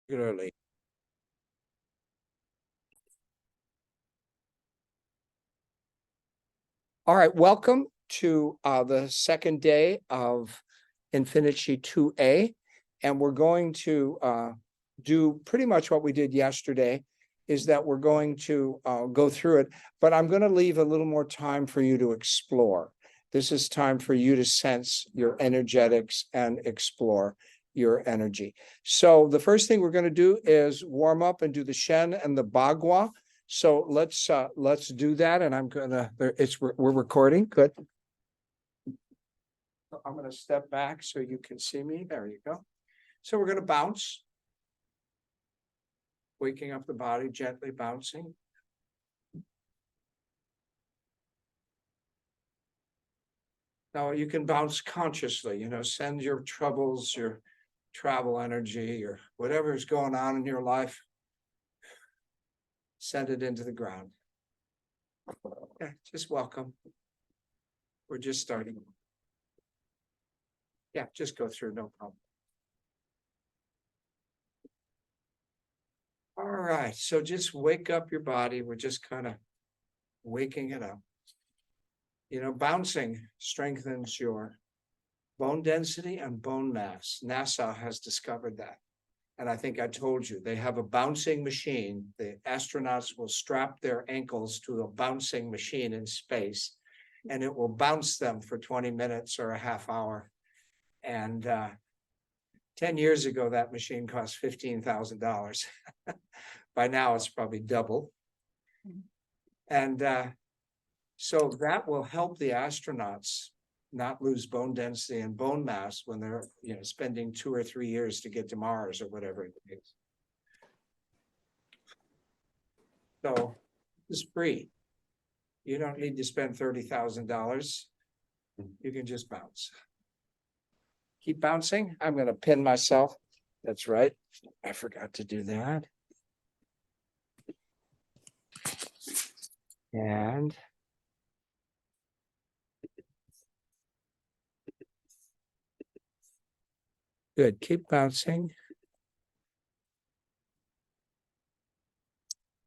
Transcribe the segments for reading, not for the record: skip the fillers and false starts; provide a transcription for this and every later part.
Regularly. All right, welcome to the second day of Infinichi 2A. And we're going to do pretty much what we did yesterday, is that we're going to go through it, but I'm going to leave a little more time for you to explore. This is time for you to sense your energetics and explore your energy. So the first thing we're going to do is warm up and do the Shen and the Bagua. So let's do that. And I'm gonna, we're recording. Good. I'm gonna step back so you can see me. There you go. So we're gonna bounce. Waking up the body, gently bouncing. Now you can bounce consciously, send your troubles, your travel energy, or whatever is going on in your life, send it into the ground. Yeah, just welcome. We're just starting. Yeah, just go through, no problem. All right, so just wake up your body. We're just kind of waking it up. Bouncing strengthens your bone density and bone mass. NASA has discovered that. And I think I told you, they have a bouncing machine. The astronauts will strap their ankles to a bouncing machine in space, and it will bounce them for 20 minutes or a half hour. And 10 years ago, that machine cost $15,000. By now, it's probably double. And so that will help the astronauts not lose bone density and bone mass when they're, spending 2 or 3 years to get to Mars or whatever it is. So it's free. You don't need to spend $30,000. You can just bounce. Keep bouncing. I'm going to pin myself. That's right. I forgot to do that. And good. Keep bouncing.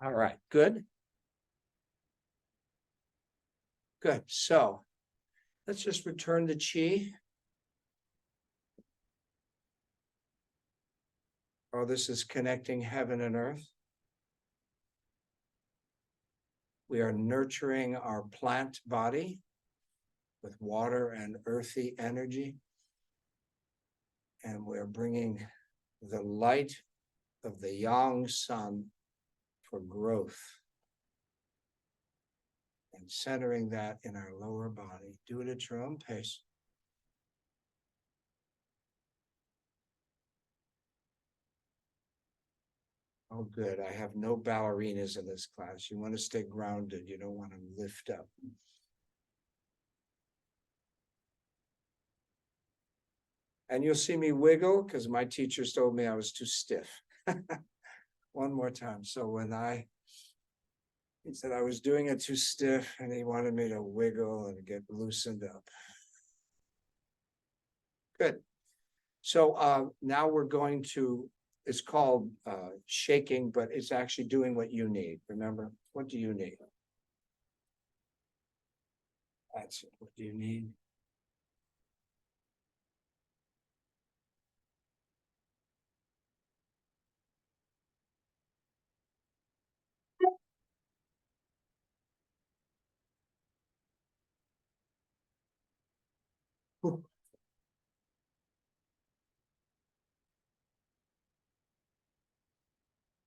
All right. Good. Good. So let's just return the chi. Oh, this is connecting heaven and earth. We are nurturing our plant body with water and earthy energy. And we're bringing the light of the yang sun for growth. And centering that in our lower body. Do it at your own pace. Oh, good. I have no ballerinas in this class. You want to stay grounded. You don't want to lift up. And you'll see me wiggle because my teachers told me I was too stiff. One more time. So he said I was doing it too stiff and he wanted me to wiggle and get loosened up. Good. So now we're going to, it's called shaking, but it's actually doing what you need. Remember, what do you need? That's it. What do you need?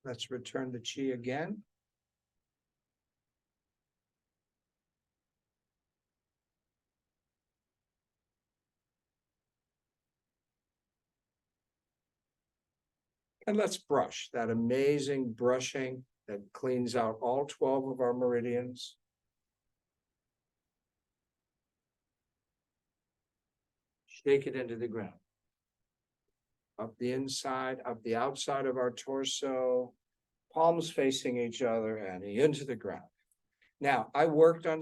Let's return the chi again. And let's brush, that amazing brushing that cleans out all 12 of our meridians. Shake it into the ground. Up the inside, up the outside of our torso, palms facing each other and into the ground. Now, I worked on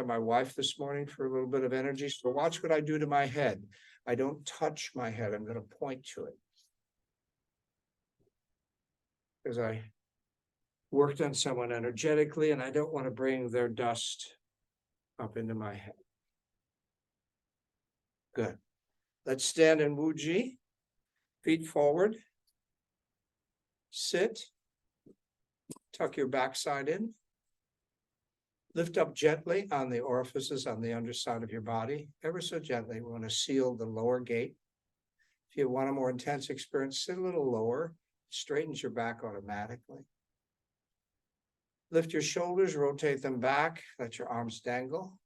my wife this morning for a little bit of energy. So watch what I do to my head. I don't touch my head. I'm going to point to it. because I worked on someone energetically and I don't want to bring their dust up into my head. Good. Let's stand in Wuji, feet forward. Sit. Tuck your backside in. Lift up gently on the orifices on the underside of your body, ever so gently. We want to seal the lower gate. If you want a more intense experience, sit a little lower. It straightens your back automatically. Lift your shoulders, rotate them back, let your arms dangle.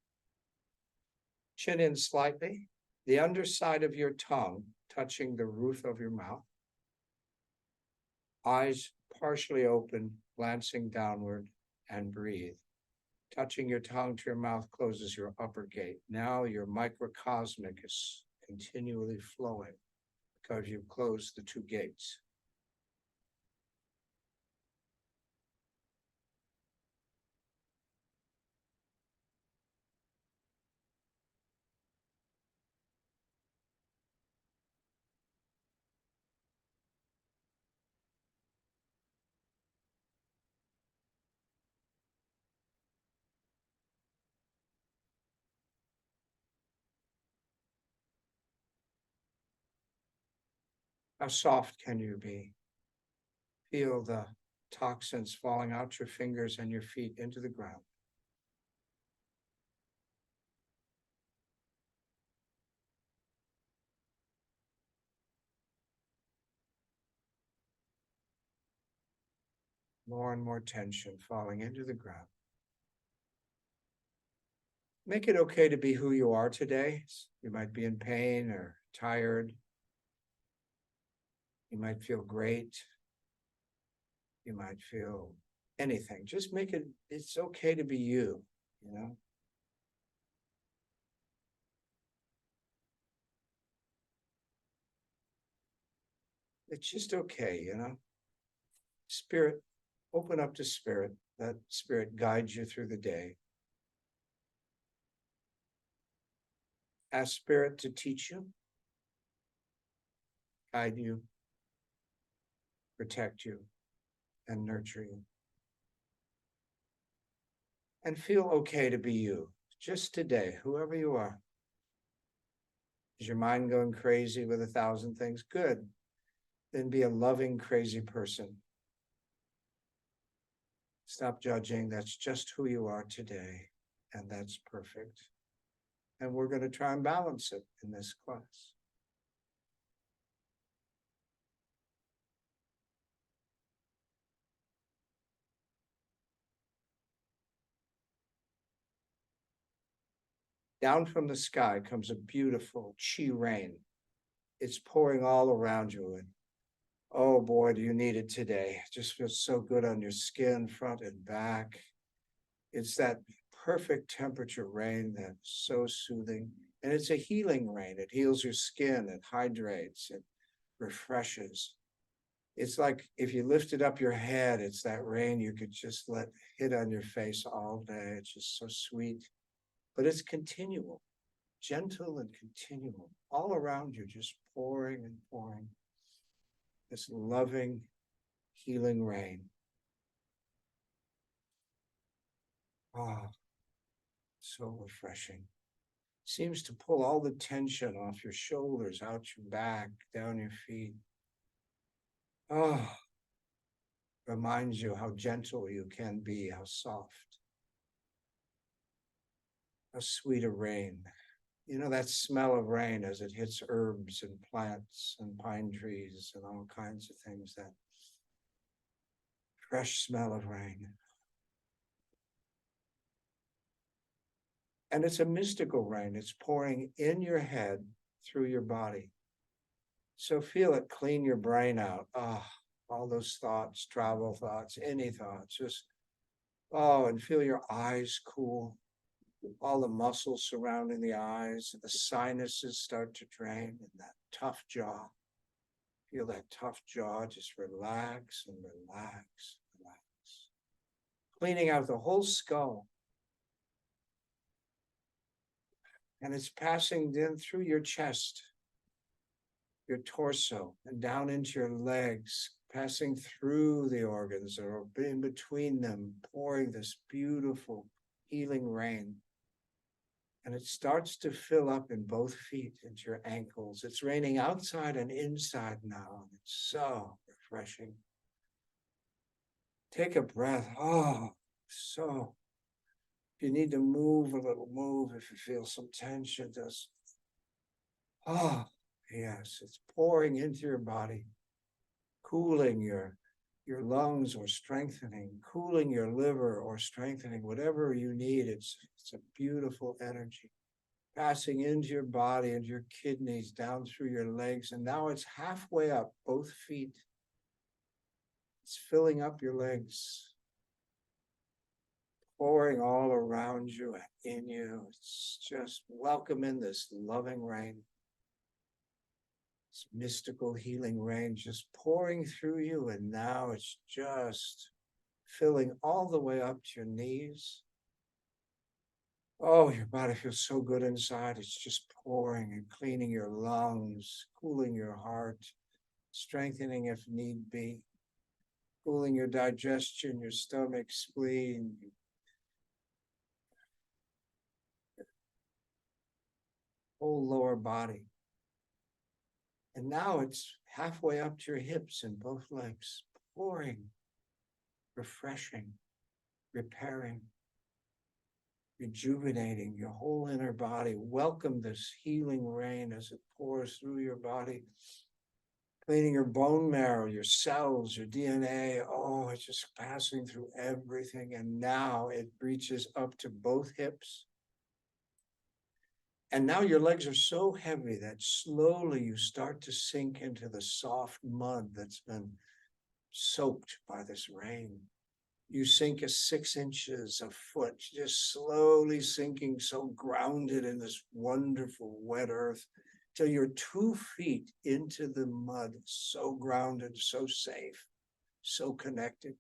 Chin in slightly. The underside of your tongue touching the roof of your mouth. Eyes partially open, glancing downward, and breathe. Touching your tongue to your mouth closes your upper gate. Now your microcosmic is continually flowing because you've closed the two gates. How soft can you be? Feel the toxins falling out your fingers and your feet into the ground. More and more tension falling into the ground. Make it okay to be who you are today. You might be in pain or tired. You might feel great. You might feel anything. Just make it, it's okay to be you, you know? It's just okay, you know? Spirit, open up to spirit. Let spirit guide you through the day. Ask spirit to teach you, guide you, protect you, and nurture you. And feel okay to be you, just today, whoever you are. Is your mind going crazy with 1,000 things? Good. Then be a loving, crazy person. Stop judging. That's just who you are today. And that's perfect. And we're going to try and balance it in this class. Down from the sky comes a beautiful chi rain. It's pouring all around you. And oh boy, do you need it today. It just feels so good on your skin, front and back. It's that perfect temperature rain that's so soothing. And it's a healing rain. It heals your skin, it hydrates, it refreshes. It's like if you lifted up your head, it's that rain you could just let hit on your face all day. It's just so sweet. But it's continual, gentle and continual, all around you, just pouring and pouring. This loving, healing rain. Ah, so refreshing. Seems to pull all the tension off your shoulders, out your back, down your feet. Oh, reminds you how gentle you can be, how soft. How sweet a rain. You know, that smell of rain as it hits herbs and plants and pine trees and all kinds of things, that fresh smell of rain. And it's a mystical rain. It's pouring in your head through your body. So feel it clean your brain out. All those thoughts, travel thoughts, any thoughts, just, and feel your eyes cool. All the muscles surrounding the eyes, the sinuses start to drain, and that tough jaw. Feel that tough jaw just relax and relax, relax. Cleaning out the whole skull. And it's passing in through your chest, your torso, and down into your legs, passing through the organs or in between them, pouring this beautiful healing rain. And it starts to fill up in both feet into your ankles. It's raining outside and inside now. And it's so refreshing. Take a breath. Oh, so. If you need to move a little, move. If you feel some tension, just, oh, yes, it's pouring into your body, cooling your lungs or strengthening, cooling your liver or strengthening, whatever you need. It's a beautiful energy passing into your body, into your kidneys, down through your legs. And now it's halfway up, both feet. It's filling up your legs, pouring all around you and in you. It's just welcome in this loving rain. This mystical healing rain just pouring through you, and now it's just filling all the way up to your knees. Oh, your body feels so good inside. It's just pouring and cleaning your lungs, cooling your heart, strengthening if need be, cooling your digestion, your stomach, spleen, whole lower body. And now it's halfway up to your hips and both legs, pouring, refreshing, repairing, rejuvenating your whole inner body. Welcome this healing rain as it pours through your body, cleaning your bone marrow, your cells, your DNA. Oh, it's just passing through everything. And now it reaches up to both hips. And now your legs are so heavy that slowly you start to sink into the soft mud that's been soaked by this rain. You sink 6 inches, a foot, just slowly sinking, so grounded in this wonderful wet earth, till you're 2 feet into the mud, so grounded, so safe, so connected.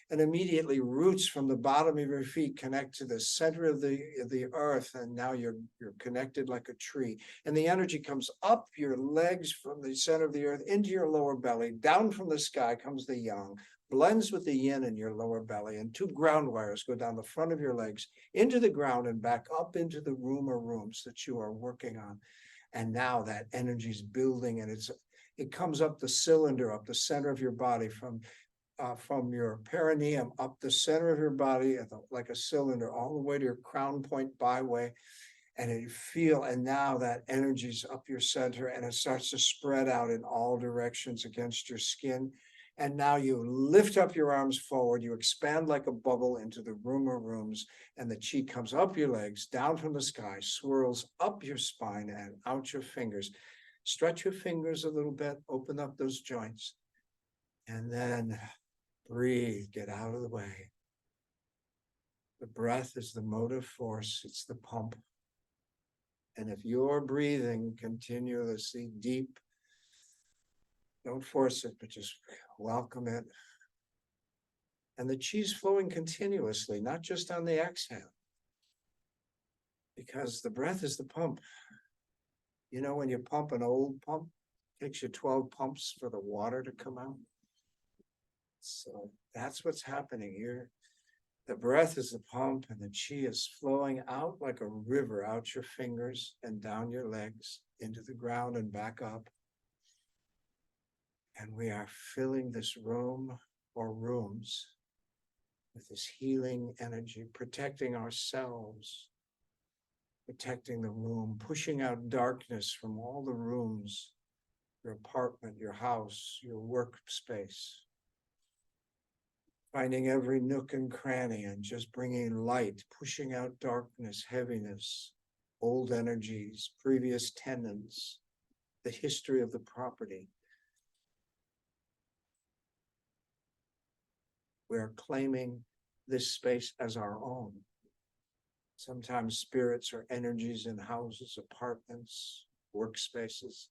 And immediately roots from the bottom of your feet connect to the center of the earth, and now you're connected like a tree. And the energy comes up your legs from the center of the earth into your lower belly. Down from the sky comes the yang, blends with the yin in your lower belly, and 2 ground wires go down the front of your legs into the ground and back up into the room or rooms that you are working on. And now that energy is building, and it comes up the cylinder, up the center of your body, from your perineum up the center of your body like a cylinder, all the way to your crown point byway. And now that energy's up your center, and it starts to spread out in all directions against your skin. And now you lift up your arms forward, you expand like a bubble into the room or rooms, and the chi comes up your legs, down from the sky, swirls up your spine and out your fingers. Stretch your fingers a little bit, open up those joints, and then breathe, get out of the way. The breath is the motive force, it's the pump. And if you're breathing continuously deep, don't force it, but just welcome it. And the chi's flowing continuously, not just on the exhale, because the breath is the pump. You know, when you pump an old pump, it takes you 12 pumps for the water to come out. So that's what's happening here. The breath is the pump, and the chi is flowing out like a river, out your fingers and down your legs, into the ground and back up. And we are filling this room or rooms with this healing energy, protecting ourselves, protecting the room, pushing out darkness from all the rooms, your apartment, your house, your workspace. Finding every nook and cranny and just bringing light, pushing out darkness, heaviness, old energies, previous tenants, the history of the property. We are claiming this space as our own. Sometimes spirits or energies in houses, apartments, workspaces,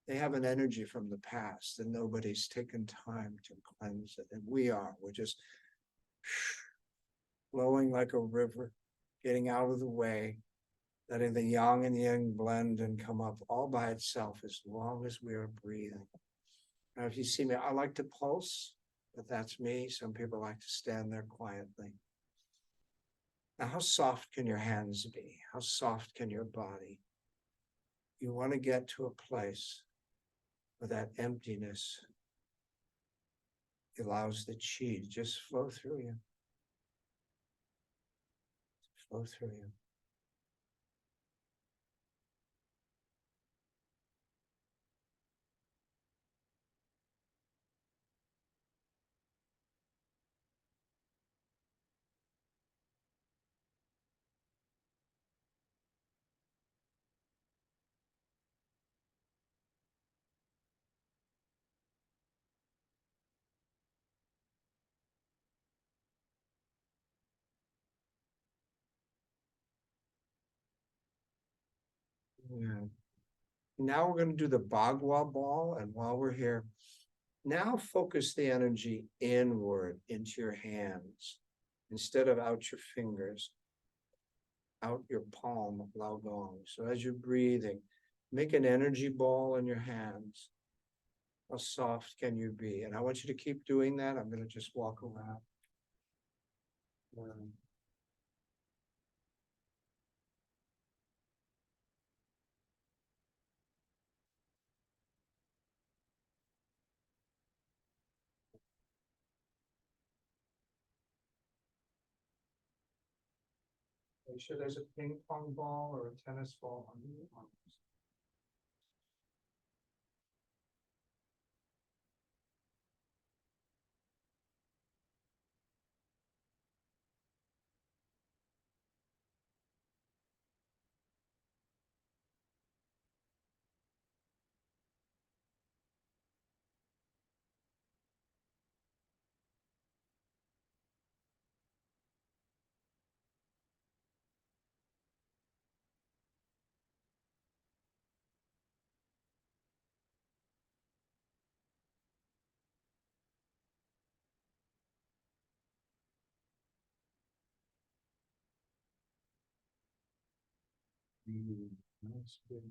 they have an energy from the past, and nobody's taken time to cleanse it. And we're just flowing like a river, getting out of the way, letting the yang and yang blend and come up all by itself as long as we are breathing. Now, if you see me, I like to pulse, but that's me. Some people like to stand there quietly. Now, how soft can your hands be? How soft can your body? You want to get to a place where that emptiness allows the chi to just flow through you. Flow through you. Yeah. Now we're going to do the Bagua ball. And while we're here, now focus the energy inward into your hands instead of out your fingers, out your palm of Lao Gong. So as you're breathing, make an energy ball in your hands. How soft can you be? And I want you to keep doing that. I'm going to just walk around. Make sure there's a ping pong ball or a tennis ball under your arms. That's good.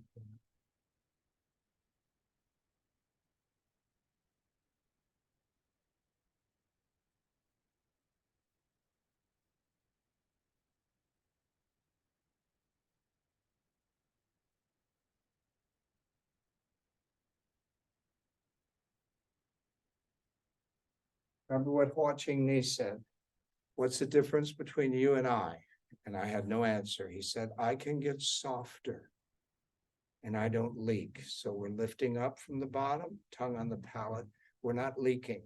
Remember what Hua Ching Ni said? What's the difference between you and I? And I had no answer. He said, I can get softer and I don't leak. So we're lifting up from the bottom, tongue on the palate. We're not leaking.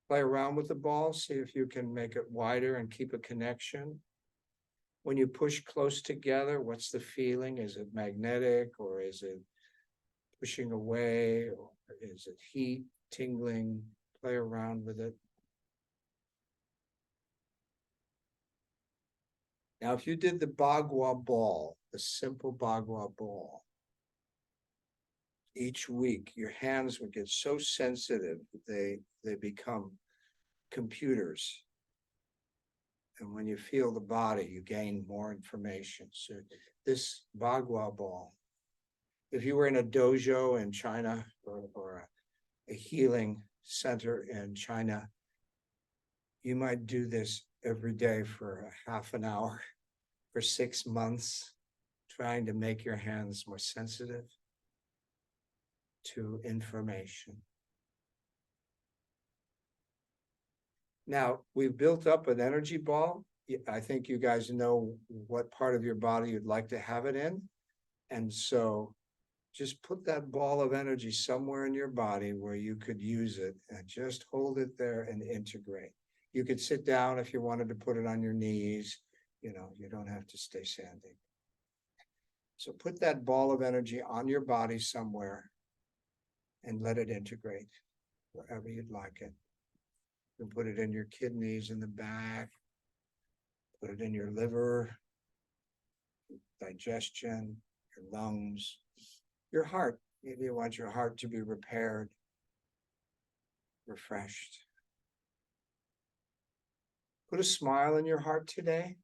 Play around with the ball, see if you can make it wider and keep a connection. When you push close together, what's the feeling? Is it magnetic or is it pushing away or is it heat, tingling? Play around with it. Now, if you did the Bagua ball, the simple Bagua ball, each week, your hands would get so sensitive that they become computers. And when you feel the body, you gain more information. So this Bagua ball, if you were in a dojo in China or a healing center in China, you might do this every day for a half an hour for 6 months, trying to make your hands more sensitive to information. Now, we've built up an energy ball. I think you guys know what part of your body you'd like to have it in. And so just put that ball of energy somewhere in your body where you could use it and just hold it there and integrate. You could sit down if you wanted to put it on your knees. You know, you don't have to stay standing. So put that ball of energy on your body somewhere and let it integrate wherever you'd like it. You can put it in your kidneys in the back, put it in your liver, digestion, your lungs, your heart. Maybe you want your heart to be repaired, refreshed. Put a smile in your heart today.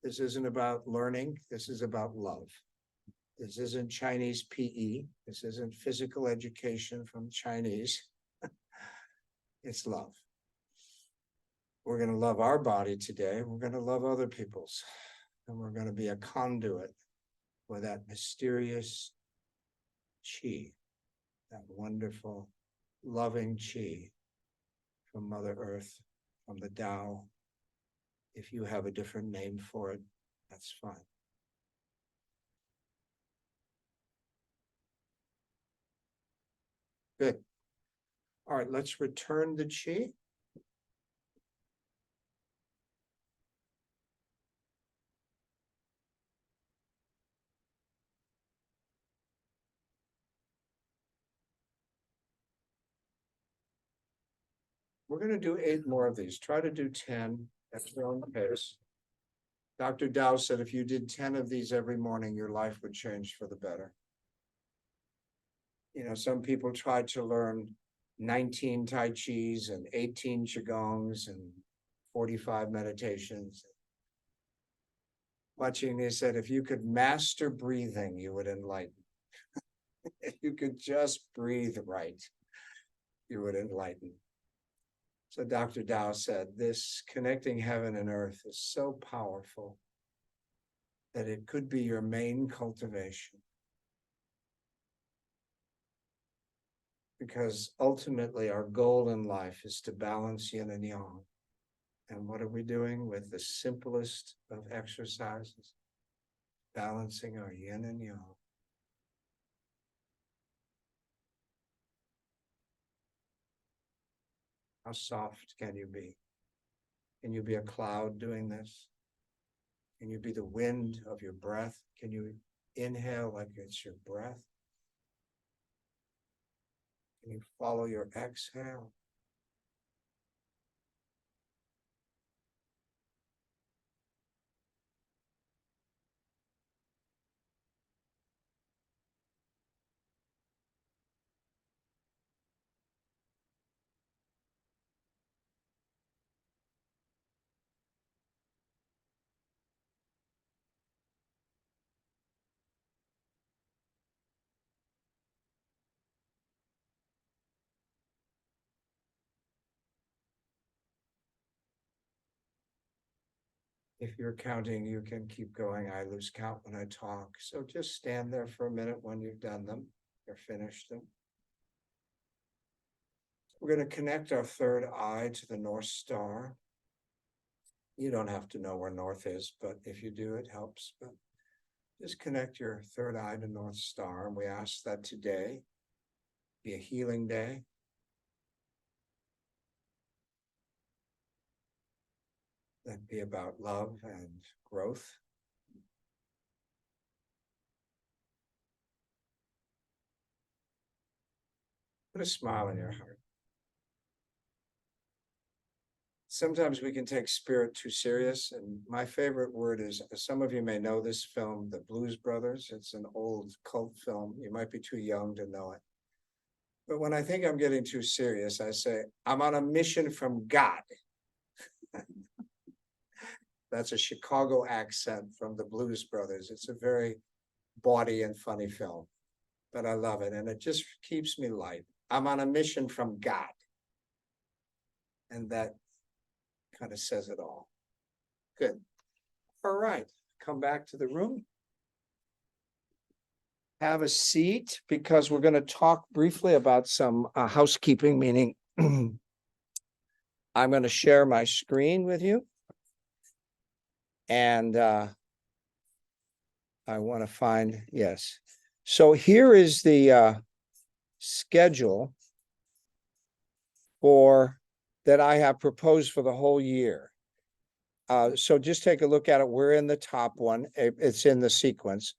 This isn't about learning. This is about love. This isn't Chinese PE. This isn't physical education from Chinese. It's love. We're going to love our body today. We're going to love other people's. And we're going to be a conduit for that mysterious chi, that wonderful, loving chi from Mother Earth, from the Tao. If you have a different name for it, that's fine. Good. All right, let's return the chi. We're going to do 8 more of these. Try to do 10 at your own pace. Dr. Dow said if you did 10 of these every morning, your life would change for the better. You know, some people try to learn 19 Tai Chis and 18 Qigongs and 45 meditations. Watching, they said, if you could master breathing, you would enlighten. If you could just breathe right, you would enlighten. So Dr. Dow said, this connecting heaven and earth is so powerful that it could be your main cultivation. Because ultimately our goal in life is to balance yin and yang. And what are we doing with the simplest of exercises? Balancing our yin and yang. How soft can you be? Can you be a cloud doing this? Can you be the wind of your breath? Can you inhale like it's your breath? Can you follow your exhale? If you're counting, you can keep going. I lose count when I talk. So just stand there for a minute when you've done them or finished them. We're going to connect our third eye to the North Star. You don't have to know where North is, but if you do, it helps. But just connect your third eye to North Star. And we ask that today be a healing day. That be about love and growth. Put a smile in your heart. Sometimes we can take spirit too serious. And my favorite word is, some of you may know this film, The Blues Brothers. It's an old cult film. You might be too young to know it. But when I think I'm getting too serious, I say, I'm on a mission from God. That's a Chicago accent from the Blues Brothers. It's a very bawdy and funny film, but I love it. And it just keeps me light. I'm on a mission from God. And that kind of says it all. Good. All right. Come back to the room. Have a seat because we're going to talk briefly about some housekeeping, meaning I'm going to share my screen with you. And I want to find, yes. So here is the schedule for that I have proposed for the whole year. So just take a look at it. We're in the top one. It's in the sequence.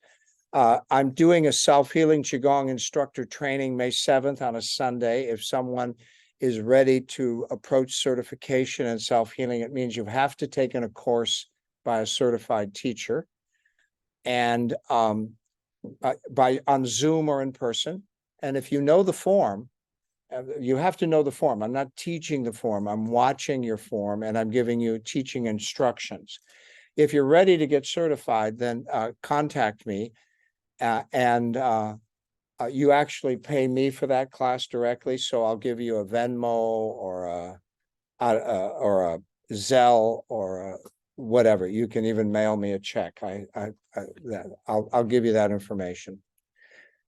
I'm doing a self-healing Qigong instructor training May 7th on a Sunday. If someone is ready to approach certification in self-healing, it means you have to take in a course by a certified teacher, and on Zoom or in person. And if you know the form, you have to know the form. I'm not teaching the form. I'm watching your form and I'm giving you teaching instructions. if you're ready to get certified, then contact me. You actually pay me for that class directly, so I'll give you a Venmo or a Zelle or whatever. You can even mail me a check. I'll give you that information.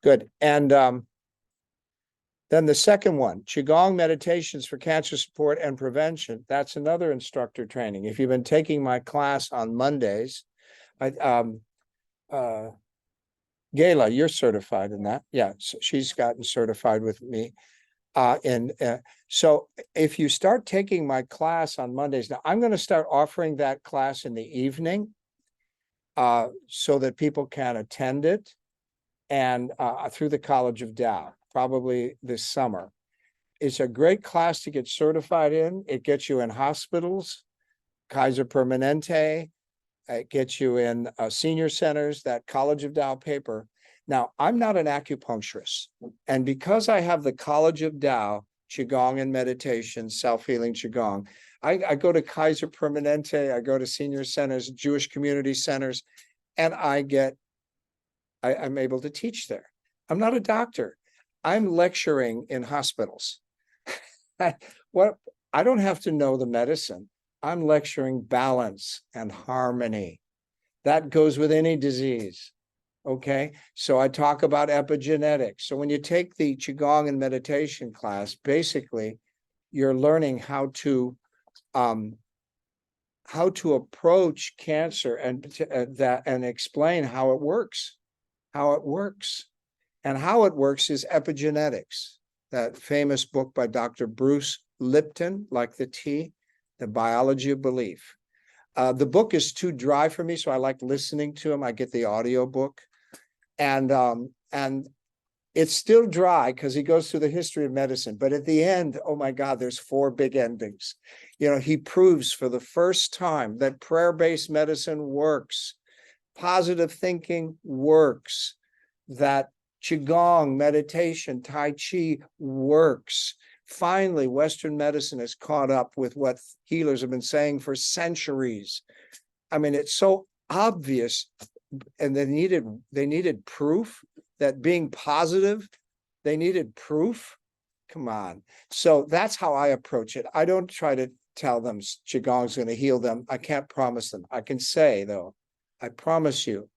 Good. And then the second one, Qigong meditations for cancer support and prevention. That's another instructor training. If you've been taking my class on Mondays, Gayla, you're certified in that. Yeah, so she's gotten certified with me. So if you start taking my class on Mondays, now I'm going to start offering that class in the evening so that people can attend it and through the College of Tao, probably this summer. It's a great class to get certified in. It gets you in hospitals, Kaiser Permanente. It gets you in senior centers, that College of Tao paper. Now, I'm not an acupuncturist. And because I have the College of Tao, Qigong and meditation, self-healing Qigong, I go to Kaiser Permanente, I go to senior centers, Jewish community centers, and I'm able to teach there. I'm not a doctor. I'm lecturing in hospitals. I don't have to know the medicine. I'm lecturing balance and harmony. That goes with any disease. Okay, so I talk about epigenetics. So when you take the Qigong and meditation class, basically, you're learning how to approach cancer and explain how it works, and how it works is epigenetics. That famous book by Dr. Bruce Lipton, like the tea, The Biology of Belief. The book is too dry for me, so I like listening to him. I get the audio book. And it's still dry because he goes through the history of medicine. But at the end, oh my God, there's 4 big endings. You know, he proves for the first time that prayer-based medicine works, positive thinking works, that Qigong, meditation, Tai Chi works. Finally, Western medicine has caught up with what healers have been saying for centuries. I mean, it's so obvious. And they needed proof that being positive, they needed proof. Come on. So that's how I approach it. I don't try to tell them Qigong's going to heal them. I can't promise them. I can say, though, I promise you,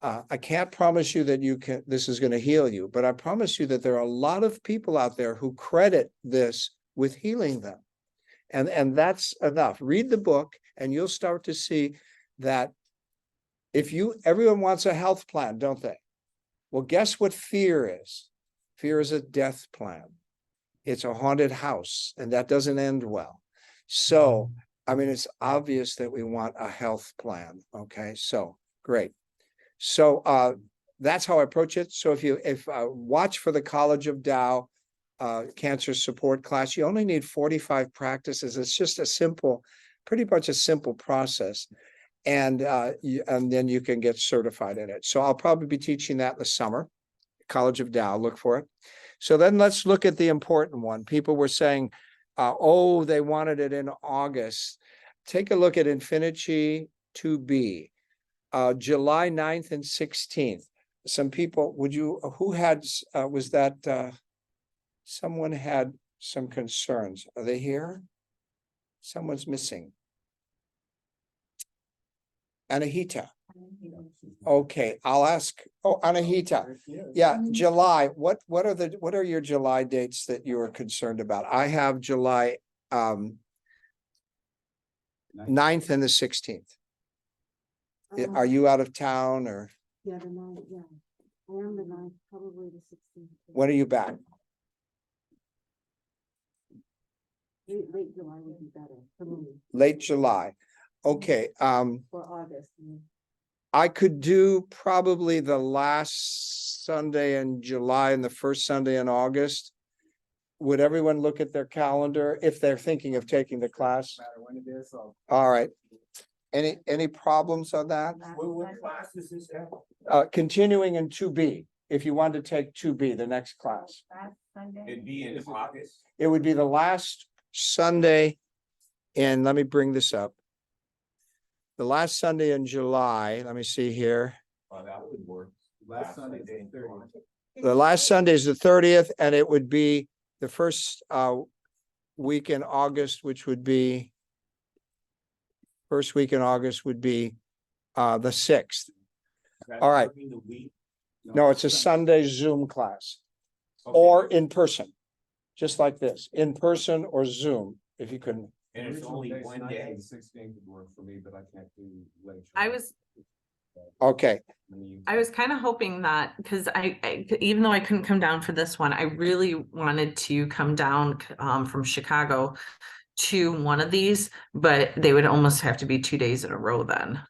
I can't promise you that this is going to heal you, but I promise you that there are a lot of people out there who credit this with healing them. And that's enough. Read the book and you'll start to see that everyone wants a health plan, don't they? Well, guess what fear is? Fear is a death plan. It's a haunted house, and that doesn't end well. So, I mean, it's obvious that we want a health plan. Okay, so great. So that's how I approach it. So if watch for the College of Tao cancer support class, you only need 45 practices. It's just pretty much a simple process. And then you can get certified in it. So I'll probably be teaching that in the summer, College of Tao, look for it. So then let's look at the important one. People were saying, oh, they wanted it in August. Take a look at Infinichi 2B, July 9th and 16th. Some people, someone had some concerns. Are they here? Someone's missing. Anahita. Okay, I'll ask. Oh, Anahita. Yeah, July. What are your July dates that you are concerned about? I have July 9th and the 16th. Are you out of town or? Yeah, the 9th, yeah. I am the 9th, probably the 16th. When are you back? Late July would be better for me. Late July. Okay. For August. I could do probably the last Sunday in July and the first Sunday in August. Would everyone look at their calendar if they're thinking of taking the class? All right. Any problems on that? What class is this at? Continuing in 2B, if you want to take 2B, the next class. It'd be in August. It would be the last Sunday. And let me bring this up. the last Sunday in July, let me see here. Oh, that would work. Last Sunday. in July. The last Sunday is the 30th, and it would be the first week in August, which would be first week in August would be the 6th. Is that All right. during the week? No, it's a Sunday Zoom class Okay. or in person, just like this, in person or Zoom, if you couldn't. And it's only one day. 16th would work for me, but I can't do late. I was Okay, kind of hoping that because even though I couldn't come down for this one, I really wanted to come down from Chicago to one of these, but they would almost have to be 2 days in a row then.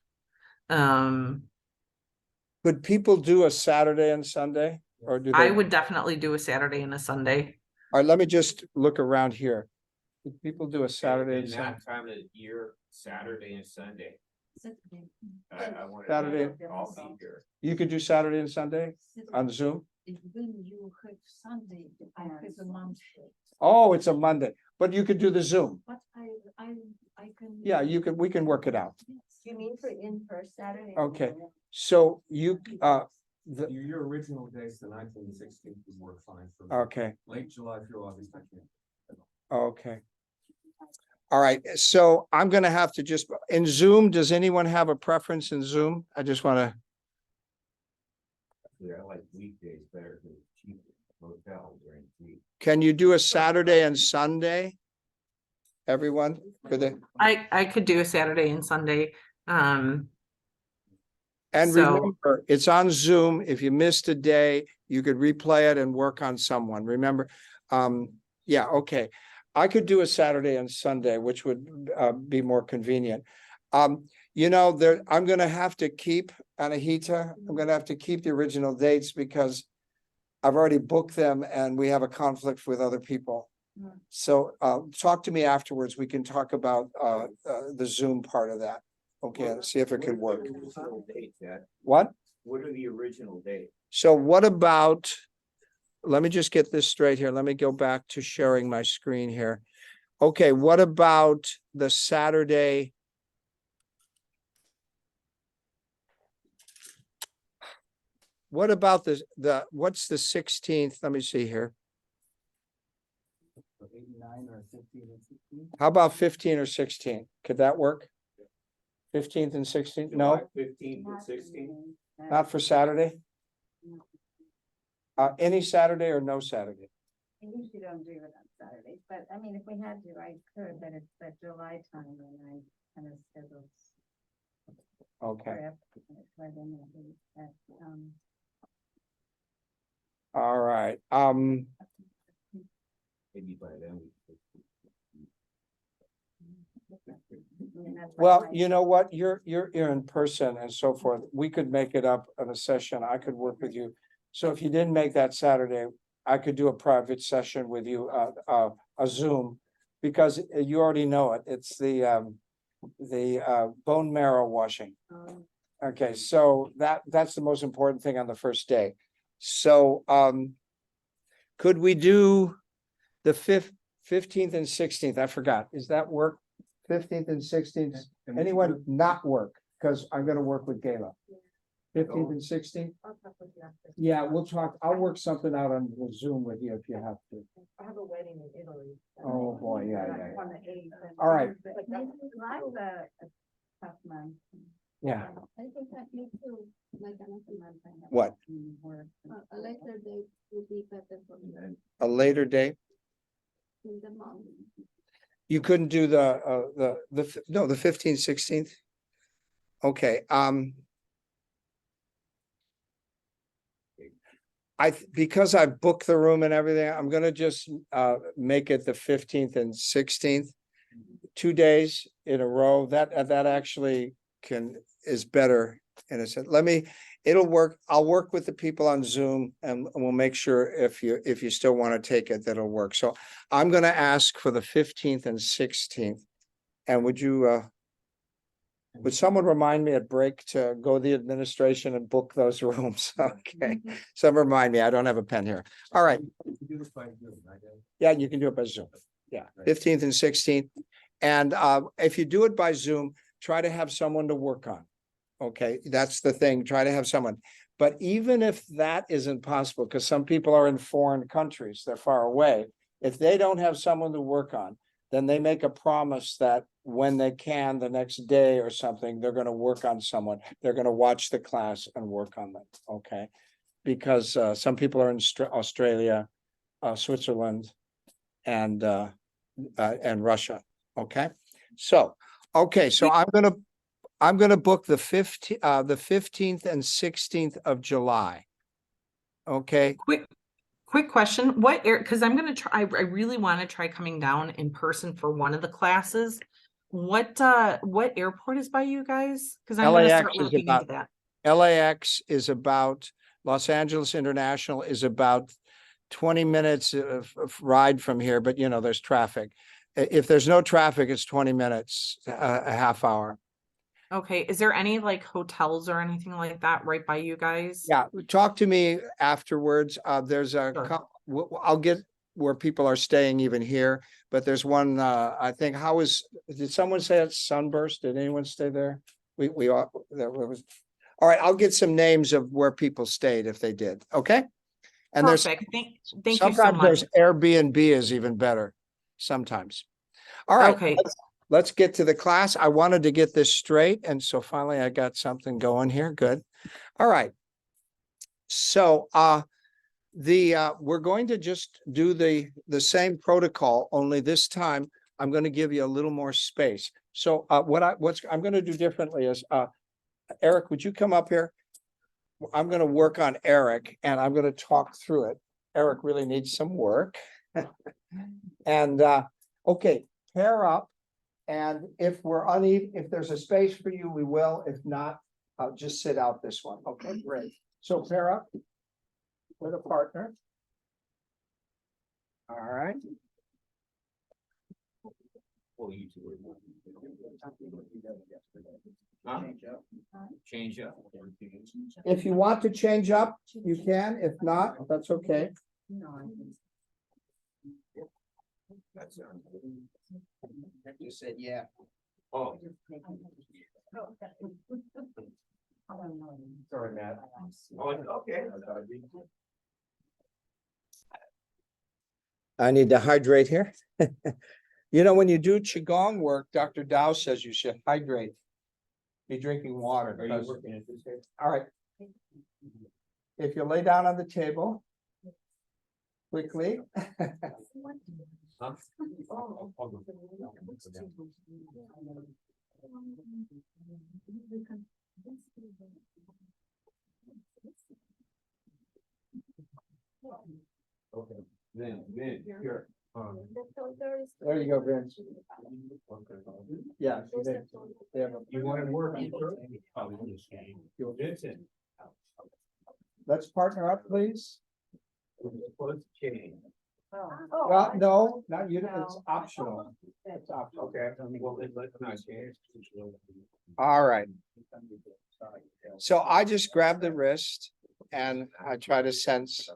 could people do a Saturday and Sunday? Or do they? I would definitely do a Saturday and a Sunday. All right, let me just look around here. Could people do a Saturday and In Sunday? that time of the year, Saturday and Sunday. I want to. Saturday. I'll be here. You could do Saturday and Sunday on Zoom? When you have Sunday, I have a month. Oh, it's a Monday, but you could do the Zoom. But I can. Yeah, you can, we can work it out. You mean for in-person Saturday? Okay. So you, Your original dates, the 9th and the 16th would work fine for me. okay, Late July through August, I can't. okay. All right, so I'm gonna have to just, in Zoom, does anyone have a preference in Zoom? I just wanna, Yeah, I like weekdays better than cheap hotels during the week. can you do a Saturday and Sunday? Everyone, could they? I could do a Saturday and Sunday. And So- remember, it's on Zoom. If you missed a day, you could replay it and work on someone. Remember? Yeah, okay. I could do a Saturday and Sunday, which would be more convenient. You know, there, I'm gonna have to keep Anahita. I'm gonna have to keep the original dates because I've already booked them and we have a conflict with other people. Mm. So talk to me afterwards. We can talk about the Zoom part of that. Okay, and see if it could work. What are the original dates, Ed? What? What are the original dates? So what about, let me just get this straight here. Let me go back to sharing my screen here. Okay, what about the Saturday? What about what's the 16th? Let me see here. 89 or 15 and 16? How about 15 or 16? Could that work? 15th and 16th? No, 15th and 16th. not for Saturday? Any Saturday or no Saturday? I usually don't do it on Saturdays, but I mean, if we had to, I could, but it's that July time and I kind of scheduled. Okay, trip, right in there, all right. Maybe by then. Well, you know what? You're in person and so forth. We could make it up in a session. I could work with you. So if you didn't make that Saturday, I could do a private session with you, a Zoom. Because you already know it. It's the bone marrow washing. Okay, so that's the most important thing on the first day. So could we do the 15th and 16th? I forgot. Is that work? 15th and 16th? Anyone not work? Because I'm gonna work with Gayla. 15th and 16th? Yeah, we'll talk. I'll work something out on the Zoom with you if you have to. I have a wedding in Italy. Oh, boy, yeah. On the 8th. All right. But July's a tough month. Yeah, I think that me too, like another month. I have What? work. A later date would be better for me a later date. in the morning. You couldn't do the 15th, 16th? Okay, because I booked the room and everything, I'm gonna just make it the 15th and 16th. 2 days in a row, that actually is better in a sense. It'll work. I'll work with the people on Zoom and we'll make sure if you still want to take it, that'll work. So I'm gonna ask for the 15th and 16th. And would someone remind me at break to go to the administration and book those rooms? Okay, someone remind me. I don't have a pen here. All right. Do this by Zoom, right? Yeah, you can do it by Zoom. Yeah, 15th and 16th. And if you do it by Zoom, try to have someone to work on. Okay, that's the thing, try to have someone. But even if that isn't possible, because some people are in foreign countries, they're far away. If they don't have someone to work on, then they make a promise that when they can, the next day or something, they're gonna work on someone. They're gonna watch the class and work on them, okay? Because some people are in Australia, Switzerland, and Russia, okay? So, okay, so I'm gonna book the 15th and 16th of July. Okay, Quick question, because I'm gonna try, I really want to try coming down in person for one of the classes. What airport is by you guys? Because I'm gonna LAX start is looking into about- that. LAX is about, Los Angeles International is about 20 minutes of ride from here, but you know, there's traffic. If there's no traffic, it's 20 minutes, a half hour. Okay, is there any like hotels or anything like that right by you guys? Yeah, talk to me afterwards. There's a Sure. I'll get where people are staying even here, but there's one, I think, did someone say it's Sunburst? Did anyone stay there? We all, there was, all right, I'll get some names of where people stayed if they did, okay? And there's, Perfect, thank you so sometimes much. there's Airbnb is even better, sometimes. All right, Okay, let's get to the class. I wanted to get this straight, and so finally I got something going here, good. All right. So, we're going to just do the same protocol, only this time I'm going to give you a little more space. So, I'm going to do differently is, Eric, would you come up here? I'm going to work on Eric and I'm going to talk through it. Eric really needs some work. And, okay, pair up. And if we're uneven, if there's a space for you, we will. If not, I'll just sit out this one. Okay, great. So pair up with a partner. All right. Well, you two were. Huh? Change up. If you want to change up, you can. If not, that's okay. That's, Just said, yeah. oh, Sorry, Matt. oh, okay. I need to hydrate here. You know, when you do Qigong work, Dr. Dow says you should hydrate. Be drinking water. Are you because- working at this stage? All right. If you lay down on the table. Quickly. Huh? Okay, then, here. There you go, Vince. Yeah. You want to work? Vincent. Let's partner up, please. Let's change. Well, no, not you. It's optional. It's optional. Okay, well, let's not change. All right. So I just grab the wrist and I try to sense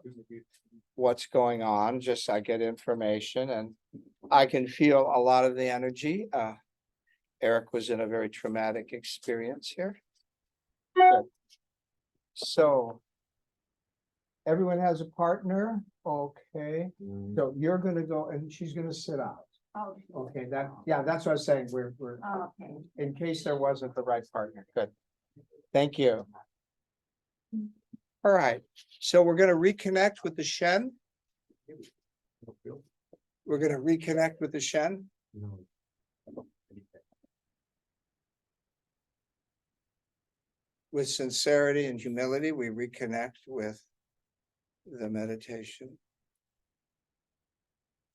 what's going on, just I get information and I can feel a lot of the energy. Eric was in a very traumatic experience here. So everyone has a partner, okay? So you're gonna go and she's gonna sit out. Okay, that's what I was saying. We're Okay. in case there wasn't the right partner. Good. Thank you. All right, so we're gonna reconnect with the Shen. We're gonna reconnect with the Shen. With sincerity and humility, we reconnect with the meditation.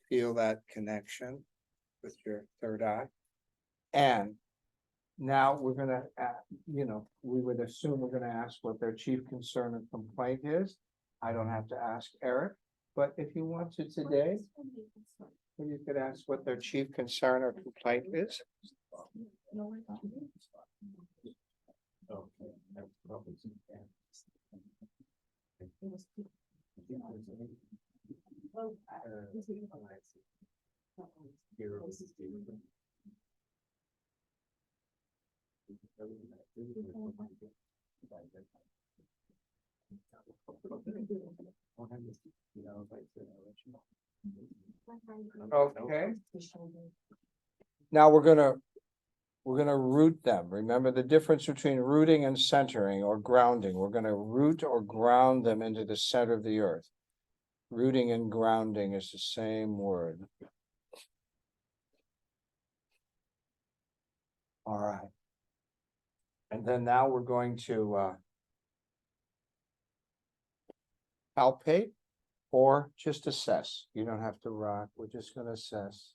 Feel that connection with your third eye. And now we're gonna, we would assume we're gonna ask what their chief concern and complaint is. I don't have to ask Eric, but if you want to today, you could ask what their chief concern or complaint is. Okay. Now we're gonna root them. Remember the difference between rooting and centering or grounding. We're gonna root or ground them into the center of the earth. Rooting and grounding is the same word. All right. And then now we're going to palpate or just assess. You don't have to rock. We're just gonna assess.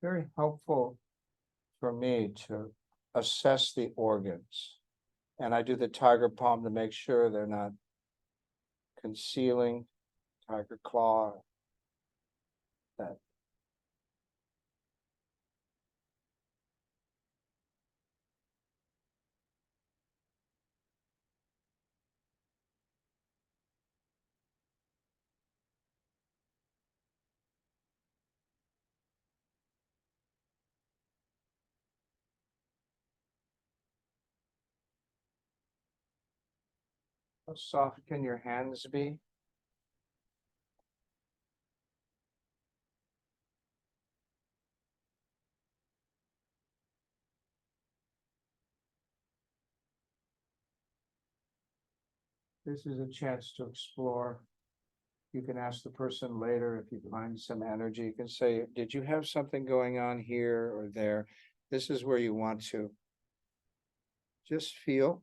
Very helpful for me to assess the organs. And I do the tiger palm to make sure they're not concealing tiger claw. That how soft can your hands be? This is a chance to explore. You can ask the person later if you find some energy. You can say, did you have something going on here or there? This is where you want to just feel.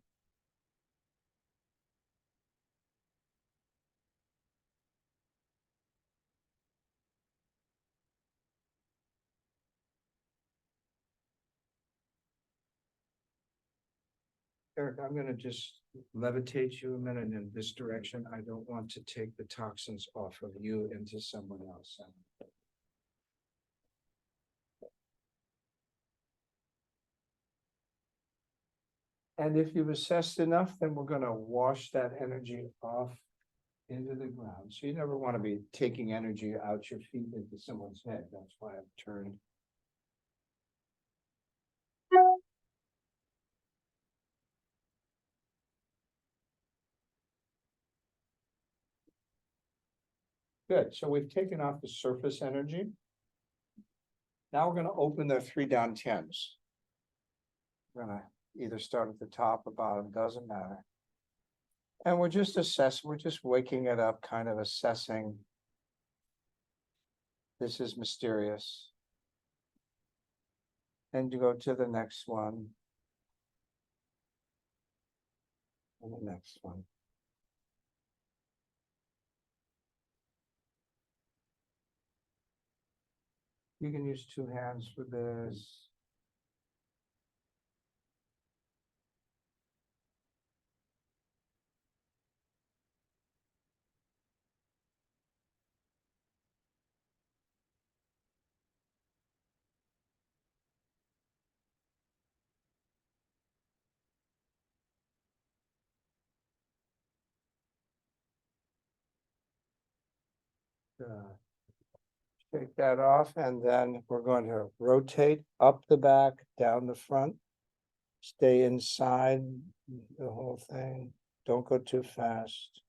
Eric, I'm gonna just levitate you a minute in this direction. I don't want to take the toxins off of you into someone else. And if you've assessed enough, then we're gonna wash that energy off into the ground. So you never want to be taking energy out your feet into someone's head. That's why I've turned. Good, so we've taken off the surface energy. Now we're gonna open the 3 down 10s. We're gonna either start at the top or bottom, doesn't matter. And we're just we're just waking it up, kind of assessing. This is mysterious. And you go to the next one. And the next one. You can use 2 hands for this. Take that off, and then we're going to rotate up the back, down the front. Stay inside the whole thing. Don't go too fast.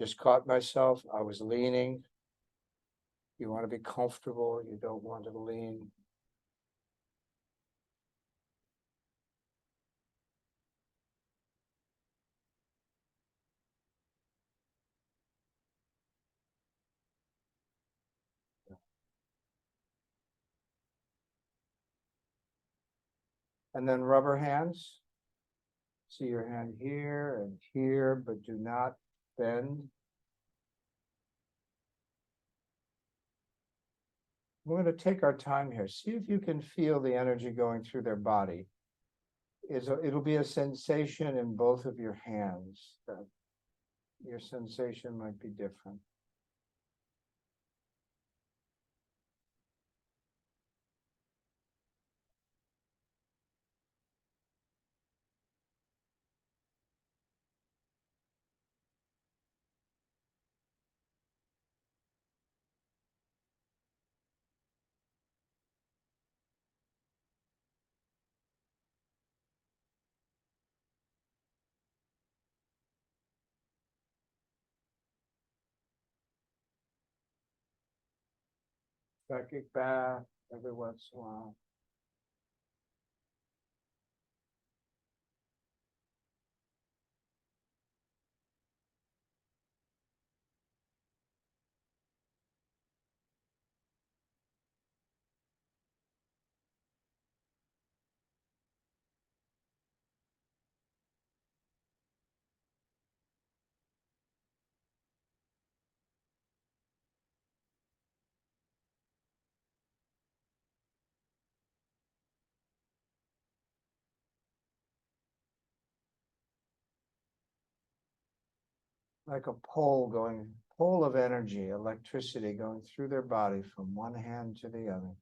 Just caught myself. I was leaning. You want to be comfortable. You don't want to lean. And then rubber hands. See your hand here and here, but do not bend. We're going to take our time here. See if you can feel the energy going through their body. It'll be a sensation in both of your hands that your sensation might be different. Psychic bath every once in a while. Like a pole of energy, electricity going through their body from one hand to the other.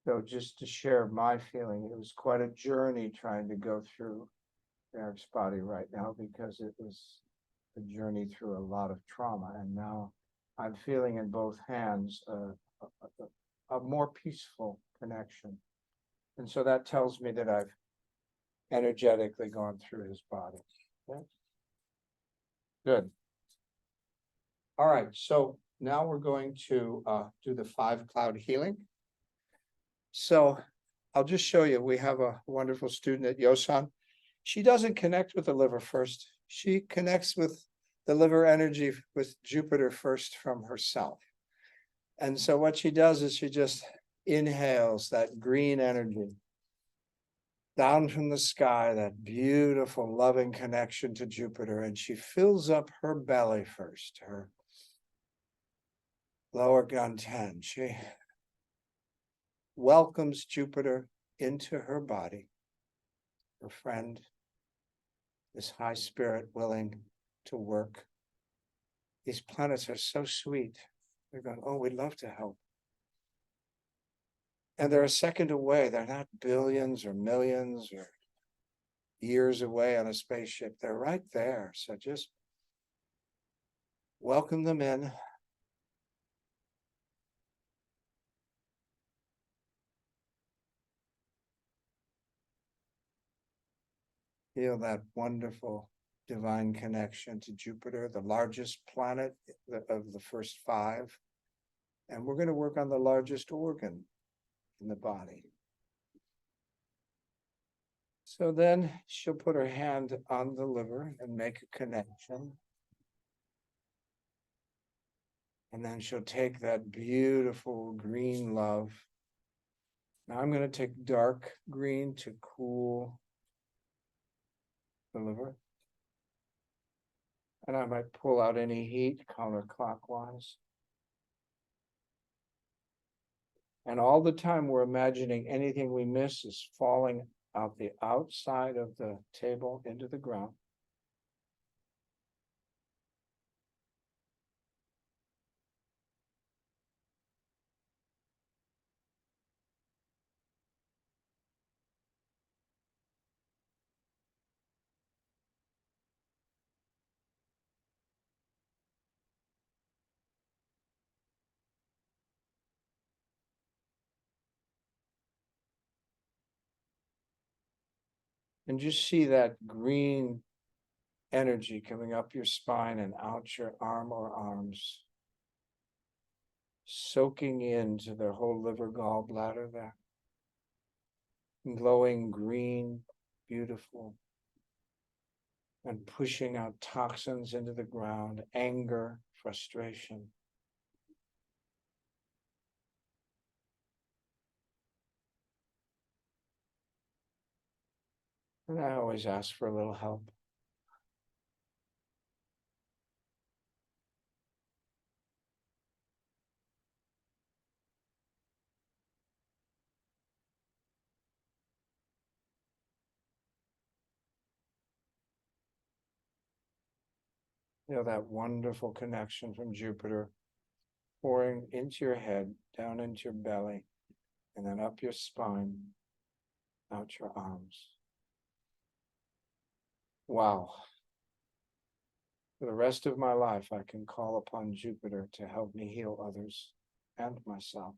So just to share my feeling, it was quite a journey trying to go through Eric's body right now because it was a journey through a lot of trauma. And now I'm feeling in both hands a more peaceful connection. And so that tells me that I've energetically gone through his body. Okay? Good. All right, so now we're going to do the 5 cloud healing. So I'll just show you, we have a wonderful student at Yosan. She doesn't connect with the liver first. She connects with the liver energy with Jupiter first from herself. And so what she does is she just inhales that green energy down from the sky, that beautiful loving connection to Jupiter. And she fills up her belly first, her lower gun-10. She welcomes Jupiter into her body, her friend, this high spirit willing to work. These planets are so sweet. They're going, oh, we'd love to help. And they're a second away. They're not billions or millions or years away on a spaceship. They're right there. So just welcome them in. Feel that wonderful divine connection to Jupiter, the largest planet of the first 5. And we're going to work on the largest organ in the body. So then she'll put her hand on the liver and make a connection. And then she'll take that beautiful green love. Now I'm going to take dark green to cool the liver. And I might pull out any heat counterclockwise. And all the time we're imagining anything we miss is falling out the outside of the table into the ground. And just see that green energy coming up your spine and out your arm or arms. soaking into their whole liver gallbladder there. Glowing green, beautiful. And pushing out toxins into the ground, anger, frustration. And I always ask for a little help. You know, that wonderful connection from Jupiter pouring into your head, down into your belly, and then up your spine, out your arms. Wow. For the rest of my life, I can call upon Jupiter to help me heal others and myself.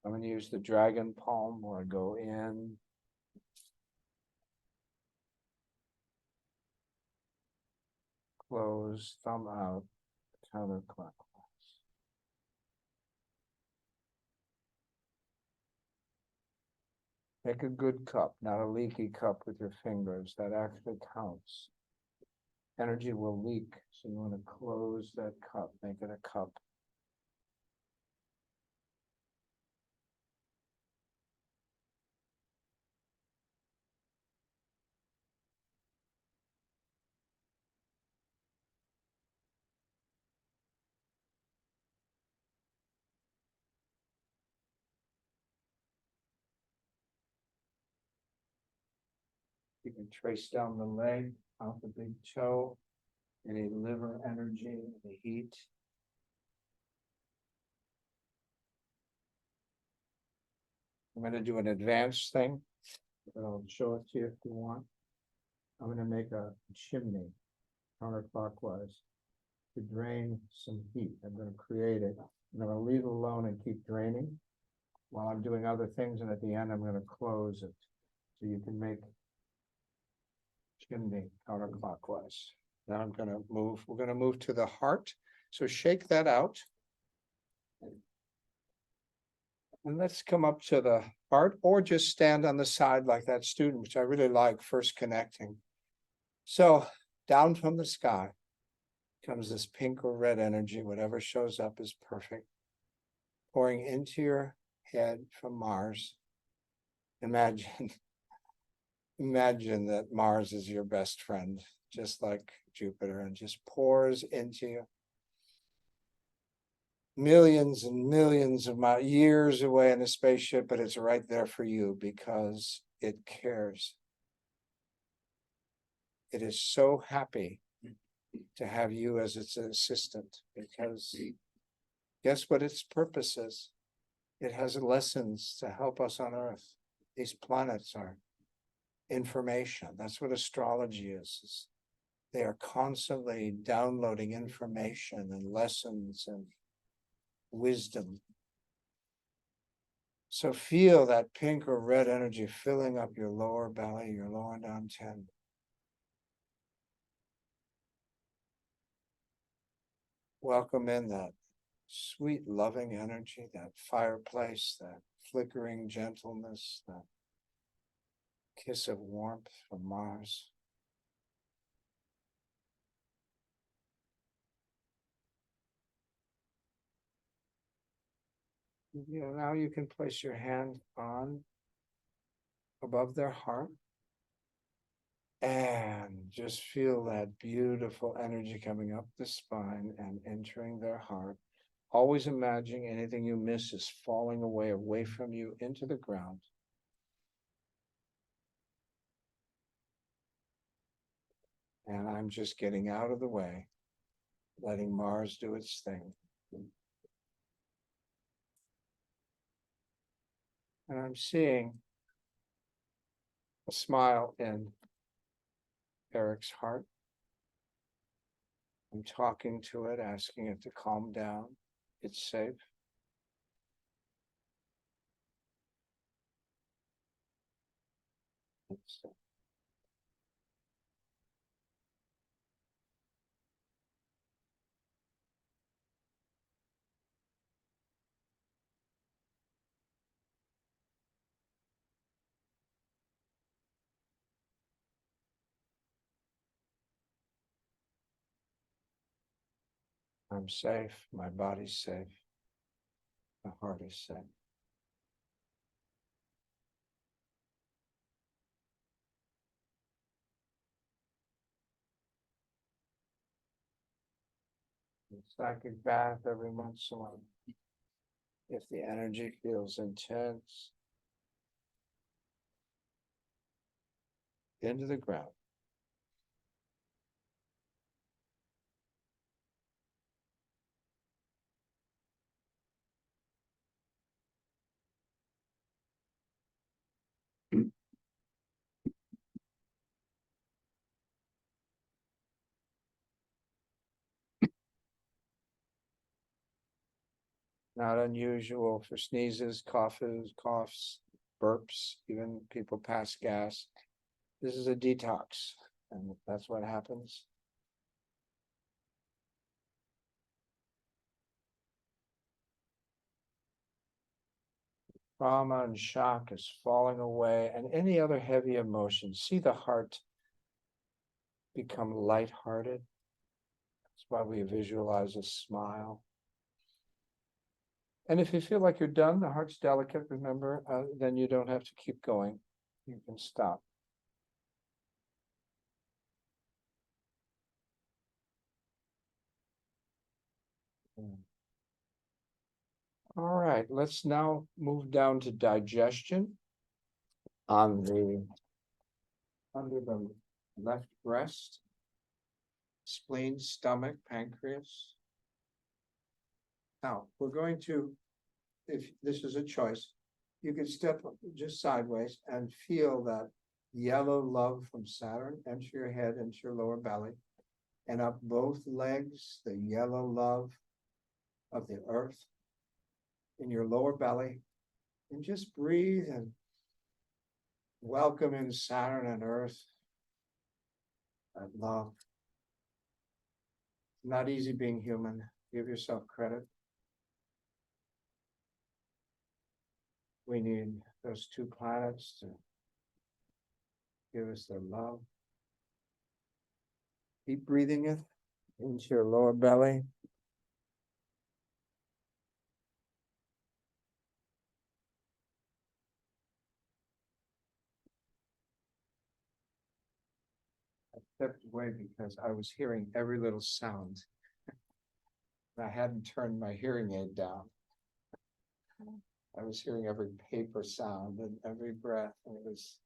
I'm going to use the dragon palm where I go in, close, thumb out, counterclockwise. Make a good cup, not a leaky cup with your fingers. That actually counts. Energy will leak, so you want to close that cup, make it a cup. You can trace down the leg, out the big toe, any liver energy, the heat. I'm going to do an advanced thing, but I'll show it to you if you want. I'm going to make a chimney counterclockwise to drain some heat. I'm going to create it. I'm going to leave it alone and keep draining while I'm doing other things. And at the end, I'm going to close it. So you can make chimney counterclockwise. Now I'm going to move. We're going to move to the heart. So shake that out. And let's come up to the heart or just stand on the side like that student, which I really like, first connecting. So down from the sky comes this pink or red energy, whatever shows up is perfect. Pouring into your head from Mars. Imagine that Mars is your best friend, just like Jupiter, and just pours into you. Millions and millions of years away in a spaceship, but it's right there for you because it cares. It is so happy to have you as its assistant because guess what its purpose is? It has lessons to help us on Earth. These planets are information. That's what astrology is. They are constantly downloading information and lessons and wisdom. So feel that pink or red energy filling up your lower belly, your lower dantian. Welcome in that sweet, loving energy, that fireplace, that flickering gentleness, that kiss of warmth from Mars. Yeah, now you can place your hand on above their heart and just feel that beautiful energy coming up the spine and entering their heart. Always imagining anything you miss is falling away from you into the ground. And I'm just getting out of the way, letting Mars do its thing. And I'm seeing a smile in Eric's heart. I'm talking to it, asking it to calm down. It's safe. I'm safe, my body's safe. My heart is safe. Psychic bath every once in a while. If the energy feels intense. Into the ground. Not unusual for sneezes, coughs, burps, even people pass gas. This is a detox, and that's what happens. Trauma and shock is falling away, and any other heavy emotions. See the heart become lighthearted. That's why we visualize a smile. And if you feel like you're done, the heart's delicate, remember, then you don't have to keep going. You can stop. All right, let's now move down to digestion. On the under the left breast, spleen, stomach, pancreas. Now, we're going to, if this is a choice, you can step just sideways and feel that yellow love from Saturn enter your head, into your lower belly, and up both legs, the yellow love of the earth in your lower belly, and just breathe and welcome in Saturn and Earth. That love. Not easy being human. Give yourself credit. We need those two planets to give us their love. Keep breathing it into your lower belly. I stepped away because I was hearing every little sound. I hadn't turned my hearing aid down. I was hearing every paper sound and every breath, and it was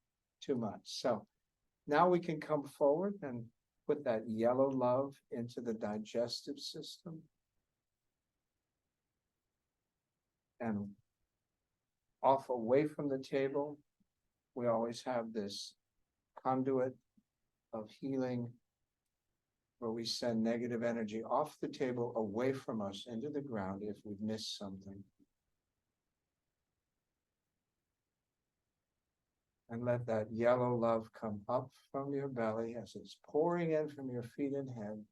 too much. So now we can come forward and put that yellow love into the digestive system. And off away from the table, we always have this conduit of healing where we send negative energy off the table away from us into the ground if we've missed something. And let that yellow love come up from your belly as it's pouring in from your feet and head,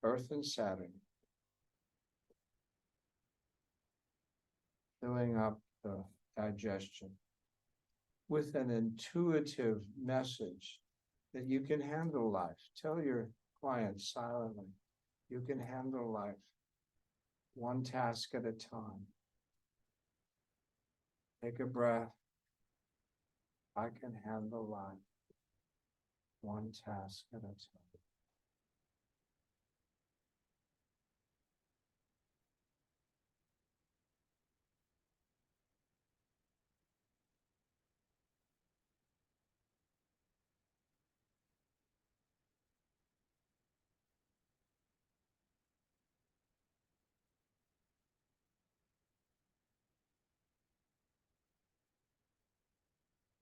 Earth and Saturn, filling up the digestion with an intuitive message that you can handle life. Tell your clients silently, you can handle life one task at a time. Take a breath. I can handle life one task at a time.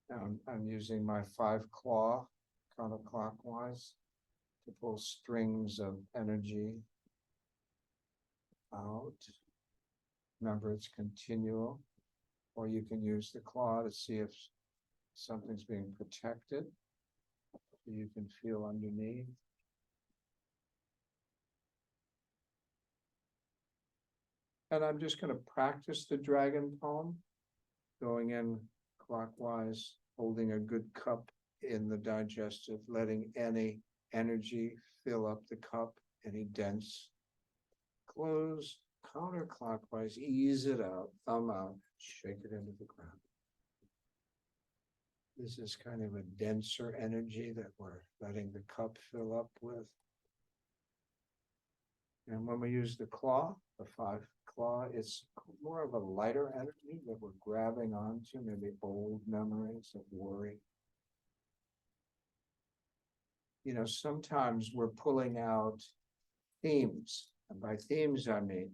Now I'm using my 5-claw counterclockwise to pull strings of energy out. Remember, it's continual, or you can use the claw to see if something's being protected. You can feel underneath. And I'm just gonna practice the dragon palm, going in clockwise, holding a good cup in the digestive, letting any energy fill up the cup, any dense. Close counterclockwise, ease it out, thumb out, shake it into the ground. This is kind of a denser energy that we're letting the cup fill up with. And when we use the claw, the 5 claw, it's more of a lighter energy that we're grabbing onto, maybe old memories of worry. You know, sometimes we're pulling out themes, and by themes, I mean,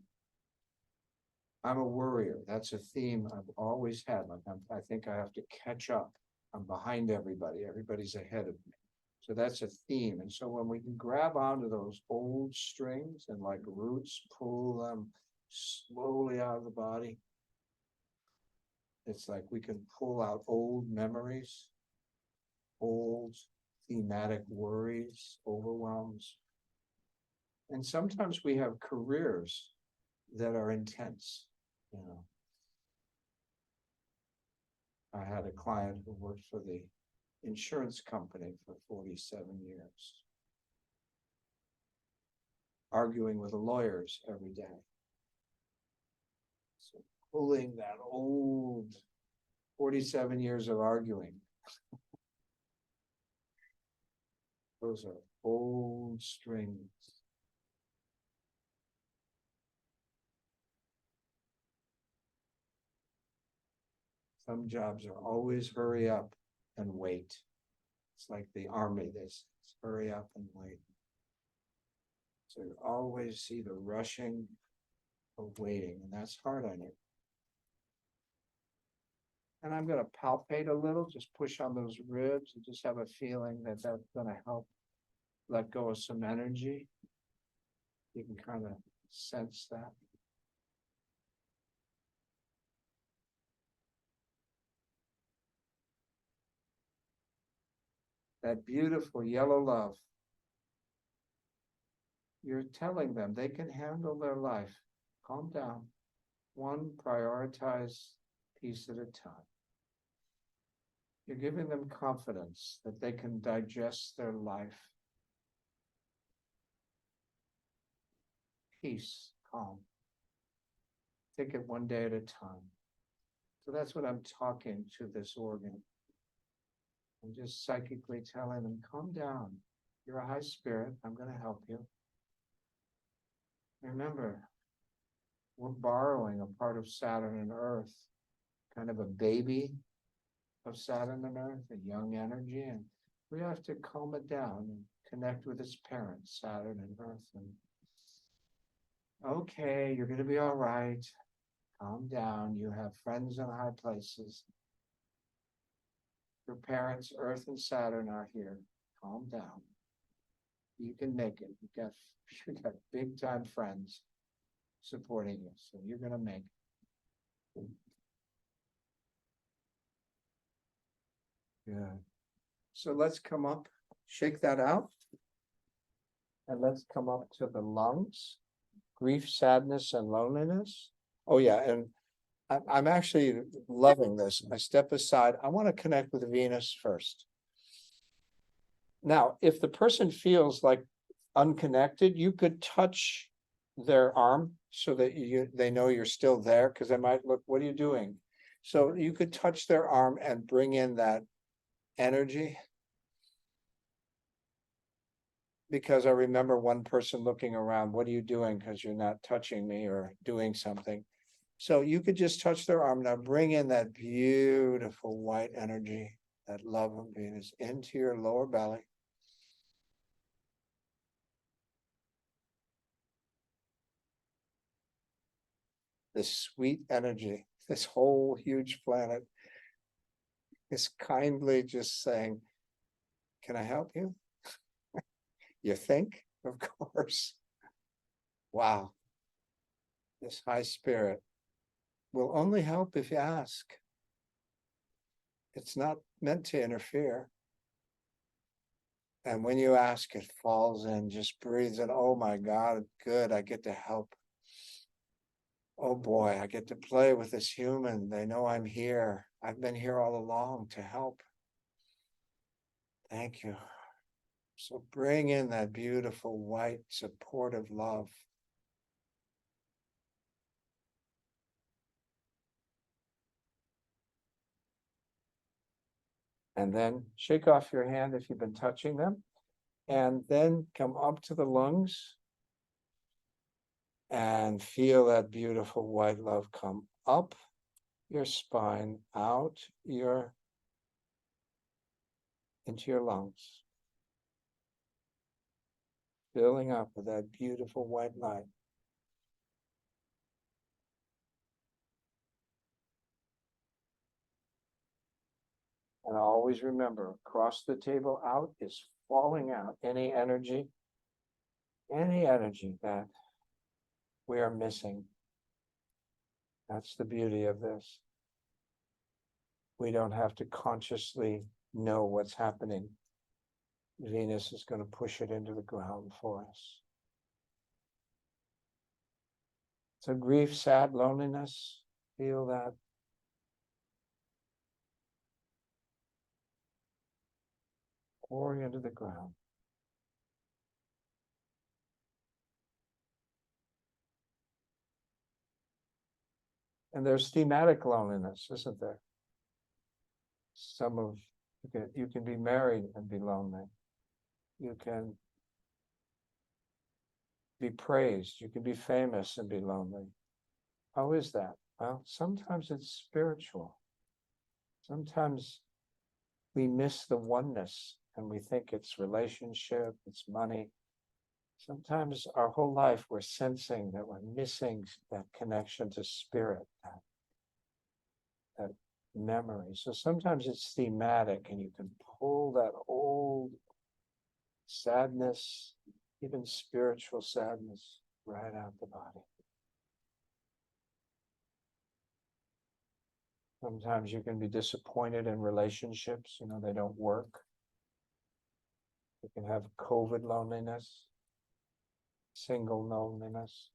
I'm a worrier. That's a theme I've always had. Like I think I have to catch up. I'm behind everybody. Everybody's ahead of me. So that's a theme. And so when we can grab onto those old strings and like roots, pull them slowly out of the body, it's like we can pull out old memories, old thematic worries, overwhelms. And sometimes we have careers that are intense, you know. I had a client who worked for the insurance company for 47 years, arguing with the lawyers every day. So pulling that old 47 years of arguing. Those are old strings. Some jobs are always hurry up and wait. It's like the army, this hurry up and wait. So you always see the rushing of waiting, and that's hard on you. And I'm going to palpate a little, just push on those ribs and just have a feeling that that's going to help let go of some energy. You can kind of sense that. That beautiful yellow love. You're telling them they can handle their life. Calm down. One prioritized piece at a time. You're giving them confidence that they can digest their life. Peace, calm. Take it one day at a time. So that's what I'm talking to this organ. I'm just psychically telling them, calm down. You're a high spirit. I'm going to help you. Remember, we're borrowing a part of Saturn and Earth, kind of a baby of Saturn and Earth, a young energy, and we have to calm it down and connect with its parents, Saturn and Earth. And okay, you're going to be all right. Calm down. You have friends in high places. Your parents, Earth and Saturn, are here. Calm down. You can make it. You got big time friends supporting you, so you're going to make it. Yeah. So let's come up, shake that out. And let's come up to the lungs. Grief, sadness, and loneliness. Oh yeah, and I'm actually loving this. I step aside. I want to connect with Venus first. Now, if the person feels like unconnected, you could touch their arm so that they know you're still there, because they might look, what are you doing? So you could touch their arm and bring in that energy. Because I remember one person looking around, what are you doing? Because you're not touching me or doing something. So you could just touch their arm. Now bring in that beautiful white energy, that love of Venus, into your lower belly. This sweet energy, this whole huge planet is kindly just saying, can I help you? You think? Of course. Wow. This high spirit will only help if you ask. It's not meant to interfere. And when you ask, it falls in, just breathes in. Oh my God, good, I get to help. Oh boy, I get to play with this human. They know I'm here. I've been here all along to help. Thank you. So bring in that beautiful, white, supportive love. And then shake off your hand if you've been touching them. And then come up to the lungs. And feel that beautiful white love come up your spine, out into your lungs. Filling up with that beautiful white light. And always remember, across the table out is falling out any energy that we are missing. That's the beauty of this. We don't have to consciously know what's happening. Venus is going to push it into the ground for us. So grief, sad, loneliness, feel that. Pouring into the ground. And there's thematic loneliness, isn't there? You can be married and be lonely. You can be praised. You can be famous and be lonely. How is that? Well, sometimes it's spiritual. Sometimes we miss the oneness and we think it's relationship, it's money. Sometimes our whole life we're sensing that we're missing that connection to spirit, that memory. So sometimes it's thematic and you can pull that old sadness, even spiritual sadness, right out the body. Sometimes you can be disappointed in relationships, they don't work. You can have COVID loneliness, single loneliness.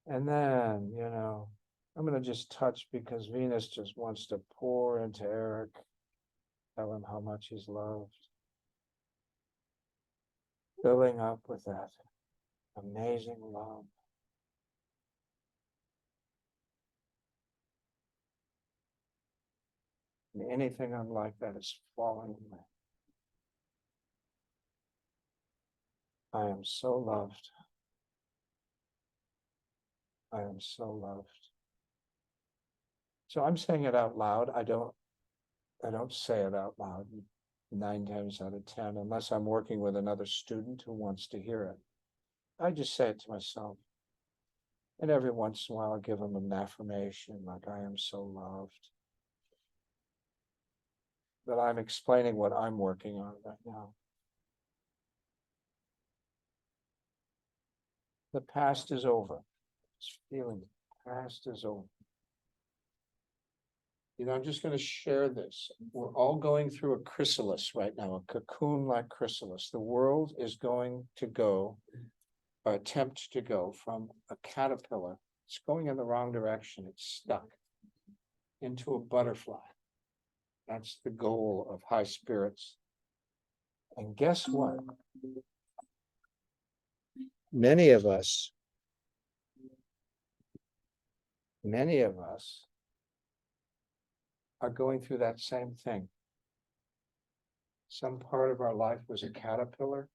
And then, I'm going to just touch because Venus just wants to pour into Eric, tell him how much he's loved. Filling up with that amazing love. And anything unlike that is falling away. I am so loved. I am so loved. So I'm saying it out loud. I don't say it out loud 9 times out of 10, unless I'm working with another student who wants to hear it. I just say it to myself. And every once in a while, I give them an affirmation like, I am so loved. But I'm explaining what I'm working on right now. The past is over. It's feeling the past is over. I'm just going to share this. We're all going through a chrysalis right now, a cocoon-like chrysalis. The world is going to go, or attempt to go from a caterpillar. It's going in the wrong direction. It's stuck into a butterfly. That's the goal of high spirits. And guess what? Many of us are going through that same thing. Some part of our life was a caterpillar.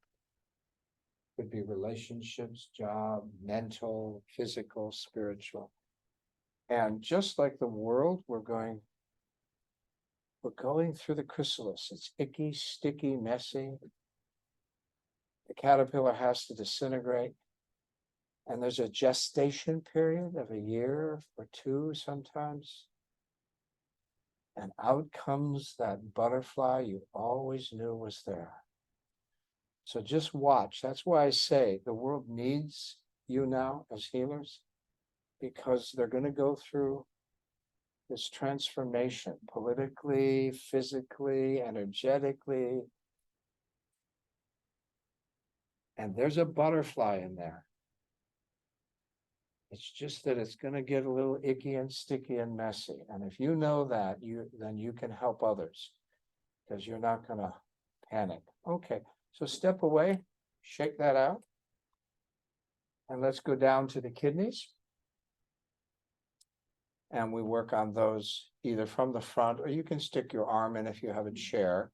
Could be relationships, job, mental, physical, spiritual. And just like the world, we're going through the chrysalis. It's icky, sticky, messy. The caterpillar has to disintegrate. And there's a gestation period of a year or 2 sometimes. And out comes that butterfly you always knew was there. So just watch. That's why I say the world needs you now as healers. because they're gonna go through this transformation politically, physically, energetically. And there's a butterfly in there. It's just that it's gonna get a little icky and sticky and messy. And if you know that, then you can help others. Because you're not gonna panic. Okay, so step away, shake that out. And let's go down to the kidneys. And we work on those either from the front, or you can stick your arm in if you have a chair,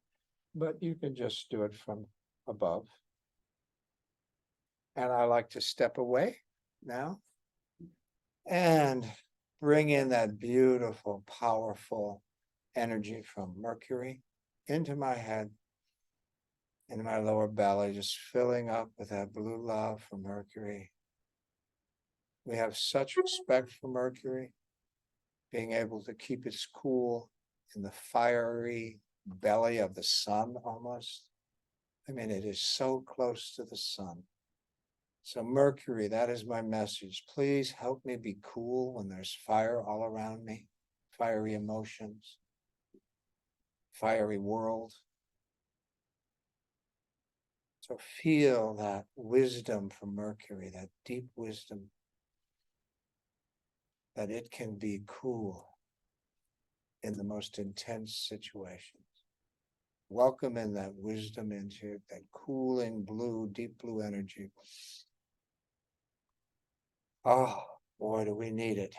but you can just do it from above. And I like to step away now and bring in that beautiful, powerful energy from Mercury into my head, into my lower belly, just filling up with that blue love from Mercury. We have such respect for Mercury, being able to keep its cool in the fiery belly of the sun almost. I mean, it is so close to the sun. So Mercury, that is my message. Please help me be cool when there's fire all around me, fiery emotions, fiery world. So feel that wisdom from Mercury, that deep wisdom, that it can be cool in the most intense situations. Welcome in that wisdom into it, that cooling blue, deep blue energy. Oh, boy, do we need it.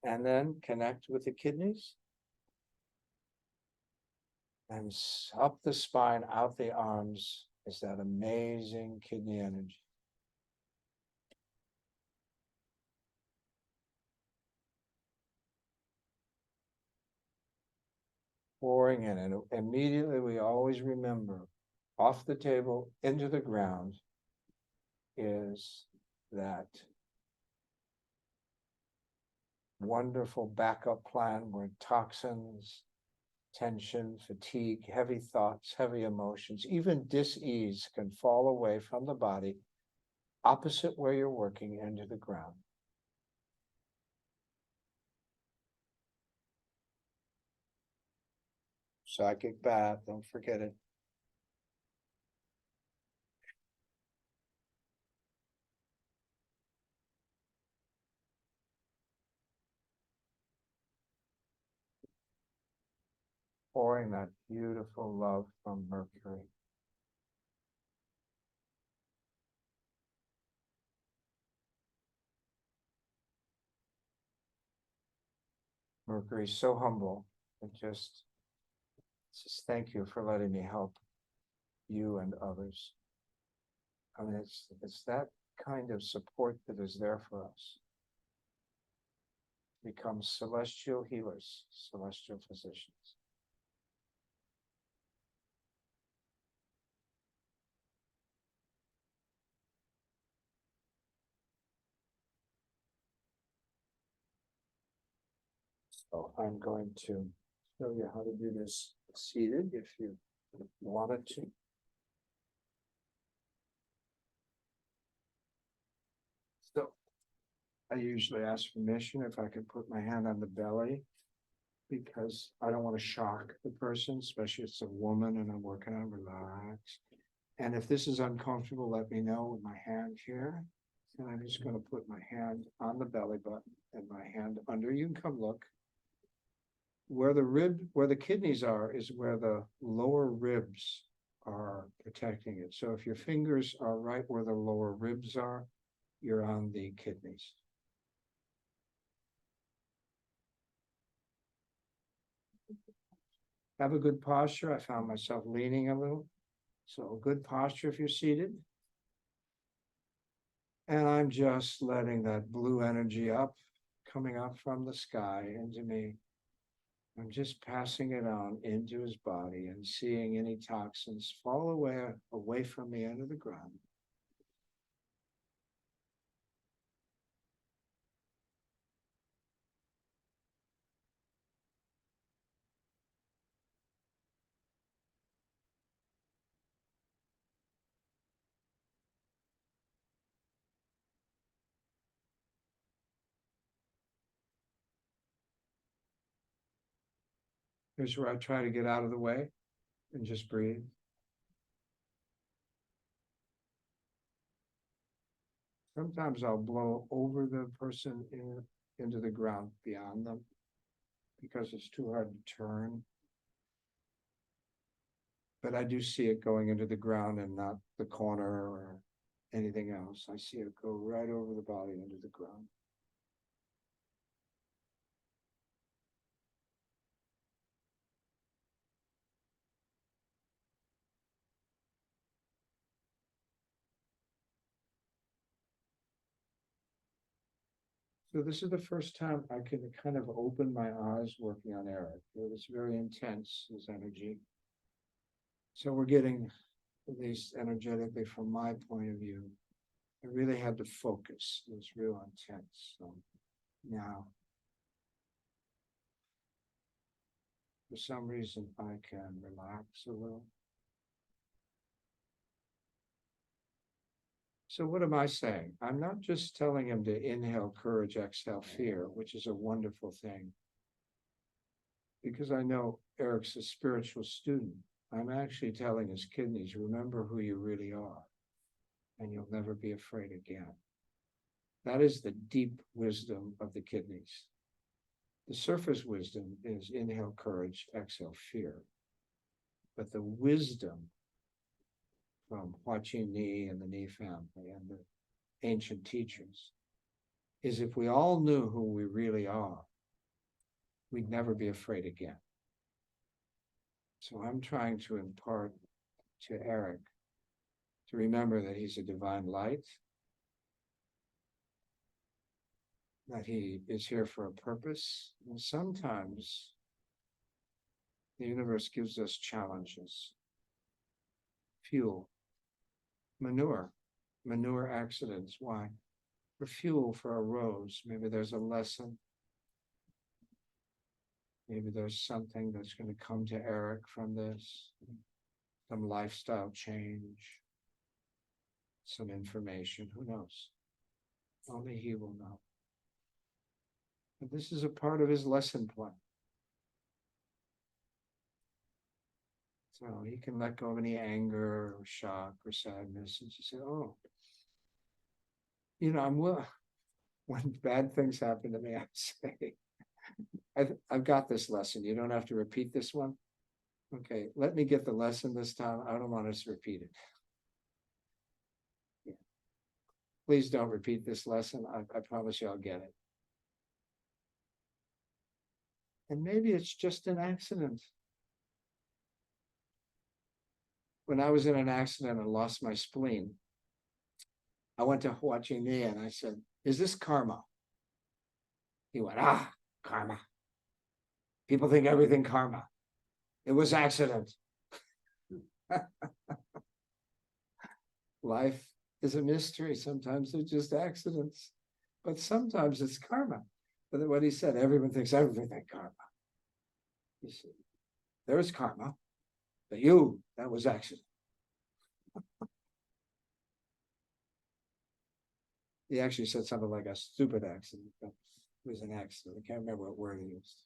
And then connect with the kidneys. And up the spine, out the arms is that amazing kidney energy. Pouring in, and immediately we always remember, off the table, into the ground, is that wonderful backup plan where toxins, tension, fatigue, heavy thoughts, heavy emotions, even dis-ease can fall away from the body, opposite where you're working, into the ground. Psychic bath, don't forget it. Pouring that beautiful love from Mercury. Mercury is so humble. It just thank you for letting me help you and others. I mean, it's that kind of support that is there for us. Become celestial healers, celestial physicians. So I'm going to show you how to do this seated if you wanted to. So I usually ask permission if I could put my hand on the belly, because I don't want to shock the person, especially if it's a woman and I'm working on relax. And if this is uncomfortable, let me know with my hand here. And I'm just going to put my hand on the belly button and my hand under. You can come look. Where the kidneys are is where the lower ribs are protecting it. So if your fingers are right where the lower ribs are, you're on the kidneys. Have a good posture. I found myself leaning a little. So good posture if you're seated. And I'm just letting that blue energy coming up from the sky into me. I'm just passing it on into his body and seeing any toxins fall away from me into the ground. Here's where I try to get out of the way and just breathe. Sometimes I'll blow over the person into the ground beyond them because it's too hard to turn. But I do see it going into the ground and not the corner or anything else. I see it go right over the body into the ground. So this is the first time I can kind of open my eyes working on Eric. It was very intense, his energy. So we're getting, at least energetically from my point of view, I really had to focus. It was real intense. So now, for some reason, I can relax a little. So what am I saying? I'm not just telling him to inhale courage, exhale fear, which is a wonderful thing. Because I know Eric's a spiritual student. I'm actually telling his kidneys, remember who you really are, and you'll never be afraid again. That is the deep wisdom of the kidneys. The surface wisdom is inhale courage, exhale fear. But the wisdom from Hua Qi Ni and the Ni family and the ancient teachers is if we all knew who we really are, we'd never be afraid again. So I'm trying to impart to Eric to remember that he's a divine light, that he is here for a purpose. And sometimes the universe gives us challenges. Fuel, manure accidents. Why? For fuel for a rose. Maybe there's a lesson. Maybe there's something that's going to come to Eric from this, some lifestyle change, some information, who knows? Only he will know. But this is a part of his lesson plan. So he can let go of any anger or shock or sadness and just say, oh, you know, when bad things happen to me, I say, I've got this lesson. You don't have to repeat this one. Okay, let me get the lesson this time. I don't want us to repeat it. Yeah. Please don't repeat this lesson. I promise you I'll get it. And maybe it's just an accident. When I was in an accident and lost my spleen, I went to Hua Qi Ni and I said, is this karma? He went, karma. People think everything karma. It was accident. Life is a mystery. Sometimes they're just accidents, but sometimes it's karma. But what he said, everyone thinks everything karma. He said, there's karma, but that was accident. He actually said something like a stupid accident, but it was an accident. I can't remember what word he used.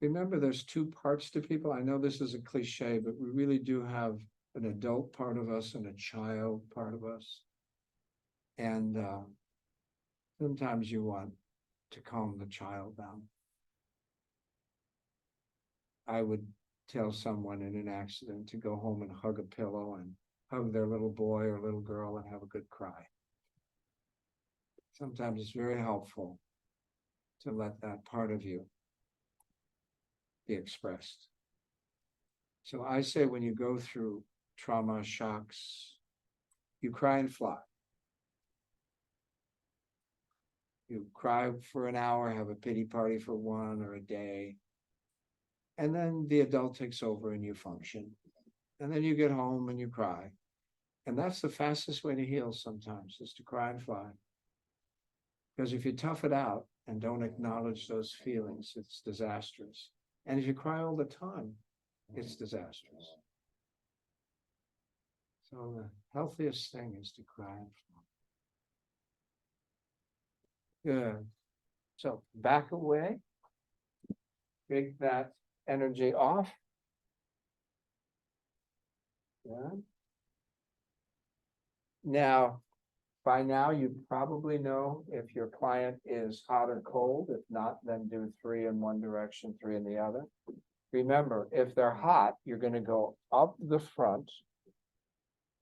Remember, there's two parts to people. I know this is a cliche, but we really do have an adult part of us and a child part of us. And sometimes you want to calm the child down. I would tell someone in an accident to go home and hug a pillow and hug their little boy or little girl and have a good cry. Sometimes it's very helpful to let that part of you be expressed. So I say when you go through trauma, shocks, you cry and fly. You cry for an hour, have a pity party for one or a day. And then the adult takes over and you function. And then you get home and you cry. And that's the fastest way to heal sometimes, is to cry and fly. Because if you tough it out and don't acknowledge those feelings, it's disastrous. And if you cry all the time, it's disastrous. So the healthiest thing is to cry. Good. So back away. Take that energy off. Yeah. Now, by now, you probably know if your client is hot or cold. If not, then do 3 in one direction, 3 in the other. Remember, if they're hot, you're gonna go up the front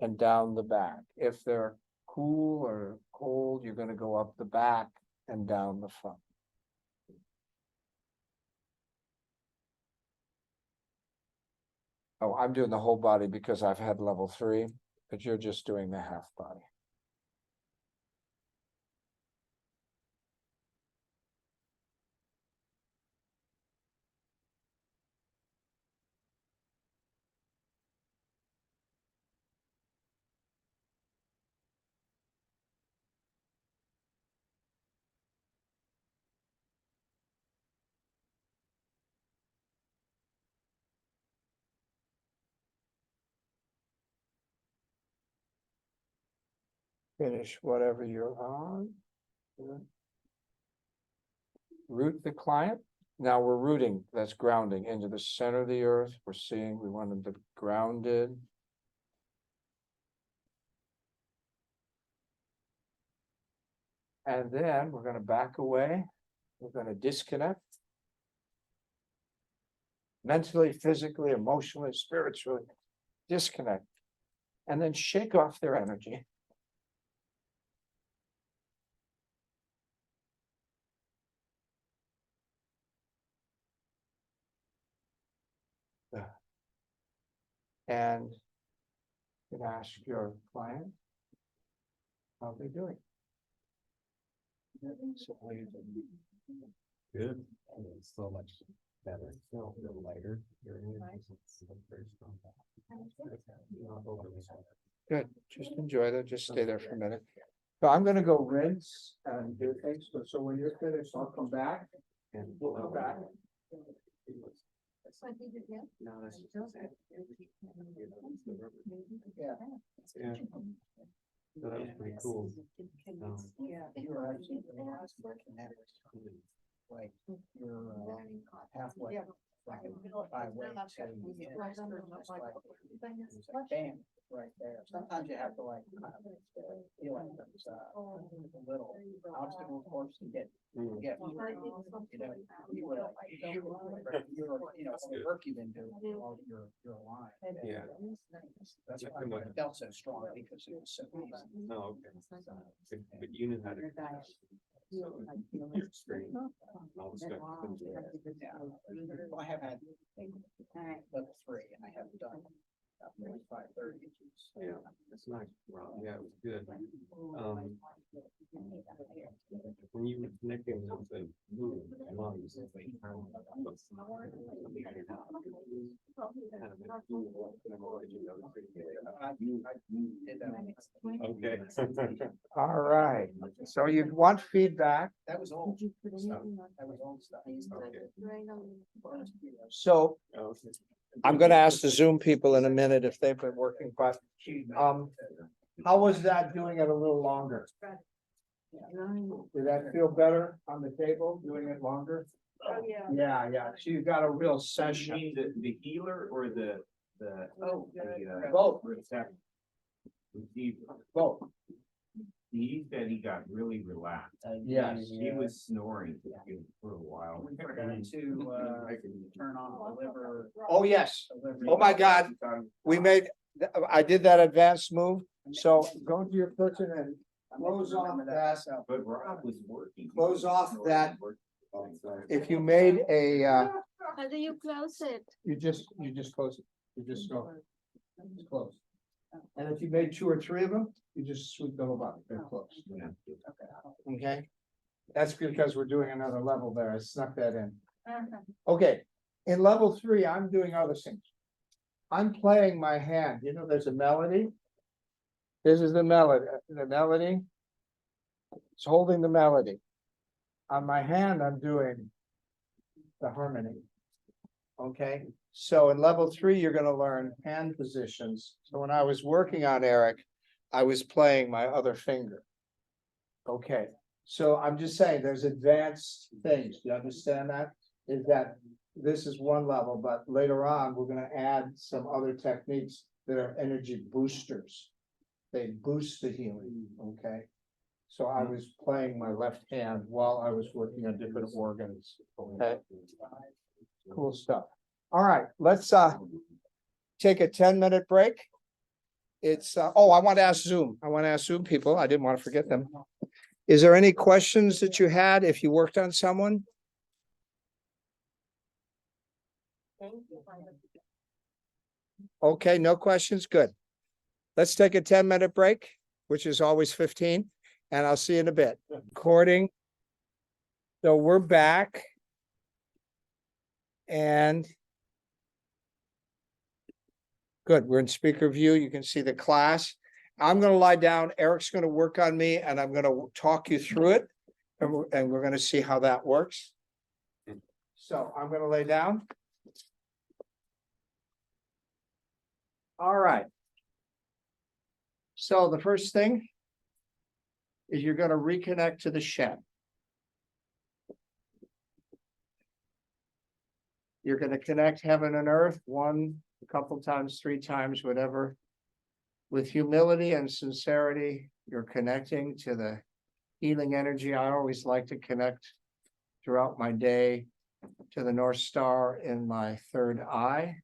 and down the back. If they're cool or cold, you're gonna go up the back and down the front. Oh, I'm doing the whole body because I've had level 3, but you're just doing the half body. Finish whatever you're on. Good. Root the client. Now we're rooting, that's grounding into the center of the earth. We're seeing, we want them to be grounded. And then we're gonna back away. We're gonna disconnect. Mentally, physically, emotionally, spiritually, disconnect. And then shake off their energy. And you can ask your client how they're doing. So how you doing? Good. And it's so much better, feel a little lighter. Very strong. Good, just enjoy that, just stay there for a minute. So I'm gonna go rinse and do things, so when you're finished, I'll come back and we'll come back. No, that's just. Yeah. Yeah. So that was pretty cool. You were actually like, you're halfway. Bam, right there. Sometimes you have to like, feel like there's a little obstacle course to get. You know, you were like, the work you've been doing, you're alive. Yeah. That's why I felt so strong because it was so easy. No, okay. But you knew how to. Straight. All the stuff. Yeah. Well, I have had level 3 and I haven't done 530. Yeah, that's nice. Wow, yeah, it was good. When you were connecting with the lungs. Okay. All right, so you'd want feedback. That was old. That was old stuff. So I'm gonna ask the Zoom people in a minute if they've been working, but how was that doing it a little longer? Did that feel better on the table, doing it longer? Oh, yeah. Yeah, so you got a real You session. mean the healer or the? Both. Both. He said he got really relaxed. Yes. He was snoring for a while. We forgot to turn on the liver. Oh, yes. Oh, my God. We made, I did that advanced move, so go to your person and close off that. But Rob was working. Close off that. If you made a, How do you close it? you just close it, you just go. It's closed. And if you made 2 or 3 of them, you just sweep the whole bottom, they're closed. Okay? That's because we're doing another level there, I snuck that in. Okay, in level 3, I'm doing other things. I'm playing my hand, you know, there's a melody. This is the melody. It's holding the melody. On my hand, I'm doing the harmony. Okay, So in level 3, you're gonna learn hand positions. So when I was working on Eric, I was playing my other finger. Okay, so I'm just saying, there's advanced things. Do you understand that? Is that this is one level, but later on, we're gonna add some other techniques that are energy boosters. They boost the healing, okay? So I was playing my left hand while I was working on different organs, okay? Cool stuff. All right, let's take a 10-minute break. It's oh, I want to ask Zoom people. I didn't want to forget them. Is there any questions that you had if you worked on someone? Okay, no questions. Good. Let's take a 10-minute break, which is always 15, and I'll see you in a bit. Recording. So we're back. And good, we're in speaker view. You can see the class. I'm gonna lie down. Eric's gonna work on me and I'm gonna talk you through it. And we're gonna see how that works. So I'm gonna lay down. All right. So the first thing is you're gonna reconnect to the shed. You're gonna connect heaven and earth a couple times, 3 times, whatever. With humility and sincerity, you're connecting to the healing energy. I always like to connect throughout my day to the North Star in my third eye.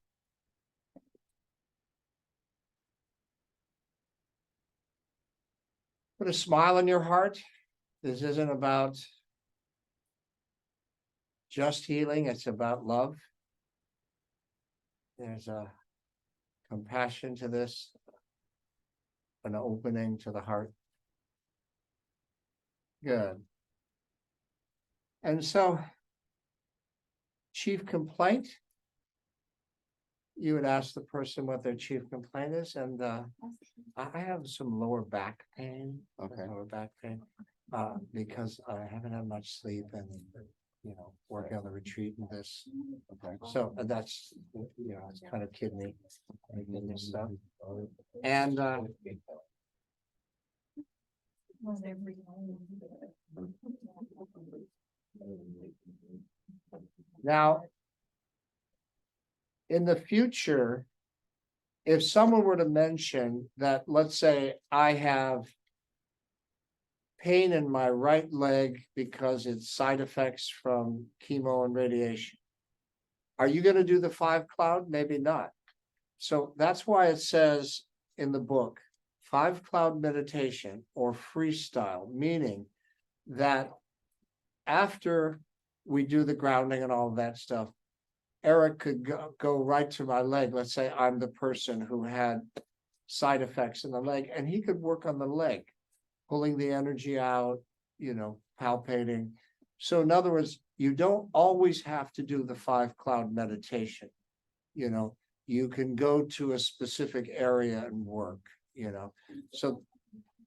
Put a smile on your heart. This isn't about just healing, it's about love. There's a compassion to this, an opening to the heart. Good. And so, chief complaint. You would ask the person what their chief complaint is, and I have some lower back pain. Okay. Lower back pain, because I haven't had much sleep and, working on the retreat and this. Okay. So that's, it's kind of kidney stuff. And now, in the future, if someone were to mention that, let's say I have pain in my right leg because it's side effects from chemo and radiation, are you going to do the 5 cloud? Maybe not. So that's why it says in the book, 5 cloud meditation or freestyle, meaning that after we do the grounding and all of that stuff, Eric could go right to my leg. Let's say I'm the person who had side effects in the leg, and he could work on the leg, pulling the energy out, palpating. So in other words, you don't always have to do the 5 cloud meditation. You can go to a specific area and work, So,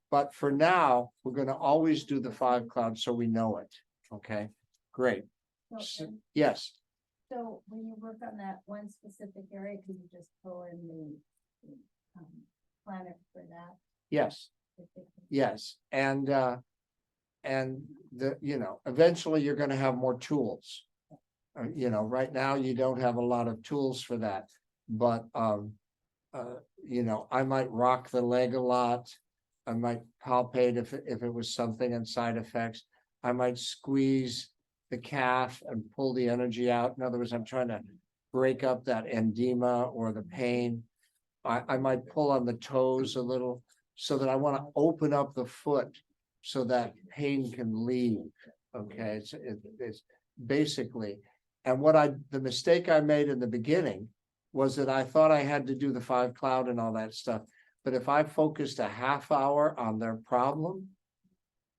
but for now, we're going to always do the 5 cloud so we know it. Okay, great. Yes. So when you work on that one specific area, can you just pull in the planner for that? Yes. Yes. And eventually you're going to have more tools. Right now you don't have a lot of tools for that, but, I might rock the leg a lot. I might palpate if it was something and side effects. I might squeeze the calf and pull the energy out. In other words, I'm trying to break up that edema or the pain. I might pull on the toes a little so that I want to open up the foot so that pain can leave. Okay, it's basically, and the mistake I made in the beginning was that I thought I had to do the 5 cloud and all that stuff. But if I focused a half hour on their problem,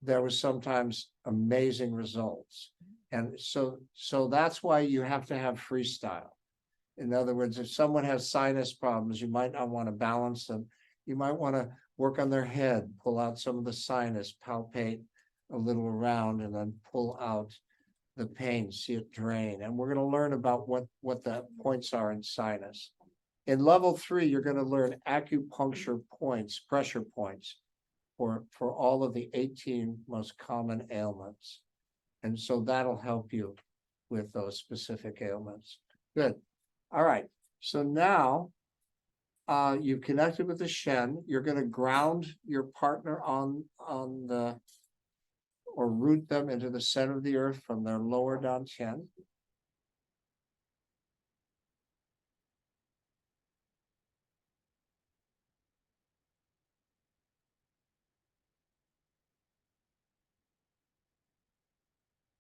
there was sometimes amazing results. And so that's why you have to have freestyle. In other words, if someone has sinus problems, you might not want to balance them. You might want to work on their head, pull out some of the sinus, palpate a little around, and then pull out the pain, see it drain, and we're gonna learn about what the points are in sinus. In level 3, you're gonna learn acupuncture points, pressure points for all of the 18 most common ailments. And so that'll help you with those specific ailments. Good. All right. So now you've connected with the Shen. You're going to ground your partner on the, or root them into the center of the earth from their lower dantian.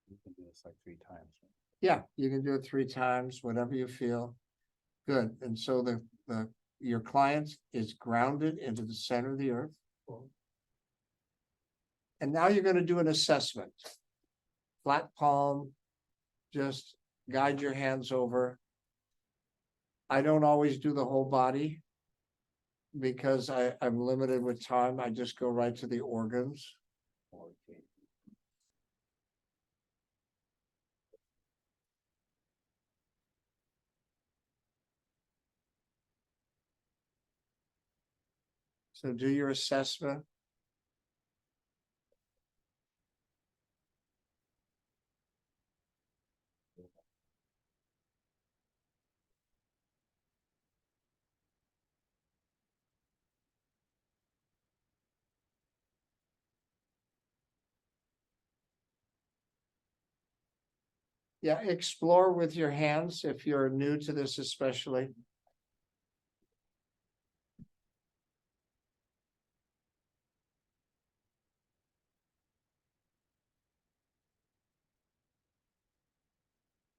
You can do this like 3 times. Yeah, you can do it 3 times, whatever you feel. Good. And so your client is grounded into the center of the earth. And now you're going to do an assessment. Flat palm, just guide your hands over. I don't always do the whole body because I'm limited with time. I just go right to the organs. So do your assessment. Yeah, explore with your hands if you're new to this especially.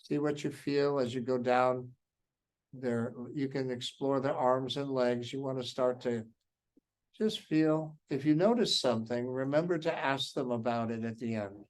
See what you feel as you go down there. You can explore the arms and legs. You want to start to just feel. If you notice something, remember to ask them about it at the end.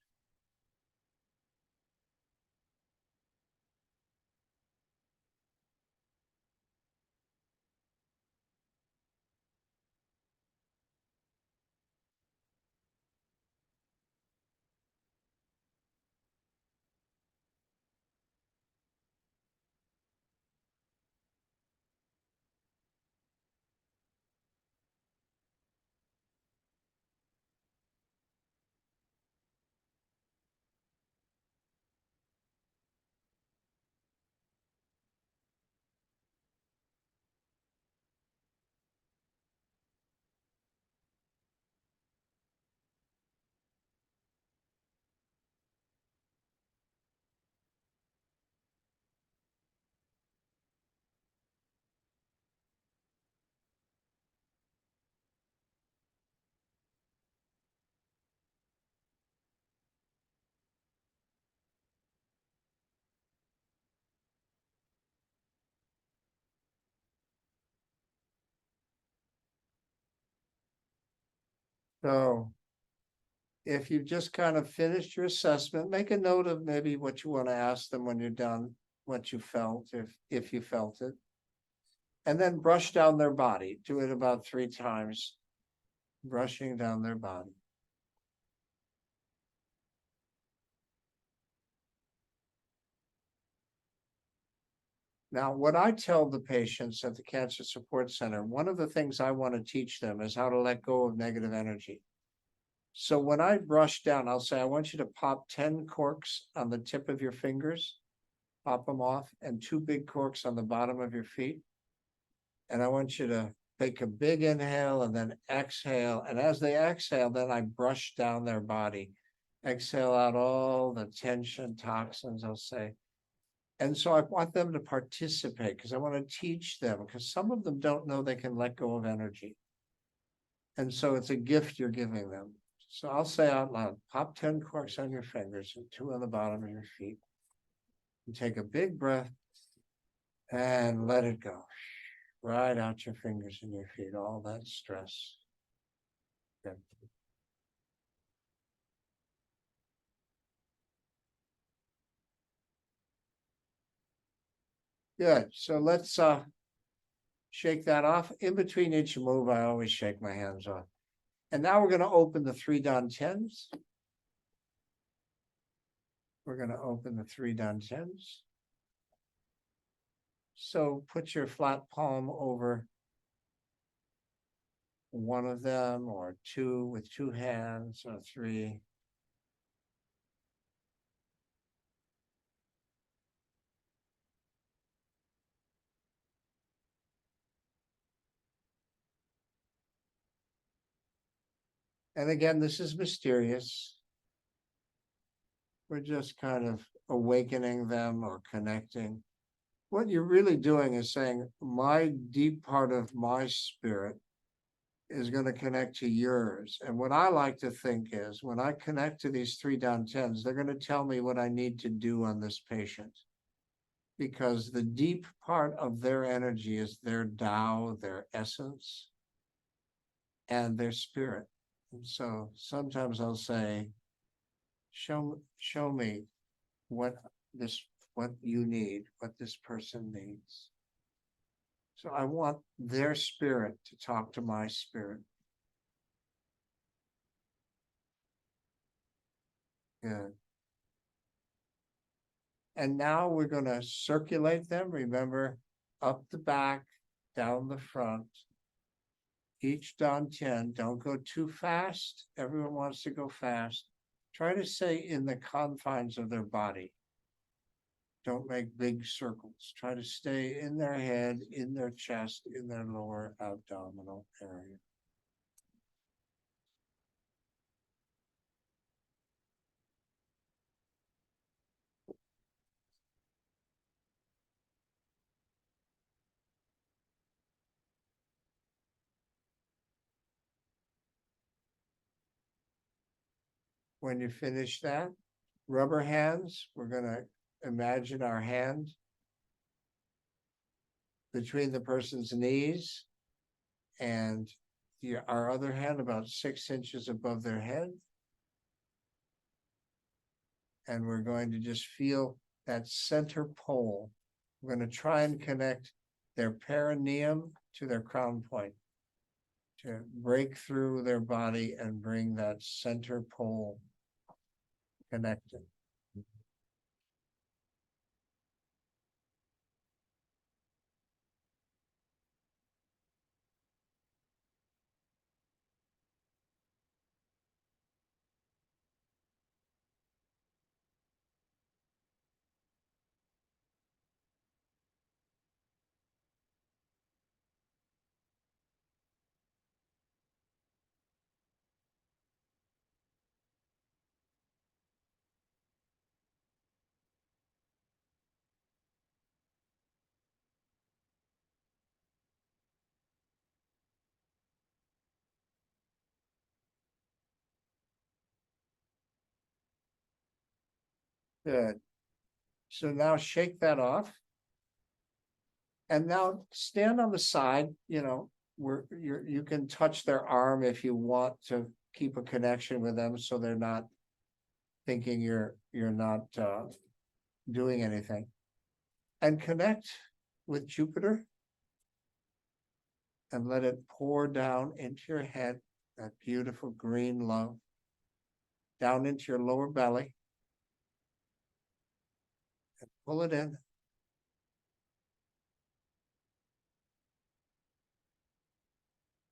So if you've just kind of finished your assessment, make a note of maybe what you want to ask them when you're done, what you felt, if you felt it. And then brush down their body. Do it about 3 times, brushing down their body. Now, what I tell the patients at the Cancer Support Center, one of the things I want to teach them is how to let go of negative energy. So when I brush down, I'll say, I want you to pop 10 corks on the tip of your fingers, pop them off, and 2 big corks on the bottom of your feet. And I want you to take a big inhale and then exhale. And as they exhale, then I brush down their body. Exhale out all the tension, toxins, I'll say. And so I want them to participate because I want to teach them, because some of them don't know they can let go of energy. And so it's a gift you're giving them. So I'll say out loud, pop 10 corks on your fingers and 2 on the bottom of your feet. And take a big breath and let it go. Right out your fingers and your feet, all that stress. Good. Good. So let's shake that off. In between each move, I always shake my hands off. And now we're going to open the 3 dantians. We're gonna open the 3 down 10s. So put your flat palm over one of them, or 2 with 2 hands, or 3. And again, this is mysterious. We're just kind of awakening them or connecting. What you're really doing is saying, my deep part of my spirit is going to connect to yours. And what I like to think is, when I connect to these 3 down 10s, they're going to tell me what I need to do on this patient. Because the deep part of their energy is their Tao, their essence, and their spirit. And so sometimes I'll say, show me what you need, what this person needs. So I want their spirit to talk to my spirit. Good. And now we're going to circulate them. Remember, up the back, down the front. Each down 10. Don't go too fast. Everyone wants to go fast. Try to stay in the confines of their body. Don't make big circles. Try to stay in their head, in their chest, in their lower abdominal area. When you finish that, rubber hands, we're going to imagine our hand between the person's knees and our other hand about 6 inches above their head. And we're going to just feel that center pole. We're going to try and connect their perineum to their crown point, to break through their body and bring that center pole connected. Good. So now shake that off. And now stand on the side, where you can touch their arm if you want to keep a connection with them, so they're not thinking you're not doing anything. And connect with Jupiter and let it pour down into your head, that beautiful green love, down into your lower belly, and pull it in.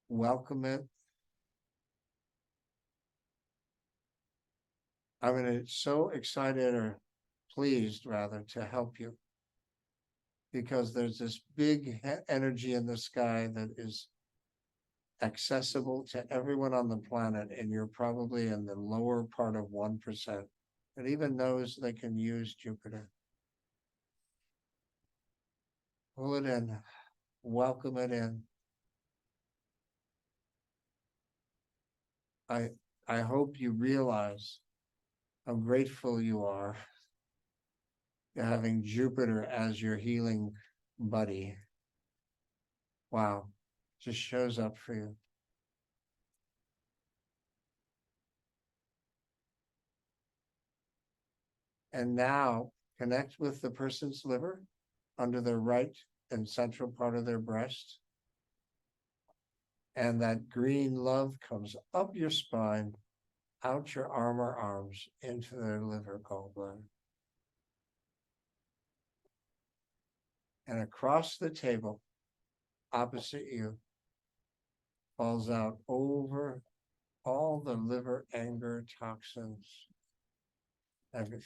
Welcome it. I'm so excited, or pleased rather, to help you, because there's this big energy in the sky that is accessible to everyone on the planet, and you're probably in the lower part of 1%. But even knows they can use Jupiter. Pull it in, welcome it in. I hope you realize how grateful you are to having Jupiter as your healing buddy. Wow, just shows up for you. And now connect with the person's liver under their right and central part of their breast. And that green love comes up your spine, out your arm or arms, into their liver gallbladder. And across the table, opposite you, falls out over all the liver, anger, toxins, everything.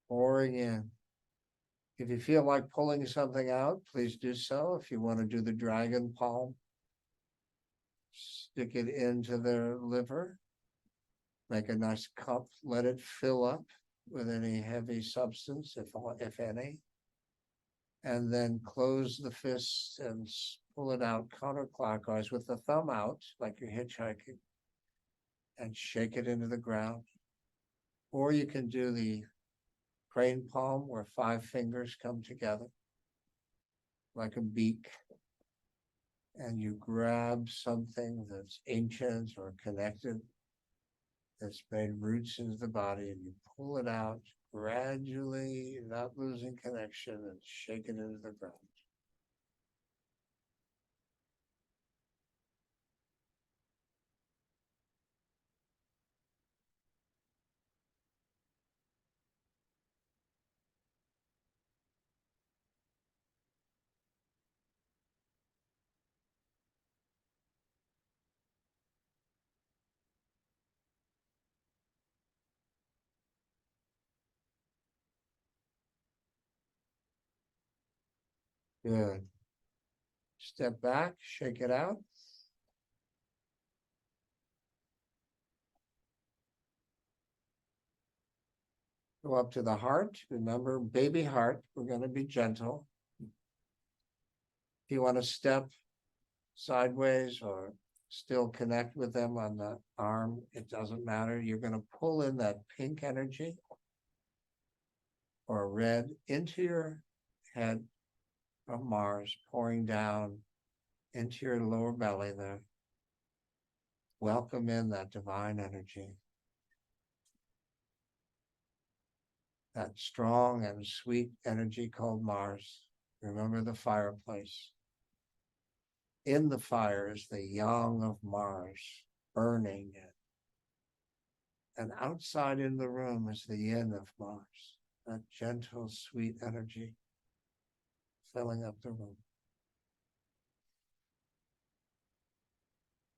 Pouring in. If you feel like pulling something out, please do so. If you want to do the dragon palm, stick it into their liver. Make a nice cup, let it fill up with any heavy substance, if any. And then close the fist and pull it out counterclockwise with the thumb out, like you're hitchhiking. And shake it into the ground. Or you can do the crane palm where 5 fingers come together like a beak. And you grab something that's ancient or connected, that's made roots into the body, and you pull it out gradually, not losing connection, and shake it into the ground. Good. Step back, shake it out. Go up to the heart. Remember, baby heart, we're going to be gentle. If you want to step sideways or still connect with them on the arm, it doesn't matter. You're going to pull in that pink energy or red into your head of Mars, pouring down into your lower belly there. Welcome in that divine energy. That strong and sweet energy called Mars. Remember the fireplace. In the fire is the yang of Mars, burning it. And outside in the room is the yin of Mars, that gentle, sweet energy filling up the room.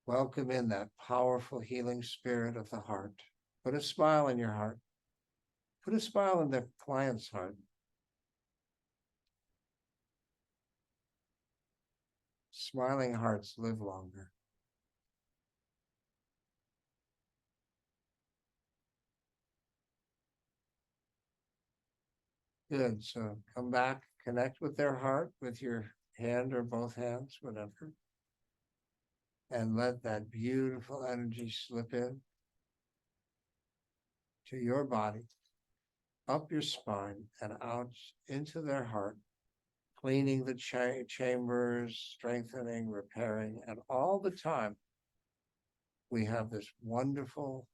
Welcome in that powerful healing spirit of the heart. Put a smile in your heart. Put a smile in the client's heart. Smiling hearts live longer. Good. So come back, connect with their heart with your hand or both hands, whatever. And let that beautiful energy slip in to your body, up your spine and out into their heart, cleaning the chambers, strengthening, repairing, and all the time we have this wonderful,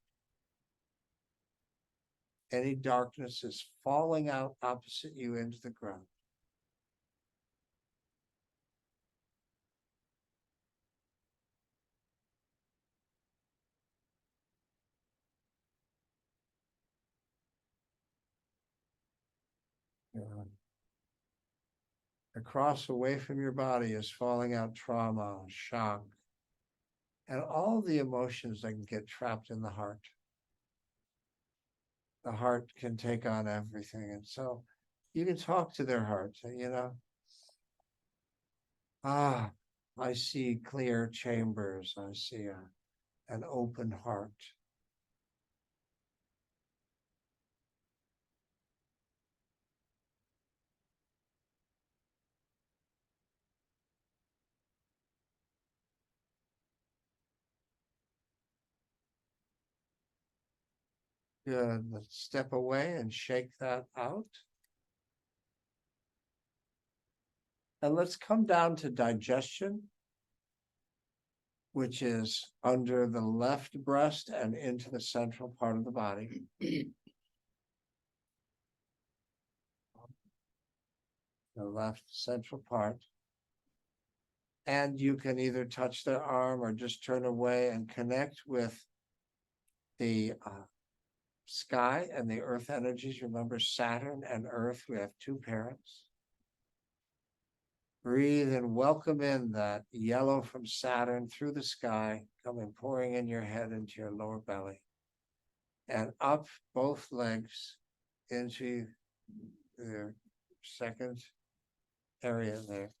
any darkness is falling out opposite you into the ground. Across away from your body is falling out trauma, shock, and all the emotions that can get trapped in the heart. The heart can take on everything. And so you can talk to their heart, you know. I see clear chambers. I see an open heart. Good. Let's step away and shake that out. And let's come down to digestion. which is under the left breast and into the central part of the body. The left central part. And you can either touch their arm or just turn away and connect with the sky and the earth energies. Remember, Saturn and Earth, we have two parents. Breathe and welcome in that yellow from Saturn through the sky, coming pouring in your head into your lower belly. And up both legs into the second area there.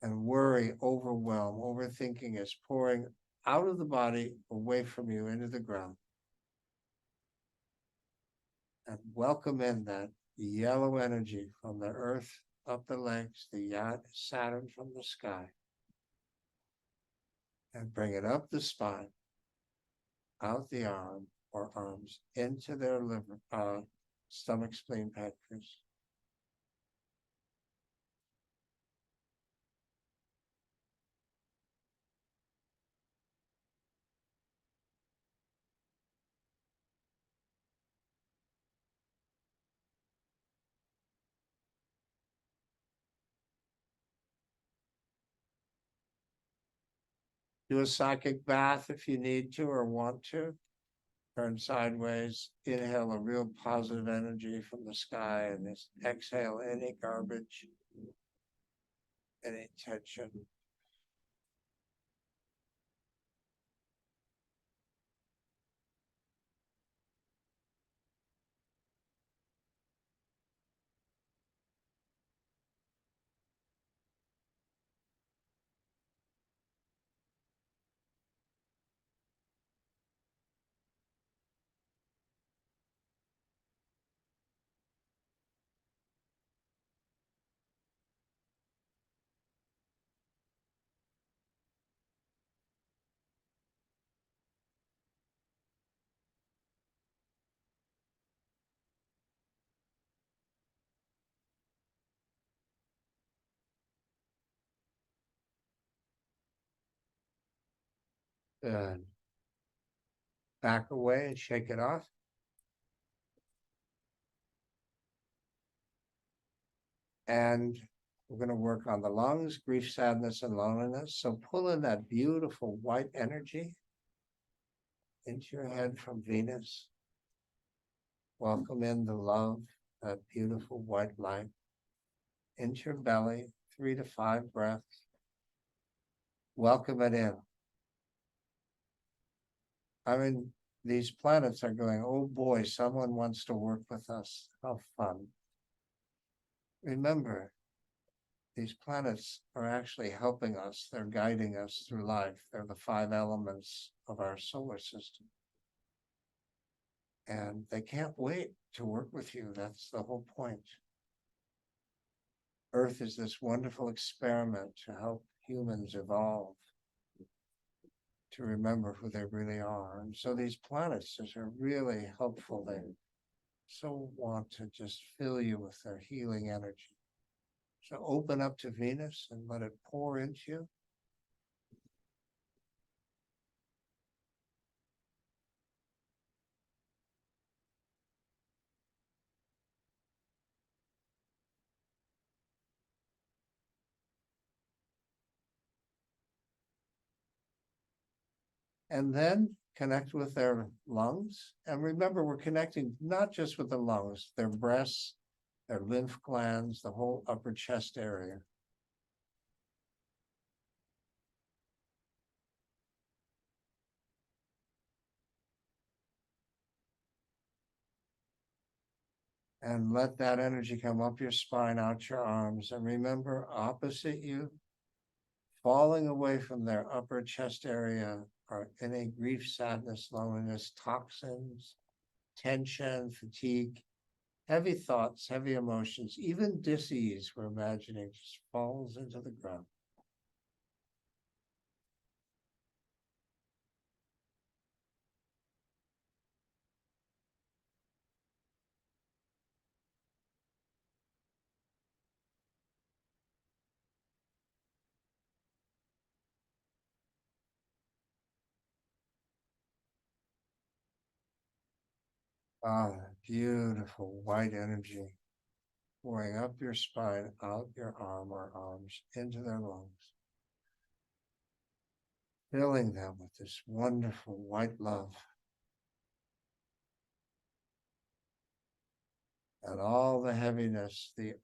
And worry, overwhelm, overthinking is pouring out of the body, away from you, into the ground. And welcome in that yellow energy from the earth up the legs, the Saturn from the sky. And bring it up the spine, out the arm or arms, into their liver, stomach, spleen, pancreas. Do a psychic bath if you need to or want to. Turn sideways, inhale a real positive energy from the sky, and just exhale any garbage, any tension. Good. Back away and shake it off. And we're going to work on the lungs, grief, sadness, and loneliness. So pull in that beautiful white energy into your head from Venus. Welcome in the love, that beautiful white light, into your belly, 3 to 5 breaths. Welcome it in. I mean, these planets are going, oh boy, someone wants to work with us. How fun. Remember, these planets are actually helping us. They're guiding us through life. They're the 5 elements of our solar system. And they can't wait to work with you. That's the whole point. Earth is this wonderful experiment to help humans evolve, to remember who they really are. And so these planets are really helpful. They so want to just fill you with their healing energy. So open up to Venus and let it pour into you. And then connect with their lungs. And remember, we're connecting not just with the lungs, their breasts, their lymph glands, the whole upper chest area. And let that energy come up your spine, out your arms. And remember, opposite you, falling away from their upper chest area are any grief, sadness, loneliness, toxins, tension, fatigue, heavy thoughts, heavy emotions, even dis-ease we're imagining just falls into the ground. Ah, beautiful white energy pouring up your spine, out your arm or arms, into their lungs. Filling them with this wonderful white love. And all the heaviness, the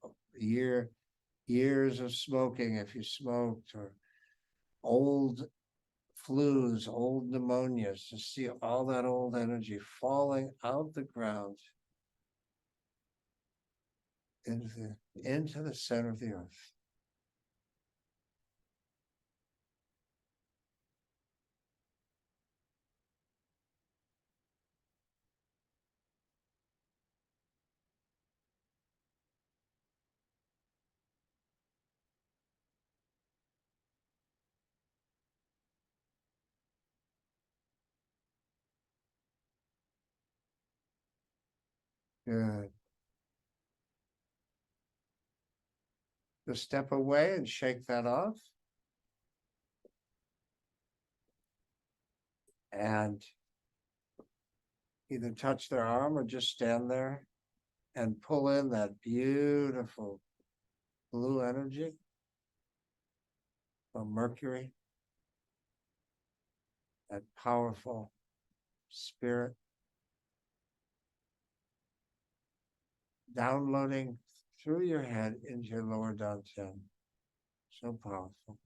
years of smoking, if you smoked, or old flus, old pneumonias, to see all that old energy falling out the ground into the center of the earth. Good. Just step away and shake that off. And either touch their arm or just stand there and pull in that beautiful blue energy from Mercury, that powerful spirit, downloading through your head into your lower dantian. So powerful.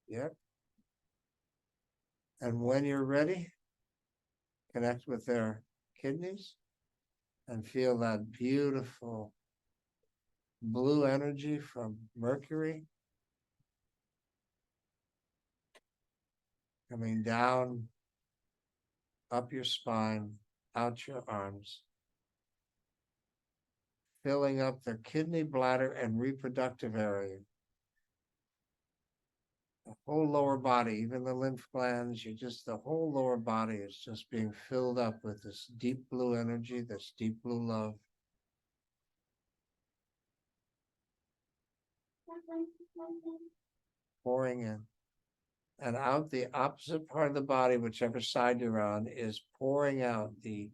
Yep. And when you're ready, connect with their kidneys and feel that beautiful blue energy from Mercury coming down, up your spine, out your arms, filling up their kidney, bladder, and reproductive area. The whole lower body, even the lymph glands, the whole lower body is just being filled up with this deep blue energy, this deep blue love. Pouring in. And out the opposite part of the body, whichever side you're on, is pouring out the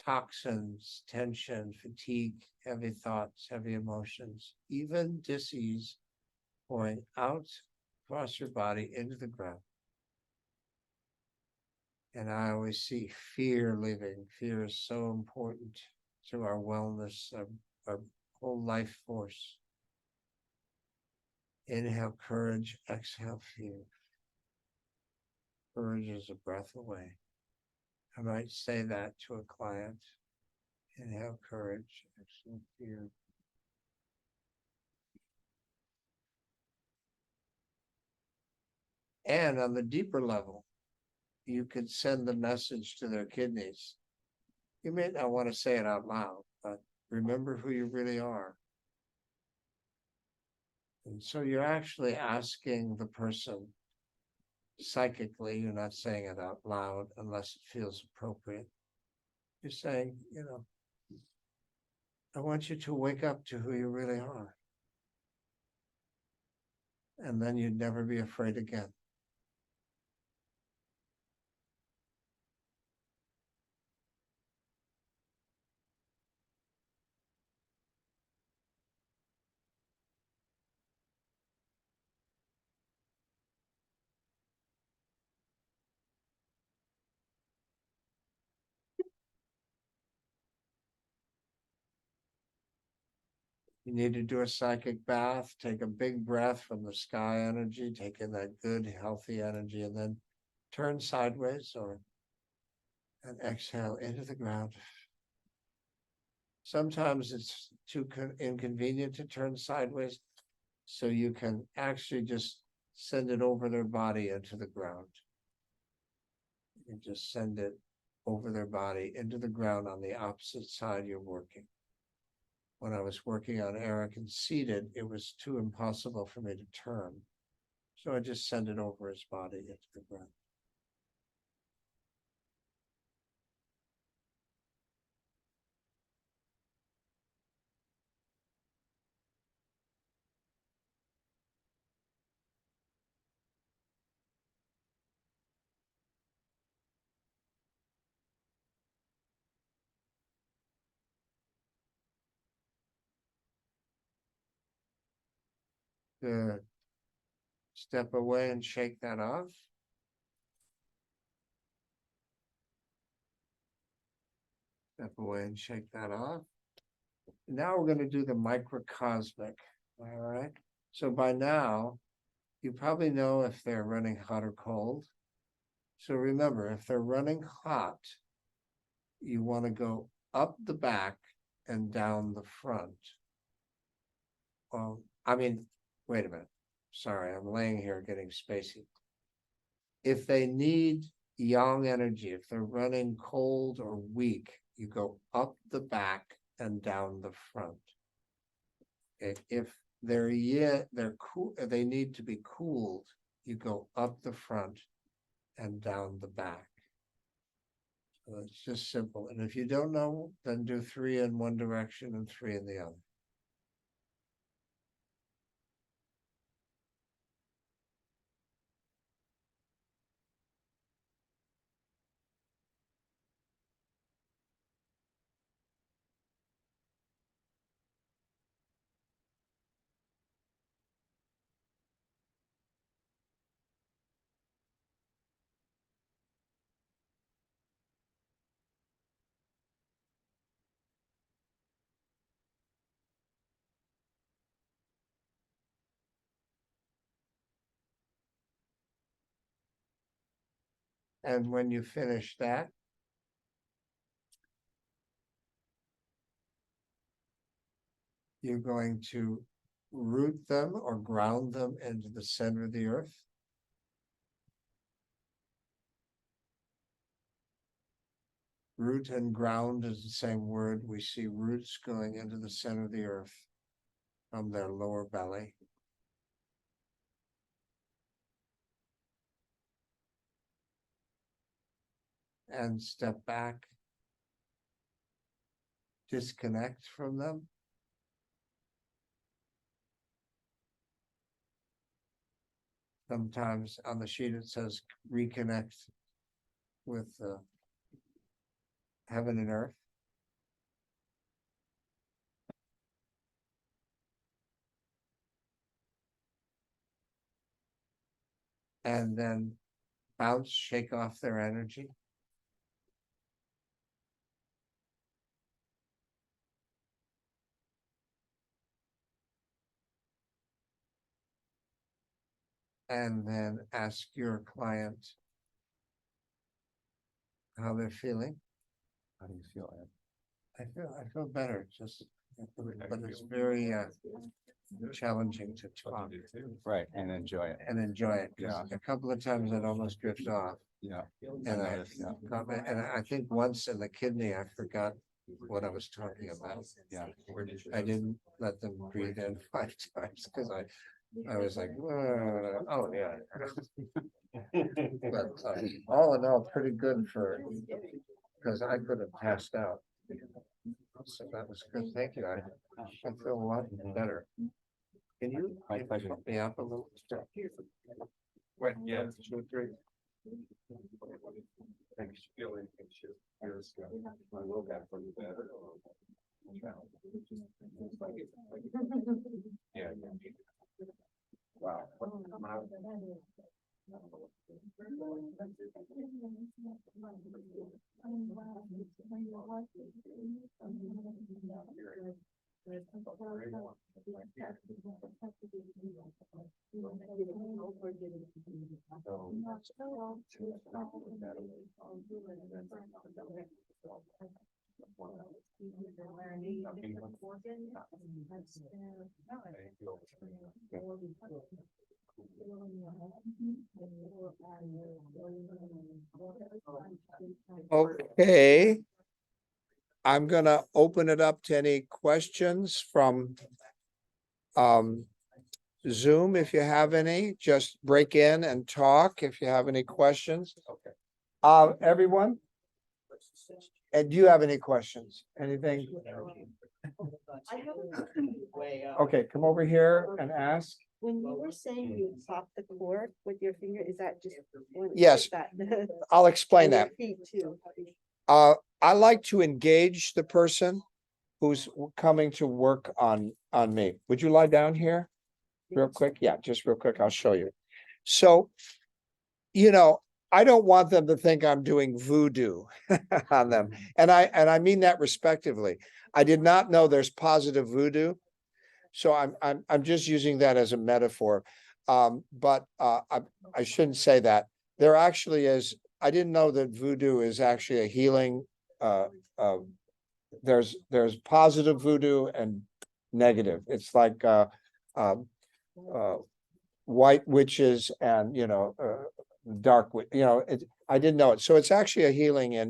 toxins, tension, fatigue, heavy thoughts, heavy emotions, even dis-ease, pouring out across your body into the ground. And I always see fear leaving. Fear is so important to our wellness, our whole life force. Inhale courage, exhale fear. Courage is a breath away. I might say that to a client. Inhale courage, exhale fear. And on the deeper level, you could send the message to their kidneys. You may not want to say it out loud, but remember who you really are. And so you're actually asking the person psychically, you're not saying it out loud unless it feels appropriate. You're saying, I want you to wake up to who you really are. And then you'd never be afraid again. You need to do a psychic bath, take a big breath from the sky energy, take in that good, healthy energy, and then turn sideways and exhale into the ground. Sometimes it's too inconvenient to turn sideways, so you can actually just send it over their body into the ground. You can just send it over their body into the ground on the opposite side you're working. When I was working on Eric and seated, it was too impossible for me to turn. So I just sent it over his body into the ground. Good. Step away and shake that off. Step away and shake that off. Now we're gonna do the microcosmic, all right? So by now, you probably know if they're running hot or cold. So remember, if they're running hot, you want to go up the back and down the front. Well, I mean, wait a minute. Sorry, I'm laying here getting spacey. If they need yang energy, if they're running cold or weak, you go up the back and down the front. If they're cool, they need to be cooled, you go up the front and down the back. So it's just simple. And if you don't know, then do 3 in one direction and 3 in the other. And when you finish that, you're going to root them or ground them into the center of the earth. Root and ground is the same word. We see roots going into the center of the earth from their lower belly. And step back. Disconnect from them. Sometimes on the sheet it says reconnect with heaven and earth. And then bounce, shake off their energy. And then ask your client how they're feeling. How do you feel, Ed? I feel better, just, but it's very challenging to talk Right, and enjoy it. and enjoy it. 'Cause Yeah. a couple of times I'd almost drift off. Yeah. And I, Yeah. and I think once in the kidney, I forgot what I was talking about. Yeah. I didn't let them breathe in 5 times because I was like, oh, yeah. But all in all, pretty good because I could have passed out. So that was good. Thank you. I feel a lot better. Can you put me up a little? Wait, yeah. 2, 3. Thanks. Feeling anxious. Years ago. I will get for you better. Yeah. Wow. Okay. I'm gonna open it up to any questions from Zoom. If you have any, just break in and talk if you have any questions. Okay. Everyone? And do you have any questions? Anything? Okay, come over here and ask. When you were saying you pop the cork with your finger, is that just? Yes. That? I'll explain On your that. feet too. I like to engage the person who's coming to work on me. Would you lie down here? real quick? Yeah, just real quick, I'll show you. So, I don't want them to think I'm doing voodoo on them. And I mean that respectively. I did not know there's positive voodoo. So I'm just using that as a metaphor. But I shouldn't say that. There actually is, I didn't know that voodoo is actually a healing. There's positive voodoo and negative. It's like white witches and dark, I didn't know it. So it's actually a healing in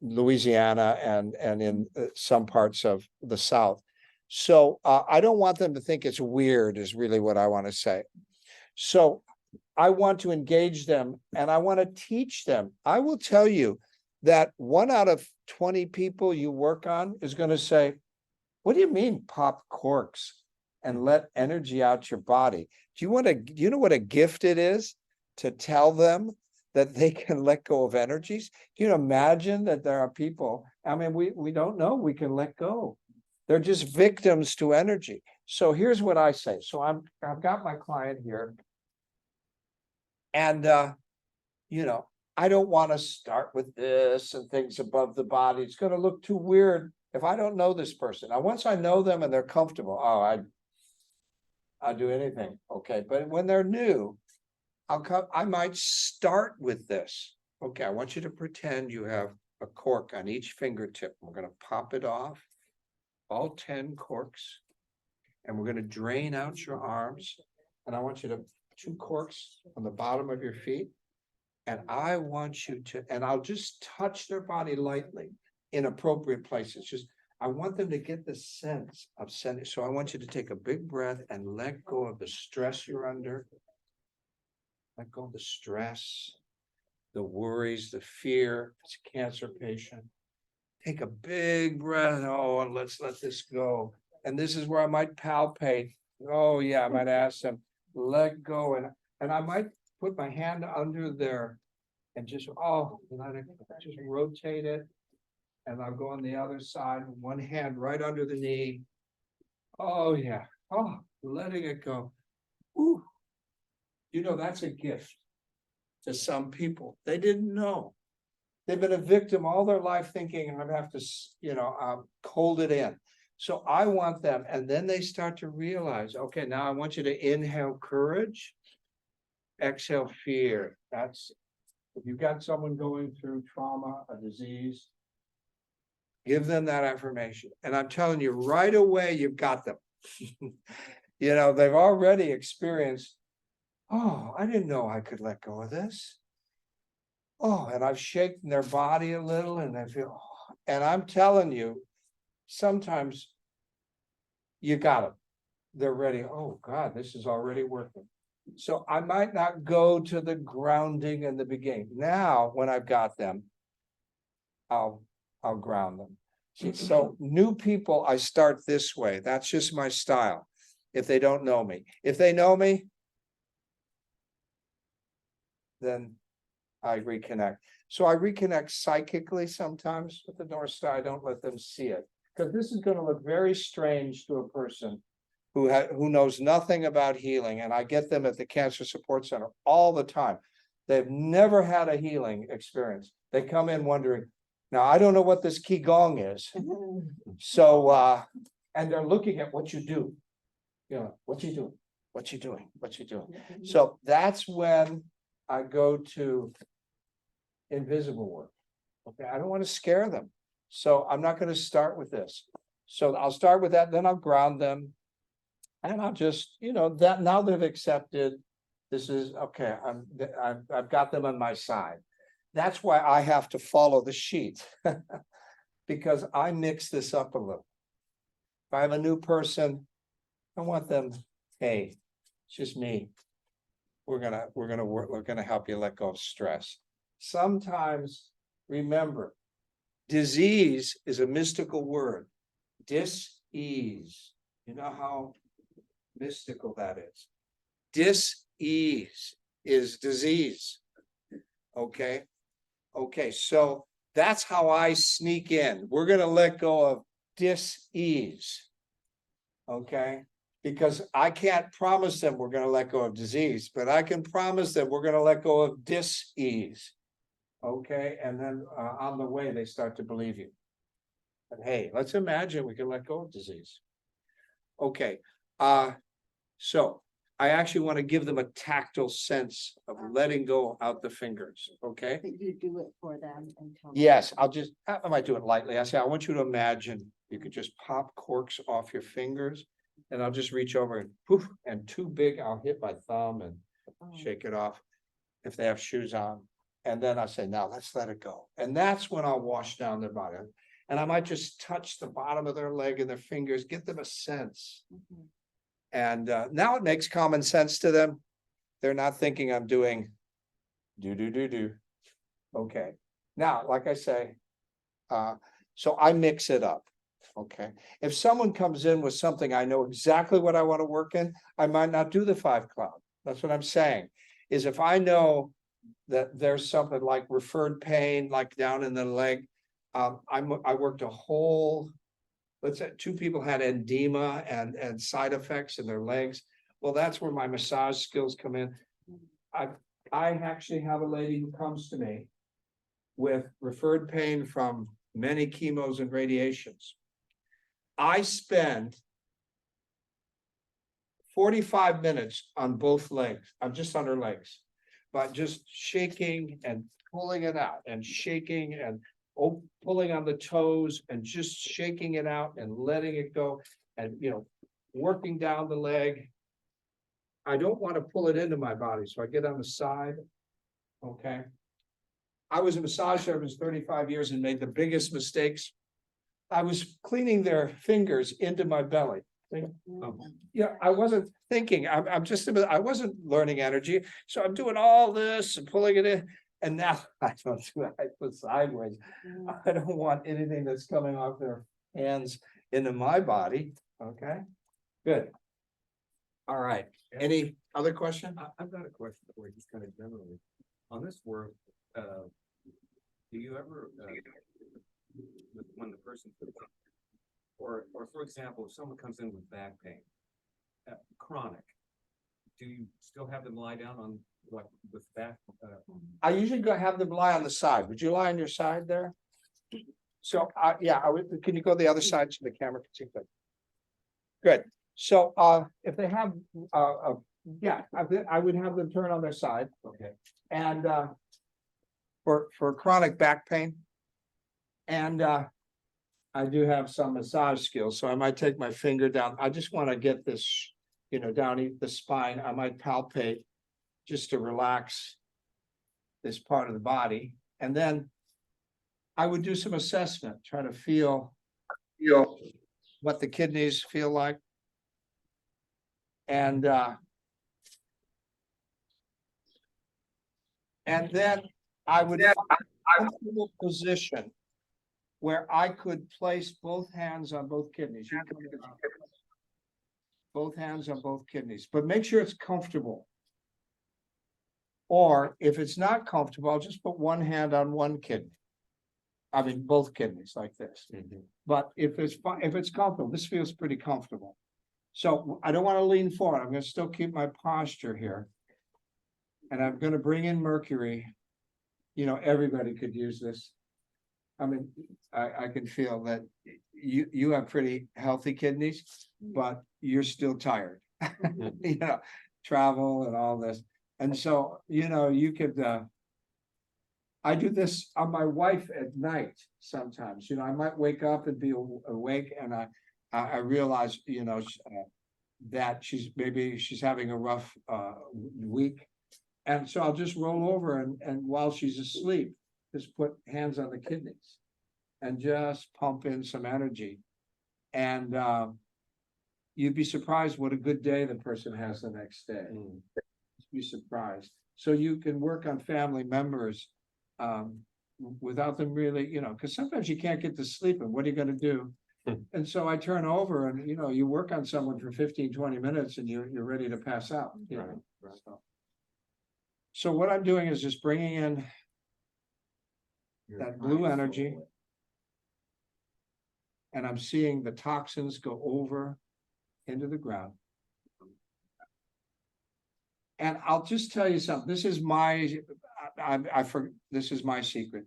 Louisiana and in some parts of the South. So I don't want them to think it's weird is really what I want to say. So I want to engage them and I want to teach them. I will tell you that 1 out of 20 people you work on is going to say, what do you mean pop corks and let energy out your body? Do you know what a gift it is to tell them that they can let go of energies? Can you imagine that there are people, I mean, we don't know we can let go. They're just victims to energy. So here's what I say. So I've got my client here. And I don't want to start with this and things above the body. It's going to look too weird if I don't know this person. Now, once I know them and they're comfortable, I'll do anything. Okay. But when they're new, I might start with this. Okay. I want you to pretend you have a cork on each fingertip. We're going to pop it off, all 10 corks, and we're going to drain out your arms. And I want you to 2 corks on the bottom of your feet. And I want you to, and I'll just touch their body lightly in appropriate places. I want them to get the sense of sending. So I want you to take a big breath and let go of the stress you're under. Let go of the stress, the worries, the fear. It's a cancer patient. Take a big breath. Oh, and let's let this go. And this is where I might palpate. Oh yeah, I might ask them, let go. And I might put my hand under there and just, let it just rotate it. And I'll go on the other side, one hand right under the knee. Oh yeah. Oh, letting it go. Ooh. That's a gift to some people. They didn't know. They've been a victim all their life thinking I have to, hold it in. So I want them, and then they start to realize, okay, now I want you to inhale courage, exhale fear. That's, if you've got someone going through trauma, a disease, give them that affirmation. And I'm telling you, right away, you've got them. They've already experienced, oh, I didn't know I could let go of this. Oh, and I've shaken their body a little and they feel, and I'm telling you, sometimes you got them. They're ready. Oh God, this is already working. So I might not go to the grounding in the beginning. Now, when I've got them, I'll ground them. So new people, I start this way. That's just my style. If they don't know me, if they know me, then I reconnect. So I reconnect psychically sometimes with the North Star. I don't let them see it because this is going to look very strange to a person who knows nothing about healing. And I get them at the Cancer Support Center all the time. They've never had a healing experience. They come in wondering, now I don't know what this Qigong is. So, and they're looking at what you do. What you doing? What you doing? What you doing? So that's when I go to invisible work. Okay, I don't want to scare them. So I'm not going to start with this. So I'll start with that, then I'll ground them. And I'll just, that now they've accepted this is okay. I've got them on my side. That's why I have to follow the sheet because I mix this up a little. If I have a new person, I want them, hey, it's just me. We're gonna help you let go of stress. Sometimes remember, disease is a mystical word. Dis-ease. You know how mystical that is. Dis-ease is disease. Okay. So that's how I sneak in. We're going to let go of dis-ease. Okay. Because I can't promise them we're gonna let go of disease, but I can promise them we're gonna let go of dis-ease. Okay, and then on the way, they start to believe you. But hey, let's imagine we can let go of disease. Okay, so I actually want to give them a tactile sense of letting go out the fingers, okay? That you do it for them and tell them. Yes, I might do it lightly. I say, I want you to imagine you could just pop corks off your fingers. And I'll just reach over and poof, and too big, I'll hit my thumb and Oh. shake it off. If they have shoes on, and then I say, now let's let it go. And that's when I'll wash down their body. And I might just touch the bottom of their leg and their fingers, give them a sense. Mhm. And now it makes common sense to them. They're not thinking I'm doing do. Okay, now, like I say, so I mix it up. Okay, if someone comes in with something, I know exactly what I want to work in, I might not do the 5 cloud. That's what I'm saying, is if I know that there's something like referred pain, like down in the leg. I worked a whole, let's say 2 people had edema and side effects in their legs. Well, that's where my massage skills come in. I actually have a lady who comes to me with referred pain from many chemos and radiations. I spend 45 minutes on both legs. I'm just on her legs, but just shaking and pulling it out and shaking and pulling on the toes and just shaking it out and letting it go and, working down the leg. I don't want to pull it into my body, so I get on the side. Okay. I was a massage therapist 35 years and made the biggest mistakes. I was cleaning their fingers into my belly. Yeah, I wasn't thinking, I wasn't learning energy, so I'm doing all this and pulling it in. And now I don't do it, I put sideways. I don't want anything that's coming off their hands into my body, okay? Good. All right, any other question? I've got a question for you, just kind of generally, on this work, do you ever, when the person, or for example, if someone comes in with back pain, chronic, do you still have them lie down on, like, with back? I usually have them lie on the side. Would you lie on your side there? So, yeah, can you go the other side so the camera can see that? Good. So, if they have, yeah, I would have them turn on their side. Okay. And, for chronic back pain. And, I do have some massage skills, so I might take my finger down. I just want to get this, down the spine. I might palpate just to relax this part of the body. And then I would do some assessment, try to feel what the kidneys feel like. And then I would find a comfortable position where I could place both hands on both kidneys. You can come down. Both hands on both kidneys, but make sure it's comfortable. Or if it's not comfortable, I'll just put one hand on one kidney. I mean, both kidneys like this. But if it's comfortable, this feels pretty comfortable. So I don't want to lean forward. I'm going to still keep my posture here. And I'm going to bring in Mercury. Everybody could use this. I mean, I can feel that you have pretty healthy kidneys, but you're still tired. Travel and all this. And so, you could, I do this on my wife at night sometimes, I might wake up and be awake and I realize, that she's having a rough week. And so I'll just roll over and while she's asleep, just put hands on the kidneys and just pump in some energy. And you'd be surprised what a good day the person has the next day. Be surprised. So you can work on family members without them really, because sometimes you can't get to sleep and what are you going to do? And so I turn over and, you work on someone for 15-20 minutes and you're ready to pass out. Right. So what I'm doing is just bringing in that blue energy. And I'm seeing the toxins go over into the ground. And I'll just tell you something, this is my, this is my secret.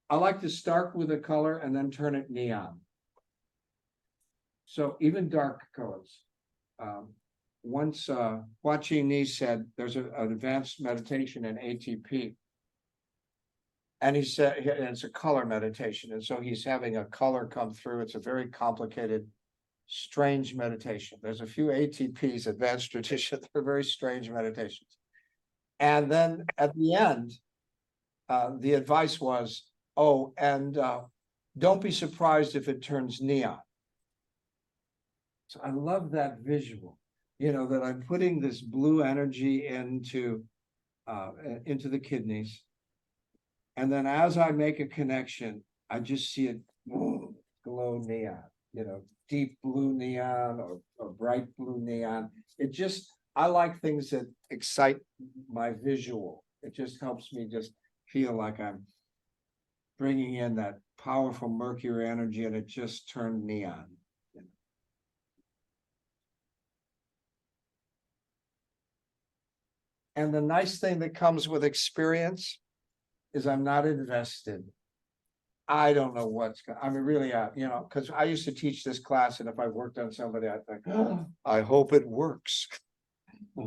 I like to start with a color and then turn it neon. So even dark colors. Once Joaquin Nee said there's an advanced meditation in ATP. And he said it's a color meditation. And so he's having a color come through. It's a very complicated, strange meditation. There's a few ATPs, advanced tradition, they're very strange meditations. And then at the end, the advice was, oh, and don't be surprised if it turns neon. So I love that visual, you know, that I'm putting this blue energy into the kidneys. And then as I make a connection, I just see it glow neon, you know, deep blue neon or bright blue neon. It just, I like things that excite my visual. It just helps me just feel like I'm bringing in that powerful Mercury energy, and it just turned neon. And the nice thing that comes with experience is I'm not invested. I don't know I mean, really, you know, because I used to teach this class, and if I worked on somebody, I'd think, oh, I hope it works.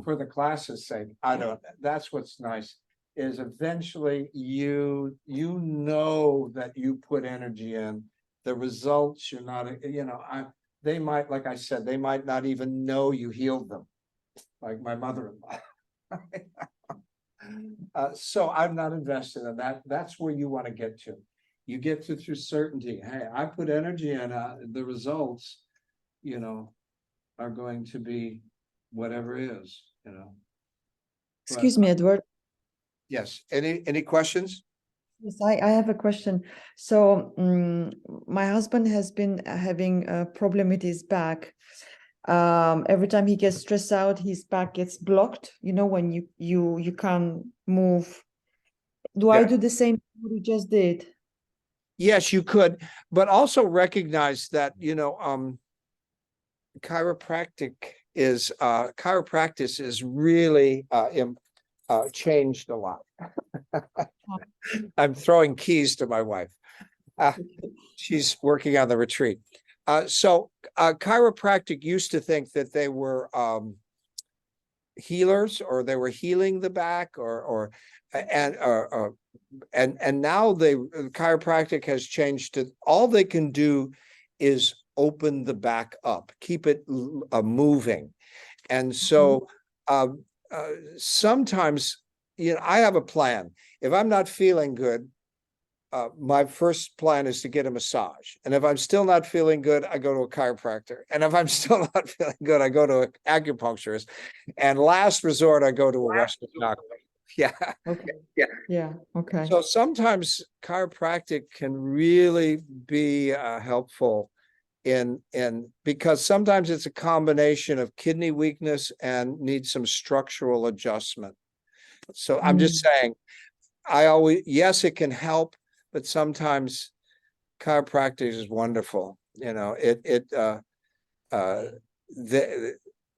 For the class's sake, I don't, that's what's nice, is eventually you know that you put energy in, the results, you're not, you know, they might, like I said, they might not even know you healed them, like my mother-in-law. So I'm not invested in that. That's where you want to get to. You get to through certainty. Hey, I put energy in, the results, you know, are going to be whatever is, you know. Excuse me, Edward. Yes. Any questions? Yes, I have a question. So my husband has been having a problem with his back. Every time he gets stressed out, his back gets blocked. You know, when you can't move. Do I Yeah. do the same what you just did? Yes, you could, but also recognize that, you know, chiropractic is chiropractic is really changed a lot. I'm throwing keys to my wife. She's working on the retreat. So chiropractic used to think that they were healers, or they were healing the back, and now chiropractic has changed to all they can do is open the back up, keep it moving. And so sometimes, you know, I have a plan. If I'm not feeling good, my first plan is to get a massage. And if I'm still not feeling good, I go to a chiropractor. And if I'm still not feeling good, I go to an acupuncturist. And last resort, I go to a Western doctor. Yeah. Okay. Yeah. Yeah. Okay. So sometimes chiropractic can really be helpful because sometimes it's a combination of kidney weakness and needs some structural adjustment. So I'm just saying, yes, it can help, but sometimes chiropractic is wonderful. You know,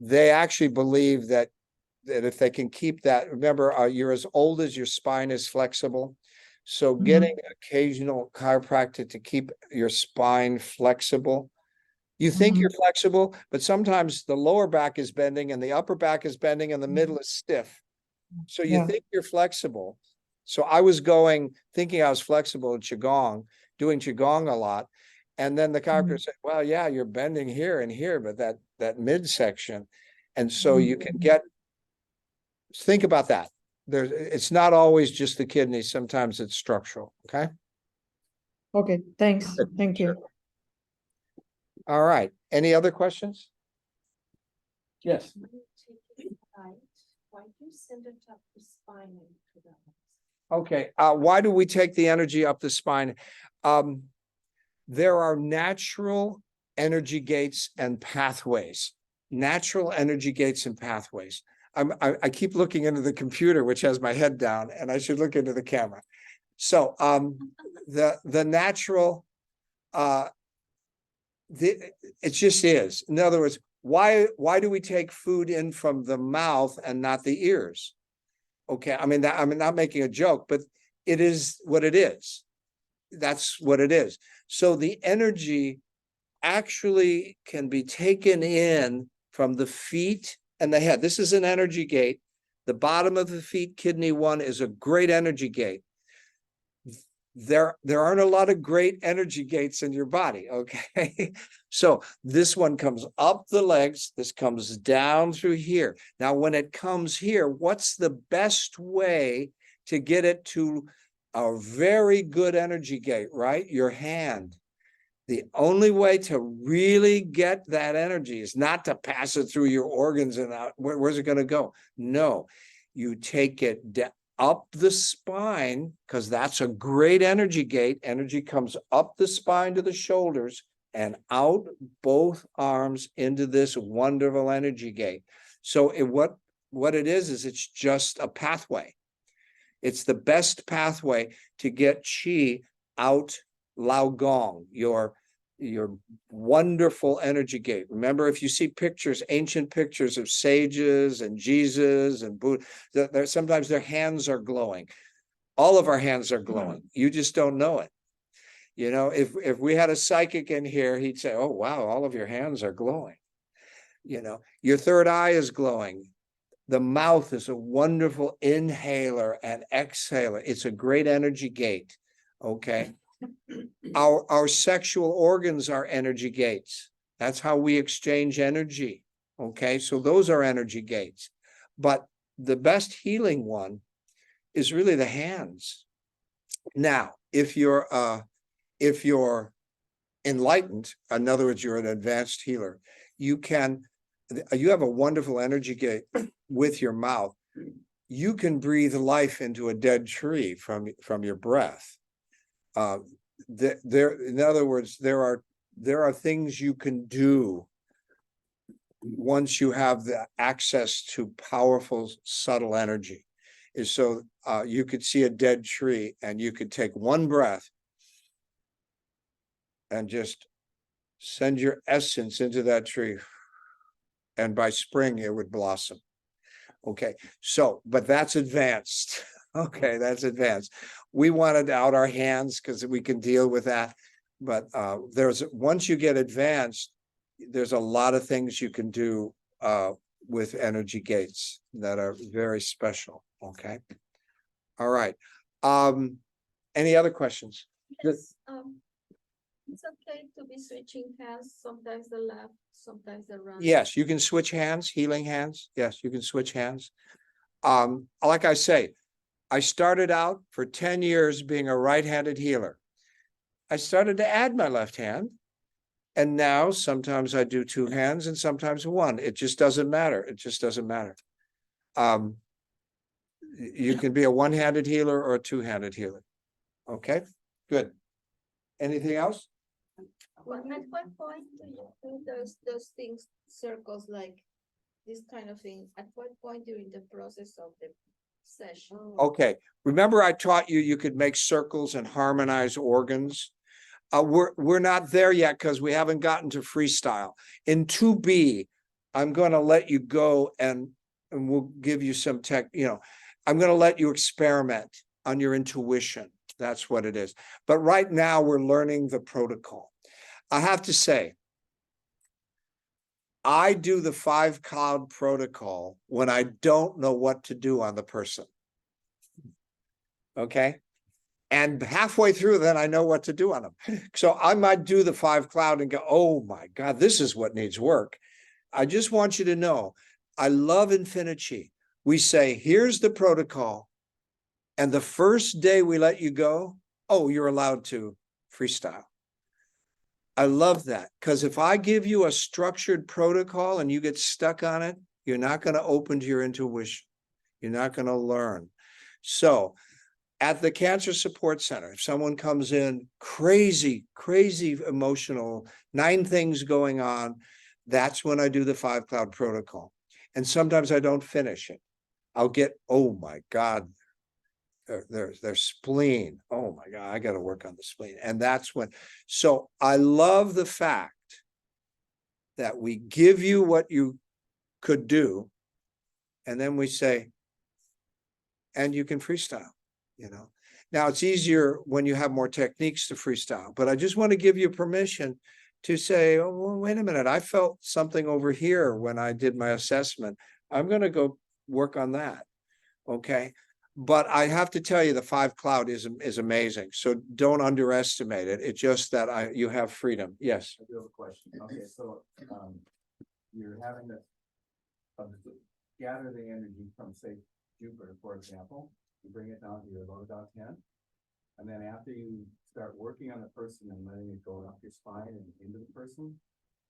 they actually believe that if they can keep that, remember, you're as old as your spine is flexible. So getting occasional chiropractic to keep your spine flexible. You think you're flexible, but sometimes the lower back is bending and the upper back is bending and the middle is stiff. So you think you're flexible. So I was thinking I was flexible in Qigong, doing Qigong a lot. And then the chiropractor said, well, yeah, you're bending here and here, but that midsection. And so you can think about that. It's not always just the kidney. Sometimes it's structural. Okay. Okay. Thanks. Thank you. All right. Any other questions? Yes. Why do you send it up the spine into the Okay. Why do we take the energy up the spine? There are natural energy gates and pathways. Natural energy gates and pathways. I keep looking into the computer, which has my head down, and I should look into the camera. So the natural, it just is. In other words, why do we take food in from the mouth and not the ears? Okay, I mean, I'm not making a joke, but it is what it is. That's what it is. So the energy actually can be taken in from the feet and the head. This is an energy gate. The bottom of the feet, kidney 1, is a great energy gate. There aren't a lot of great energy gates in your body, okay? So this one comes up the legs, this comes down through here. Now, when it comes here, what's the best way to get it to a very good energy gate, right? Your hand. The only way to really get that energy is not to pass it through your organs and out. Where's it going to go? No, you take it up the spine, because that's a great energy gate. Energy comes up the spine to the shoulders and out both arms into this wonderful energy gate. So what it is it's just a pathway. It's the best pathway to get chi out Lao Gong, your wonderful energy gate. Remember, if you see pictures, ancient pictures of sages and Jesus and Buddha, sometimes their hands are glowing. All of our hands are glowing. You just don't know it. You know, if we had a psychic in here, he'd say, "Oh, wow, all of your hands are glowing." You know, your third eye is glowing. The mouth is a wonderful inhaler and exhaler. It's a great energy gate. Okay. Our sexual organs are energy gates. That's how we exchange energy. Okay, so those are energy gates. But the best healing one is really the hands. Now, if you're enlightened, in other words, you're an advanced healer, you have a wonderful energy gate with your mouth. You can breathe life into a dead tree from your breath. In other words, there are things you can do once you have the access to powerful, subtle energy. Is so you could see a dead tree and you could take one breath and just send your essence into that tree, and by spring it would blossom. Okay, so but that's advanced. Okay, that's advanced. We wanted out our hands because we can deal with that. But once you get advanced, there's a lot of things you can do with energy gates that are very special. Okay. All right. Any other questions? Yes, it's okay to be switching hands, sometimes the left, sometimes the right. Yes, you can switch hands, healing hands. Yes, you can switch hands. Like I say, I started out for 10 years being a right-handed healer. I started to add my left hand, and now sometimes I do two hands and sometimes one. It just doesn't matter. It just doesn't matter. You can be a one-handed healer or a two-handed healer. Okay, good. Anything else? Well, at what point do you do those things, circles like this kind of thing? At what point during the process of the session? Okay, remember I taught you you could make circles and harmonize organs? We're not there yet because we haven't gotten to freestyle. In 2B, I'm going to let you go and we'll give you some I'm going to let you experiment on your intuition. That's what it is. But right now we're learning the protocol. I have to say, I do the 5 cloud protocol when I don't know what to do on the person. Okay. And halfway through, then I know what to do on them. So I might do the 5 cloud and go, oh my God, this is what needs work. I just want you to know, I love Infinichi. We say, here's the protocol. And the first day we let you go, oh, you're allowed to freestyle. I love that, because if I give you a structured protocol and you get stuck on it, you're not going to open to your intuition. You're not going to learn. So at the Cancer Support Center, if someone comes in crazy emotional, 9 things going on, that's when I do the 5 cloud protocol. And sometimes I don't finish it. I'll get, oh my God, their spleen. Oh my God, I got to work on the spleen. And that's when, so I love the fact that we give you what you could do. And then we say, and you can freestyle, you know. Now, it's easier when you have more techniques to freestyle, but I just want to give you permission to say, oh, well, wait a minute, I felt something over here when I did my assessment. I'm going to go work on that. Okay. But I have to tell you, the 5 cloud is amazing. So don't underestimate it. It's just that you have freedom. Yes. I do have a question. Okay, so, you're having to gather the energy from, say, Jupiter, for example, you bring it down to your low dot 10. And then after you start working on the person and letting it go up your spine and into the person,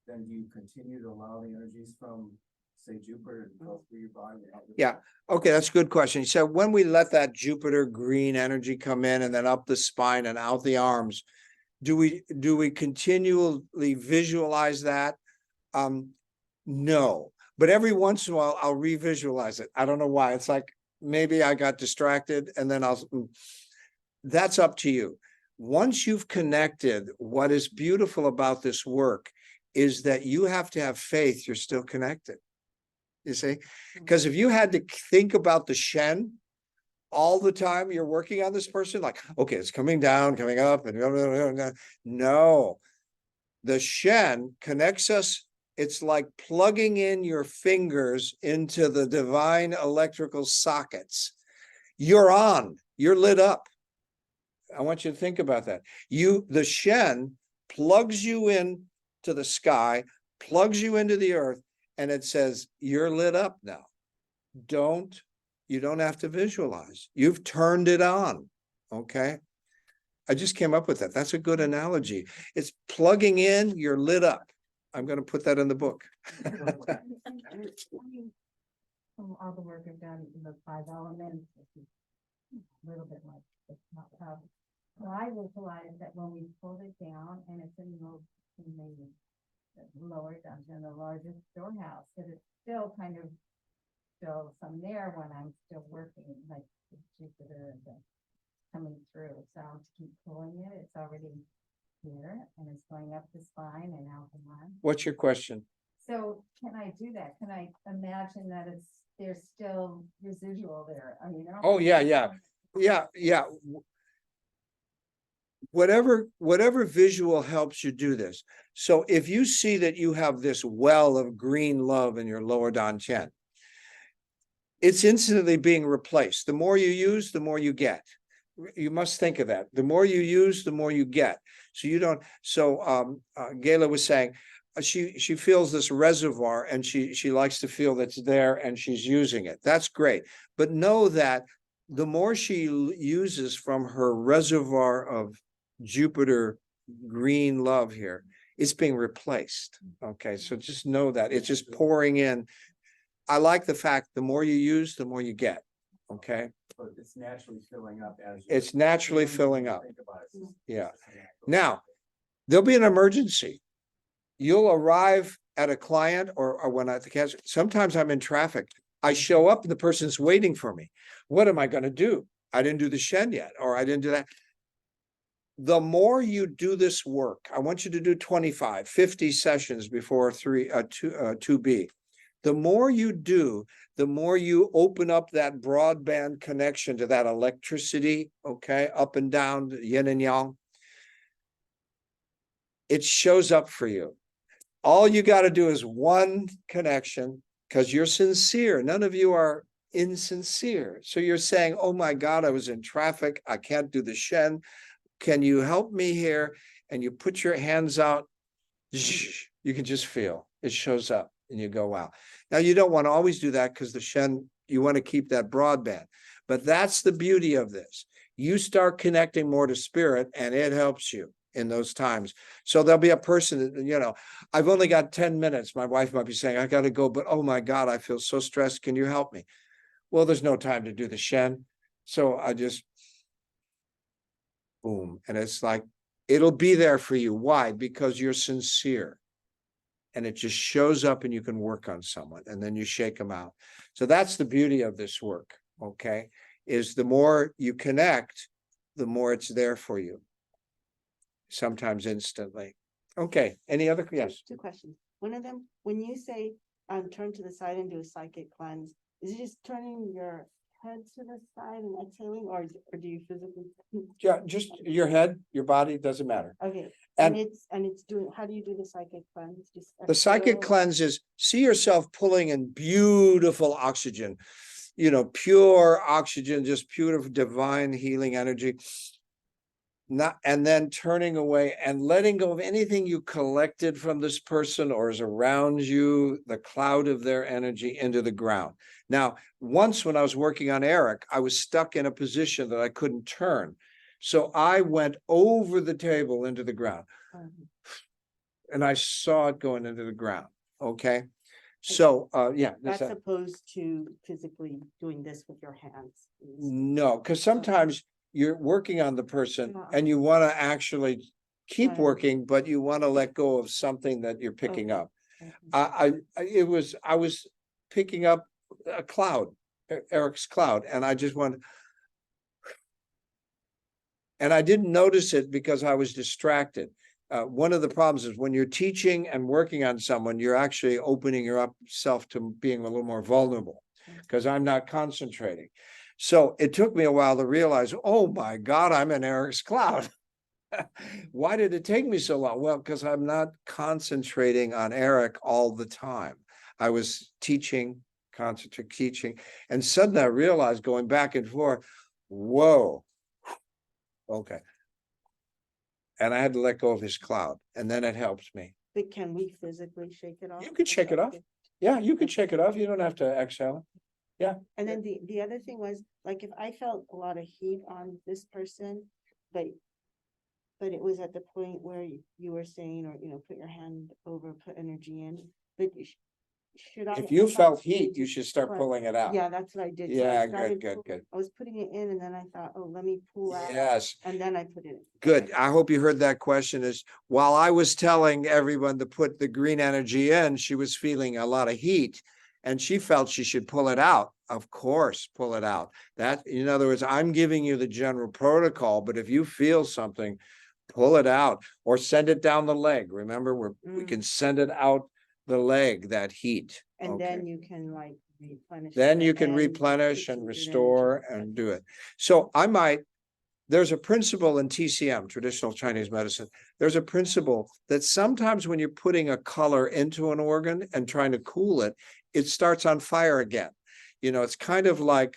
then do you continue to allow the energies from, say, Jupiter to go through your body? Yeah. Okay, that's a good question. So when we let that Jupiter green energy come in and then up the spine and out the arms, do we continually visualize that? No, but every once in a while I'll revisualize it. I don't know why. It's like maybe I got distracted and then that's up to you. Once you've connected, what is beautiful about this work is that you have to have faith you're still connected. You see, because if you had to think about the Shen all the time you're working on this person, like, okay, it's coming down, coming up, and no, the Shen connects us. It's like plugging in your fingers into the divine electrical sockets. You're on, you're lit up. I want you to think about that. The Shen plugs you in to the sky, plugs you into the earth, and it says, you're lit up now. You don't have to visualize. You've turned it on. Okay. I just came up with that. That's a good analogy. It's plugging in, you're lit up. I'm going to put that in the book. From all the work I've done in the 5 elements, a little bit like it's not tough. So I visualized that when we pulled it down and it's in the lower dungeon, the largest storehouse, that it's still kind of still some there when I'm still working, like the Jupiter coming through. So I'll keep pulling it. It's already here and it's going up the spine and out the line. What's your question? So can I do that? Can I imagine that there's still residual there? I mean, I don't Oh, think yeah, it's- yeah. Whatever visual helps you do this. So if you see that you have this well of green love in your lower Dan Chen, it's instantly being replaced. The more you use, the more you get. You must think of that. The more you use, the more you get. So you don't. So Gayla was saying, she feels this reservoir and she likes to feel that's there and she's using it. That's great. But know that the more she uses from her reservoir of Jupiter green love here, it's being replaced. Okay, so just know that it's just pouring in. I like the fact the more you use, the more you get. Okay. But it's naturally filling up as it's naturally filling up. Think about it. Yeah. Now, there'll be an emergency. You'll arrive at a client or when at the cash. Sometimes I'm in traffic. I show up and the person's waiting for me. What am I going to do? I didn't do the Shen yet, or I didn't do that. The more you do this work, I want you to do 25, 50 sessions before 2B. The more you do, the more you open up that broadband connection to that electricity, okay, up and down, yin and yang. It shows up for you. All you got to do is one connection because you're sincere. None of you are insincere. So you're saying, oh my God, I was in traffic. I can't do the Shen. Can you help me here? And you put your hands out. You can just feel it shows up and you go, wow. Now you don't want to always do that because the Shen, you want to keep that broadband. But that's the beauty of this. You start connecting more to spirit and it helps you in those times. So there'll be a person that, I've only got 10 minutes. My wife might be saying, I got to go, but oh my God, I feel so stressed. Can you help me? Well, there's no time to do the Shen. So I just, boom. And it's like, it'll be there for you. Why? Because you're sincere. And it just shows up and you can work on someone and then you shake them out. So that's the beauty of this work. Okay. Is the more you connect, the more it's there for you. Sometimes instantly. Okay. Any other? Yes. 2 questions. One of them, when you say turn to the side and do a psychic cleanse, is it just turning your head to the side and exhaling, or do you physically? Yeah, just your head, your body, doesn't matter. Okay, And- and it's doing, how do you do the psychic cleanse? Just The psychic exhale? cleanse is see yourself pulling in beautiful oxygen, pure oxygen, just pure divine healing energy. Not, and then turning away and letting go of anything you collected from this person or is around you, the cloud of their energy into the ground. Now, once when I was working on Eric, I was stuck in a position that I couldn't turn. So I went over the table into the ground and I saw it going into the ground. Okay. So, yeah. That's opposed to physically doing this with your hands. No, because sometimes you're working on the person Yeah. and you want to actually keep Right. working, but you want to let go of something that you're picking Okay. up. Okay. I was picking up a cloud, Eric's cloud, and I just wanted, and I didn't notice it because I was distracted. One of the problems is when you're teaching and working on someone, you're actually opening yourself to being a little more vulnerable because I'm not concentrating. So it took me a while to realize, oh my God, I'm in Eric's cloud. Why did it take me so long? Well, because I'm not concentrating on Eric all the time. I was teaching, teaching, and suddenly I realized going back and forth, whoa, okay. And I had to let go of his cloud, and then it helped me. But can we physically shake it off? You could shake it off. Yeah, you could shake it off. You don't have to exhale. Yeah. And then the other thing was, like, if I felt a lot of heat on this person, but it was at the point where you were saying, or, put your hand over, put energy in, but should I? If you I thought felt maybe heat, you just should start put- pulling it out. Yeah, that's what I did. So I Yeah, started good. I was putting it in and then I thought, oh, let me pull out. Yes. And then I put it in. Good. I hope you heard that question is while I was telling everyone to put the green energy in, she was feeling a lot of heat and she felt she should pull it out. Of course, pull it out. That, in other words, I'm giving you the general protocol, but if you feel something, pull it out or send it down the leg. Remember, we can send it out the leg, that heat. And Okay. then you can like replenish. Then it you can and replenish put and some good restore energy. and do it. So there's a principle in TCM, traditional Chinese medicine. There's a principle that sometimes when you're putting a color into an organ and trying to cool it, it starts on fire again. It's kind of like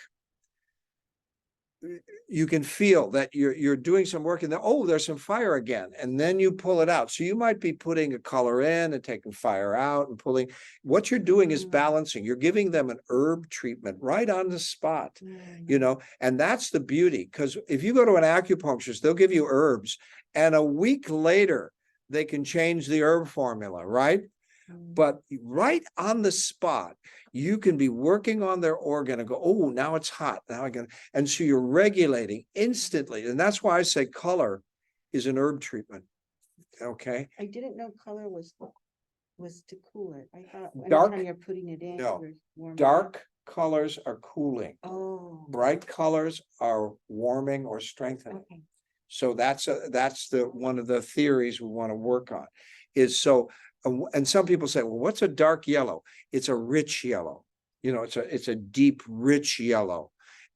you can feel that you're doing some work and then, oh, there's some fire again. And then you pull it out. So you might be putting a color in and taking fire out and pulling. What you're doing is balancing. You're giving them an herb treatment right on the spot, and that's the beauty. Because if you go to an acupuncturist, they'll give you herbs. And a week later, they can change the herb formula, right? But right on the spot, you can be working on their organ and go, oh, now it's hot. Now I can, and so you're regulating instantly. And that's why I say color is an herb treatment. Okay. I didn't know color was to cool it. I thought Dark- anytime you're putting it in. no, you're warming it. Dark colors are cooling. Oh. Bright colors are warming or strengthening. Okay. So that's one of the theories we want to work on is so. And some people say, well, what's a dark yellow? It's a rich yellow. It's a deep, rich yellow.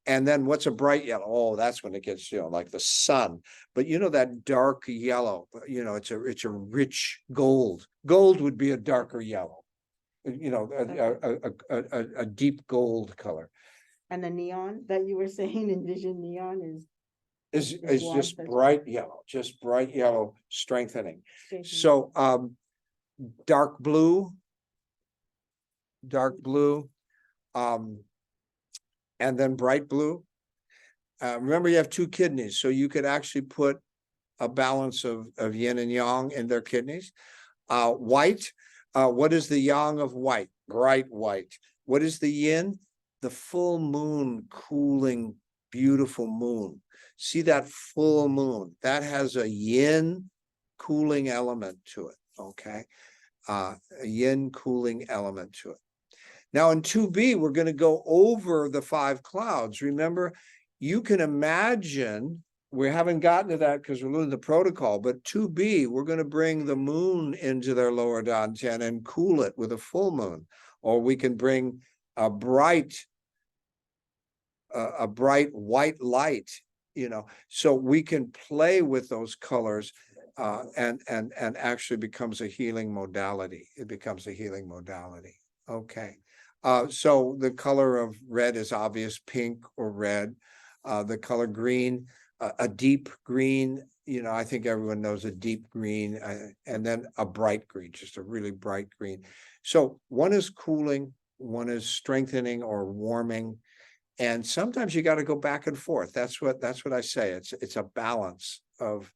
And then what's a bright yellow? Oh, that's when it gets, like the sun. But that dark yellow, it's a rich gold. Gold would be a darker yellow. A deep gold color. And the neon that you were saying, envision neon Is warm, just that's- bright yellow, strengthening. straight in. So dark blue, and then bright blue. Remember, you have two kidneys, so you could actually put a balance of yin and yang in their kidneys. White, what is the yang of white? Bright white. What is the yin? The full moon, cooling, beautiful moon. See that full moon? That has a yin cooling element to it, okay? A yin cooling element to it. Now in 2B, we're going to go over the 5 clouds. Remember, you can imagine, we haven't gotten to that because we're learning the protocol, but 2B, we're going to bring the moon into their lower dantian and cool it with a full moon. Or we can bring a bright a bright white light, you know, so we can play with those colors and actually becomes a healing modality. It becomes a healing modality. Okay. So the color of red is obvious, pink or red. The color green, a deep green, you know, I think everyone knows a deep green, and then a bright green, just a really bright green. So one is cooling, one is strengthening or warming. And sometimes you got to go back and forth. That's what I say. It's a balance of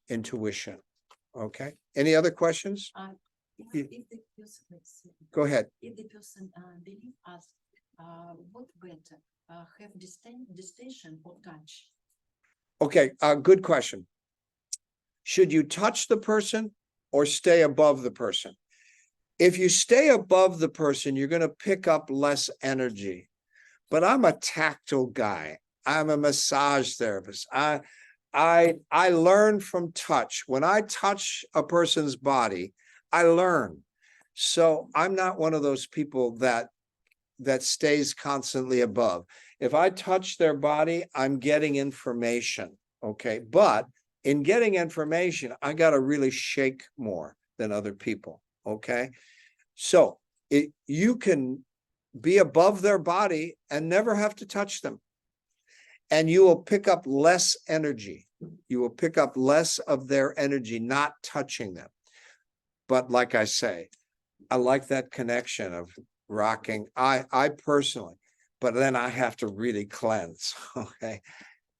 intuition. Okay. Any other questions? If the person, Go ahead. if the person believe us, what better, have distinction or touch? Okay, good question. Should you touch the person or stay above the person? If you stay above the person, you're going to pick up less energy. But I'm a tactile guy. I'm a massage therapist. I learn from touch. When I touch a person's body, I learn. So I'm not one of those people that stays constantly above. If I touch their body, I'm getting information. Okay. But in getting information, I got to really shake more than other people. Okay. So you can be above their body and never have to touch them. And you will pick up less energy. You will pick up less of their energy not touching them. But like I say, I like that connection of rocking. I personally, but then I have to really cleanse. Okay.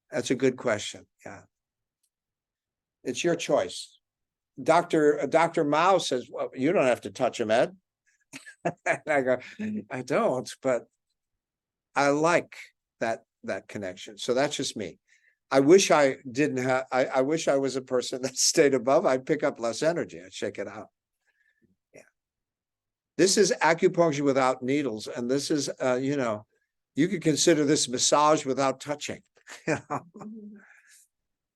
That's a good question. Yeah. It's your choice. Dr. Mao says, well, you don't have to touch him, Ed. And I go, I don't, but I like that connection. So that's just me. I wish I didn't have, I wish I was a person that stayed above. I'd pick up less energy. I'd shake it out. Yeah. This is acupuncture without needles. And this is, you know, you could consider this massage without touching. You know?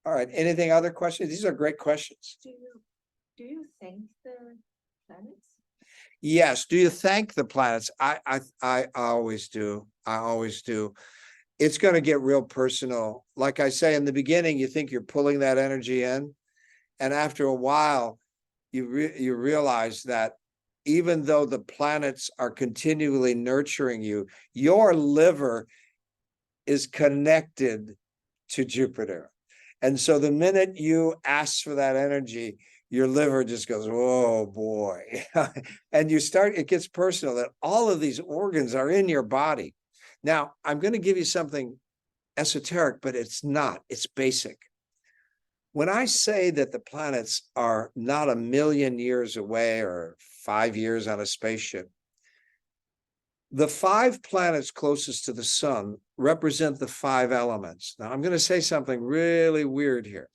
All right. Anything other questions? These are great questions. Do you thank the planets? Yes. Do you thank the planets? I always do. I always do. It's going to get real personal. Like I say, in the beginning, you think you're pulling that energy in. And after a while, you realize that even though the planets are continually nurturing you, your liver is connected to Jupiter. And so the minute you ask for that energy, your liver just goes, oh boy. And it gets personal that all of these organs are in your body. Now, I'm going to give you something esoteric, but it's not. It's basic. When I say that the planets are not 1 million years away or 5 years on a spaceship, the 5 planets closest to the sun represent the 5 elements. Now, I'm going to say something really weird here.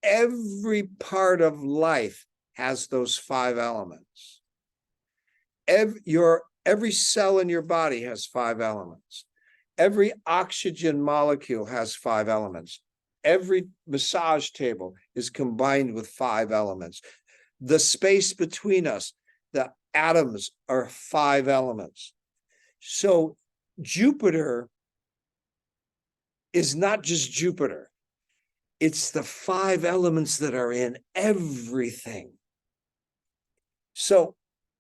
Every part of life has those 5 elements. Every cell in your body has 5 elements. Every oxygen molecule has 5 elements. Every massage table is combined with 5 elements. The space between us, the atoms, are 5 elements. So Jupiter is not just Jupiter. It's the 5 elements that are in everything. So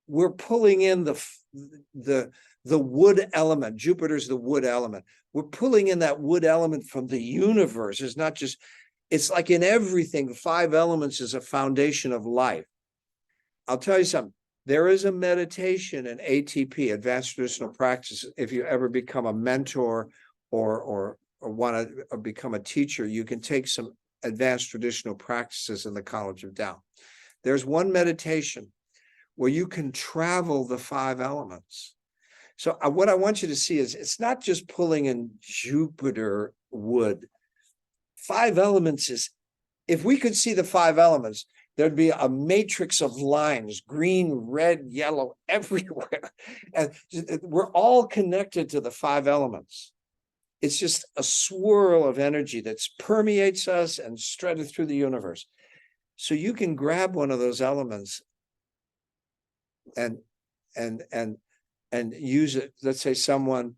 we're pulling in the wood element. Jupiter's the wood element. We're pulling in that wood element from the universe. It's not just, it's like in everything, 5 elements is a foundation of life. I'll tell you something. There is a meditation in ATP, Advanced Traditional Practice. If you ever become a mentor or want to become a teacher, you can take some advanced traditional practices in the College of Tao. There's one meditation where you can travel the 5 elements. So what I want you to see is it's not just pulling in Jupiter wood. 5 elements is, if we could see the 5 elements, there'd be a matrix of lines, green, red, yellow, everywhere. And we're all connected to the 5 elements. It's just a swirl of energy that permeates us and threaded through the universe. So you can grab one of those elements and use it. Let's say someone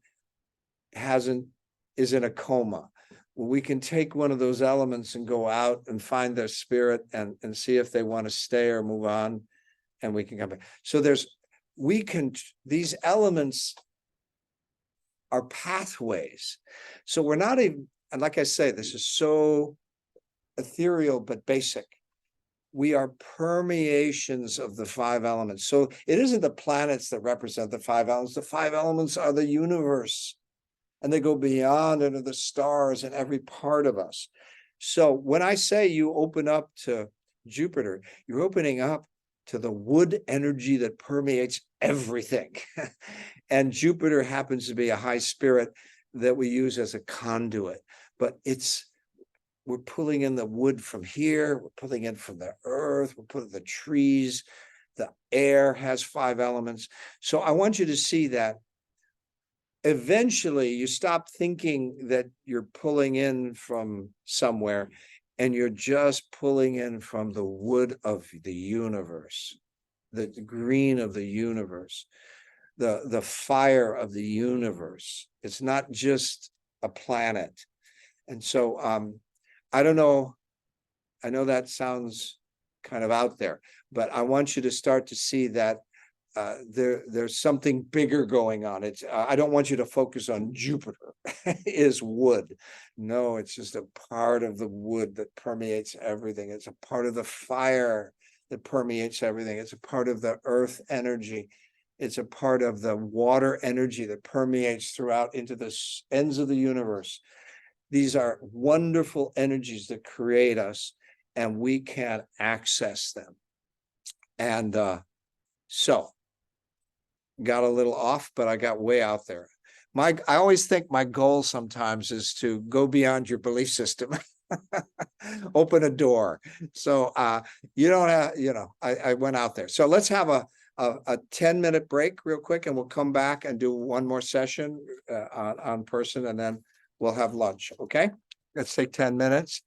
is in a coma. We can take one of those elements and go out and find their spirit and see if they want to stay or move on, and we can come back. So these elements are pathways. So we're not even, and like I say, this is so ethereal but basic. We are permeations of the 5 elements. So it isn't the planets that represent the 5 elements. The 5 elements are the universe, and they go beyond into the stars and every part of us. So when I say you open up to Jupiter, you're opening up to the wood energy that permeates everything. And Jupiter happens to be a high spirit that we use as a conduit, but we're pulling in the wood from here, we're pulling in from the earth, we're putting the trees, the air has 5 elements. So I want you to see that eventually you stop thinking that you're pulling in from somewhere, and you're just pulling in from the wood of the universe, the green of the universe, the fire of the universe. It's not just a planet. And so I don't know, I know that sounds kind of out there, but I want you to start to see that there's something bigger going on. It's I don't want you to focus on Jupiter is wood. No, it's just a part of the wood that permeates everything. It's a part of the fire that permeates everything. It's a part of the earth energy. It's a part of the water energy that permeates throughout into the ends of the universe. These are wonderful energies that create us, and we can access them. And so got a little off, but I got way out there. I always think my goal sometimes is to go beyond your belief system, open a door. So you don't have, I went out there. So let's have a 10-minute break real quick, and we'll come back and do one more session on person, and then we'll have lunch. Okay, let's take 10 minutes.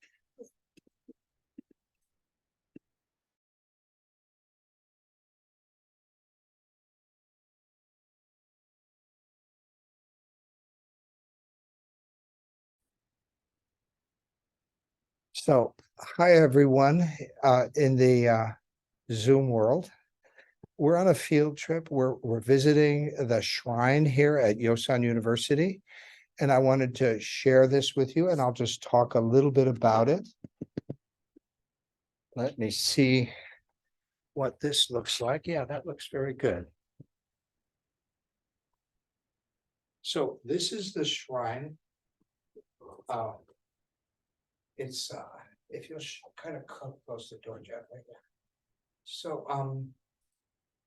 So, hi everyone in the Zoom world. We're on a field trip. We're visiting the shrine here at Yosan University, and I wanted to share this with you, and I'll just talk a little bit about it. Let me see what this looks like. Yeah, that looks very good. So this is the shrine. It's if you'll kind of close the door, Jeff, right there. So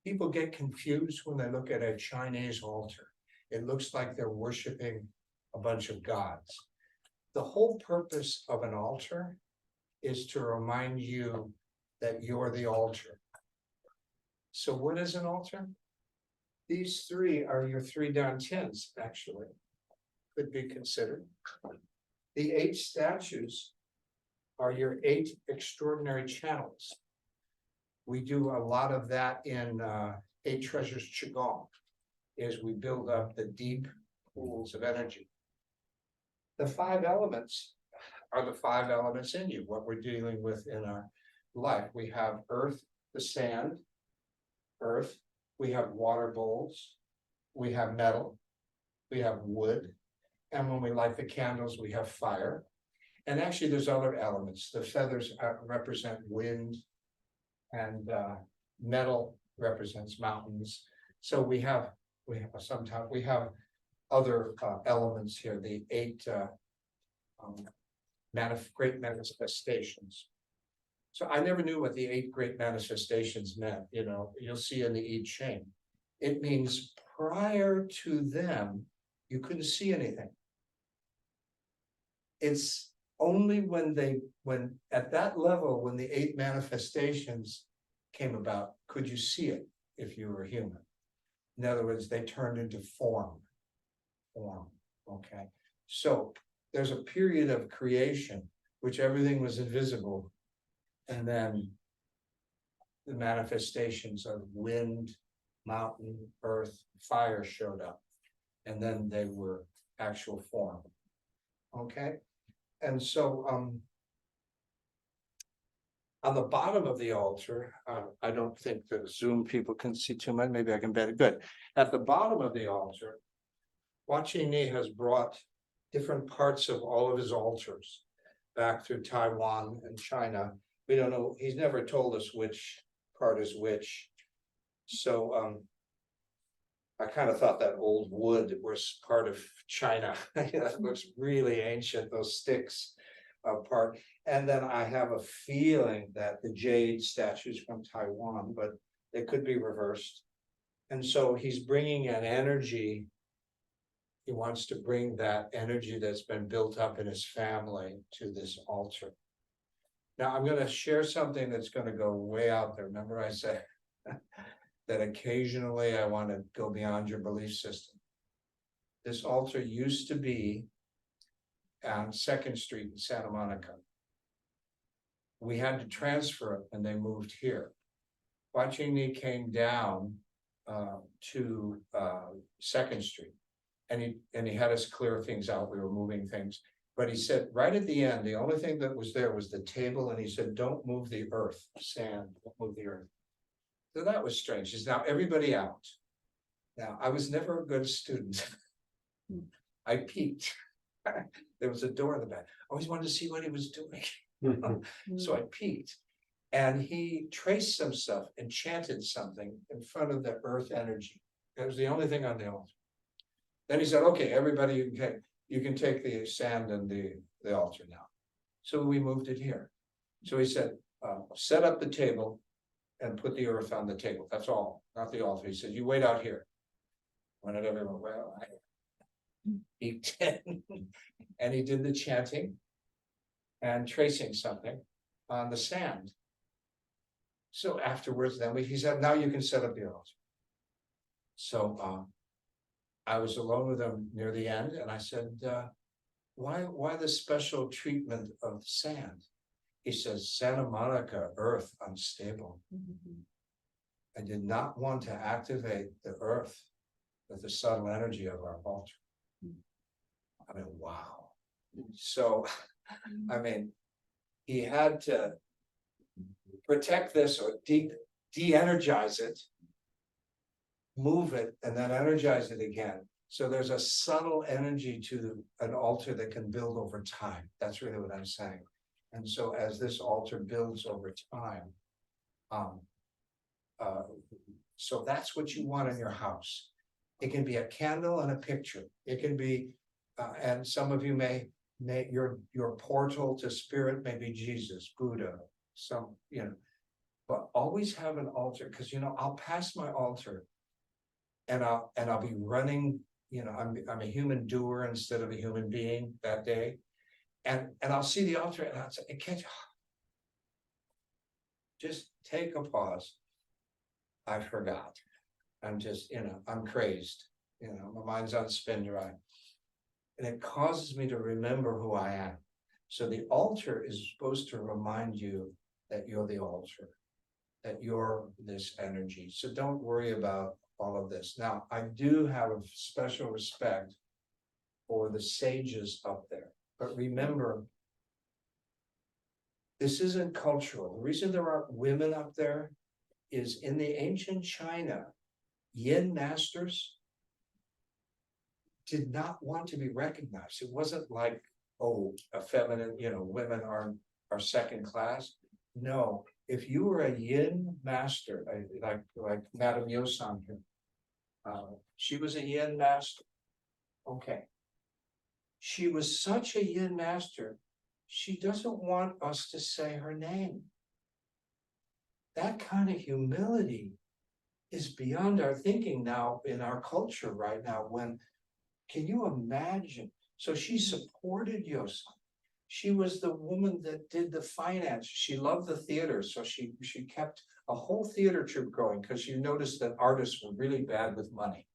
people get confused when they look at a Chinese altar. It looks like they're worshiping a bunch of gods. The whole purpose of an altar is to remind you that you're the altar. So what is an altar? These 3 are your 3 dantians, actually, could be considered. The 8 statues are your 8 extraordinary channels. We do a lot of that in 8 Treasures Qigong, is we build up the deep pools of energy. The 5 elements are the 5 elements in you, what we're dealing with in our life. We have earth, the sand, earth, we have water bowls, we have metal, we have wood, and when we light the candles, we have fire. And actually, there's other elements. The feathers represent wind, and metal represents mountains. So we have other elements here. The 8 great manifestations. So I never knew what the 8 great manifestations meant. You'll see in the I Ching. It means prior to them, you couldn't see anything. It's only when at that level, when the 8 manifestations came about, could you see it if you were human. In other words, they turned into form. Okay. So there's a period of creation, which everything was invisible. And then the manifestations of wind, mountain, earth, fire showed up. And then they were actual form. Okay, and so, on the bottom of the altar, I don't think the Zoom people can see too much, maybe I can bet it good. At the bottom of the altar, Ni has brought different parts of all of his altars back through Taiwan and China. We don't know, he's never told us which part is which. So, I kind of thought that old wood was part of China. It looks really ancient, those sticks part. And then I have a feeling that the jade statues from Taiwan, but it could be reversed. And so he's bringing an energy. He wants to bring that energy that's been built up in his family to this altar. Now I'm going to share something that's going to go way out there. Remember I said that occasionally I want to go beyond your belief system. This altar used to be on 2nd Street in Santa Monica. We had to transfer it and they moved here. Ni came down to 2nd Street and he had us clear things out. We were moving things. But he said right at the end, the only thing that was there was the table, and he said, don't move the earth, sand, don't move the earth. So that was strange. Is now everybody out. Now, I was never a good student. I peeked. There was a door in the back. I always wanted to see what he was doing. So I peeked. And he traced some stuff and chanted something in front of the earth energy. That was the only thing on the altar. Then he said, okay, everybody, you can take the sand and the altar now. So we moved it here. So he said, set up the table and put the earth on the table. That's all, not the altar. He said, you wait out here. When it everyone, well, he did. And he did the chanting and tracing something on the sand. So afterwards, then he said, now you can set up the altar. So I was alone with him near the end, and I said, why the special treatment of sand? He says, Santa Monica, earth unstable. I did not want to activate the earth with the subtle energy of our altar. I mean, wow. So, I mean, he had to protect this or de-energize it, move it, and then energize it again. So there's a subtle energy to an altar that can build over time. That's really what I'm saying. And so as this altar builds over time, so that's what you want in your house. It can be a candle and a picture. It can be, and some of you may your portal to spirit may be Jesus, Buddha, but always have an altar, because I'll pass my altar and I'll be running, I'm a human doer instead of a human being that day. And I'll see the altar and I'll say, just take a pause. I forgot. I'm just, I'm crazed. My mind's on spin drive. And it causes me to remember who I am. So the altar is supposed to remind you that you're the altar, that you're this energy. So don't worry about all of this. Now, I do have a special respect for the sages up there. But remember, this isn't cultural. The reason there aren't women up there is in the ancient China, yin masters did not want to be recognized. It wasn't like, oh, a feminine, women are second class. No, if you were a yin master, like Madame Yosan here, she was a yin master. Okay. She was such a yin master, she doesn't want us to say her name. That kind of humility is beyond our thinking now in our culture right now. Can you imagine? So she supported Yosan. She was the woman that did the finance. She loved the theater, so she kept a whole theater troupe going, because she noticed that artists were really bad with money.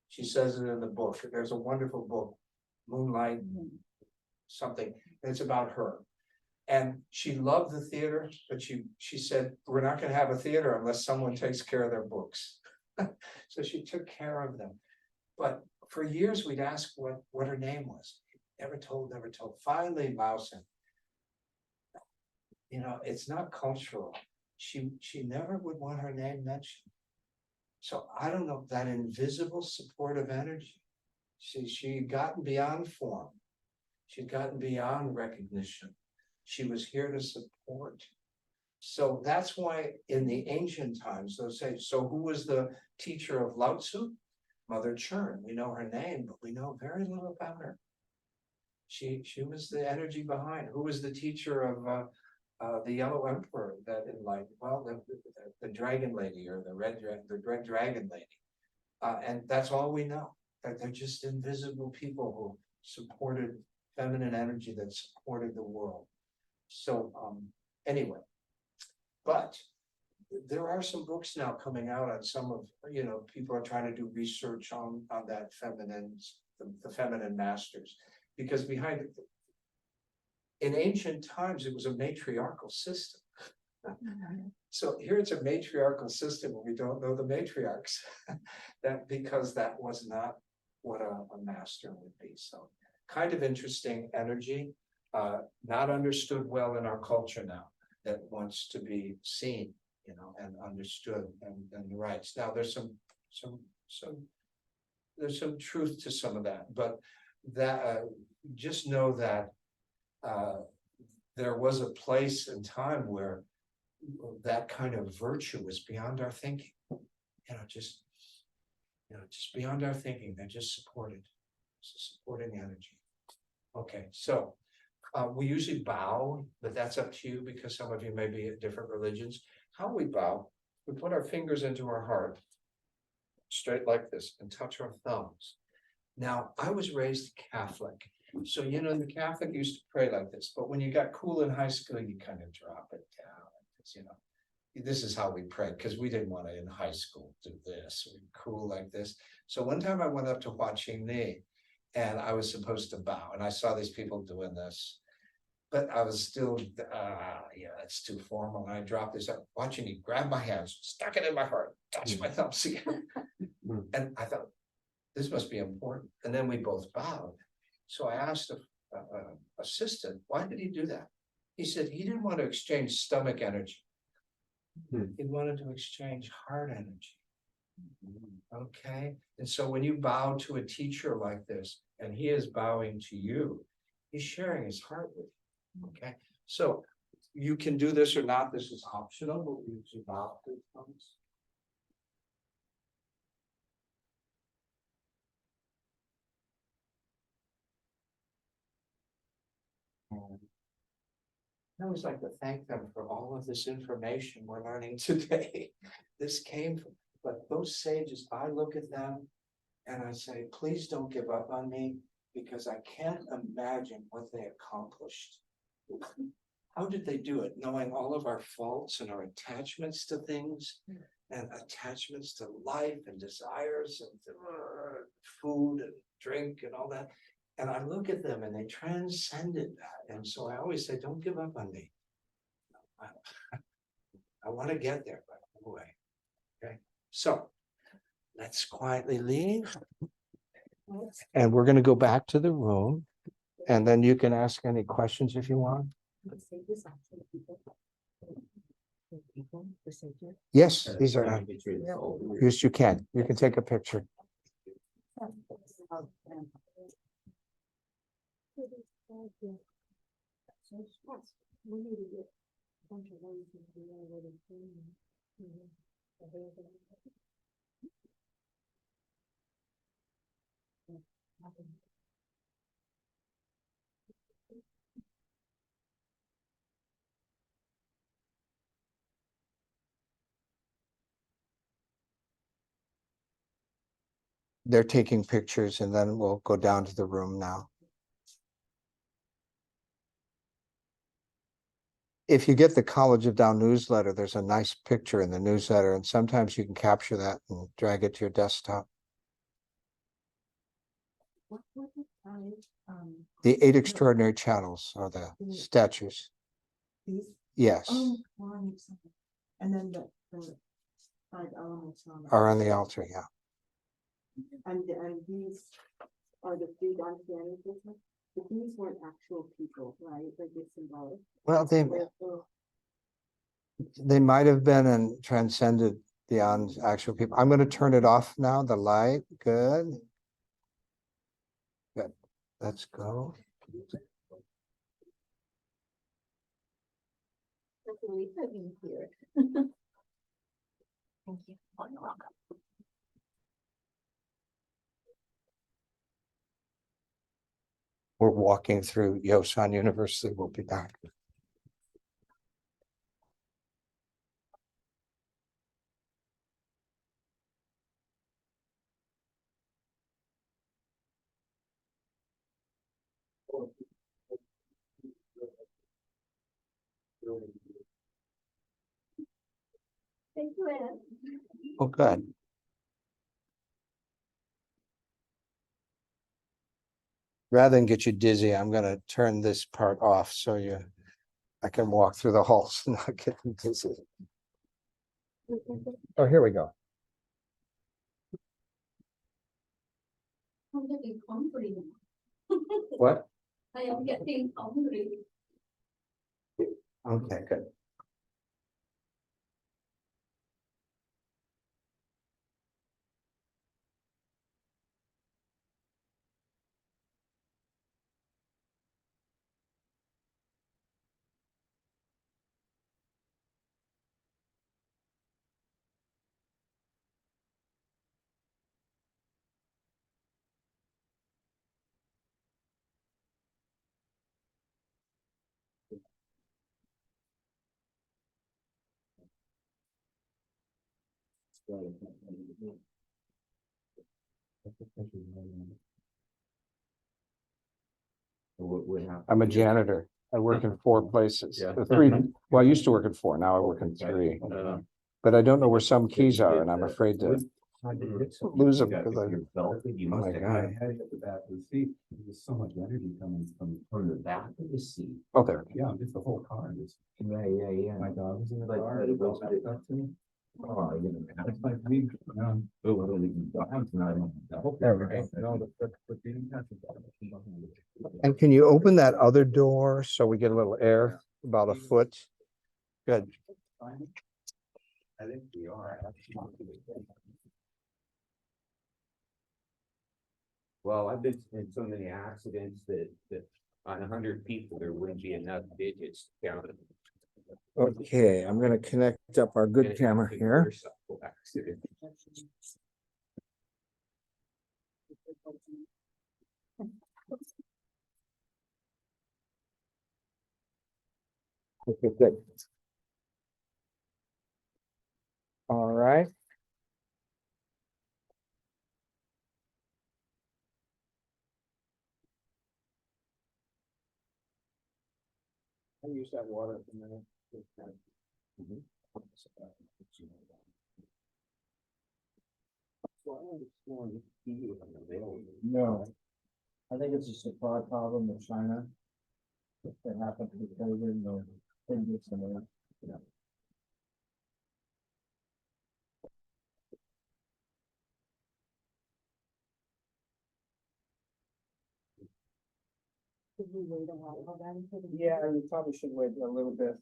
She says it in the book. There's a wonderful book, Moonlight something. It's about her. And she loved the theater, but she said, we're not going to have a theater unless someone takes care of their books. So she took care of them. But for years, we'd ask what her name was. Never told, never told. Finally, Mao said, you know, it's not cultural. She never would want her name mentioned. So I don't know, that invisible supportive energy. She'd gotten beyond form. She'd gotten beyond recognition. She was here to support. So that's why in the ancient times, they'll say, so who was the teacher of Lao Tzu? Mother Chern. We know her name, but we know very little about her. She was the energy behind. Who was the teacher of the Yellow Emperor that enlightened? Well, the Dragon Lady, or the Red Dragon Lady. And that's all we know. That they're just invisible people who supported feminine energy, that supported the world. So anyway, but there are some books now coming out on some of, you know, people are trying to do research on that the feminine masters, because behind it, in ancient times, it was a matriarchal system. So here it's a matriarchal system, and we don't know the matriarchs, that because that was not what a master would be. So kind of interesting energy, not understood well in our culture now, that wants to be seen, you know, and understood, and the rights. Now there's there's some truth to some of that, but that just know that there was a place and time where that kind of virtue was beyond our thinking, just beyond our thinking. They're just supported. It's a supporting energy. Okay, so we usually bow, but that's up to you, because some of you may be at different religions. How we bow, we put our fingers into our heart, straight like this, and touch our thumbs. Now, I was raised Catholic, so the Catholic used to pray like this, but when you got cool in high school, you kind of drop it down like this, This is how we prayed, because we didn't want to in high school do this, we cool like this. So one time I went up to Hua Qing Ni, and I was supposed to bow, and I saw these people doing this, but I was still, it's too formal. And I dropped this up, watching he grabbed my hands, stuck it in my heart, touched my thumbs again. And I thought, this must be important. And then we both bowed. So I asked the assistant, why did he do that? He said he didn't want to exchange stomach energy. He wanted to exchange heart energy. Okay. And so when you bow to a teacher like this, and he is bowing to you, he's sharing his heart with you. Okay. So you can do this or not. This is optional, but we usually bow to thumbs. I always like to thank them for all of this information we're learning today. This came from, but those sages, I look at them and I say, please don't give up on me, because I can't imagine what they accomplished. How did they do it? Knowing all of our faults and our attachments to things, and attachments to life and desires and food and drink and all that. And I look at them and they transcended that. And so I always say, don't give up on me. I want to get there, but anyway. Okay. So let's quietly leave. And we're going to go back to the room. And then you can ask any questions if you want. Yes, these are. Yes, you can. You can take a picture. They're taking pictures, and then we'll go down to the room now. If you get the College of Tao newsletter, there's a nice picture in the newsletter, and sometimes you can capture that and drag it to your desktop. The 8 extraordinary channels are the statues. Yes. And then the 5 elements Are on the altar, yeah. And these are the three Don Pianos, but these weren't actual people, right? Like they're symbolic. Well, they might have been and transcended beyond actual people. I'm gonna turn it off now, the light, good. Good, let's go. That's really heavy here. Thank you. We're walking through Yosan University, we'll be back. Thank you, Anne. Oh, good. Rather than get you dizzy, I'm gonna turn this part off so I can walk through the halls and not get dizzy. Oh, here we go. I'm getting hungry. What? I am getting hungry. Okay, good. I'm a janitor. I work in 4 places. Yeah. Three, well, I used to work in 4, now I work in 3. But I don't know where some keys are and I'm afraid to lose them because oh my God. There's so much energy coming from the back of the seat. Oh, there. Yeah, just the whole car. Yeah. My dog was in the car. It goes back up to me. Oh, you know, that's like me. Oh, well, dogs, and I hope There they're we right. go. No, but they didn't have to. And can you open that other door so we get a little air, about a foot? Good. I think we are. Well, I've been in so many accidents that on 100 people, there wouldn't be enough digits counted. Okay, I'm gonna connect up our good camera here. Accident. Okay, good. All right. I'll use that water for a minute. No, I think it's a supply problem with China. That happened with COVID or things similar, you know. Should we wait a while then? Yeah, you probably should wait a little bit.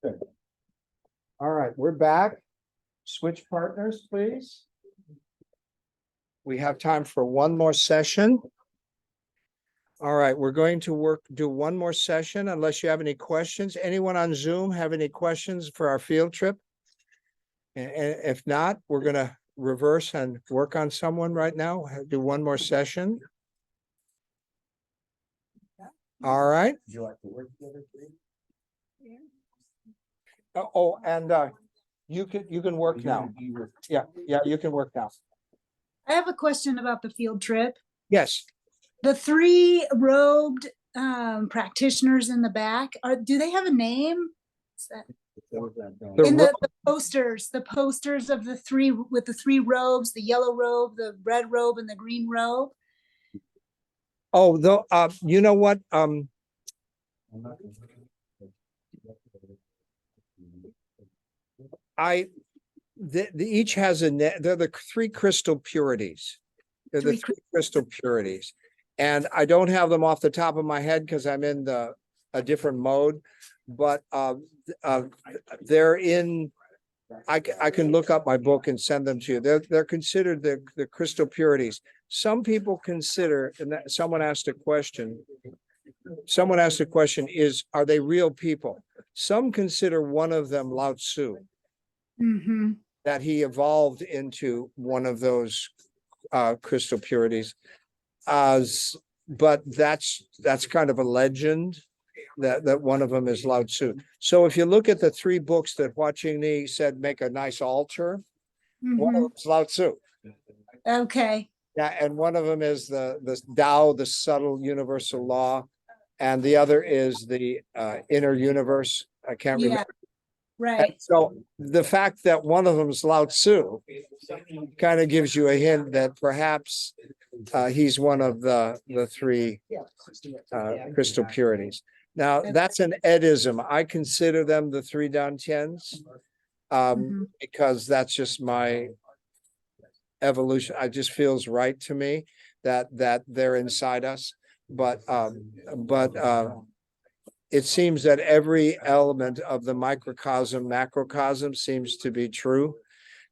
Good. All right, we're back. Switch partners, please. We have time for one more session. All right, we're going to do one more session unless you have any questions. Anyone on Zoom have any questions for our field trip? And if not, we're gonna reverse and work on someone right now, do one more session. All right. Would you like to work together, please? Oh, and you can work now. Yeah, you can work now. I have a question about the field trip. Yes. The 3 robed practitioners in the back, do they have a name? Is that- The in ro- the posters of the three, with the three robes, the yellow robe, the red robe, and the green robe. Oh, though, you know what? Each has they're the three crystal purities. They're the Three three crystal purities. And I don't have them off the top of my head because I'm in a different mode, but they're in, I can look up my book and send them to you. They're considered the crystal purities. Some people consider, and that someone asked a question, are they real people? Some consider one of them Lao Tzu, Mm-hmm. that he evolved into one of those crystal purities. But that's kind of a legend that one of them is Lao Tzu. So if you look at the three books that Hua Qingni said make a nice altar, one of them is Lao Tzu. Okay. Yeah, and one of them is the Tao, the subtle universal law, and the other is the inner universe. I can't Yeah. remember. Right. And so the fact that one of them is Lao Tzu kind of gives you a hint that perhaps he's one of the three crystal purities. Now, that's an Edism. I consider them the three Dantians because that's just my evolution. It just feels right to me that they're inside us. But it seems that every element of the microcosm, macrocosm seems to be true.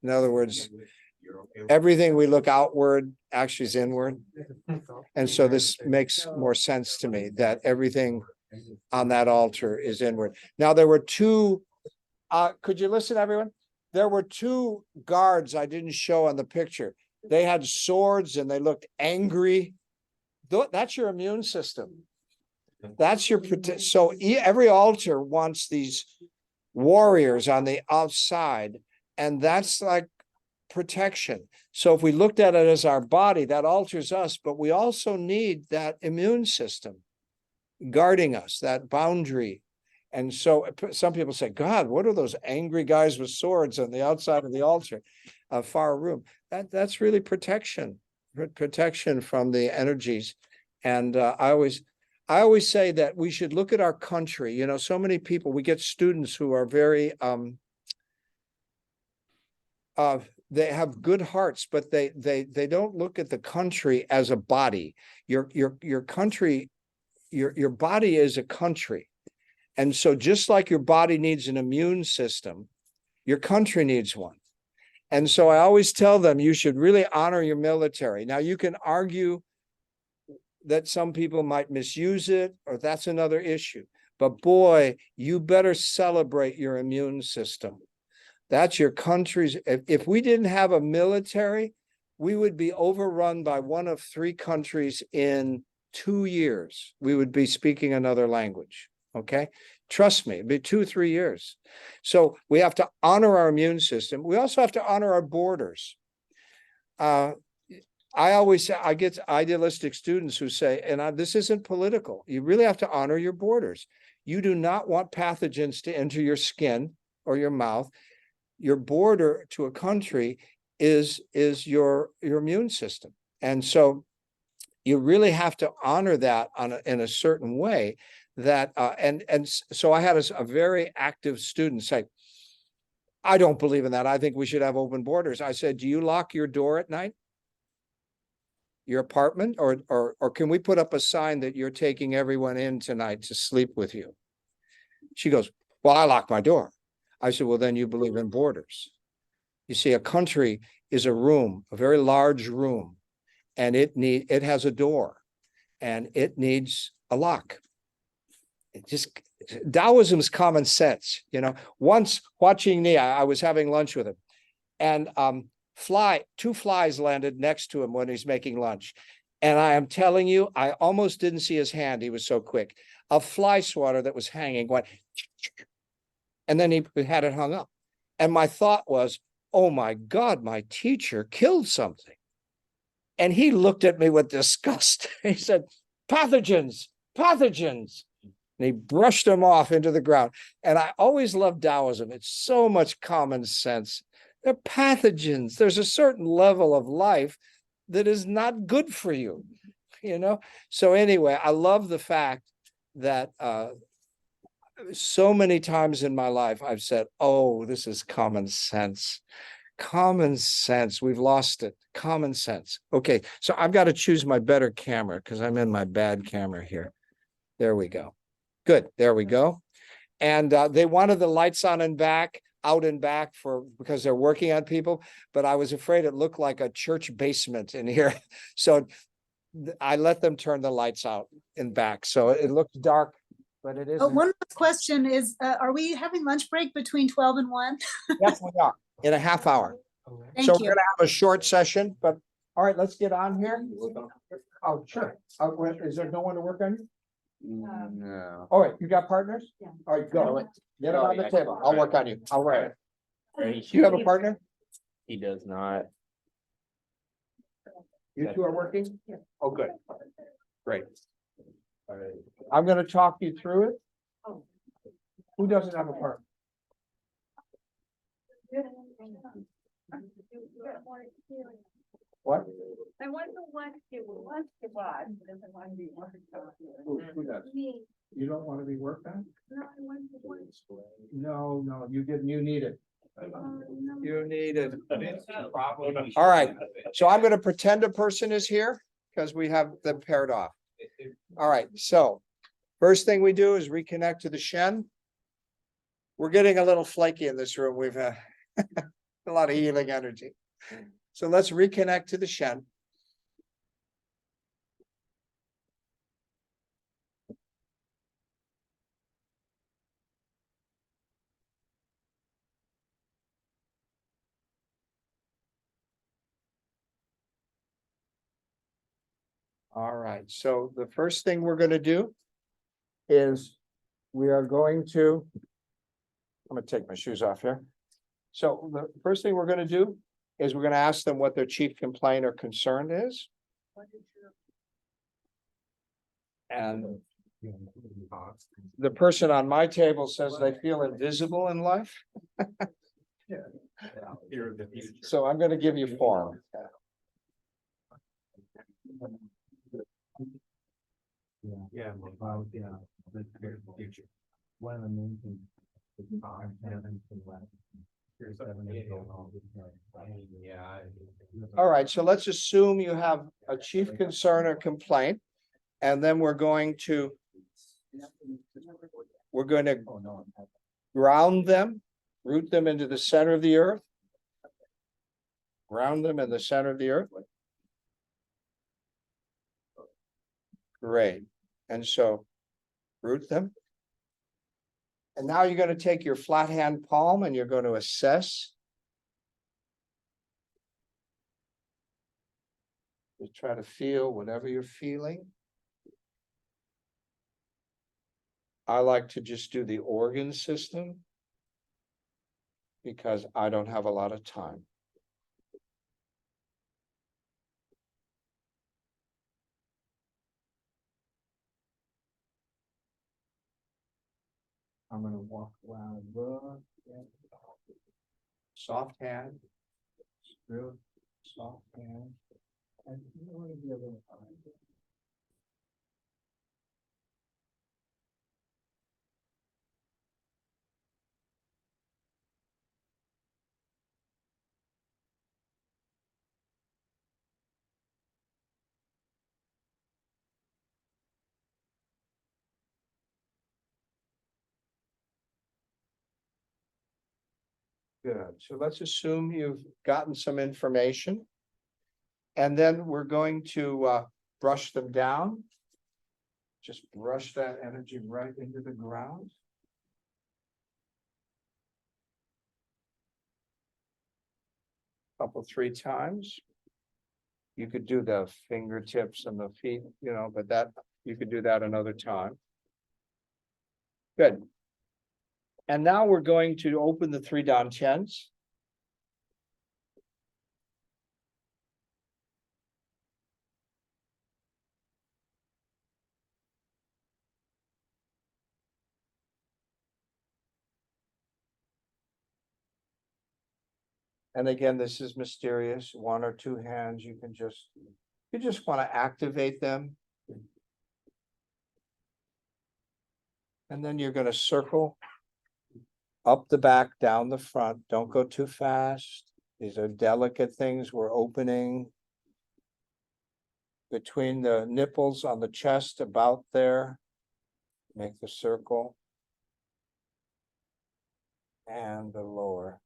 In other words, everything we look outward actually is inward. And so this makes more sense to me that everything on that altar is inward. Now, there were two, could you listen, everyone? There were two guards I didn't show on the picture. They had swords and they looked angry. That's your immune system. That's your, so every altar wants these warriors on the outside, and that's like protection. So if we looked at it as our body, that alters us, but we also need that immune system guarding us, that boundary. And so some people say, God, what are those angry guys with swords on the outside of the altar, a far room? That's really protection from the energies. And I always say that we should look at our country. You know, so many people, we get students who are very, they have good hearts, but they don't look at the country as a body. Your country, your body is a country. And so just like your body needs an immune system, your country needs one. And so I always tell them, you should really honor your military. Now, you can argue that some people might misuse it, or that's another issue. But boy, you better celebrate your immune system. That's your country's. If we didn't have a military, we would be overrun by one of three countries in 2 years. We would be speaking another language. Okay, trust me, it'd be 2 or 3 years. So we have to honor our immune system. We also have to honor our borders. I always say, I get idealistic students who say, and this isn't political, you really have to honor your borders. You do not want pathogens to enter your skin or your mouth. Your border to a country is your immune system. And so you really have to honor that in a certain way. That and so I had a very active student say, I don't believe in that. I think we should have open borders. I said, do you lock your door at night? Your apartment, or can we put up a sign that you're taking everyone in tonight to sleep with you? She goes, well, I lock my door. I said, well, then you believe in borders. You see, a country is a room, a very large room, and it has a door, and it needs a lock. It just, Taoism is common sense. You know, once Hua Qingni, I was having lunch with him, and two flies landed next to him when he's making lunch. And I am telling you, I almost didn't see his hand. He was so quick. A fly swatter that was hanging went, and then he had it hung up. And my thought was, oh my God, my teacher killed something. And he looked at me with disgust. He said, pathogens. And he brushed them off into the ground. And I always love Taoism. It's so much common sense. They're pathogens. There's a certain level of life that is not good for you, you know? So anyway, I love the fact that so many times in my life I've said, oh, this is common sense. Common sense. We've lost it. Common sense. Okay, so I've got to choose my better camera because I'm in my bad camera here. There we go. Good. There we go. And they wanted the lights on and back, out and back because they're working on people, but I was afraid it looked like a church basement in here. So I let them turn the lights out and back. So it looks dark, but it isn't. One last question is, are we having lunch break between 12 and 1? Yes, we are, in a half hour. Thank So you. we're gonna have a short session, but all right, let's get on here. Oh, sure. Is there no one to work on you? No. All right, you got partners? Yeah. All right, go. Get them on the table. I'll work on you. All right. You have a partner? He does not. You two are working? Oh, good. Great. All right. I'm gonna talk you through it. Who doesn't have a partner? What? I wonder what it was to watch, doesn't want to be worked on. Who does? Me, You don't want to be worked on? no, I want to work. No, you need it. No. You need it. All right, so I'm gonna pretend a person is here because we have them paired off. All right, so first thing we do is reconnect to the Shen. We're getting a little flaky in this room. We've a lot of healing energy. So let's reconnect to the Shen. All right, so the first thing we're gonna do is we are going to, I'm gonna take my shoes off here. So the first thing we're gonna do is we're gonna ask them what their chief complaint or concern is. And the person on my table says they feel invisible in life. So I'm gonna give you form. Yeah, about, the future. One of the main things. All right, so let's assume you have a chief concern or complaint. And then we're going to ground them, root them into the center of the earth. Ground them in the center of the earth. Great. And so root them. And now you're going to take your flat hand palm and you're going to assess. Just try to feel whatever you're feeling. I like to just do the organ system because I don't have a lot of time. I'm going to walk around, look, soft hand, real soft hand, and you want to be a little high. Good. So let's assume you've gotten some information. And then we're going to brush them down. Just brush that energy right into the ground. Couple, 3 times. You could do the fingertips and the feet, but that you could do that another time. Good. And now we're going to open the 3 dantians. And again, this is mysterious, 1 or 2 hands, you just want to activate them. And then you're gonna circle up the back, down the front. Don't go too fast. These are delicate things we're opening. Between the nipples on the chest, about there. Make the circle. And the lower.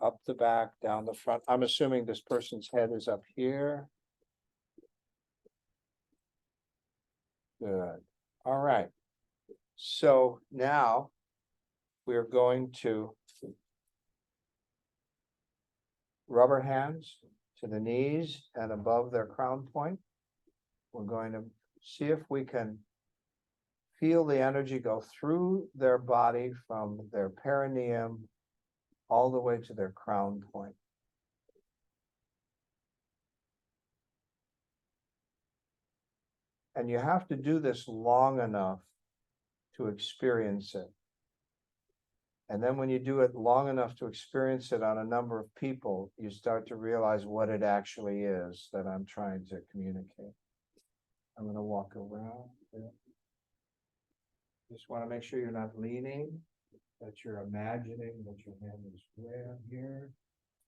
Up the back, down the front. I'm assuming this person's head is up here. Good. All right. So now we're going to rubber hands to the knees and above their crown point. We're going to see if we can feel the energy go through their body from their perineum all the way to their crown point. And you have to do this long enough to experience it. And then when you do it long enough to experience it on a number of people, you start to realize what it actually is that I'm trying to communicate. I'm going to walk around. Just want to make sure you're not leaning, that you're imagining that your hand is way up here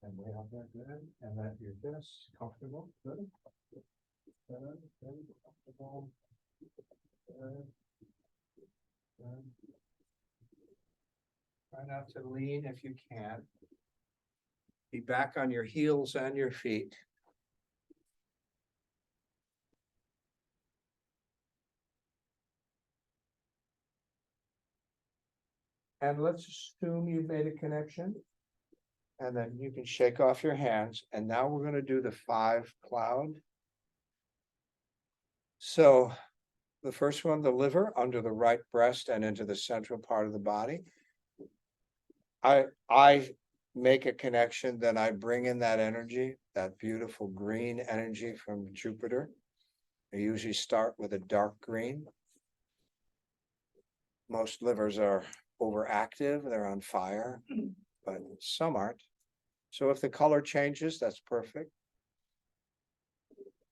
and way up there, good, and that you're just comfortable, good. Good, good, comfortable. Good. Good. Try not to lean if you can. Be back on your heels and your feet. And let's assume you've made a connection. And then you can shake off your hands. And now we're going to do the 5 cloud. So the first one, the liver under the right breast and into the central part of the body. I make a connection, then I bring in that energy, that beautiful green energy from Jupiter. I usually start with a dark green. Most livers are overactive, they're on fire, but some aren't. So if the color changes, that's perfect.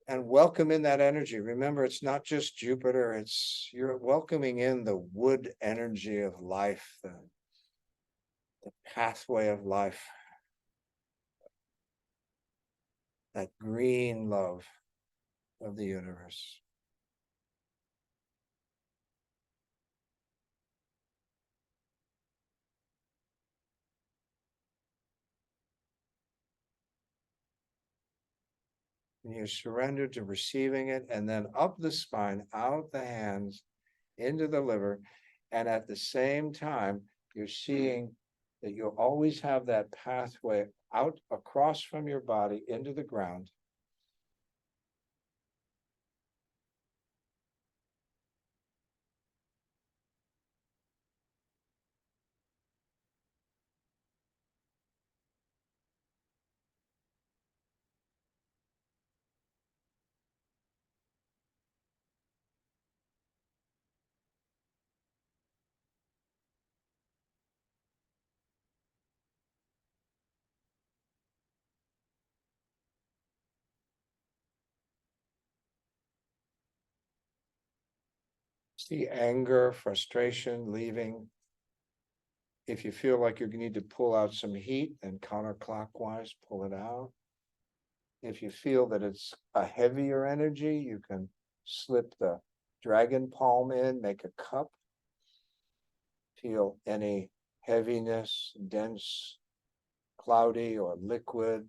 And welcome in that energy. Remember, it's not just Jupiter, you're welcoming in the wood energy of life, the pathway of life, that green love of the universe. And you surrender to receiving it, and then up the spine, out the hands, into the liver. And at the same time, you're seeing that you'll always have that pathway out across from your body into the ground. See anger, frustration leaving. If you feel like you need to pull out some heat, then counterclockwise, pull it out. If you feel that it's a heavier energy, you can slip the dragon palm in, make a cup. Feel any heaviness, dense, cloudy, or liquid,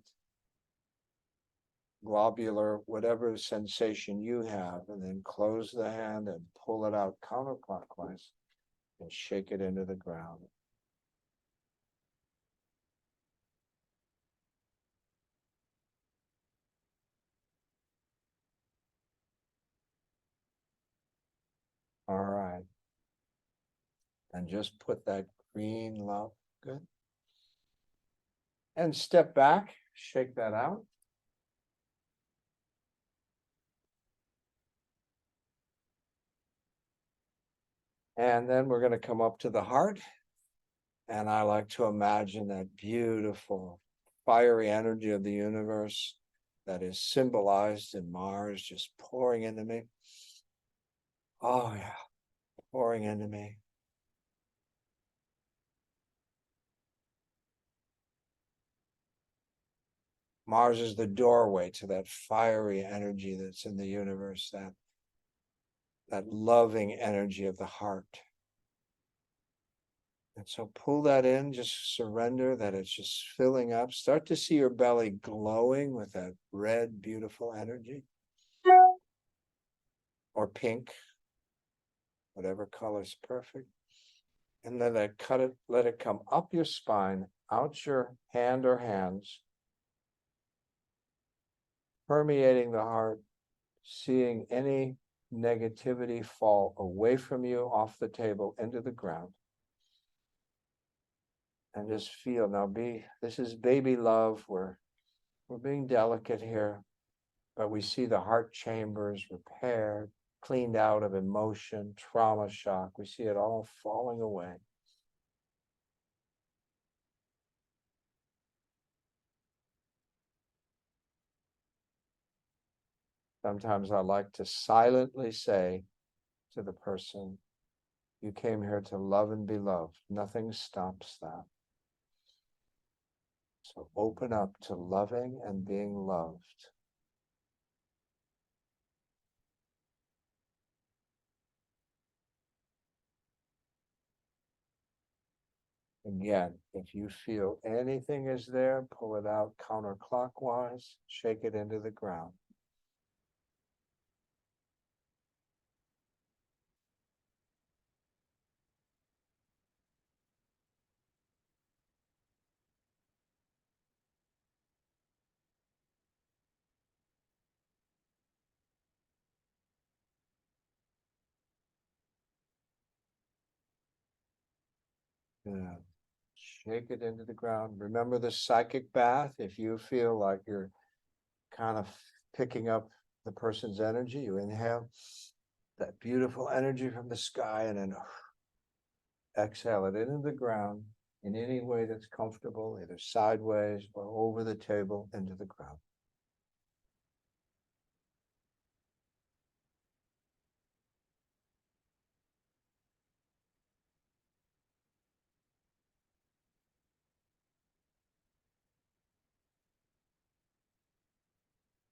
globular, whatever sensation you have, and then close the hand and pull it out counterclockwise and shake it into the ground. All right. And just put that green love, good. And step back, shake that out. And then we're going to come up to the heart. And I like to imagine that beautiful fiery energy of the universe that is symbolized in Mars just pouring into me. Oh yeah, pouring into me. Mars is the doorway to that fiery energy that's in the universe, that loving energy of the heart. And so pull that in, just surrender that it's just filling up. Start to see your belly glowing with that red, beautiful energy. Or pink, whatever color is perfect. And then let it come up your spine, out your hand or hands, permeating the heart, seeing any negativity fall away from you, off the table, into the ground. And just feel, this is baby love, we're being delicate here, but we see the heart chambers repaired, cleaned out of emotion, trauma, shock. We see it all falling away. Sometimes I like to silently say to the person, you came here to love and be loved. Nothing stops that. So open up to loving and being loved. Again, if you feel anything is there, pull it out counterclockwise, shake it into the ground. Yeah. Shake it into the ground. Remember the psychic bath. If you feel like you're kind of picking up the person's energy, you inhale that beautiful energy from the sky and then exhale it into the ground in any way that's comfortable, either sideways or over the table into the ground.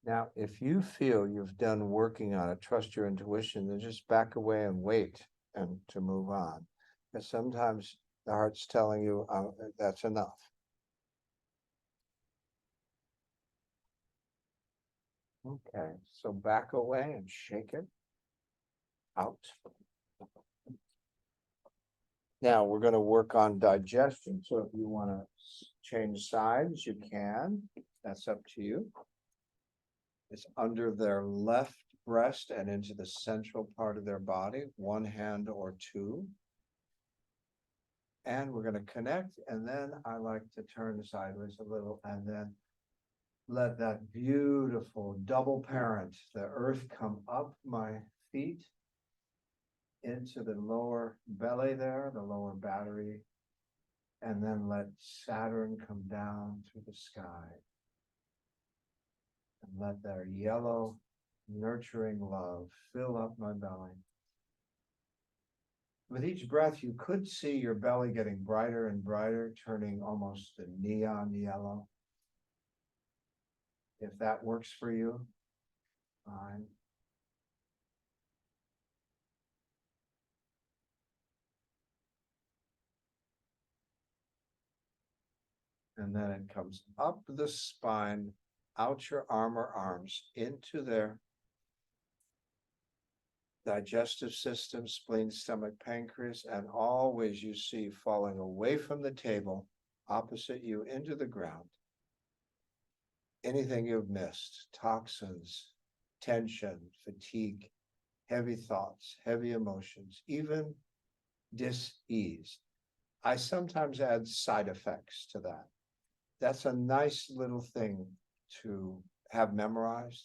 Now, if you feel you've done working on it, trust your intuition, then just back away and wait and to move on. Because sometimes the heart's telling you that's enough. Okay, so back away and shake it out. Now we're going to work on digestion. So if you want to change sides, you can. That's up to you. It's under their left breast and into the central part of their body, one hand or two. And we're going to connect. And then I like to turn sideways a little and then let that beautiful double parent, the earth, come up my feet into the lower belly there, the lower battery, and then let Saturn come down through the sky. And let their yellow, nurturing love fill up my belly. With each breath, you could see your belly getting brighter and brighter, turning almost a neon yellow. If that works for you, fine. And then it comes up the spine, out your arm or arms, into their digestive system, spleen, stomach, pancreas, and always you see falling away from the table, opposite you into the ground. Anything you've missed, toxins, tension, fatigue, heavy thoughts, heavy emotions, even dis-ease. I sometimes add side effects to that. That's a nice little thing to have memorized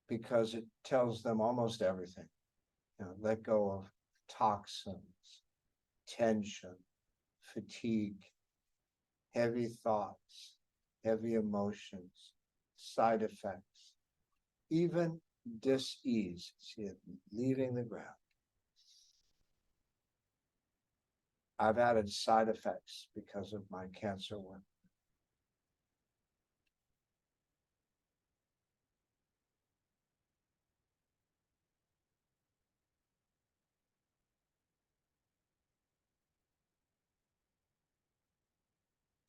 because it tells them almost everything. You know, let go of toxins, tension, fatigue, heavy thoughts, heavy emotions, side effects, even dis-ease. See it leaving the ground. I've added side effects because of my cancer work.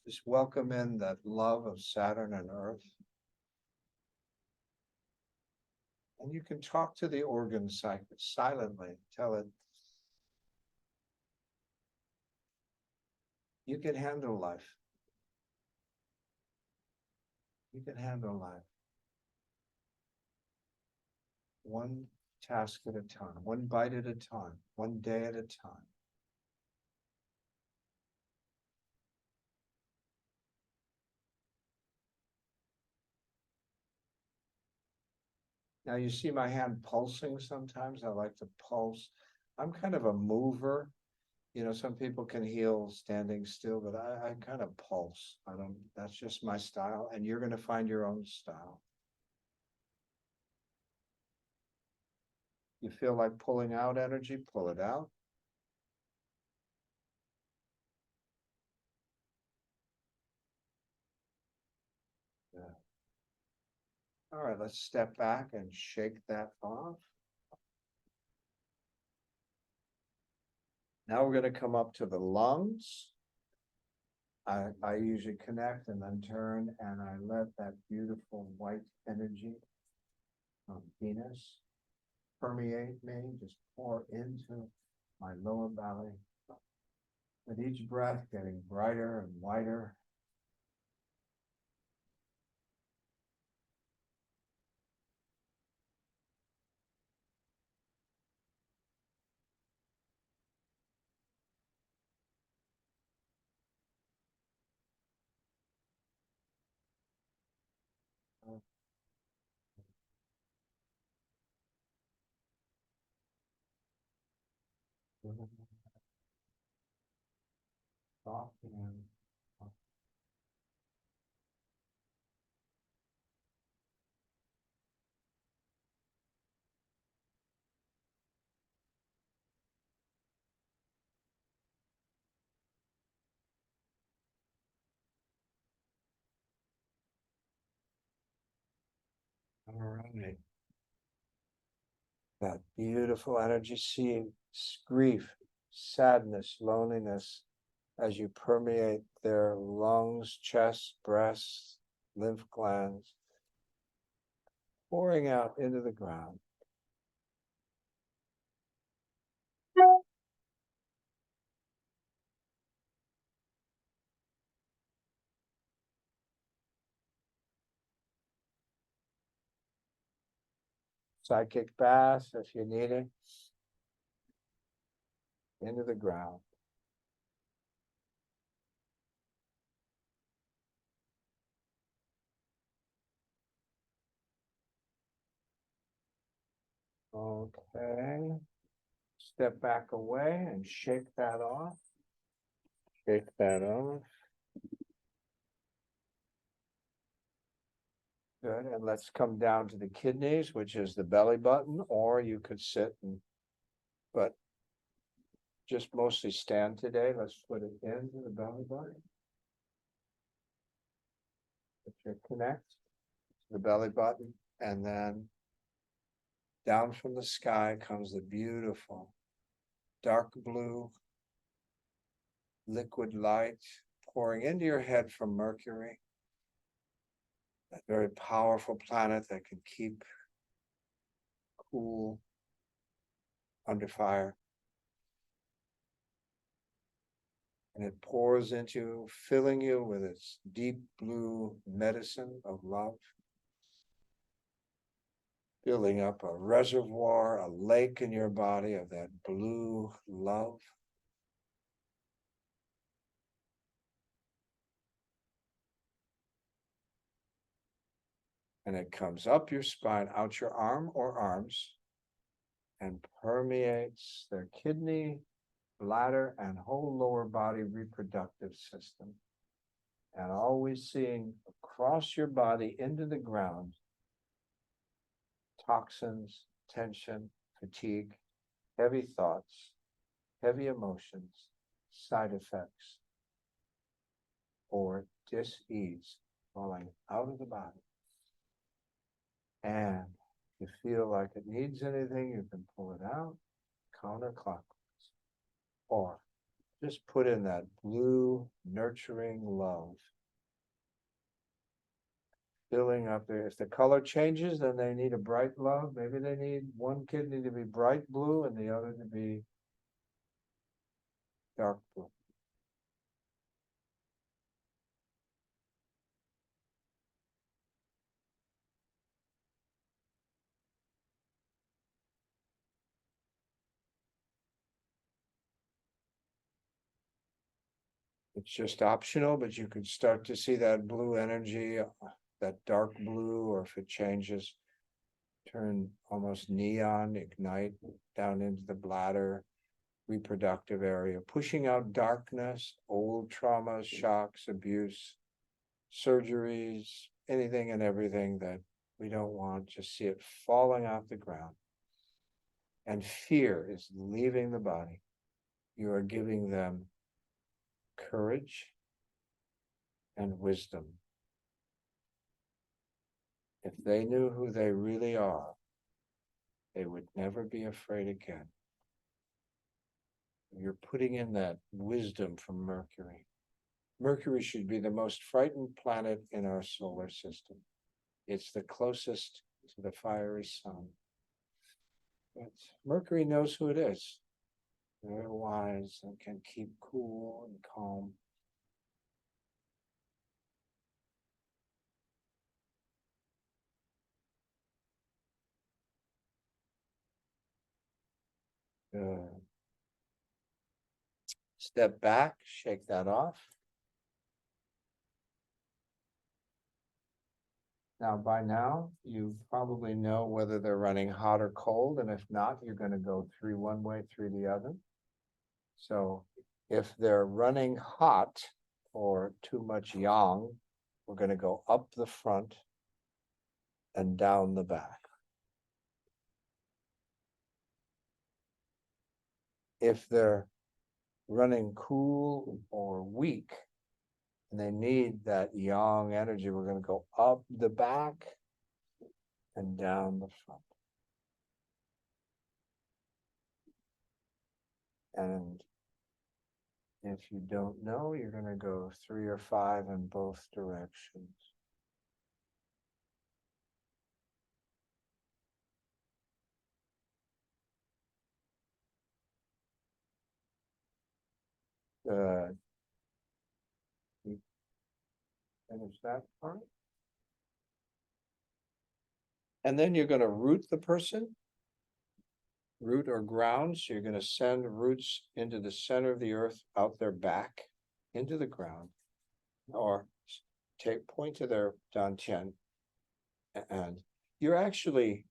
Just welcome in that love of Saturn and Earth. And you can talk to the organ silently, tell it, you can handle life. You can handle life. One task at a time, one bite at a time, one day at a time. Now you see my hand pulsing sometimes. I like to pulse. I'm kind of a mover. You know, some people can heal standing still, but I kind of pulse. I don't, that's just my style. And you're going to find your own style. You feel like pulling out energy, pull it out. Yeah. All right, let's step back and shake that off. Now we're going to come up to the lungs. I usually connect and then turn, and I let that beautiful white energy of Venus permeate me, just pour into my lower belly. With each breath getting brighter and whiter. Softening. All right. That beautiful energy, seeing grief, sadness, loneliness as you permeate their lungs, chest, breasts, lymph glands, pouring out into the ground. Psychic bath if you need it. Into the ground. Okay. Step back away and shake that off. Shake that off. Good, and let's come down to the kidneys, which is the belly button, or you could sit and, but just mostly stand today. Let's put it into the belly button. Put your connect to the belly button, and then down from the sky comes the beautiful dark blue liquid light pouring into your head from Mercury. That very powerful planet that can keep cool under fire. And it pours into you, filling you with its deep blue medicine of love. Building up a reservoir, a lake in your body of that blue love. And it comes up your spine, out your arm or arms, and permeates their kidney, bladder, and whole lower body reproductive system. And always seeing a across your body into the ground. Toxins, tension, fatigue, heavy thoughts, heavy emotions, side effects, or dis-ease falling out of the body. And if you feel like it needs anything, you can pull it out counterclockwise. Or just put in that blue nurturing love. Filling up there. If the color changes, then they need a bright love. Maybe they need one kidney to be bright blue and the other to be dark blue. It's just optional, but you could start to see that blue energy, that dark blue, or if it changes, turn almost neon, ignite down into the bladder, reproductive area, pushing out darkness, old traumas, shocks, abuse, surgeries, anything and everything that we don't want. Just see it falling off the ground. And fear is leaving the body. You are giving them courage and wisdom. If they knew who they really are, they would never be afraid again. You're putting in that wisdom from Mercury. Mercury should be the most frightened planet in our solar system. It's the closest to the fiery sun. But Mercury knows who it is. They're wise and can keep cool and calm. Good. Step back, shake that off. Now, by now, you probably know whether they're running hot or cold, and if not, you're going to go through one way, through the other. So if they're running hot or too much yang, we're going to go up the front and down the back. If they're running cool or weak, and they need that yang energy, we're going to go up the back and down the front. And if you don't know, you're going to go 3 or 5 in both directions. Good. Finish that part. And then you're going to root the person, root or ground. So you're going to send roots into the center of the earth, out their back, into the ground, or point to their dantian. And you're actually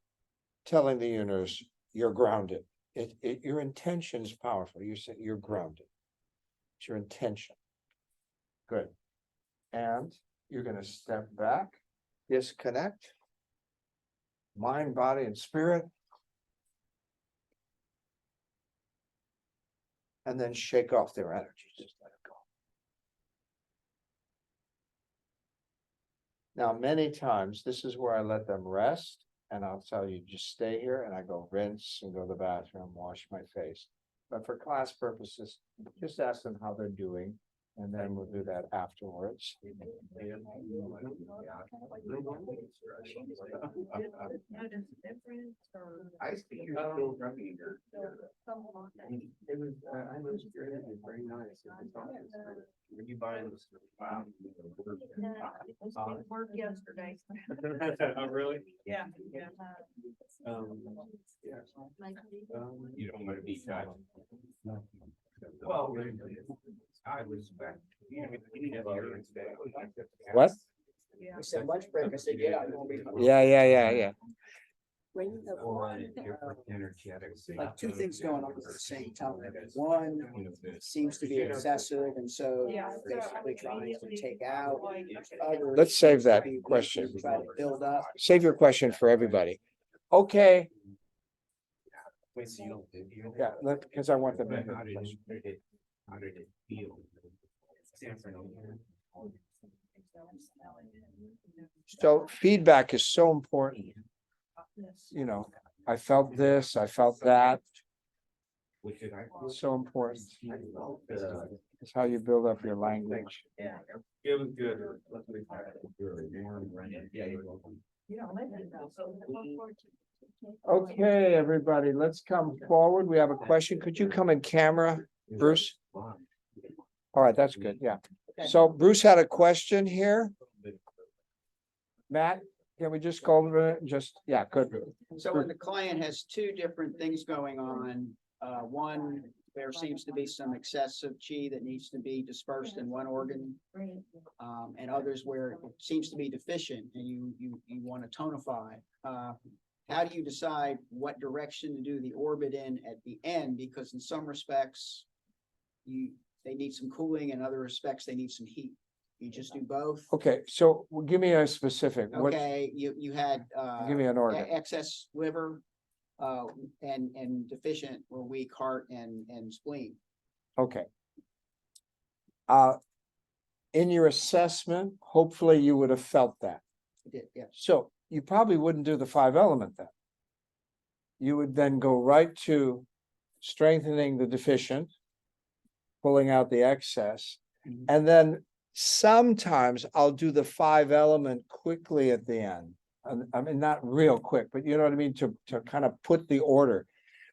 telling the universe you're grounded. Your intention is powerful. You say you're grounded. It's your intention. Good. And you're going to step back, disconnect, mind, body, and spirit. And then shake off their energy. Just let it go. Now, many times, this is where I let them rest. And I'll tell you, just stay here. And I go rinse and go to the bathroom, wash my face. But for class purposes, just ask them how they're doing. And then we'll do that afterwards. I think you're still rubbing your. It was, I know it's very nice. When you buy this. Wow. Work yesterday. Oh, really? Yeah. Yeah. You don't want to be shot. Well, I was back. What? We said lunch break. I said, yeah. Yeah. like two things going on at the same time. One seems to be excessive and so basically trying to take out. Others Let's save that seem to be question. trying to build up. Save your question for everybody. Okay. Yeah, because I want them to hear the question. How did it feel? So feedback is so important. You know, I felt this, I felt that. It's so important. It's how you build up your language. It was good. Okay, everybody, let's come forward. We have a question. Could you come in camera, Bruce? All right, that's good. Yeah. So Bruce had a question here. Matt, can we just go over it? Just, yeah, good. So when the client has two different things going on, one, there seems to be some excessive chi that needs to be dispersed in one organ. And others where it seems to be deficient and you want to tonify. How do you decide what direction to do the orbit in at the end? Because in some respects, they need some cooling, in other respects, they need some heat. You just do both? Okay, so give me a specific. What? Okay, you had Give me an organ. excess liver and deficient or weak heart and spleen. Okay. In your assessment, hopefully you would have felt that. I did, yeah. So you probably wouldn't do the 5-element then. You would then go right to strengthening the deficient, pulling out the excess, Mhm. and then sometimes I'll do the 5-element quickly at the end. I mean, not real quick, but you know what I mean, to kind of put the order.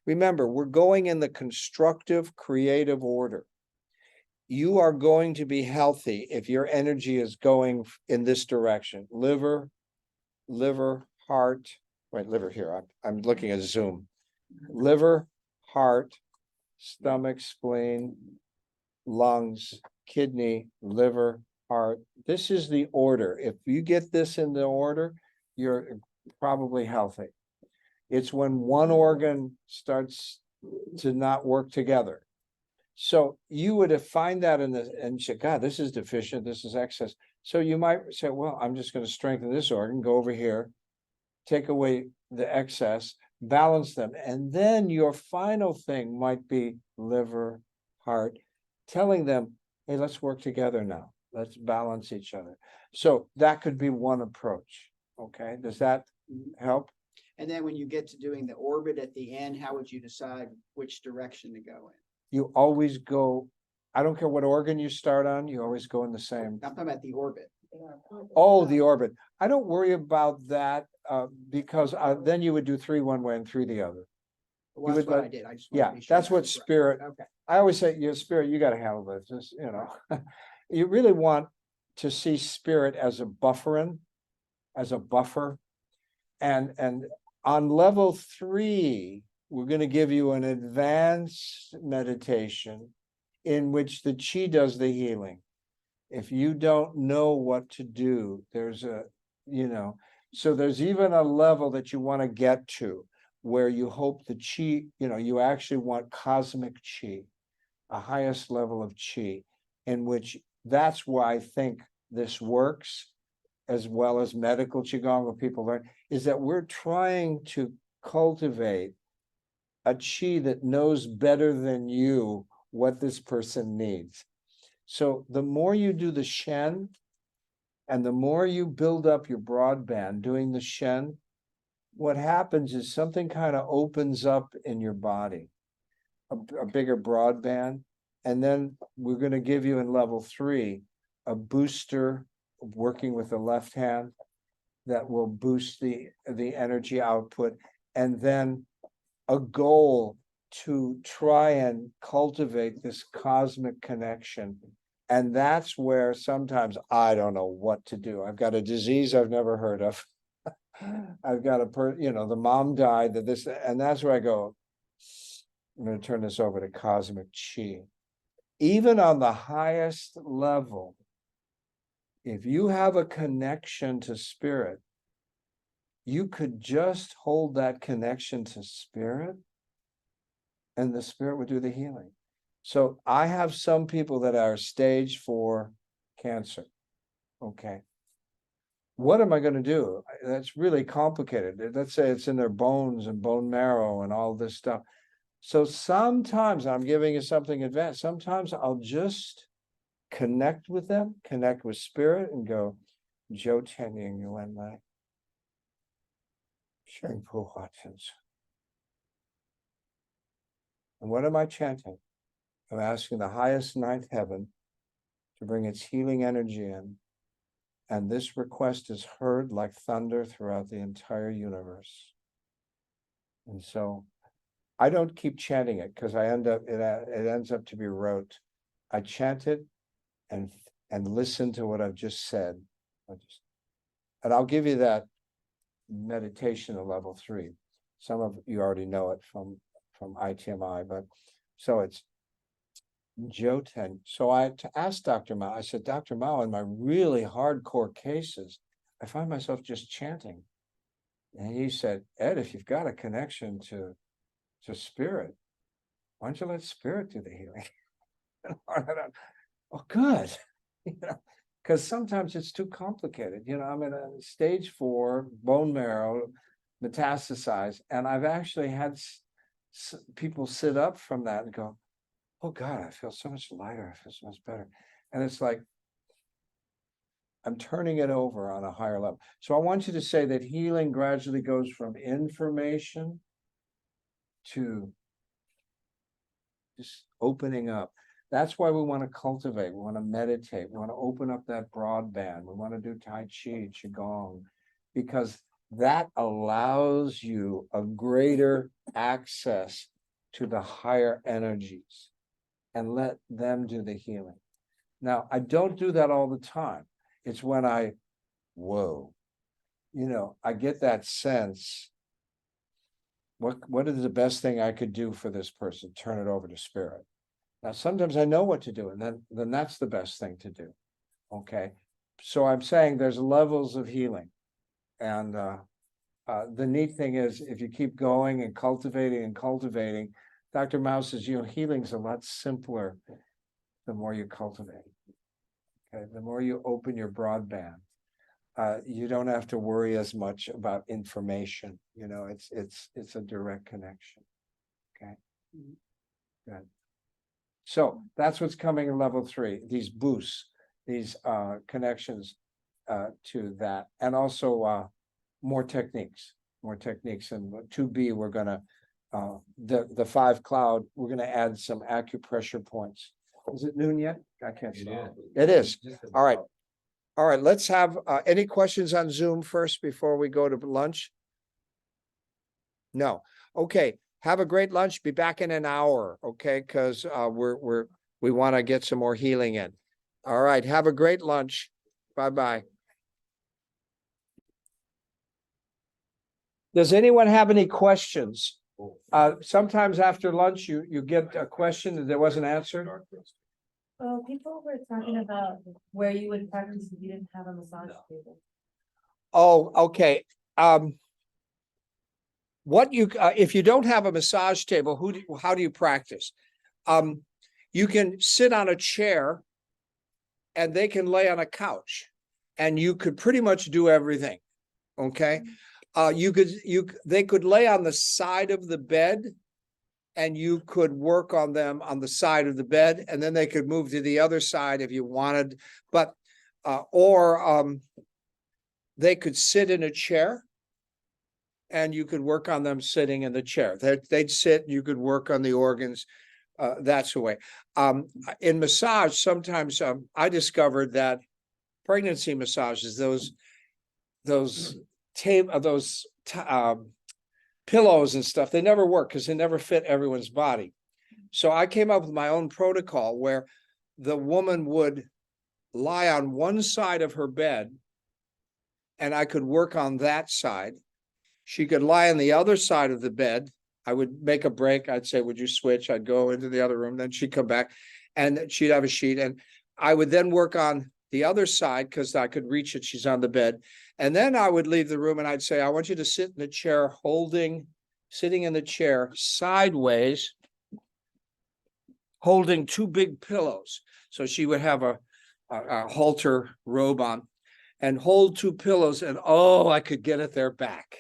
Remember, we're going in the constructive, creative order. You are going to be healthy if your energy is going in this direction. Liver, heart, wait, liver here. I'm looking at Zoom. Liver, heart, stomach, spleen, lungs, kidney, liver, heart. This is the order. If you get this in the order, you're probably healthy. It's when one organ starts to not work together. So you would find that in the, and say, God, this is deficient, this is excess. So you might say, well, I'm just going to strengthen this organ, go over here, take away the excess, balance them. And then your final thing might be liver, heart, telling them, hey, let's work together now. Let's balance each other. So that could be one approach. Okay, does that help? And then when you get to doing the orbit at the end, how would you decide which direction to go in? You always go, I don't care what organ you start on, you always go in the same. I'm talking about the orbit. Oh, the orbit. I don't worry about that because then you would do 3 one way and 3 the other. Well, that's what I did. I just wanted Yeah, to be sure that's what was right. spirit. Okay. I always say, your spirit, you got to handle this. Just, you know, you really want to see spirit as a buffer. And on level 3, we're going to give you an advanced meditation in which the chi does the healing. If you don't know what to do, there's a, you know, so there's even a level that you want to get to where you hope the chi, you know, you actually want cosmic chi, a highest level of chi, in which that's why I think this works, as well as medical qigong, where people learn, is that we're trying to cultivate a chi that knows better than you what this person needs. So the more you do the Shen, and the more you build up your broadband doing the Shen, what happens is something kind of opens up in your body, a bigger broadband. And then we're going to give you in level 3, a booster working with the left hand that will boost the energy output. And then a goal to try and cultivate this cosmic connection. And that's where sometimes I don't know what to do. I've got a disease I've never heard of. I've got the mom died, that this, and that's where I go, I'm going to turn this over to cosmic chi. Even on the highest level, if you have a connection to spirit, you could just hold that connection to spirit, and the spirit would do the healing. So I have some people that are stage 4 cancer. Okay. What am I going to do? That's really complicated. Let's say it's in their bones and bone marrow and all this stuff. So sometimes I'm giving you something advanced. Sometimes I'll just connect with them, connect with spirit, and go, Joe Tenying Yuan Lai. Sharing Pu Watkins. And what am I chanting? I'm asking the highest ninth heaven to bring its healing energy in. And this request is heard like thunder throughout the entire universe. And so I don't keep chanting it because I end up, it ends up to be rote. I chant it and listen to what I've just said. And I'll give you that meditation of level 3. Some of you already know it from ITMI, but so it's Joten. So I asked Dr. Mao, I said, Dr. Mao, in my really hardcore cases, I find myself just chanting. And he said, Ed, if you've got a connection to spirit, why don't you let spirit do the healing? Oh, good. Because sometimes it's too complicated. I'm in a stage 4 bone marrow metastasized, and I've actually had people sit up from that and go, oh God, I feel so much lighter. I feel so much better. And it's like, I'm turning it over on a higher level. So I want you to say that healing gradually goes from information to just opening up. That's why we want to cultivate. We want to meditate. We want to open up that broadband. We want to do Tai Chi, Qigong, because that allows you a greater access to the higher energies and let them do the healing. Now, I don't do that all the time. It's when I get that sense. What is the best thing I could do for this person? Turn it over to spirit. Now, sometimes I know what to do, and then that's the best thing to do. Okay. So I'm saying there's levels of healing. And the neat thing is, if you keep going and cultivating, Dr. Mao says, healing's a lot simpler the more you cultivate. Okay. The more you open your broadband, you don't have to worry as much about information. It's a direct connection. Okay. Good. So that's what's coming in level 3, these boosts, these connections to that, and also more techniques. And 2B, we're gonna the 5 cloud, we're gonna add some acupressure points. Is it noon yet? I can't see. It is. All right. Let's have any questions on Zoom first before we go to lunch. No. Okay. Have a great lunch. Be back in an hour, okay? Because we want to get some more healing in. All right. Have a great lunch. Bye-bye. Does anyone have any questions? Sometimes after lunch, you get a question that there wasn't answered. Well, people were talking about where you would practice if you didn't have a massage table. Oh, okay. If you don't have a massage table, how do you practice? You can sit on a chair and they can lay on a couch and you could pretty much do everything. Okay. They could lay on the side of the bed and you could work on them on the side of the bed, and then they could move to the other side if you wanted, or they could sit in a chair and you could work on them sitting in the chair. They'd sit, you could work on the organs. That's the way. In massage, sometimes I discovered that pregnancy massages, those pillows and stuff, they never work because they never fit everyone's body. So I came up with my own protocol where the woman would lie on one side of her bed and I could work on that side. She could lie on the other side of the bed. I would make a break. I'd say, would you switch? I'd go into the other room. Then she'd come back and she'd have a sheet. And I would then work on the other side, because I could reach it, she's on the bed. And then I would leave the room and I'd say, I want you to sit in the chair sitting in the chair sideways, holding two big pillows. So she would have a halter robe on and hold two pillows, and oh, I could get at their back.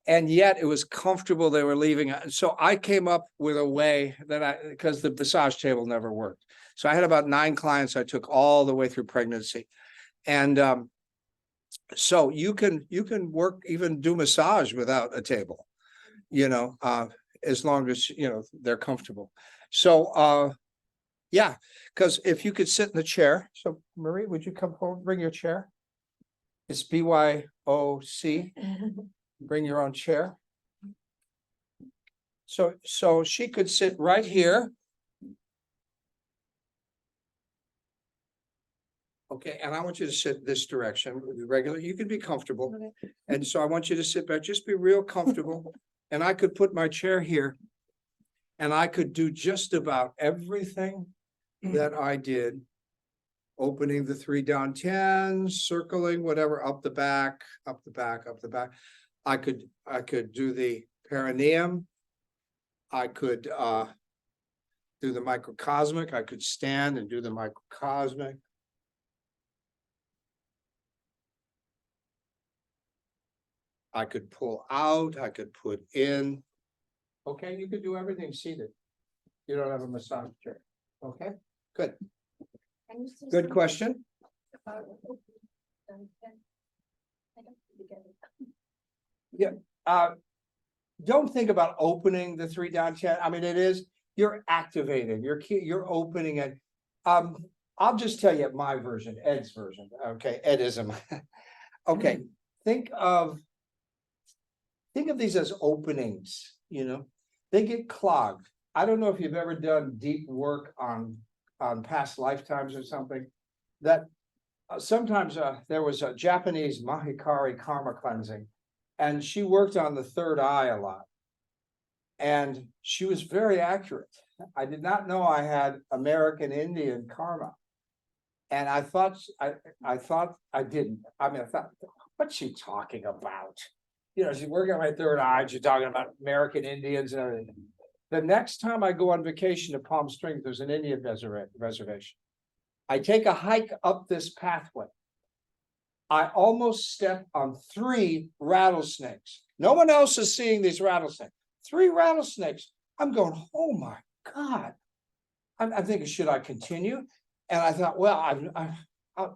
And yet it was comfortable. They were leaving. So I came up with a way that because the massage table never worked. So I had about 9 clients I took all the way through pregnancy. And so you can work, even do massage without a table, as long as, they're comfortable. So, yeah, because if you could sit in the chair. So Marie, would you come forward, bring your chair? It's BYOC. Bring your own chair. So she could sit right here. Okay, and I want you to sit this direction, regular, you can be comfortable. Okay. And so I want you to sit back, just be real comfortable. And I could put my chair here. And I could do just about everything that I did. Opening the 3 down 10s, circling, whatever, up the back, up the back, up the back. I could do the perineum. I could do the microcosmic. I could stand and do the microcosmic. I could pull out, I could put in. Okay, you could do everything seated. You don't have a massage chair. Okay, good. Good question. Yeah, don't think about opening the 3 down 10. I mean, it is, you're activated, you're opening it. I'll just tell you my version, Ed's version. Okay, Edism. Okay, think of these as openings, they get clogged. I don't know if you've ever done deep work on past lifetimes or something, that sometimes there was a Japanese Mahikari karma cleansing, and she worked on the 3rd eye a lot. And she was very accurate. I did not know I had American Indian karma. And I thought I didn't. I mean, I thought, what's she talking about? She's working on my 3rd eye, she's talking about American Indians and everything. The next time I go on vacation to Palm Springs, there's an Indian reservation. I take a hike up this pathway. I almost step on 3 rattlesnakes. No one else is seeing these rattlesnakes. 3 rattlesnakes. I'm going, oh my God. I'm thinking, should I continue? And I thought, well,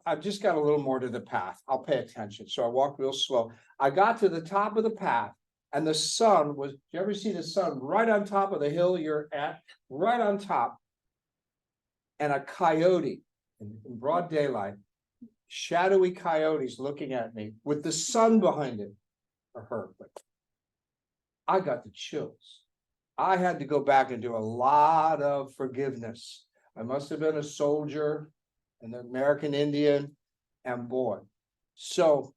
I've just got a little more to the path. I'll pay attention. So I walked real slow. I got to the top of the path, and the sun was, do you ever see the sun right on top of the hill you're at? Right on top. And a coyote in broad daylight, shadowy coyotes looking at me with the sun behind it, or her. But I got the chills. I had to go back and do a lot of forgiveness. I must have been a soldier, an American Indian, and boy. So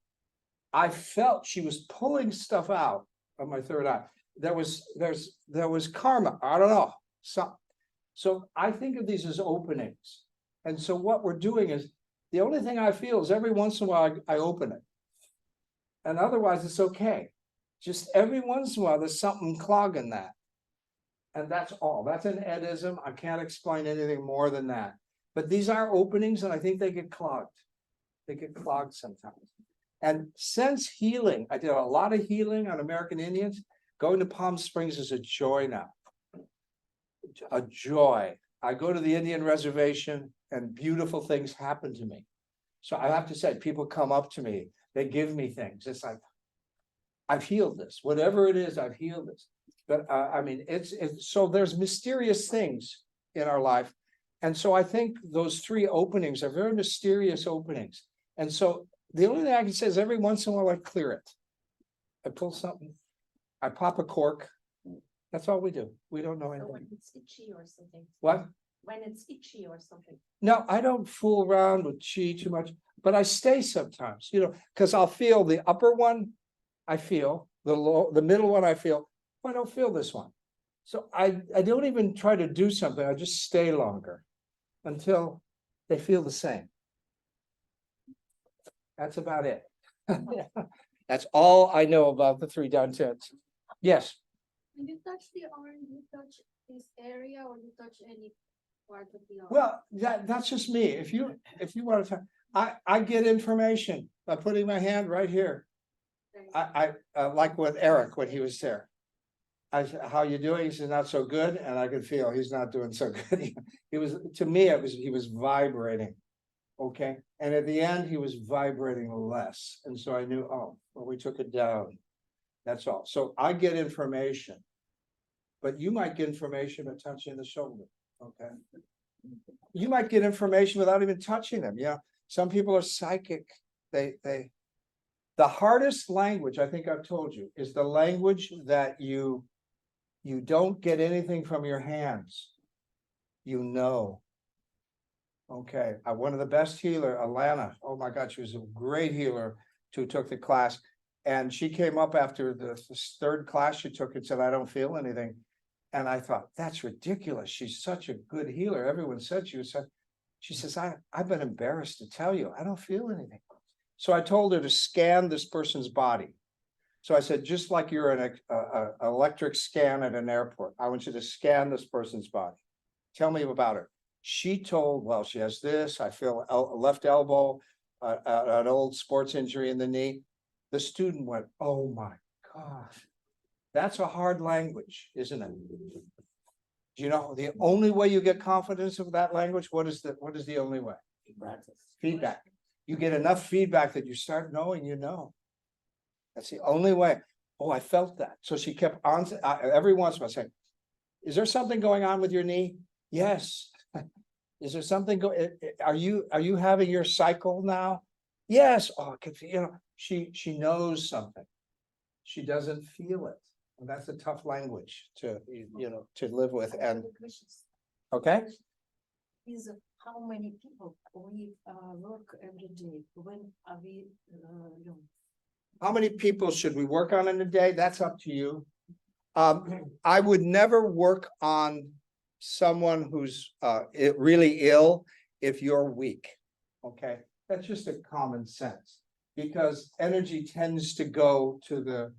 I felt she was pulling stuff out of my 3rd eye. There was karma. I don't know. So I think of these as openings. And so what we're doing is, the only thing I feel is every once in a while I open it. And otherwise it's okay. Just every once in a while there's something clogging that. And that's all. That's an Edism. I can't explain anything more than that. But these are openings, and I think they get clogged. They get clogged sometimes. And sense healing. I did a lot of healing on American Indians. Going to Palm Springs is a joy now. A joy. I go to the Indian reservation and beautiful things happen to me. So I have to say, people come up to me, they give me things. It's like, I've healed this. Whatever it is, I've healed this. But I mean, it's so there's mysterious things in our life. And so I think those 3 openings are very mysterious openings. And so the only thing I can say is every once in a while I clear it. I pull something, I pop a cork. That's all we do. We don't know anything. When it's itchy or something. What? When it's itchy or something. No, I don't fool around with chi too much, but I stay sometimes, because I'll feel the upper one, I feel the middle one, I feel, I don't feel this one. So I don't even try to do something. I just stay longer until they feel the same. That's about it. That's all I know about the 3 downtown's. Yes, When you touch the orange, you touch this area or you touch any part of the orange? well, that's just me. If you want to, I get information by putting my hand right here. I like with Eric when he was there. I said, how you doing? He said, not so good, and I could feel he's not doing so good. He was, to me, he was vibrating. Okay, and at the end, he was vibrating less, and so I knew, oh, well, we took it down. That's all. So I get information. But you might get information by touching the shoulder, okay? You might get information without even touching them, yeah. Some people are psychic. The hardest language, I think I've told you, is the language that you don't get anything from your hands. You know. Okay, one of the best healer, Alana, oh my God, she was a great healer who took the class. And she came up after the 3rd class she took and said, I don't feel anything. And I thought, that's ridiculous. She's such a good healer. Everyone said she was such. She says, I've been embarrassed to tell you, I don't feel anything. So I told her to scan this person's body. So I said, just like you're an electric scan at an airport, I want you to scan this person's body. Tell me about her. She told, well, she has this, I feel left elbow, an old sports injury in the knee. The student went, oh my gosh, that's a hard language, isn't it? Do you know the only way you get confidence of that language? What is the only way? Feedback. You get enough feedback that you start knowing, you know. That's the only way. Oh, I felt that. So she kept on, every once in a while saying, is there something going on with your knee? Yes. Is there something are you having your cycle now? Yes. Oh, she knows something. She doesn't feel it. And that's a tough language to live with. And okay. Is how many people we work every day? When are we? How many people should we work on in a day? That's up to you. I would never work on someone who's really ill if you're weak. Okay, that's just a common sense, because energy tends to go to the,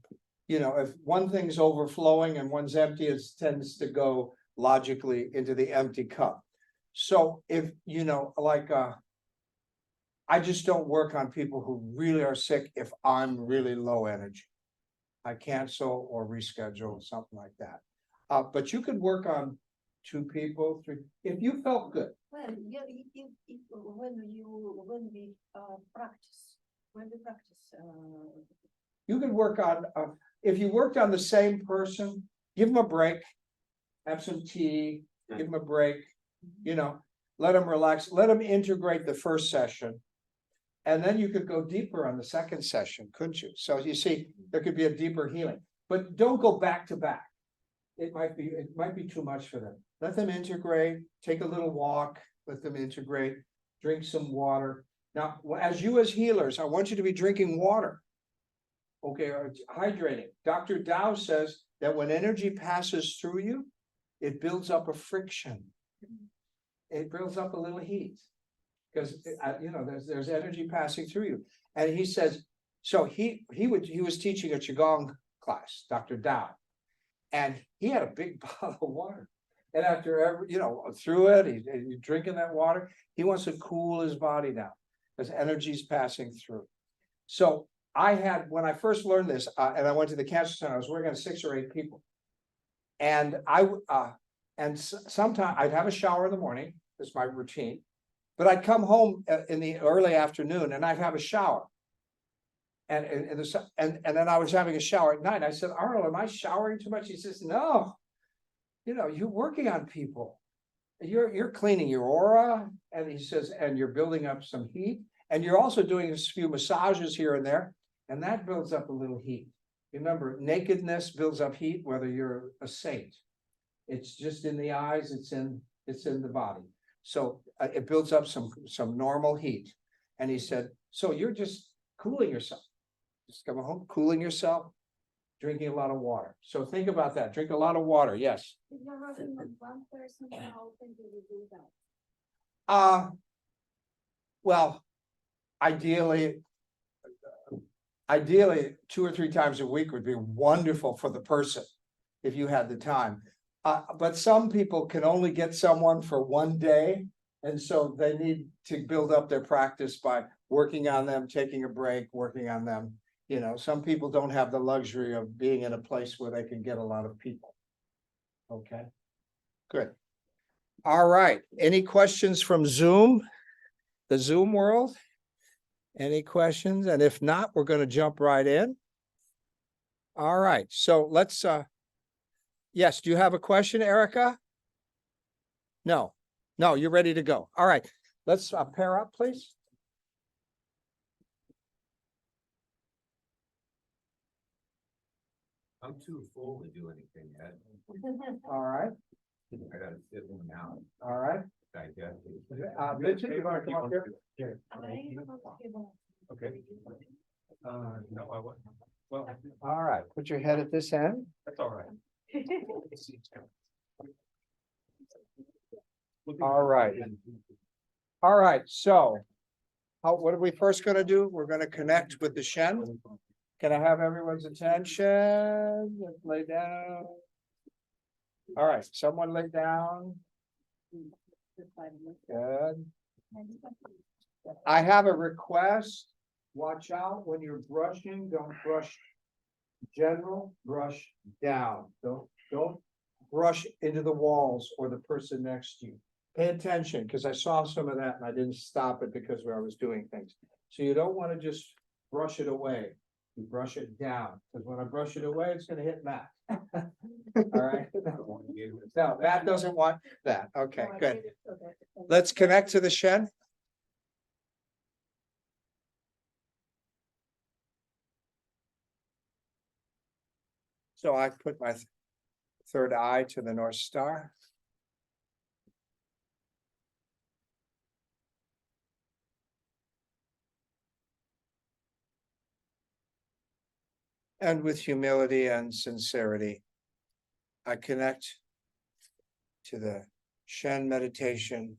if one thing's overflowing and one's empty, it tends to go logically into the empty cup. So if I just don't work on people who really are sick if I'm really low energy. I cancel or reschedule, something like that. But you could work on 2 people, 3, if you felt good. Well, when we practice, You could work on, if you worked on the same person, give them a break, have some tea, give them a break, let them relax, let them integrate the first session. And then you could go deeper on the second session, couldn't you? So you see, there could be a deeper healing, but don't go back to back. It might be too much for them. Let them integrate, take a little walk, let them integrate, drink some water. Now, as healers, I want you to be drinking water. Okay, or hydrating. Dr. Dow says that when energy passes through you, it builds up a friction. It builds up a little heat. Because there's energy passing through you. And he says, so he was teaching a Qigong class, Dr. Dow. And he had a big bottle of water. And after through it, he's drinking that water. He wants to cool his body down because energy's passing through. So when I first learned this, and I went to the cancer center, I was working on 6 or 8 people. And sometimes I'd have a shower in the morning, that's my routine. But I'd come home in the early afternoon and I'd have a shower. And then I was having a shower at night. I said, Arnold, am I showering too much? He says, no, you're working on people. You're cleaning your aura. And he says, and you're building up some heat. And you're also doing a few massages here and there. And that builds up a little heat. Remember, nakedness builds up heat, whether you're a saint. It's just in the eyes, it's in the body. So it builds up some normal heat. And he said, so you're just cooling yourself. Just come home, cooling yourself, drinking a lot of water. So think about that. Drink a lot of water. Yes. If you're working with one person, how often do you do that? Well, ideally, ideally, 2 or 3 times a week would be wonderful for the person. If you had the time, but some people can only get someone for one day. And so they need to build up their practice by working on them, taking a break, working on them. You know, some people don't have the luxury of being in a place where they can get a lot of people. Okay, good. All right, any questions from Zoom? The Zoom world? Any questions? And if not, we're going to jump right in. All right, so let's, yes, do you have a question, Erica? No, no, you're ready to go. All right, let's pair up, please. I'm too full to do anything yet. All right, I gotta sit one out, all right. digest it. Vincent, you want to come up here? Okay. No, I wasn't. Well, All right, put your head at this end. that's all right. All right. All right, so what are we first gonna do? We're gonna connect with the Shen. Can I have everyone's attention? Let's lay down. All right, someone lay down. Good. I have a request. Watch out when you're brushing, don't brush general, brush down. Don't brush into the walls or the person next to you. Pay attention, because I saw some of that and I didn't stop it because I was doing things. So you don't want to just brush it away. You brush it down, because when I brush it away, it's gonna hit Matt. All right? No, Matt doesn't want that. Okay, good. Let's connect to the Shen. So I put my third eye to the North Star. And with humility and sincerity, I connect to the Shen meditation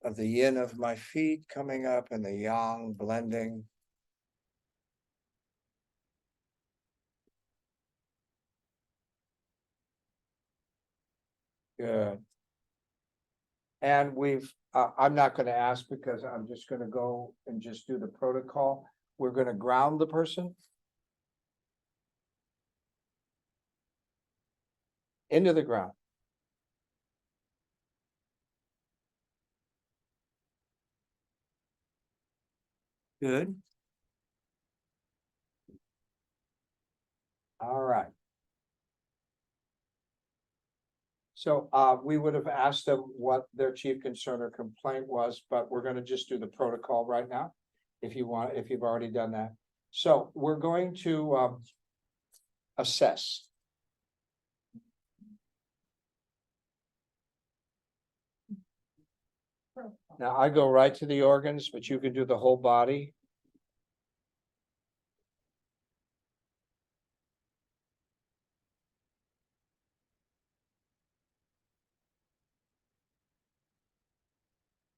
of the yin of my feet coming up and the yang blending. Good. And I'm not going to ask because I'm just going to go and just do the protocol. We're going to ground the person into the ground. Good. All right. So we would have asked them what their chief concern or complaint was, but we're going to just do the protocol right now. If you want, if you've already done that. So we're going to assess. Now I go right to the organs, but you can do the whole body.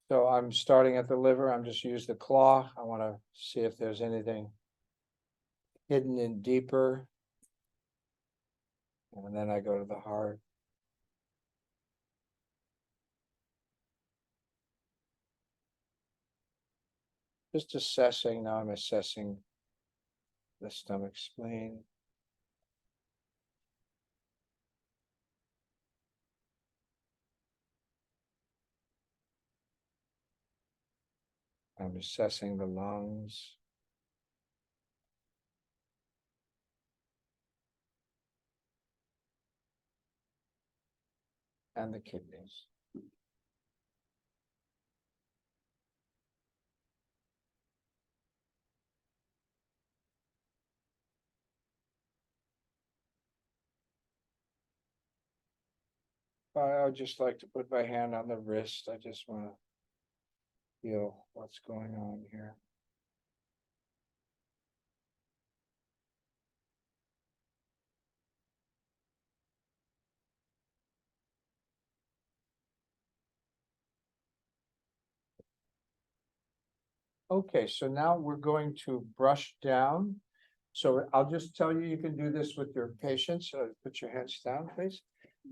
So I'm starting at the liver. I'm just use the claw. I want to see if there's anything hidden in deeper. And then I go to the heart. Just assessing. Now I'm assessing the stomach spleen. I'm assessing the lungs. And the kidneys. I would just like to put my hand on the wrist. I just want to feel what's going on here. Okay, so now we're going to brush down. So I'll just tell you, you can do this with your patients. Put your hands down, please.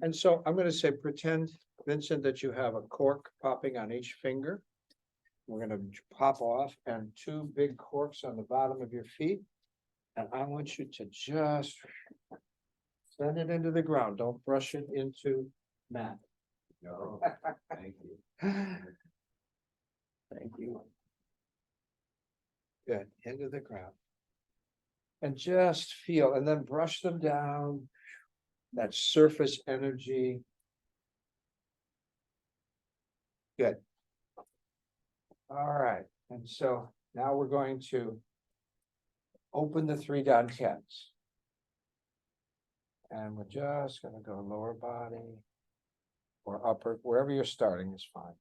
And so I'm gonna say, pretend, Vincent, that you have a cork popping on each finger. We're gonna pop off and two big corks on the bottom of your feet. And I want you to just send it into the ground. Don't brush it into mat. No, thank you. Thank you. Good, into the ground. And just feel, and then brush them down. That surface energy. Good. All right, and so now we're going to open the three dantians. And we're just gonna go lower body or upper, wherever you're starting is fine.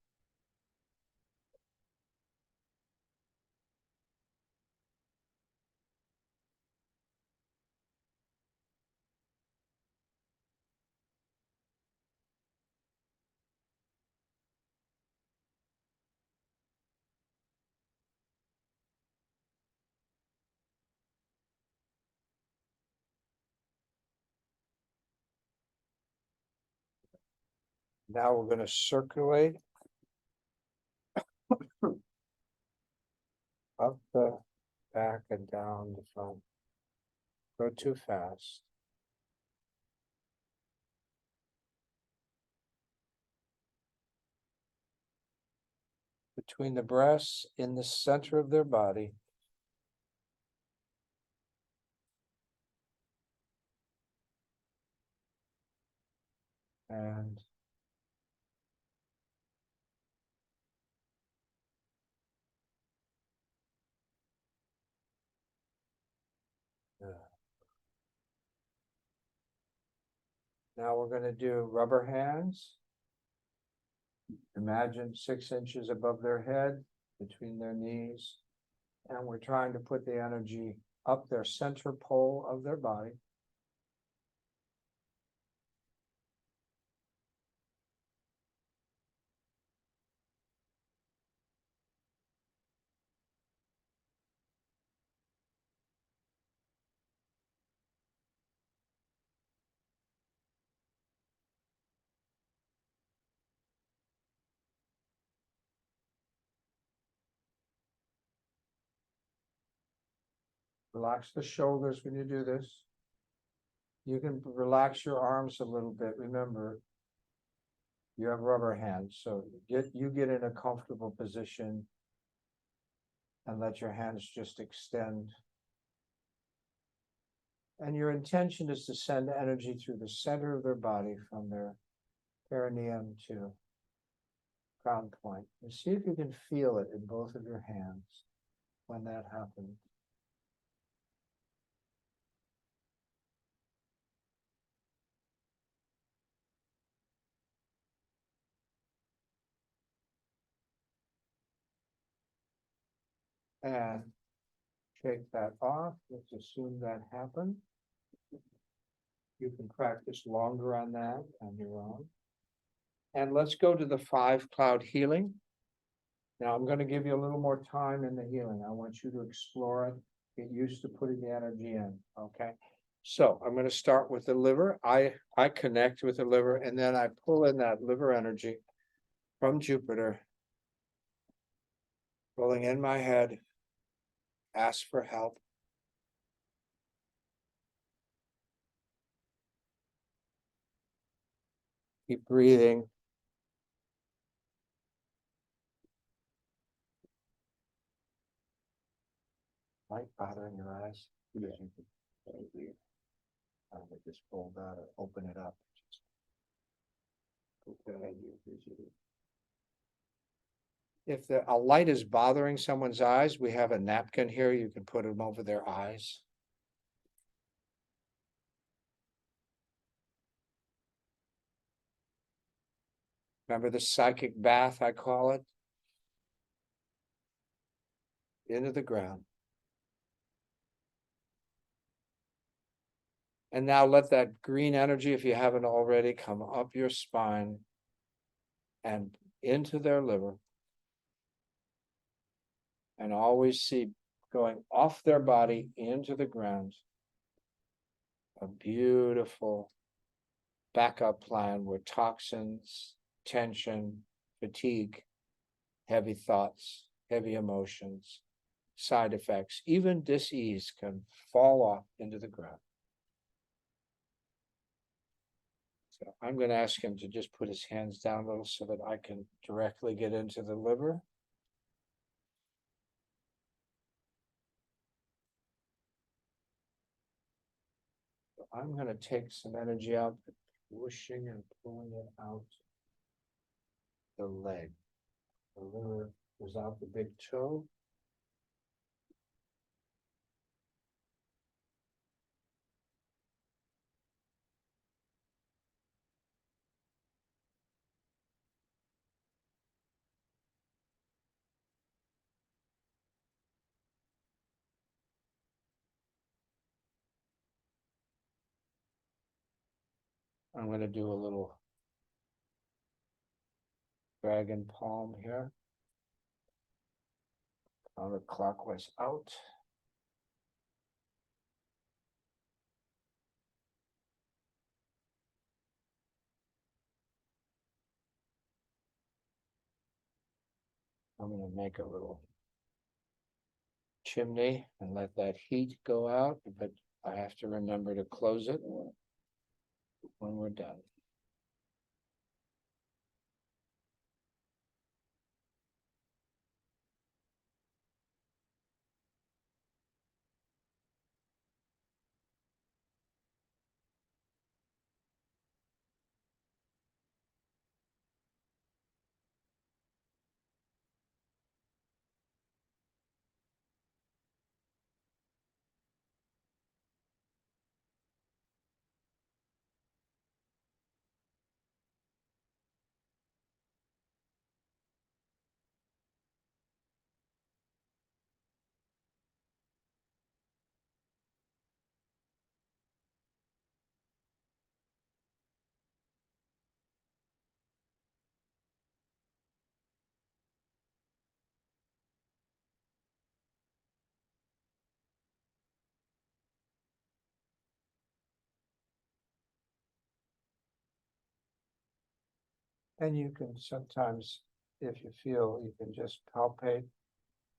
Now we're gonna circulate up the back and down the front. Go too fast. Between the breasts in the center of their body. And now we're gonna do rubber hands. Imagine 6 inches above their head, between their knees. And we're trying to put the energy up their center pole of their body. Relax the shoulders when you do this. You can relax your arms a little bit. Remember, you have rubber hands, so get in a comfortable position and let your hands just extend. And your intention is to send energy through the center of their body from their perineum to crown point. And see if you can feel it in both of your hands when that happens. And shake that off. Let's assume that happened. You can practice longer on that on your own. And let's go to the 5 cloud healing. Now I'm going to give you a little more time in the healing. I want you to explore it, get used to putting the energy in. Okay. So I'm going to start with the liver. I connect with the liver and then I pull in that liver energy from Jupiter. Pulling in my head. Ask for help. Keep breathing. Light bothering your eyes? Yeah. I just pull that or open it up. Okay. If a light is bothering someone's eyes, we have a napkin here. You can put them over their eyes. Remember the psychic bath, I call it? Into the ground. And now let that green energy, if you haven't already, come up your spine and into their liver. and always see going off their body into the ground. A beautiful backup plan where toxins, tension, fatigue, heavy thoughts, heavy emotions, side effects, even dis-ease can fall off into the ground. So I'm going to ask him to just put his hands down a little so that I can directly get into the liver. So I'm going to take some energy out, pushing and pulling it out the leg. The liver goes out the big toe. I'm going to do a little dragon palm here. Counterclockwise out. I'm going to make a little chimney and let that heat go out, but I have to remember to close it when we're done. And you can sometimes, if you feel, you can just palpate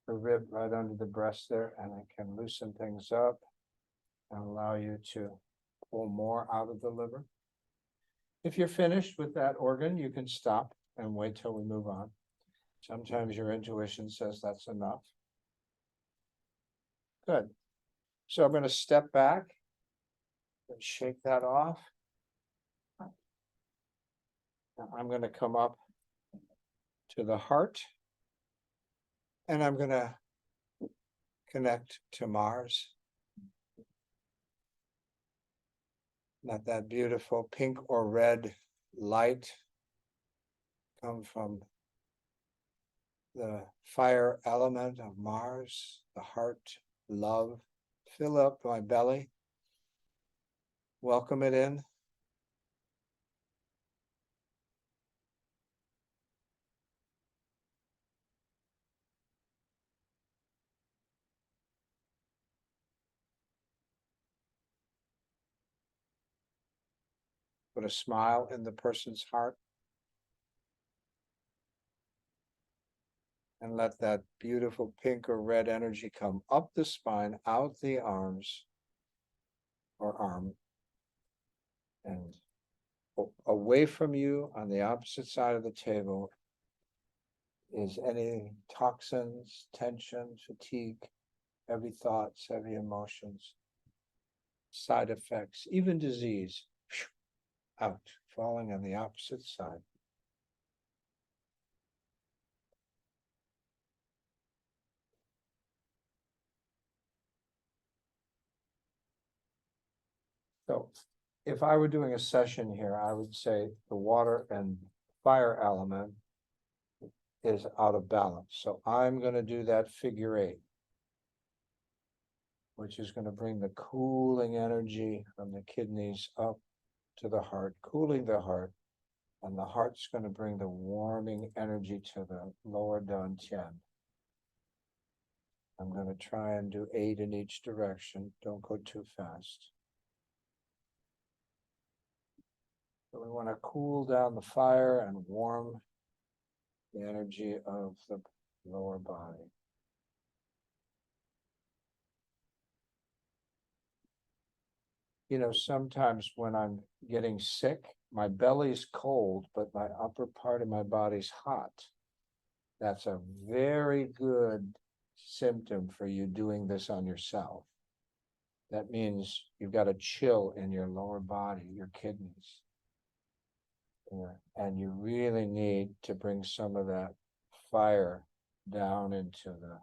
the rib right under the breast there, and it can loosen things up and allow you to pull more out of the liver. If you're finished with that organ, you can stop and wait till we move on. Sometimes your intuition says that's enough. Good. So I'm going to step back and shake that off. Now I'm going to come up to the heart, and I'm going to connect to Mars. Let that beautiful pink or red light come from the fire element of Mars, the heart, love. Fill up my belly. Welcome it in. Put a smile in the person's heart. And let that beautiful pink or red energy come up the spine, out the arms or arm, and away from you on the opposite side of the table is any toxins, tension, fatigue, heavy thoughts, heavy emotions, side effects, even disease, out, falling on the opposite side. So if I were doing a session here, I would say the water and fire element is out of balance. So I'm going to do that figure 8, which is going to bring the cooling energy from the kidneys up to the heart, cooling the heart. And the heart's going to bring the warming energy to the lower dantian. I'm gonna try and do 8 in each direction. Don't go too fast. So we want to cool down the fire and warm the energy of the lower body. You know, sometimes when I'm getting sick, my belly's cold, but my upper part of my body's hot. That's a very good symptom for you doing this on yourself. That means you've got a chill in your lower body, your kidneys. Yeah, and you really need to bring some of that fire down into the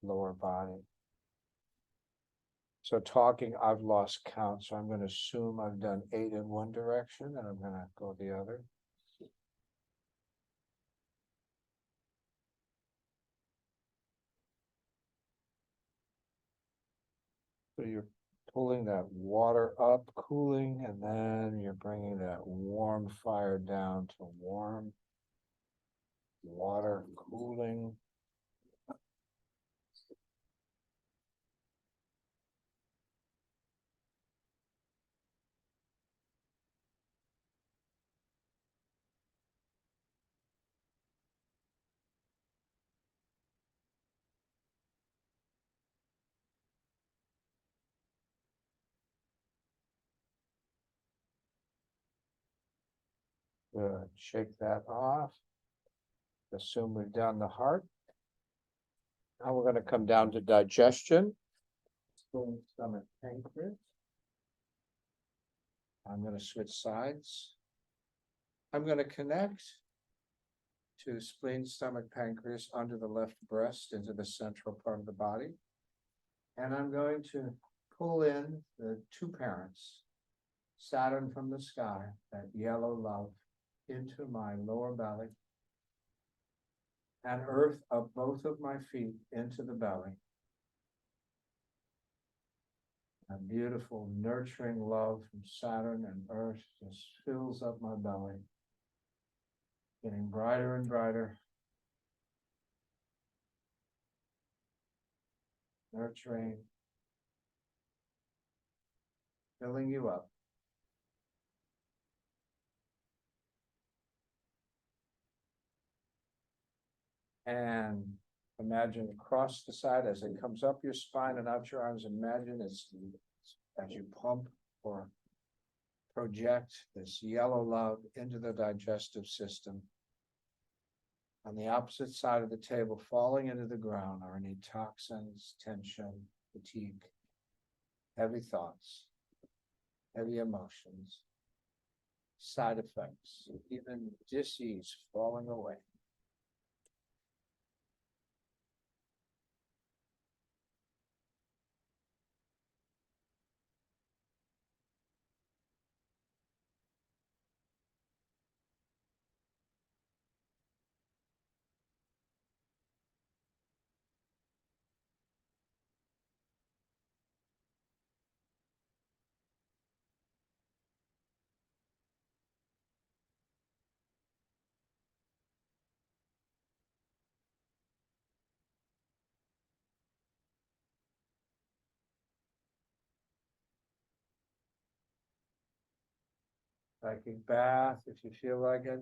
lower body. So talking, I've lost count, so I'm going to assume I've done 8 in one direction and I'm going to go the other. So you're pulling that water up, cooling, and then you're bringing that warm fire down to warm water, cooling. Good. Shake that off. Assume we've done the heart. Now we're going to come down to digestion. Spleen, stomach, pancreas. I'm going to switch sides. I'm going to connect to spleen, stomach, pancreas under the left breast into the central part of the body. And I'm going to pull in the 2 parents, Saturn from the sky, that yellow love, into my lower belly, and Earth up both of my feet into the belly. A beautiful nurturing love from Saturn and Earth just fills up my belly, getting brighter and brighter, nurturing, filling you up. And imagine across the side as it comes up your spine and out your arms, imagine it's as you pump or project this yellow love into the digestive system. On the opposite side of the table, falling into the ground are any toxins, tension, fatigue, heavy thoughts, heavy emotions, side effects, even disease falling away. Psychic bath if you feel like it.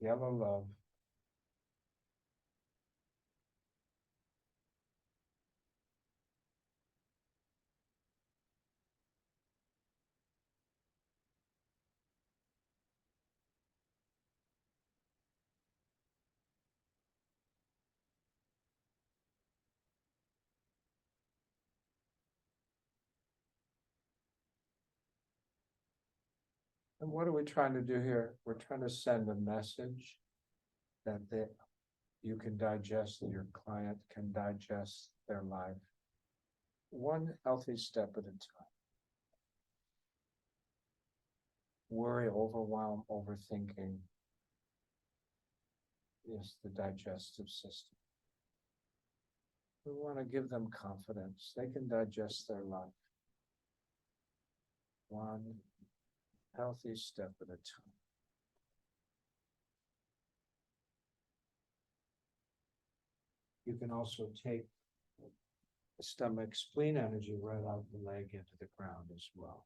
Yellow love. And what are we trying to do here? We're trying to send a message that they, you can digest, that your client can digest their life. one healthy step at a time. Worry, overwhelm, overthinking is the digestive system. We want to give them confidence. They can digest their life. One healthy step at a time. You can also take the stomach spleen energy right out the leg into the ground as well.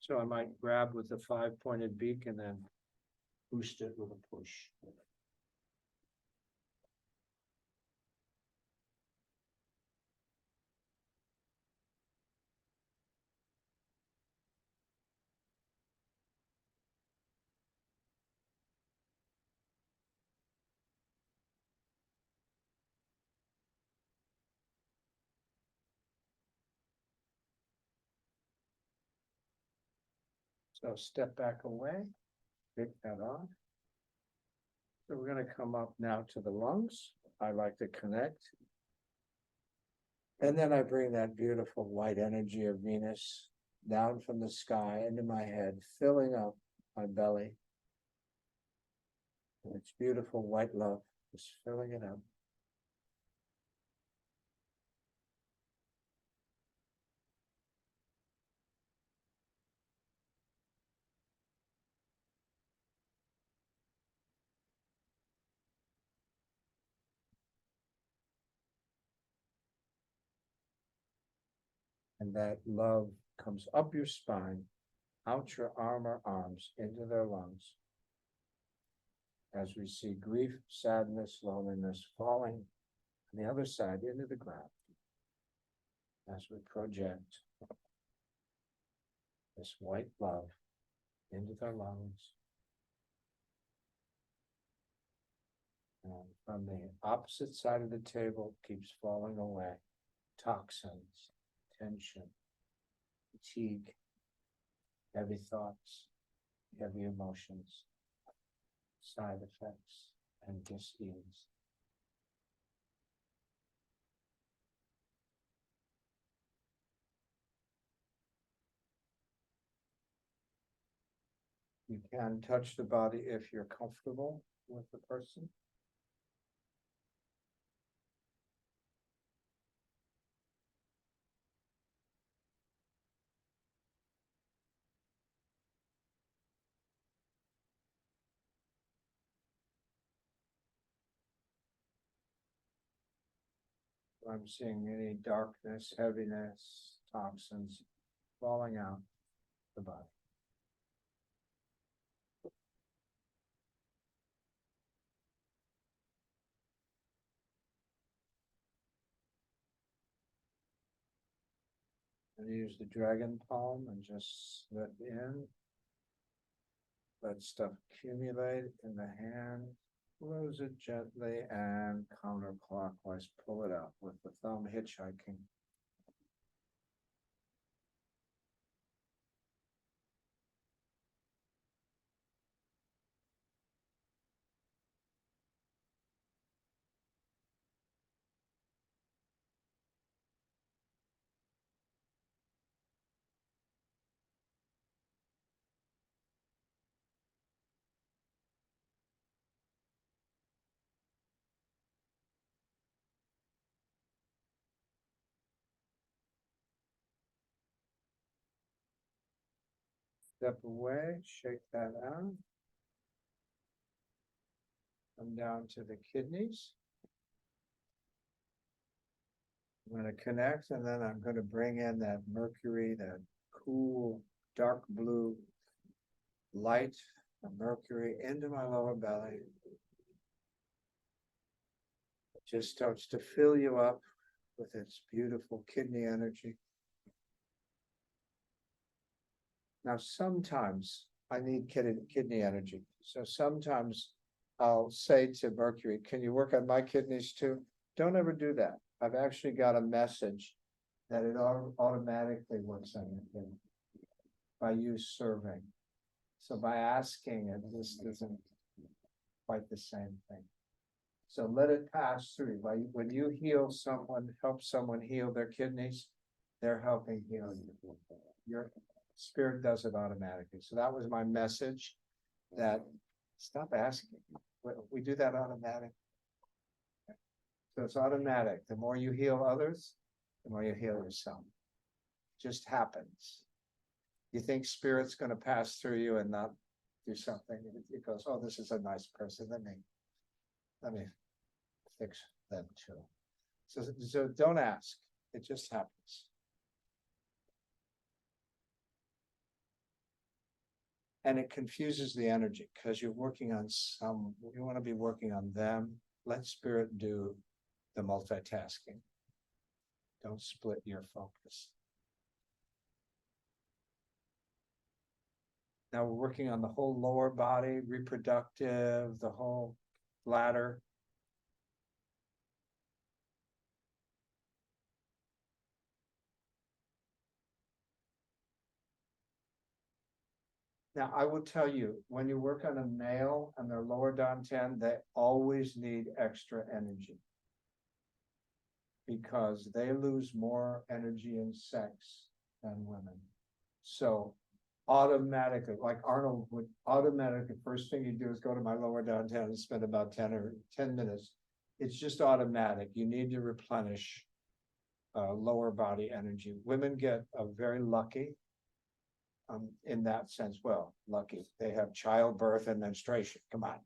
So I might grab with the 5-pointed beak and then boost it with a push. So step back away, pick that off. So we're going to come up now to the lungs. I like to connect. And then I bring that beautiful white energy of Venus down from the sky into my head, filling up my belly. And it's beautiful white love, just filling it up. And that love comes up your spine, out your arm or arms, into their lungs. As we see grief, sadness, loneliness falling on the other side into the ground. As we project this white love into their lungs. And from the opposite side of the table keeps falling away. Toxins, tension, fatigue, heavy thoughts, heavy emotions, side effects, and dis-ease. You can touch the body if you're comfortable with the person. I'm seeing any darkness, heaviness, toxins falling out the body. And use the dragon palm and just slip in. Let stuff accumulate in the hand. Close it gently and counterclockwise pull it out with the thumb hitchhiking. Step away, shake that out. Come down to the kidneys. I'm going to connect and then I'm going to bring in that Mercury, that cool, dark blue light of Mercury into my lower belly. It just starts to fill you up with its beautiful kidney energy. Now, sometimes I need kidney energy. So sometimes I'll say to Mercury, can you work on my kidneys too? Don't ever do that. I've actually got a message that it automatically works on your kidney by you serving. So by asking it, this isn't quite the same thing. So let it pass through. When you heal someone, help someone heal their kidneys, they're helping heal you. Your spirit does it automatically. So that was my message, that stop asking. We do that automatic. So it's automatic. The more you heal others, the more you heal yourself. Just happens. You think spirit's going to pass through you and not do something. It goes, oh, this is a nice person. Let me fix them too. So don't ask. It just happens. And it confuses the energy because you're working on you want to be working on them. Let spirit do the multitasking. Don't split your focus. Now we're working on the whole lower body, reproductive, the whole bladder. Now, I will tell you, when you work on a male and their lower down 10, they always need extra energy. Because they lose more energy in sex than women. So automatically, like Arnold would automatically, first thing you do is go to my lower down 10 and spend about 10 minutes. It's just automatic. You need to replenish lower body energy. Women get very lucky in that sense. Well, lucky. They have childbirth and menstruation. Come on.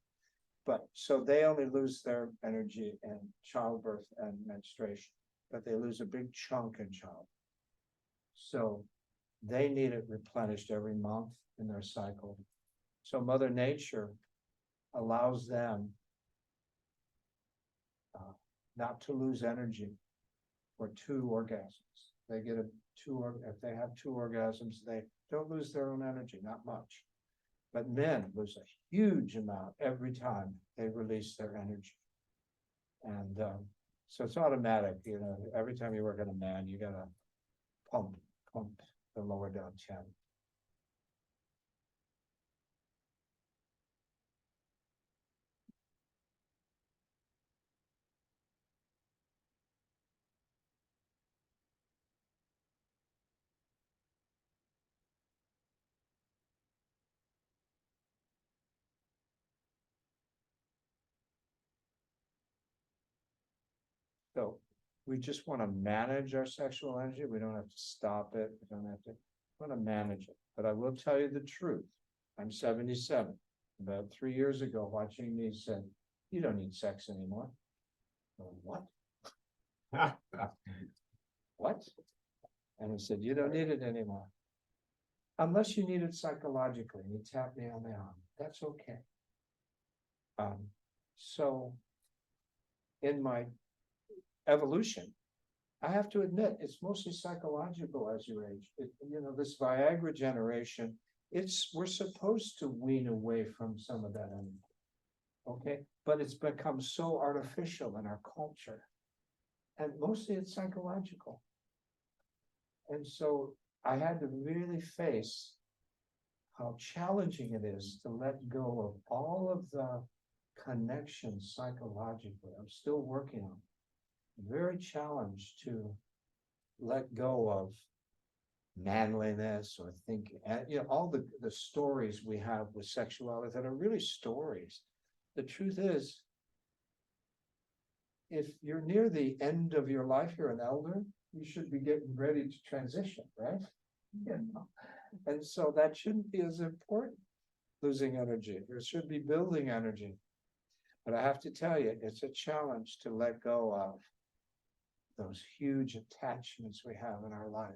But so they only lose their energy in childbirth and menstruation, but they lose a big chunk in child. So they need it replenished every month in their cycle. So Mother Nature allows them not to lose energy for 2 orgasms. They get if they have 2 orgasms, they don't lose their own energy, not much. But men lose a huge amount every time they release their energy. And so it's automatic, every time you work on a man, you gotta pump the lower down 10. So we just want to manage our sexual energy. We don't have to stop it. We don't have to want to manage it. But I will tell you the truth. I'm 77. About 3 years ago, watching me said, you don't need sex anymore. What? What? And he said, you don't need it anymore. Unless you need it psychologically. And he tapped me on the arm. That's okay. So in my evolution, I have to admit, it's mostly psychological as you age. This Viagra generation, we're supposed to wean away from some of that energy. Okay, but it's become so artificial in our culture. And mostly it's psychological. And so I had to really face how challenging it is to let go of all of the connections psychologically. I'm still working on it. Very challenged to let go of manliness or thinking, all the stories we have with sexuality that are really stories. The truth is, if you're near the end of your life, you're an elder, you should be getting ready to transition, right? And so that shouldn't be as important, losing energy. There should be building energy. But I have to tell you, it's a challenge to let go of those huge attachments we have in our life.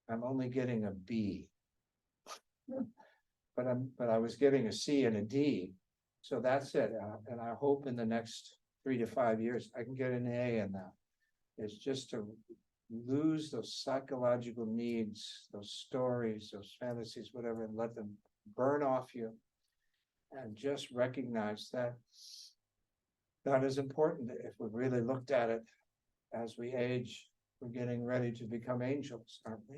I'm only getting a B, but I was getting a C and a D. So that's it. And I hope in the next 3 to 5 years, I can get an A in that. It's just to lose those psychological needs, those stories, those fantasies, whatever, and let them burn off you. And just recognize that that is important. If we really looked at it as we age, we're getting ready to become angels, aren't we?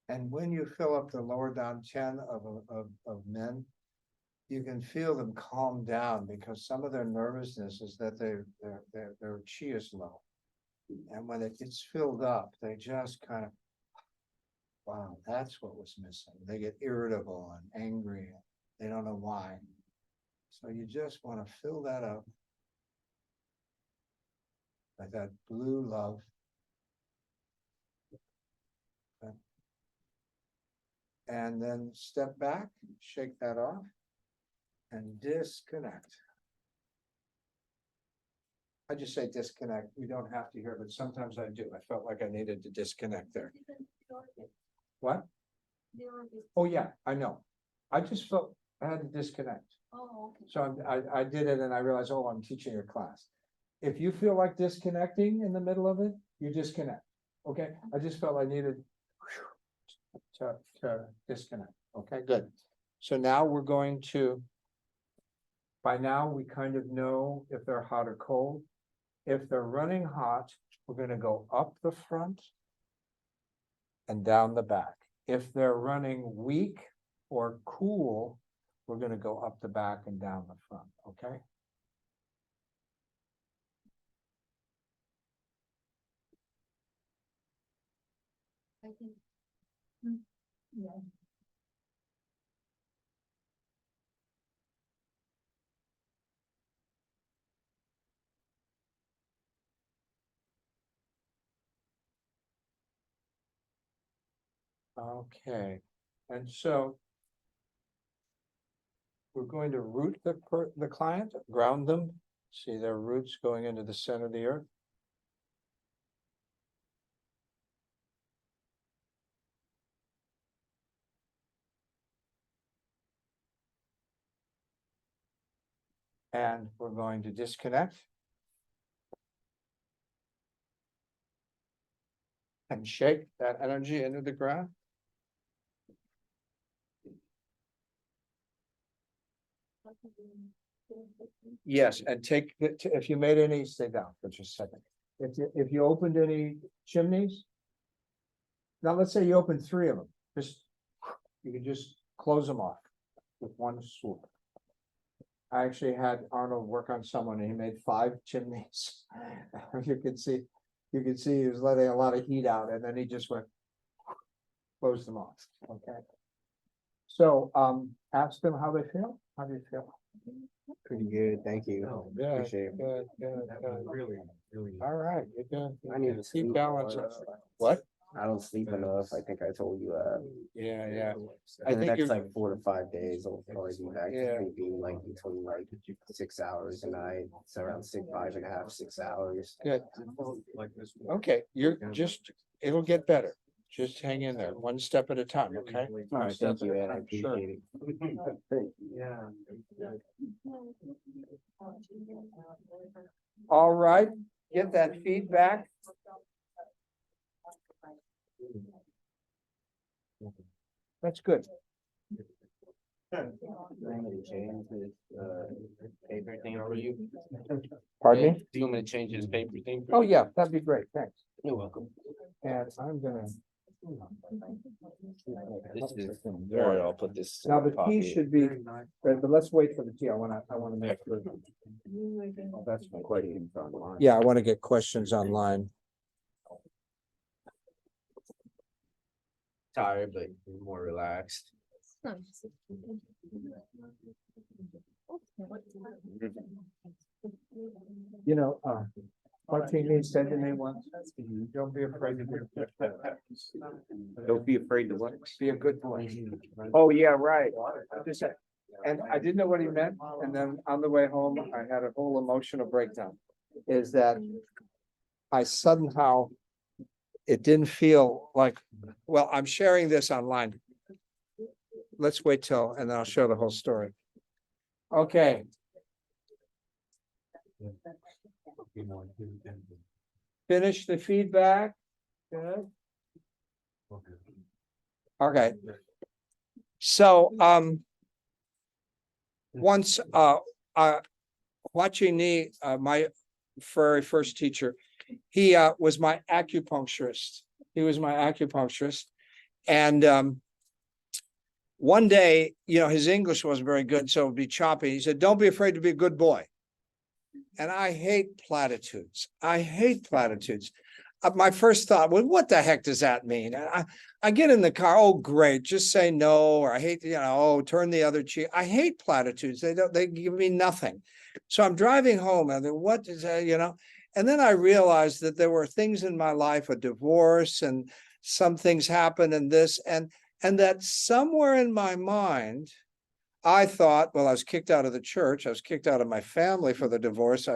And when you fill up the lower down 10 of men, you can feel them calm down because some of their nervousness is that their chi is low. And when it gets filled up, they just kind of, wow, that's what was missing. They get irritable and angry. They don't know why. So you just want to fill that up like that blue love. And then step back, shake that off, and disconnect. I just say disconnect. We don't have to hear it, but sometimes I do. I felt like I needed to disconnect there. What? Oh, yeah, I know. I just felt I had to disconnect. Oh, okay. So I did it and I realized, oh, I'm teaching a class. If you feel like disconnecting in the middle of it, you disconnect. Okay, I just felt I needed to disconnect. Okay, good. So now we're going to, by now we kind of know if they're hot or cold. If they're running hot, we're going to go up the front and down the back. If they're running weak or cool, we're going to go up the back and down the front. Okay. I think. Yeah. Okay, and so we're going to root the client, ground them. See their roots going into the center of the earth. And we're going to disconnect. And shake that energy into the ground. Yes, and take, if you made any, stay down for just a second. If you opened any chimneys. Now, let's say you opened 3 of them, you can just close them off with one swoop. I actually had Arnold work on someone and he made 5 chimneys. You can see he was letting a lot of heat out and then he just went, close them off, okay? So, ask them how they feel. How do you feel? Pretty good, thank you. Oh, good, Appreciate it. good. Really. All right, you're good. I need to Keep sleep. balance. What? I don't sleep enough. I think I told you, Yeah. in the think next you're- like 4 to 5 days, I'll probably be back Yeah. to sleeping like between like 6 hours a night. It's around 5.5, 6 hours. Good. Like this. Okay, you're just, it'll get better. Just hang in there, one step at a time, okay? All right, thank you, Ed. I Sure. appreciate it. Yeah. All right, get that feedback. That's good. I'm gonna change this, paper thing for you. Pardon me? Do you want me to change this paper thing? Oh, yeah, that'd be great, thanks. You're welcome. And I'm gonna, This is, or I'll put this. in now my the pocket. tea should be, but let's wait for the tea. I wanna make sure. Oh, that's my question online. Yeah, I wanna get questions online. Tired, but more relaxed. You know, Martini said to me once, don't be afraid to be. Don't be afraid to what? Be a good boy. Oh, yeah, right. And I didn't know what he meant, and then on the way home, I had a whole emotional breakdown. Is that I somehow, it didn't feel like, well, I'm sharing this online. Let's wait till, and then I'll show the whole story. Okay. Finish the feedback. Good. Okay. So, once, watching me, my very first teacher, he, was my acupuncturist. He was my acupuncturist. And one day, you know, his English wasn't very good, so it would be choppy. He said, "Don't be afraid to be a good boy." And I hate platitudes. I hate platitudes. My first thought was, what the heck does that mean? I get in the car, oh, great, just say no, or I hate, you know, oh, turn the other cheek. I hate platitudes. They give me nothing. So I'm driving home and what is that, you know? And then I realized that there were things in my life, a divorce, and some things happened and this, and that somewhere in my mind, I thought, well, I was kicked out of the church. I was kicked out of my family for the divorce.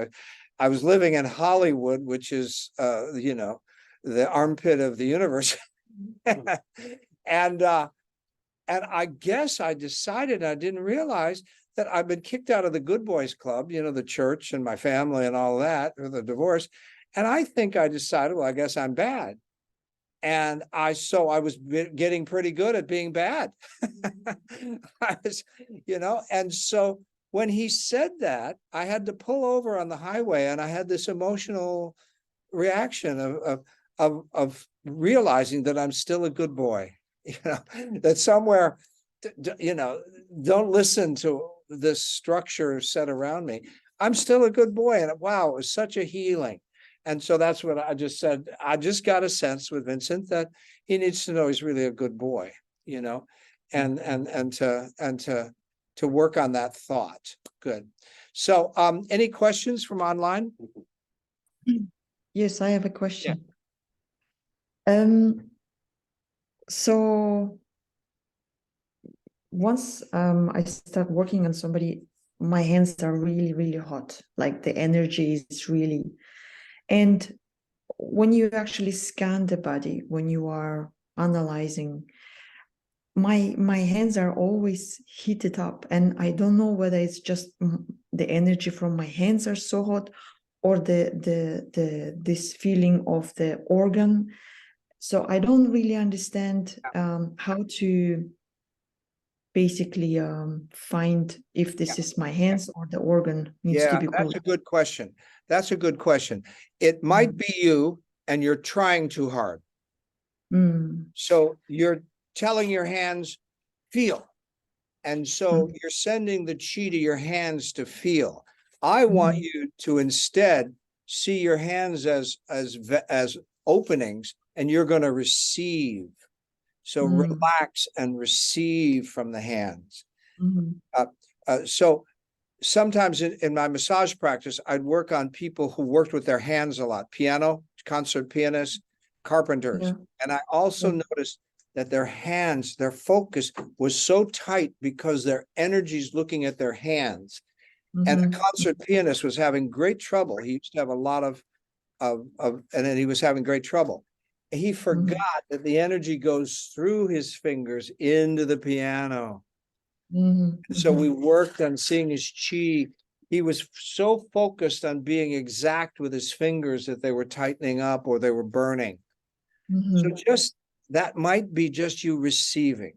I was living in Hollywood, which is, you know, the armpit of the universe. And I guess I decided, I didn't realize that I've been kicked out of the Good Boys Club, you know, the church and my family and all that, for the divorce. And I think I decided, well, I guess I'm bad. And I was getting pretty good at being bad. I was, you know, and so when he said that, I had to pull over on the highway, and I had this emotional reaction of realizing that I'm still a good boy, you know, that somewhere, you know, don't listen to this structure set around me. I'm still a good boy. And wow, it was such a healing. And so that's what I just said. I just got a sense with Vincent that he needs to know he's really a good boy, you know, and to work on that thought. Good. So any questions from online? Yes, I have a question. So once I start working on somebody, my hands are really, really hot. Like the energy is really, and when you actually scan the body, when you are analyzing, my hands are always heated up, and I don't know whether it's just the energy from my hands are so hot, or this feeling of the organ. So I don't really understand how to basically find if this is my hands or the organ needs to be That's cooled. a good question. That's a good question. It might be you, and you're trying too hard. So you're telling your hands, feel. And so you're sending the chi to your hands to feel. I want you to instead see your hands as openings, and you're going to receive. So relax and receive from the hands. So sometimes in my massage practice, I'd work on people who worked with their hands a lot, piano, concert pianists, carpenters. And I also noticed that their hands, their focus was so tight because their energy's looking at their hands. And the concert pianist was having great trouble. He used to have a lot of and then he was having great trouble. He forgot that the energy goes through his fingers into the piano. So we worked on seeing his chi. He was so focused on being exact with his fingers that they were tightening up or they were burning. So just that might be just you receiving.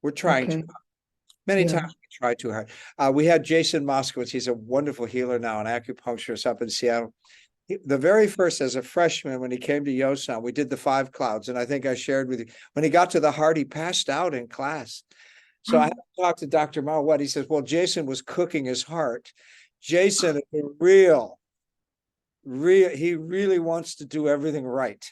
We're trying to. Many times we try too hard. We had Jason Moskowitz. He's a wonderful healer now, an acupuncturist up in Seattle. The very first, as a freshman, when he came to Yosan, we did the 5 clouds. And I think I shared with you, when he got to the heart, he passed out in class. So I had to talk to Dr. Mao. What he says, well, Jason was cooking his heart. Jason is real, he really wants to do everything right.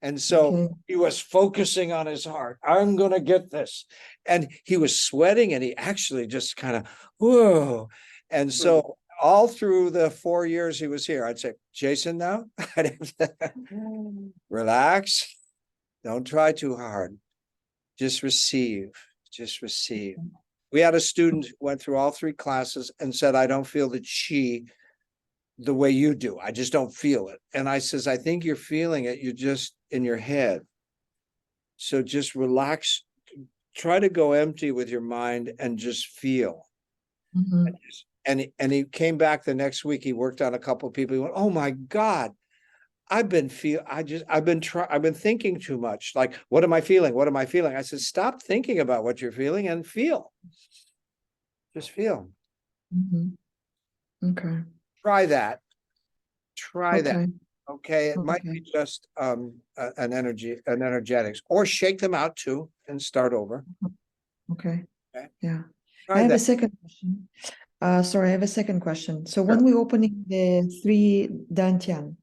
And so he was focusing on his heart. I'm going to get this. And he was sweating, and he actually just kind of, whoa. And so all through the 4 years he was here, I'd say, Jason, now, relax. Don't try too hard. Just receive. Just receive. We had a student who went through all 3 classes and said, I don't feel the chi the way you do. I just don't feel it. And I says, I think you're feeling it. You're just in your head. So just relax. Try to go empty with your mind and just feel. And he came back the next week. He worked on a couple of people. He went, oh my God, I've been thinking too much. Like, what am I feeling? What am I feeling? I said, stop thinking about what you're feeling and feel. Just feel. Okay. Try that. Try that. Okay, it might be just an energetics, or shake them out too and start over. Okay. Okay. Yeah. Try I have a that. second question. Sorry, I have a second question. So Sure. when we opening the 3 dantian,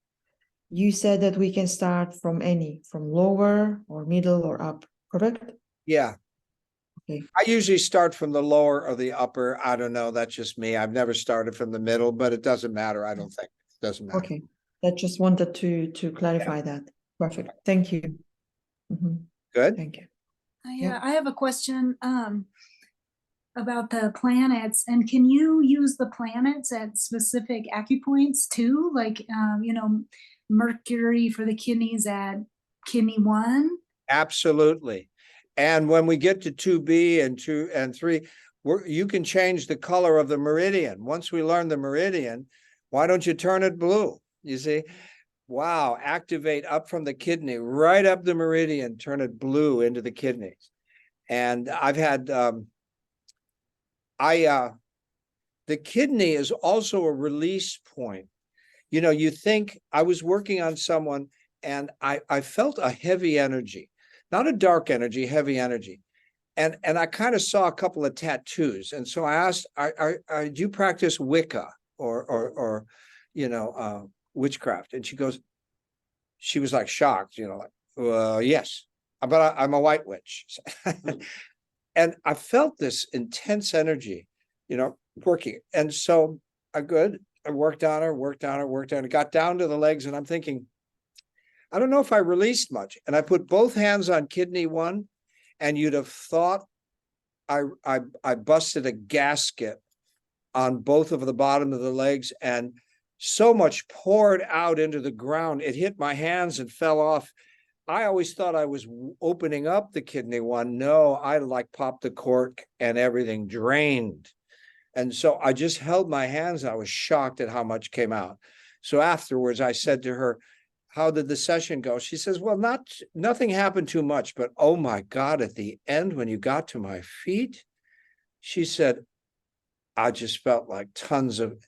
you said that we can start from lower or middle or up, correct? Yeah. Okay. I usually start from the lower or the upper. I don't know. That's just me. I've never started from the middle, but it doesn't matter. I don't think. It doesn't matter. Okay. I just wanted to clarify that. Perfect. Thank you. Mhm. Good. Thank you. Yeah, I have a question about the planets, and can you use the planets at specific acupoints too? Like, Mercury for the kidneys at kidney 1? Absolutely. And when we get to 2B and 2 and 3, you can change the color of the meridian. Once we learn the meridian, why don't you turn it blue? You see? Wow, activate up from the kidney, right up the meridian, turn it blue into the kidneys. And I've had, the kidney is also a release point. You know, you think I was working on someone and I felt a heavy energy, not a dark energy, heavy energy. And I kind of saw a couple of tattoos. And so I asked, do you practice Wicca or witchcraft? And she was like shocked, like, yes, but I'm a white witch. And I felt this intense energy, working. And so I worked on her, it got down to the legs, and I'm thinking, I don't know if I released much. And I put both hands on kidney 1, and you'd have thought I busted a gasket on both of the bottom of the legs, and so much poured out into the ground. It hit my hands and fell off. I always thought I was opening up the kidney 1. No, I like popped the cork and everything drained. And so I just held my hands. I was shocked at how much came out. So afterwards, I said to her, how did the session go? She says, well, nothing happened too much, but oh my God, at the end, when you got to my feet, she said, I just felt like tons of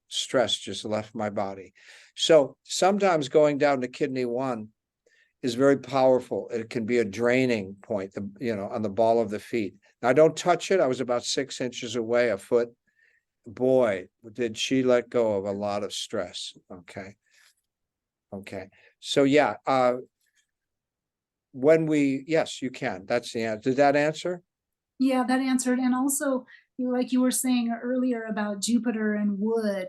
stress just left my body. So sometimes going down to kidney 1 is very powerful. It can be a draining point, on the ball of the feet. Now, don't touch it. I was about 6 inches away, a foot. Boy, did she let go of a lot of stress. Okay. So yeah, yes, you can. That's the answer. Did that answer? Yeah, that answered. And also, like you were saying earlier about Jupiter and wood,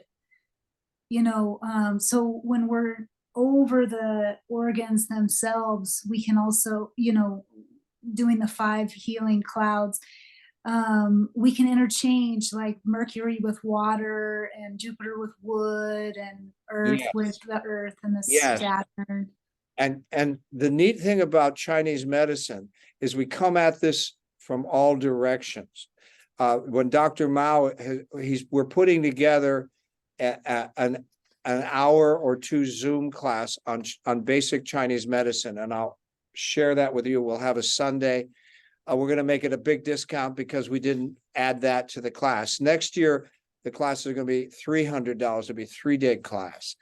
so when we're over the organs themselves, we can also, doing the 5 healing clouds, we can interchange like Mercury with water and Jupiter with wood and Earth with the earth and the Saturn. And the neat thing about Chinese medicine is we come at this from all directions. When Dr. Mao, we're putting together an hour or 2 Zoom class on basic Chinese medicine, and I'll share that with you. We'll have a Sunday. We're going to make it a big discount because we didn't add that to the class. Next year, the classes are going to be $300. It'll be a 3-day class.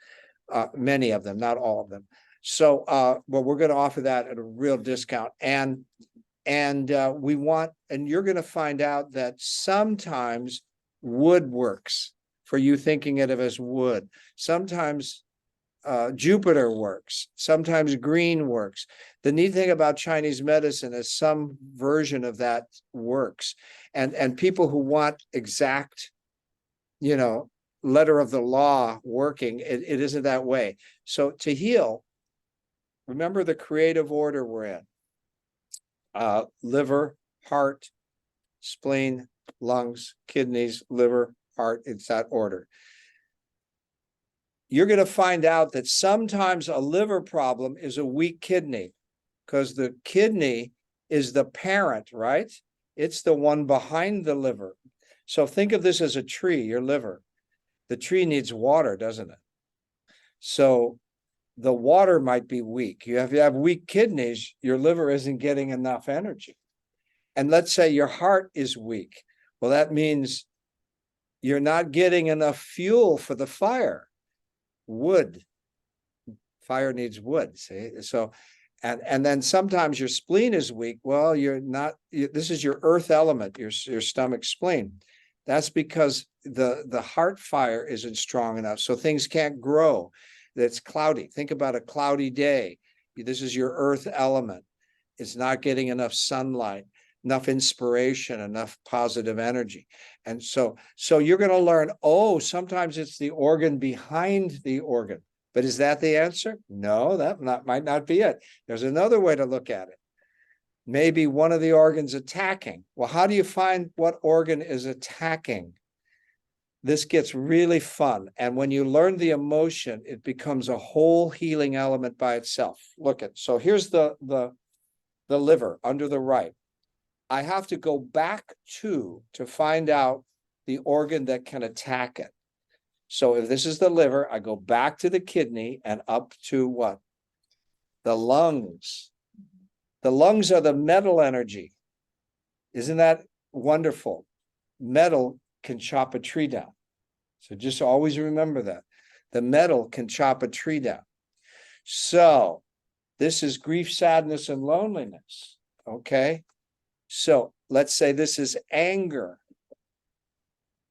Many of them, not all of them. So, but we're going to offer that at a real discount. And you're going to find out that sometimes wood works for you thinking of it as wood. Sometimes Jupiter works. Sometimes green works. The neat thing about Chinese medicine is some version of that works. And people who want exact, letter of the law working, it isn't that way. So to heal, remember the creative order we're in. Liver, heart, spleen, lungs, kidneys, liver, heart, it's that order. You're going to find out that sometimes a liver problem is a weak kidney because the kidney is the parent, right? It's the one behind the liver. So think of this as a tree, your liver. The tree needs water, doesn't it? So the water might be weak. If you have weak kidneys, your liver isn't getting enough energy. And let's say your heart is weak. Well, that means you're not getting enough fuel for the fire. Wood, Fire needs wood, see? So, and then sometimes your spleen is weak. Well, you're not, this is your earth element, your stomach spleen. That's because the heart fire isn't strong enough, so things can't grow. It's cloudy. Think about a cloudy day. This is your earth element. It's not getting enough sunlight, enough inspiration, enough positive energy. And so you're going to learn, oh, sometimes it's the organ behind the organ. But is that the answer? No, that might not be it. There's another way to look at it. Maybe one of the organs attacking. Well, how do you find what organ is attacking? This gets really fun. And when you learn the emotion, it becomes a whole healing element by itself. Look at, so here's the liver under the right. I have to go back to find out the organ that can attack it. So if this is the liver, I go back to the kidney and up to what? The lungs. The lungs are the metal energy. Isn't that wonderful? Metal can chop a tree down. So just always remember that. The metal can chop a tree down. So this is grief, sadness, and loneliness. Okay. So let's say this is anger.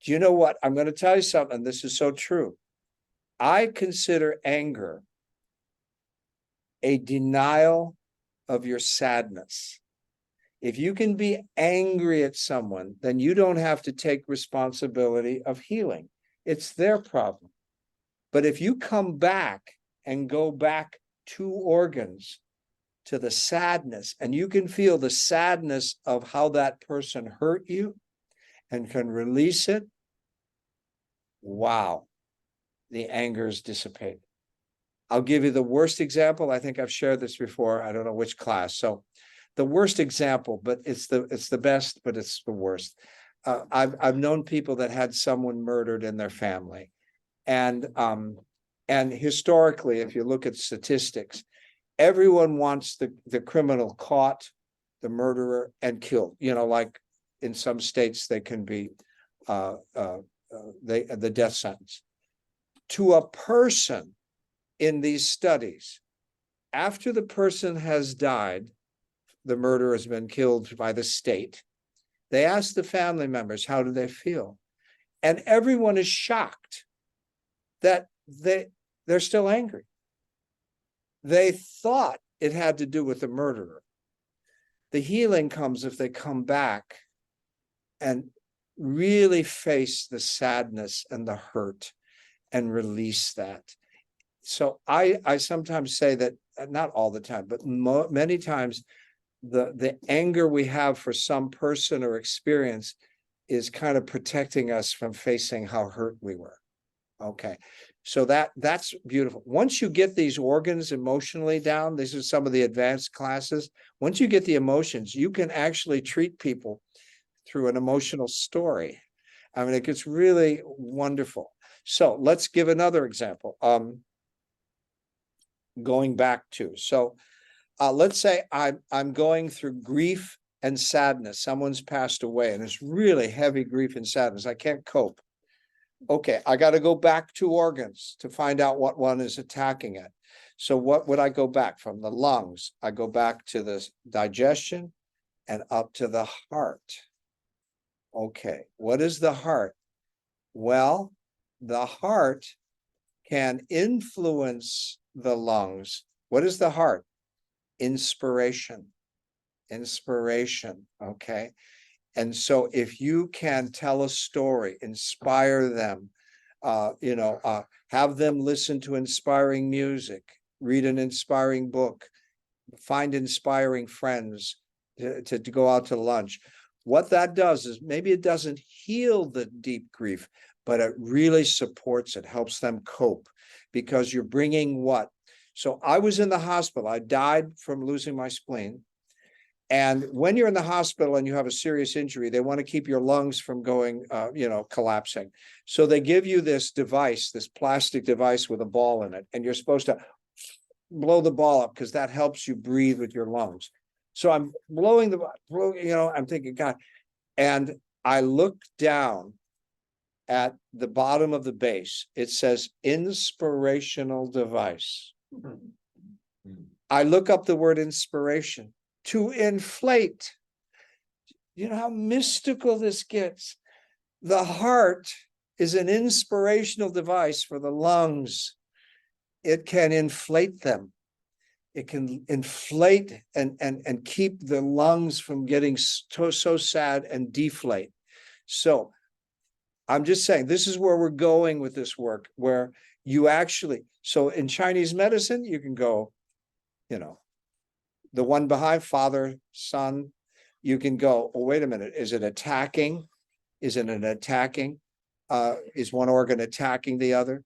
Do you know what? I'm going to tell you something. This is so true. I consider anger a denial of your sadness. If you can be angry at someone, then you don't have to take responsibility of healing. It's their problem. But if you come back and go back 2 organs to the sadness, and you can feel the sadness of how that person hurt you and can release it, wow, the anger is dissipated. I'll give you the worst example. I think I've shared this before. I don't know which class. So the worst example, but it's the best, but it's the worst. I've known people that had someone murdered in their family. And historically, if you look at statistics, everyone wants the criminal caught, the murderer, and killed. You know, like in some states, they can be the death sentence. To a person in these studies, after the person has died, the murderer has been killed by the state, they ask the family members, how do they feel? And everyone is shocked that they're still angry. They thought it had to do with the murderer. The healing comes if they come back and really face the sadness and the hurt and release that. So I sometimes say that, not all the time, but many times, the anger we have for some person or experience is kind of protecting us from facing how hurt we were. Okay, so that's beautiful. Once you get these organs emotionally down, these are some of the advanced classes. Once you get the emotions, you can actually treat people through an emotional story. I mean, it gets really wonderful. So let's give another example. Going back to, so let's say I'm going through grief and sadness. Someone's passed away and it's really heavy grief and sadness. I can't cope. Okay, I got to go back 2 organs to find out what one is attacking it. So what would I go back from? The lungs. I go back to the digestion and up to the heart. Okay, what is the heart? Well, the heart can influence the lungs. What is the heart? Inspiration. Inspiration, okay? And so if you can tell a story, inspire them, have them listen to inspiring music, read an inspiring book, find inspiring friends to go out to lunch. What that does is maybe it doesn't heal the deep grief, but it really supports it, helps them cope, because you're bringing what? So I was in the hospital. I died from losing my spleen. And when you're in the hospital and you have a serious injury, they want to keep your lungs from going, collapsing. So they give you this device, this plastic device with a ball in it, and you're supposed to blow the ball up because that helps you breathe with your lungs. So I'm blowing I'm thinking, God, and I look down at the bottom of the base. It says inspirational device. I look up the word inspiration, to inflate. You know how mystical this gets. The heart is an inspirational device for the lungs. It can inflate them. It can inflate and keep the lungs from getting so sad and deflate. So I'm just saying, this is where we're going with this work, where you actually, so in Chinese medicine, you can go, you know, the one behind father, son, you can go, oh, wait a minute, is it attacking? Is it an attacking? Is one organ attacking the other?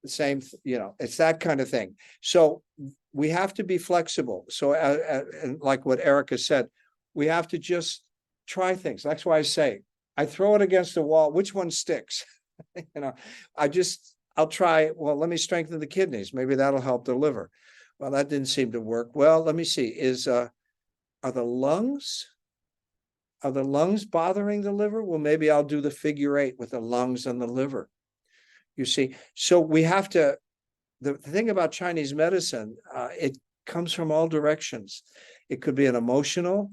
The same, you know, it's that kind of thing. So we have to be flexible. So, and like what Erica said, we have to just try things. That's why I say, I throw it against the wall. Which one sticks? You know, I'll try, well, let me strengthen the kidneys. Maybe that'll help the liver. Well, that didn't seem to work. Well, let me see, are the lungs bothering the liver? Well, maybe I'll do the figure 8 with the lungs and the liver. You see, so we have to, the thing about Chinese medicine, it comes from all directions. It could be an emotional,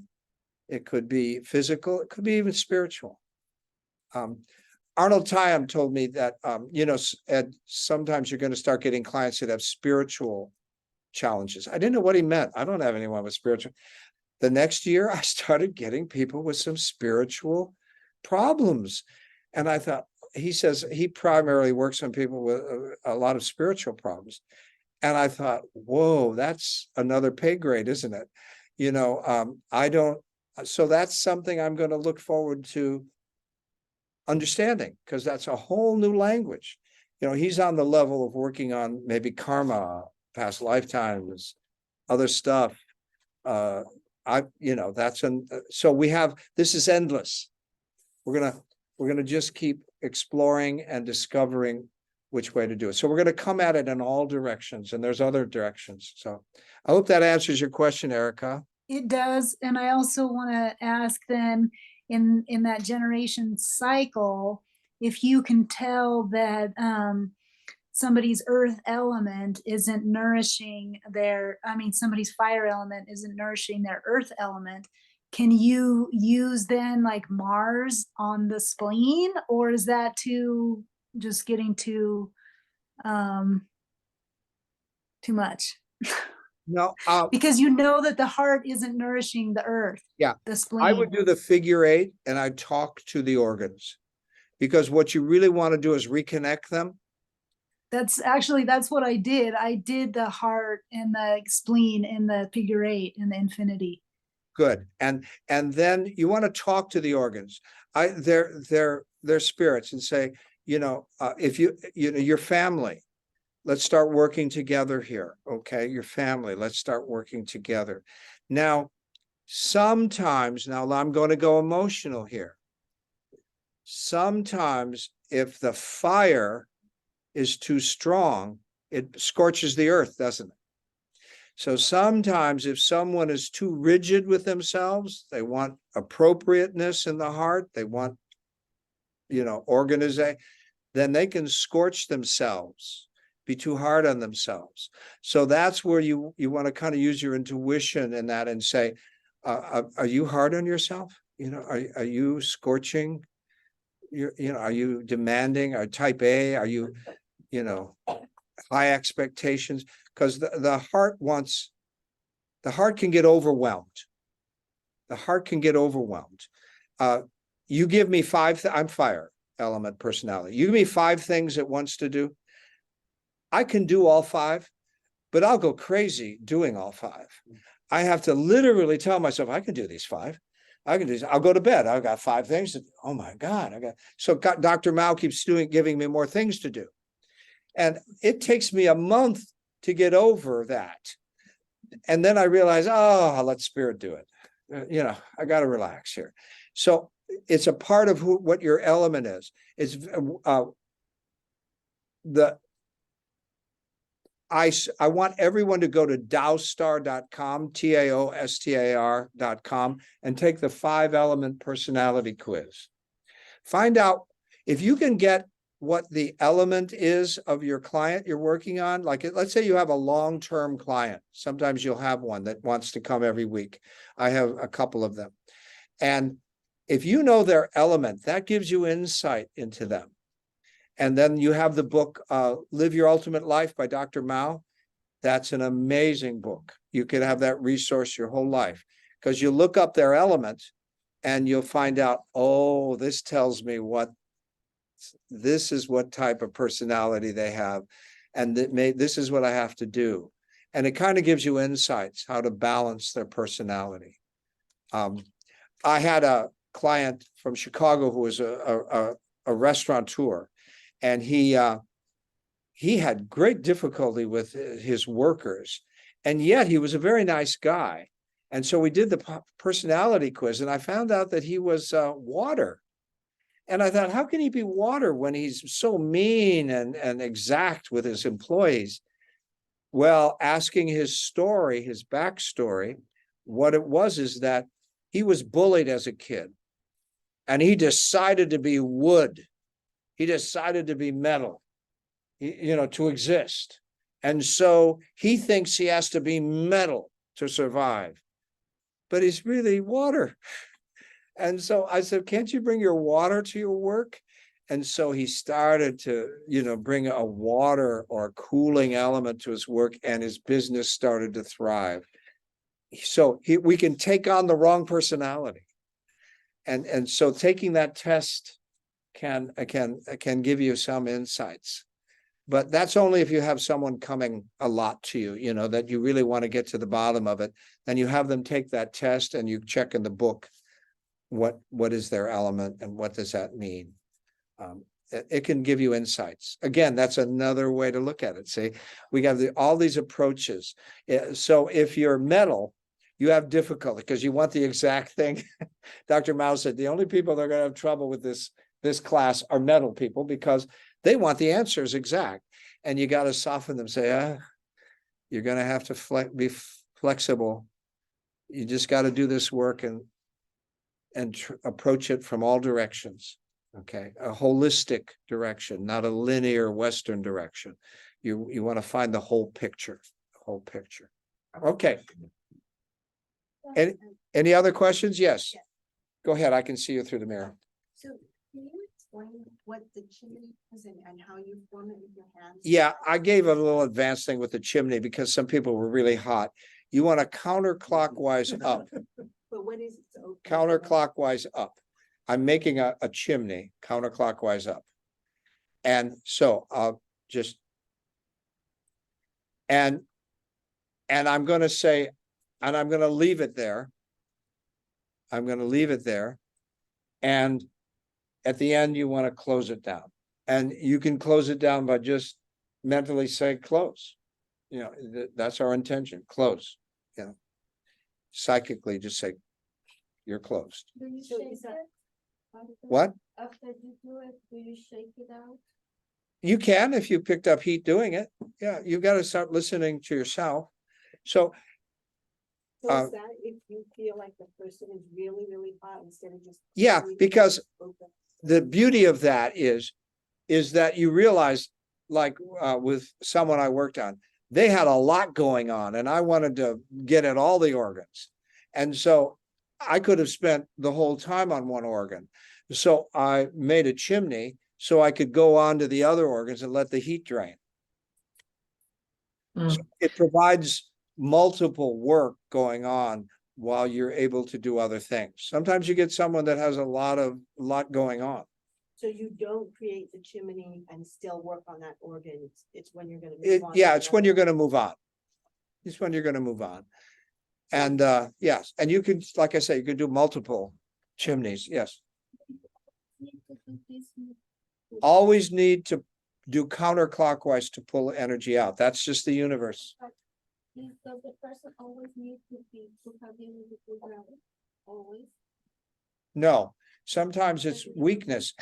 it could be physical, it could be even spiritual. Arnold Tyam told me that, you know, Ed, sometimes you're going to start getting clients that have spiritual challenges. I didn't know what he meant. I don't have anyone with spiritual. The next year, I started getting people with some spiritual problems. And I thought, he says he primarily works on people with a lot of spiritual problems. And I thought, whoa, that's another pay grade, isn't it? You know, so that's something I'm going to look forward to understanding, because that's a whole new language. You know, he's on the level of working on maybe karma, past lifetimes, other stuff. You know, so we have, this is endless. We're gonna just keep exploring and discovering which way to do it. So we're gonna come at it in all directions, and there's other directions. So I hope that answers your question, Erica. It does. And I also want to ask then, in that generation cycle, if you can tell that somebody's earth element isn't nourishing somebody's fire element isn't nourishing their earth element, can you use then like Mars on the spleen, or is that just getting too much? No, Because you know that the heart isn't nourishing the earth. Yeah, the spleen. I would do the figure 8 and I'd talk to the organs, because what you really want to do is reconnect them. That's what I did. I did the heart and the spleen in the figure 8 in the Infinity. Good. And then you want to talk to the organs. They're spirits, and say, you know, if you know, your family, let's start working together here. Okay, your family, let's start working together. Now, sometimes, now I'm going to go emotional here. Sometimes if the fire is too strong, it scorches the earth, doesn't it? So sometimes if someone is too rigid with themselves, they want appropriateness in the heart, they want, you know, organization, then they can scorch themselves, be too hard on themselves. So that's where you want to kind of use your intuition in that and say, are you hard on yourself? You know, are you scorching? You know, are you demanding? Are type A? Are you, you know, high expectations? Because the heart can get overwhelmed. The heart can get overwhelmed. You give me 5, I'm fire element personality. You give me 5 things it wants to do. I can do all 5, but I'll go crazy doing all 5. I have to literally tell myself, I can do these 5. I can do this. I'll go to bed. I've got 5 things to do. Oh my God. So Dr. Mao keeps giving me more things to do. And it takes me a month to get over that. And then I realize, oh, I'll let spirit do it. You know, I got to relax here. So it's a part of what your element is. It's I want everyone to go to taostar.com, taostar.com, and take the 5-element personality quiz. Find out if you can get what the element is of your client you're working on. Like, let's say you have a long-term client. Sometimes you'll have one that wants to come every week. I have a couple of them. And if you know their element, that gives you insight into them. And then you have the book, Live Your Ultimate Life by Dr. Mao. That's an amazing book. You could have that resource your whole life, because you look up their element and you'll find out, oh, this tells me this is what type of personality they have. And this is what I have to do. And it kind of gives you insights how to balance their personality. I had a client from Chicago who was a restaurateur, and he had great difficulty with his workers, and yet he was a very nice guy. And so we did the personality quiz, and I found out that he was water. And I thought, how can he be water when he's so mean and exact with his employees? Well, asking his story, his backstory, what it was is that he was bullied as a kid, and he decided to be wood. He decided to be metal, to exist. And so he thinks he has to be metal to survive, but he's really water. And so I said, can't you bring your water to your work? And so he started to, bring a water or a cooling element to his work, and his business started to thrive. So we can take on the wrong personality. And so taking that test can give you some insights. But that's only if you have someone coming a lot to you, that you really want to get to the bottom of it. Then you have them take that test and you check in the book what is their element and what does that mean. It can give you insights. Again, that's another way to look at it. See, we have all these approaches. So if you're metal, you have difficulty because you want the exact thing. Dr. Mao said the only people that are going to have trouble with this class are metal people, because they want the answers exact. And you got to soften them, say, you're going to have to be flexible. You just got to do this work and approach it from all directions. Okay, a holistic direction, not a linear Western direction. You want to find the whole picture, Okay. Any other questions? Yes. Go ahead. I can see you through the mirror. So can you explain what the chimney is and how you form it with your hands? Yeah, I gave a little advanced thing with the chimney because some people were really hot. You want to counterclockwise up. But what is it? So Counterclockwise up. I'm making a chimney counterclockwise up. And so I'll just, and I'm going to say, and I'm going to leave it there. I'm going to leave it there. And at the end, you want to close it down. And you can close it down by just mentally say close. That's our intention, close. Psychically just say you're closed. Do you So shake is it? that- What? After you do it, do you shake it out? You can if you picked up heat doing it. Yeah, you've got to start listening to yourself. So So is that if you feel like the person is really, really hot instead of just. yeah, leaving it because open? the beauty of that is that you realize, like with someone I worked on, they had a lot going on and I wanted to get at all the organs. And so I could have spent the whole time on one organ. So I made a chimney so I could go on to the other organs and let the heat drain. So it provides multiple work going on while you're able to do other things. Sometimes you get someone that has a lot going on. So you don't create the chimney and still work on that organ. It's when you're gonna move on. Yeah, it's when you're going to move on. It's when you're going to move on. And yes, and you can, like I say, you can do multiple chimneys. Yes. Always need to do counterclockwise to pull energy out. That's just the universe. Does the person always need to have the energy to ground? Always? No, sometimes it's weakness.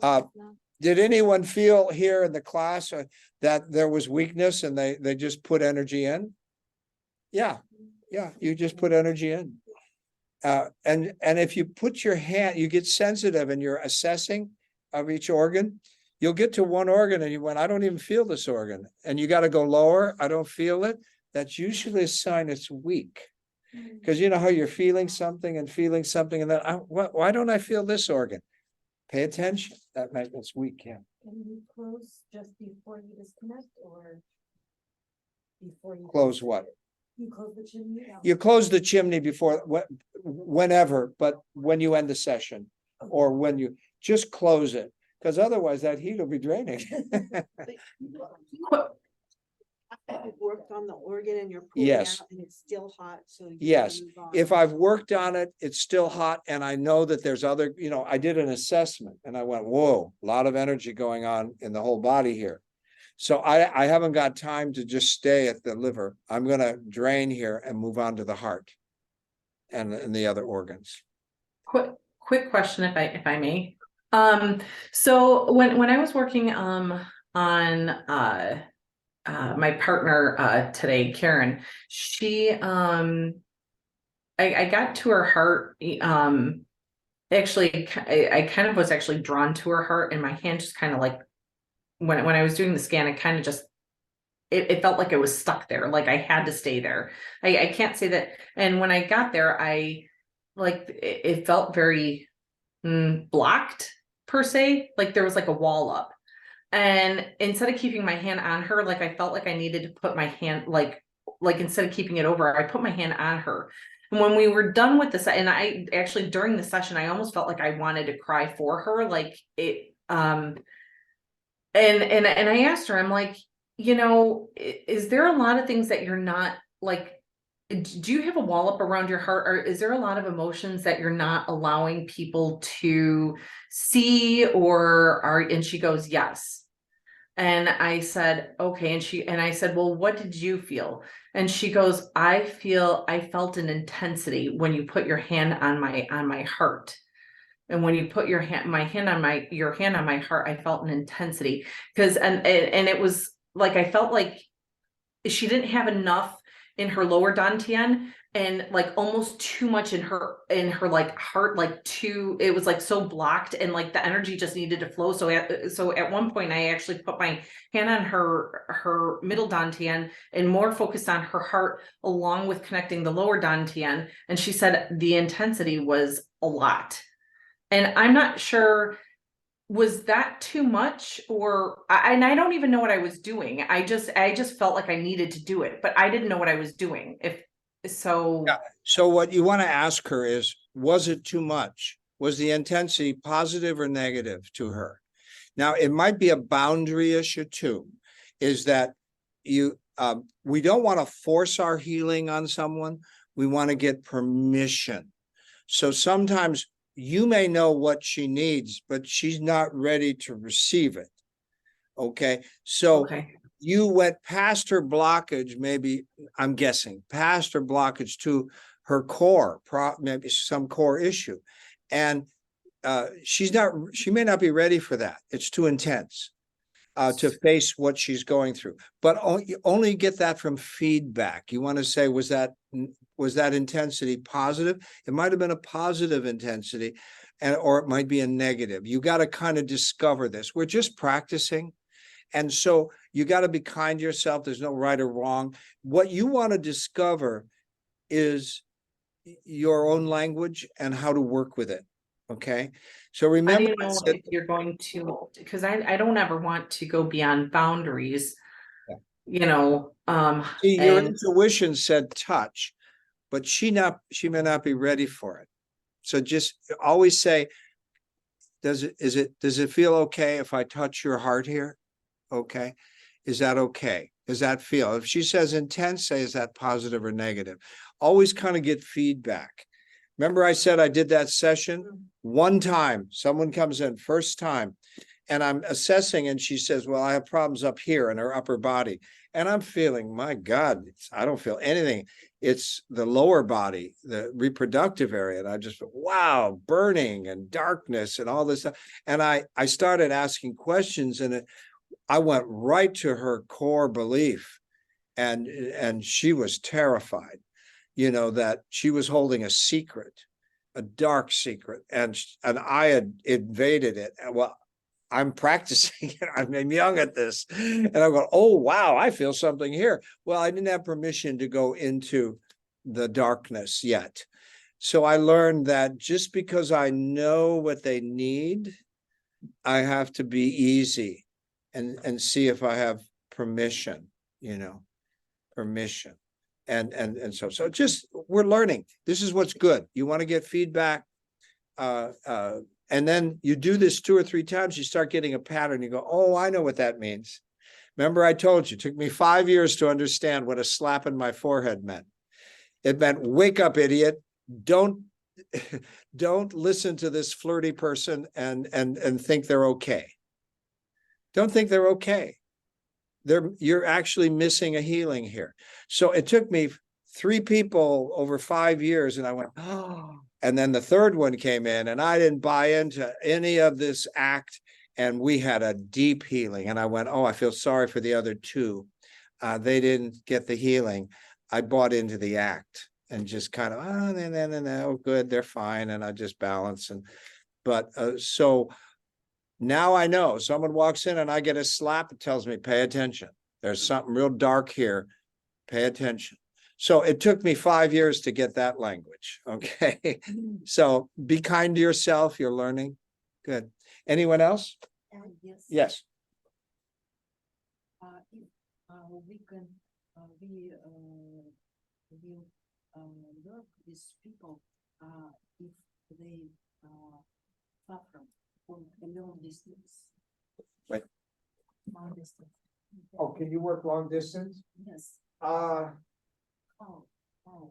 Sometimes not. Did anyone feel here in the class that there was weakness and they just put energy in? Yeah, you just put energy in. And if you put your hand, you get sensitive and you're assessing of each organ, You'll get to one organ and you went, I don't even feel this organ. And you got to go lower. I don't feel it. That's usually a sign it's weak. Because you know how you're feeling something, and then why don't I feel this organ? Pay attention. That might, it's weak, yeah. Can you close just before you disconnect or before you? Close what? You close the chimney? You close the chimney before, whenever, but when you end the session, or when you just close it, because otherwise that heat will be draining. You've worked on the organ and you're pulling Yes. out and it's still hot, so. you Yes, move on. if I've worked on it, it's still hot, and I know that there's other, I did an assessment and I went, whoa, a lot of energy going on in the whole body here. So I haven't got time to just stay at the liver. I'm gonna drain here and move on to the heart and the other organs. Quick question, if I may. So when I was working on my partner today, Karen, she I got to her heart. Actually, I kind of was actually drawn to her heart, and my hand just kind of like when I was doing the scan, it kind of just it felt like it was stuck there, like I had to stay there. I can't say that. And when I got there, I like it felt very blocked per se, like there was like a wall up. And instead of keeping my hand on her, like I felt like I needed to put my hand, like instead of keeping it over, I put my hand on her. And when we were done with this, and I actually during the session, I almost felt like I wanted to cry for her, like it. And I asked her, I'm like, is there a lot of things that you're not like? Do you have a wall up around your heart, or is there a lot of emotions that you're not allowing people to see, and she goes, yes. And I said, okay. And I said, well, what did you feel? And she goes, I felt an intensity when you put your hand on my heart. And when you put your hand on my heart, I felt an intensity because, and it was like, I felt like she didn't have enough in her lower dantian, and like almost too much in her like heart, like it was like so blocked, and like the energy just needed to flow. So at one point I actually put my hand on her middle dantian and more focused on her heart along with connecting the lower dantian. And she said the intensity was a lot. And I'm not sure, was that too much, and I don't even know what I was doing. I just felt like I needed to do it, but I didn't know what I was doing. So what you want to ask her is, was it too much? Was the intensity positive or negative to her? Now, it might be a boundary issue too, is that we don't want to force our healing on someone. We want to get permission. So sometimes you may know what she needs, but she's not ready to receive it. Okay. So you went past her blockage, maybe, I'm guessing, past her blockage to her core, maybe some core issue. And she may not be ready for that. It's too intense to face what she's going through. But only get that from feedback. You want to say, was that intensity positive? It might have been a positive intensity, or it might be a negative. You got to kind of discover this. We're just practicing. And so you got to be kind to yourself. There's no right or wrong. What you want to discover is your own language and how to work with it. Okay. So remember, I don't know if you're going to, because I don't ever want to go beyond boundaries, See, your intuition said touch, but she may not be ready for it. So just always say, does it feel okay if I touch your heart here? Okay. Is that okay? Does that feel? If she says intense, say, is that positive or negative? Always kind of get feedback. Remember I said I did that session one time, someone comes in first time and I'm assessing and she says, well, I have problems up here in her upper body. And I'm feeling, my God, I don't feel anything. It's the lower body, the reproductive area. And I just, wow, burning and darkness and all this stuff. And I started asking questions, and I went right to her core belief. And she was terrified, that she was holding a secret, a dark secret, and I had invaded it. Well, I'm practicing, I'm young at this. And I go, oh, wow, I feel something here. Well, I didn't have permission to go into the darkness yet. So I learned that just because I know what they need, I have to be easy and see if I have permission, permission. And so just, we're learning. This is what's good. You want to get feedback. And then you do this 2 or 3 times, you start getting a pattern. You go, oh, I know what that means. Remember, I told you, it took me 5 years to understand what a slap in my forehead meant. It meant, wake up, idiot. Don't listen to this flirty person and think they're okay. Don't think they're okay. You're actually missing a healing here. So it took me 3 people over 5 years, and I went, oh. And then the third one came in, and I didn't buy into any of this act, and we had a deep healing. And I went, oh, I feel sorry for the other 2. They didn't get the healing. I bought into the act and just kind of, oh, good, they're fine, and I just balance. So now I know someone walks in and I get a slap, it tells me, pay attention. There's something real dark here. Pay attention. So it took me 5 years to get that language. Okay. So be kind to yourself. You're learning. Good. Anyone else? Yes. Yes. If we can, we will work with people if they suffer from a long distance. Wait. Long distance. Oh, can you work long distance? Yes.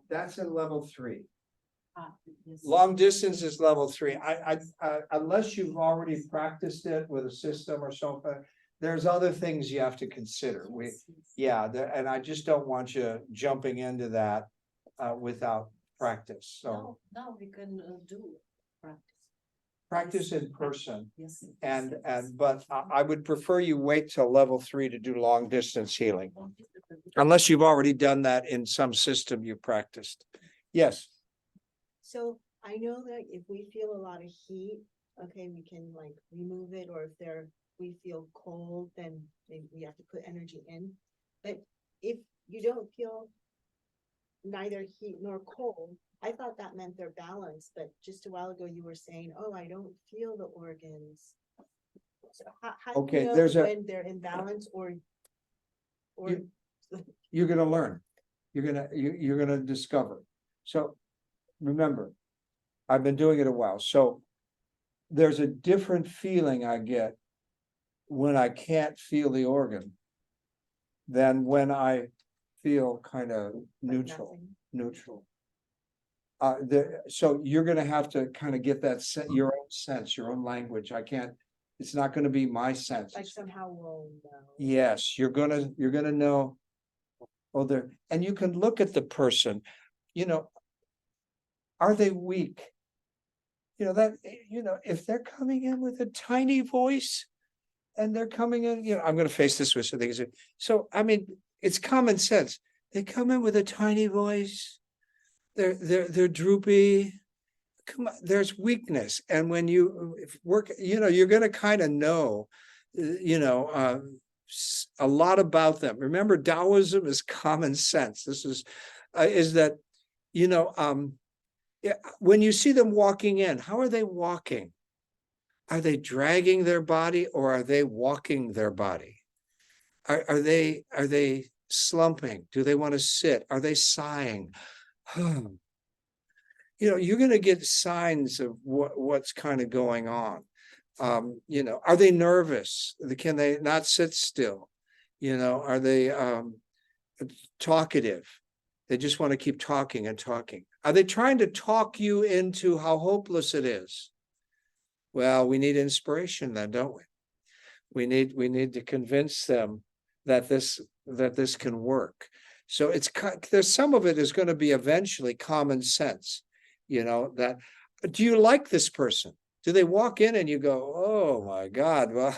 That's in level 3. Yes. Long distance is level 3. I unless you've already practiced it with a system or something, there's other things you have to consider. And I just don't want you jumping into that without practice. So now we can do practice in person. Yes. But I would prefer you wait till level 3 to do long distance healing, unless you've already done that in some system you practiced. Yes. So I know that if we feel a lot of heat, okay, we can like remove it, or if we feel cold, then maybe we have to put energy in. But if you don't feel neither heat nor cold, I thought that meant they're balanced, but just a while ago you were saying, oh, I don't feel the organs. So how do you know when they're in balance or You're gonna learn. You're gonna discover. So remember, I've been doing it a while. So there's a different feeling I get when I can't feel the organ than when I feel kind of neutral. So you're gonna have to kind of get that your own sense, your own language. It's not gonna be my sense. like somehow we'll know? Yes, you're gonna know. Oh, and you can look at the person, are they weak? If they're coming in with a tiny voice and they're coming in, I'm gonna face this with some things. So I mean, it's common sense. They come in with a tiny voice. They're droopy. Come on, there's weakness. And when you work, you're gonna kind of know, a lot about them. Remember, Taoism is common sense. This is that, when you see them walking in, how are they walking? Are they dragging their body, or are they walking their body? Are they slumping? Do they want to sit? Are they sighing? You're going to get signs of what's kind of going on. Are they nervous? Can they not sit still? Are they talkative? They just want to keep talking and talking. Are they trying to talk you into how hopeless it is? Well, we need inspiration then, don't we? We need to convince them that this can work. So there's some of it is going to be eventually common sense. That, do you like this person? Do they walk in and you go, oh my God, well,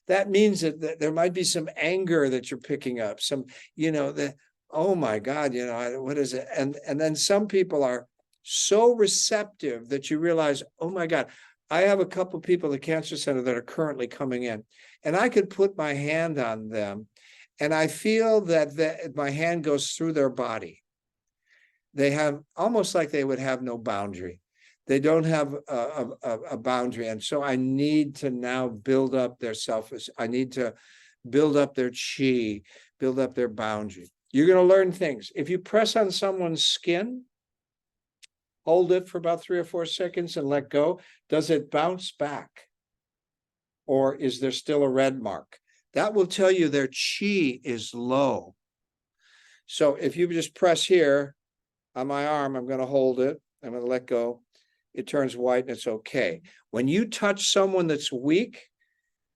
that means that there might be some anger that you're picking up, some, oh my God, what is it? And then some people are so receptive that you realize, oh my God, I have a couple people at the cancer center that are currently coming in, and I could put my hand on them, and I feel that my hand goes through their body. They have almost like they would have no boundary. They don't have a boundary. And so I need to now build up their I need to build up their chi, build up their boundary. You're going to learn things. If you press on someone's skin, hold it for about 3 or 4 seconds and let go. Does it bounce back? Or is there still a red mark? That will tell you their chi is low. So if you just press here on my arm, I'm going to hold it. I'm going to let go. It turns white and it's okay. When you touch someone that's weak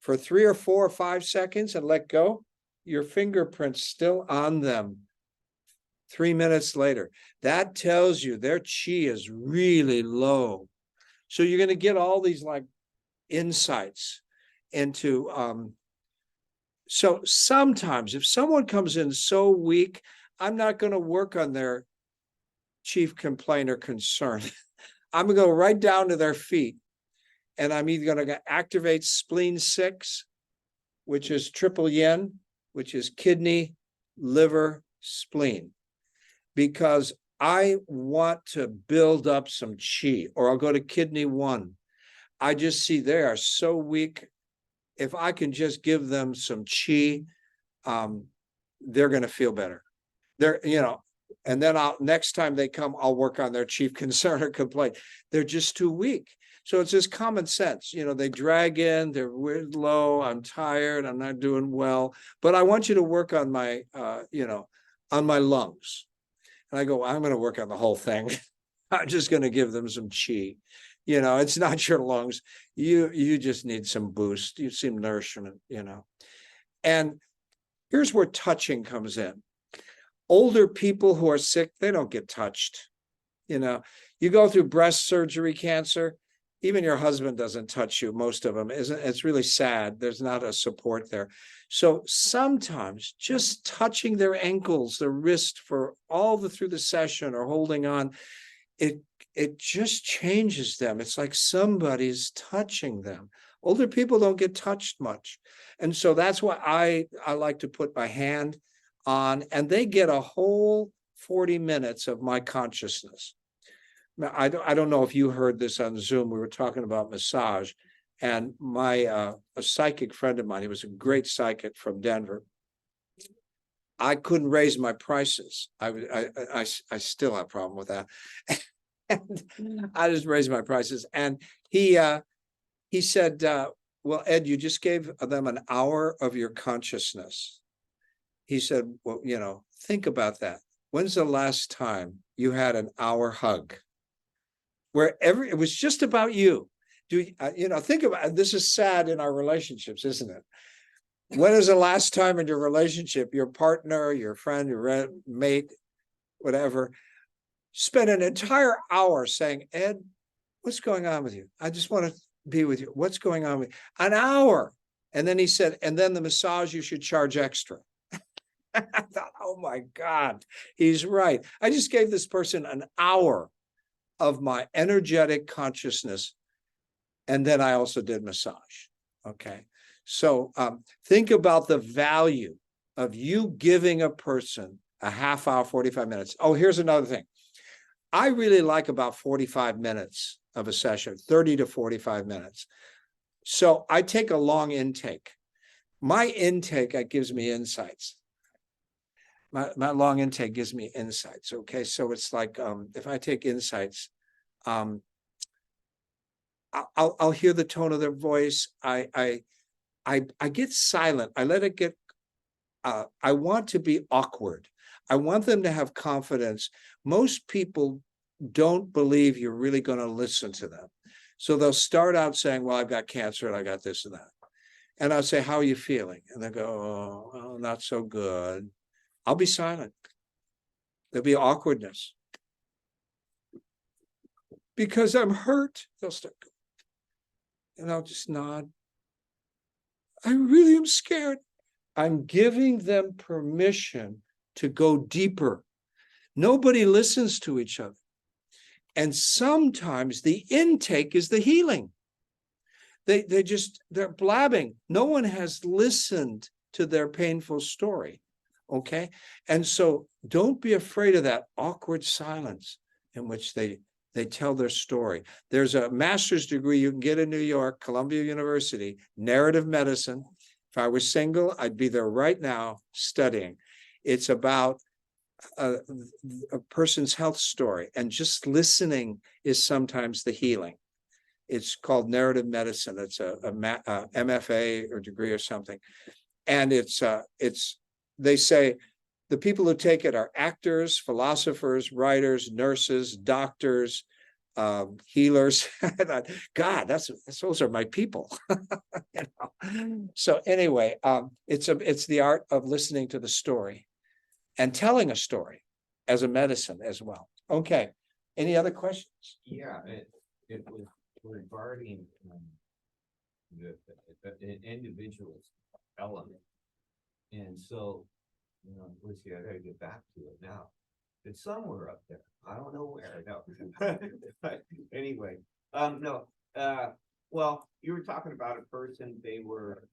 for 3 or 4 or 5 seconds and let go, your fingerprint's still on them 3 minutes later. That tells you their chi is really low. So you're going to get all these like insights into, so sometimes if someone comes in so weak, I'm not going to work on their chief complaint or concern. I'm going to go right down to their feet. And I'm either going to activate spleen 6, which is triple yin, which is kidney, liver, spleen, because I want to build up some chi, or I'll go to kidney 1. I just see they are so weak. If I can just give them some chi, they're going to feel better. They're, and then next time they come, I'll work on their chief concern or complaint. They're just too weak. So it's just common sense. They drag in, they're low, I'm tired, I'm not doing well, but I want you to work on my, on my lungs. And I go, I'm going to work on the whole thing. I'm just going to give them some chi. It's not your lungs. You just need some boost. You some nourishment, And here's where touching comes in. Older people who are sick, they don't get touched. You go through breast surgery, cancer, even your husband doesn't touch you, most of them. It's really sad. There's not a support there. So sometimes just touching their ankles, their wrist for through the session or holding on, it just changes them. It's like somebody's touching them. Older people don't get touched much. And so that's why I like to put my hand on, and they get a whole 40 minutes of my consciousness. Now, I don't know if you heard this on Zoom. We were talking about massage, and my a psychic friend of mine, he was a great psychic from Denver. I couldn't raise my prices. I still have a problem with that. And I just raised my prices. And he said, well, Ed, you just gave them an hour of your consciousness. He said, well, think about that. When's the last time you had an hour hug? Where it was just about you. Think about it. This is sad in our relationships, isn't it? When is the last time in your relationship, your partner, your friend, your mate, whatever, spent an entire hour saying, Ed, what's going on with you? I just want to be with you. What's going on with you? An hour. And then he said, and then the massage, you should charge extra. I thought, oh my God, he's right. I just gave this person an hour of my energetic consciousness. And then I also did massage. Okay. So think about the value of you giving a person a half hour, 45 minutes. Oh, here's another thing. I really like about 45 minutes of a session, 30 to 45 minutes. So I take a long intake. My intake, that gives me insights. My long intake gives me insights. Okay. So it's like, if I take insights, I'll hear the tone of their voice. I get silent. I let it get, I want to be awkward. I want them to have confidence. Most people don't believe you're really going to listen to them. So they'll start out saying, well, I've got cancer and I got this and that. And I'll say, how are you feeling? And they go, oh, not so good. I'll be silent. There'll be awkwardness. Because I'm hurt, they'll start going. And I'll just nod. I really am scared. I'm giving them permission to go deeper. Nobody listens to each other. And sometimes the intake is the healing. they're blabbing. No one has listened to their painful story. Okay. And so don't be afraid of that awkward silence in which they tell their story. There's a master's degree you can get in New York, Columbia University, narrative medicine. If I was single, I'd be there right now studying. It's about a person's health story, and just listening is sometimes the healing. It's called narrative medicine. It's a MFA or degree or something. And they say the people who take it are actors, philosophers, writers, nurses, doctors, healers. God, those are my people. You know? So anyway, it's the art of listening to the story and telling a story as a medicine as well. Okay. Any other questions? Yeah, it was regarding the individual's element. And so, you know, let's see, I gotta get back to it now. It's somewhere up there. I don't know where, no. Anyway, no, well, you were talking about a person, they were,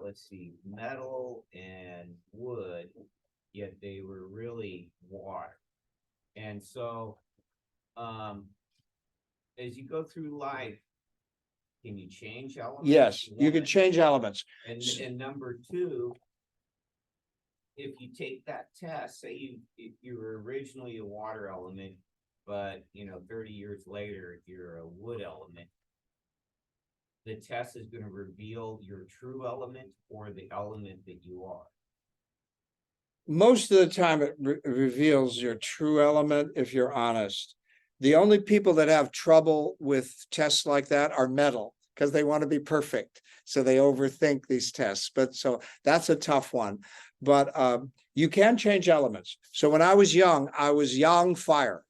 let's see, metal and wood, yet they were really water. And so, as you go through life, can you change elements? Yes, you can change elements. And number two, if you take that test, say you were originally a water element, but 30 years later, you're a wood element. The test is going to reveal your true element or the element that you are. Most of the time it reveals your true element if you're honest. The only people that have trouble with tests like that are metal, because they want to be perfect. So they overthink these tests. But so that's a tough one. But you can change elements. So when I was yang fire.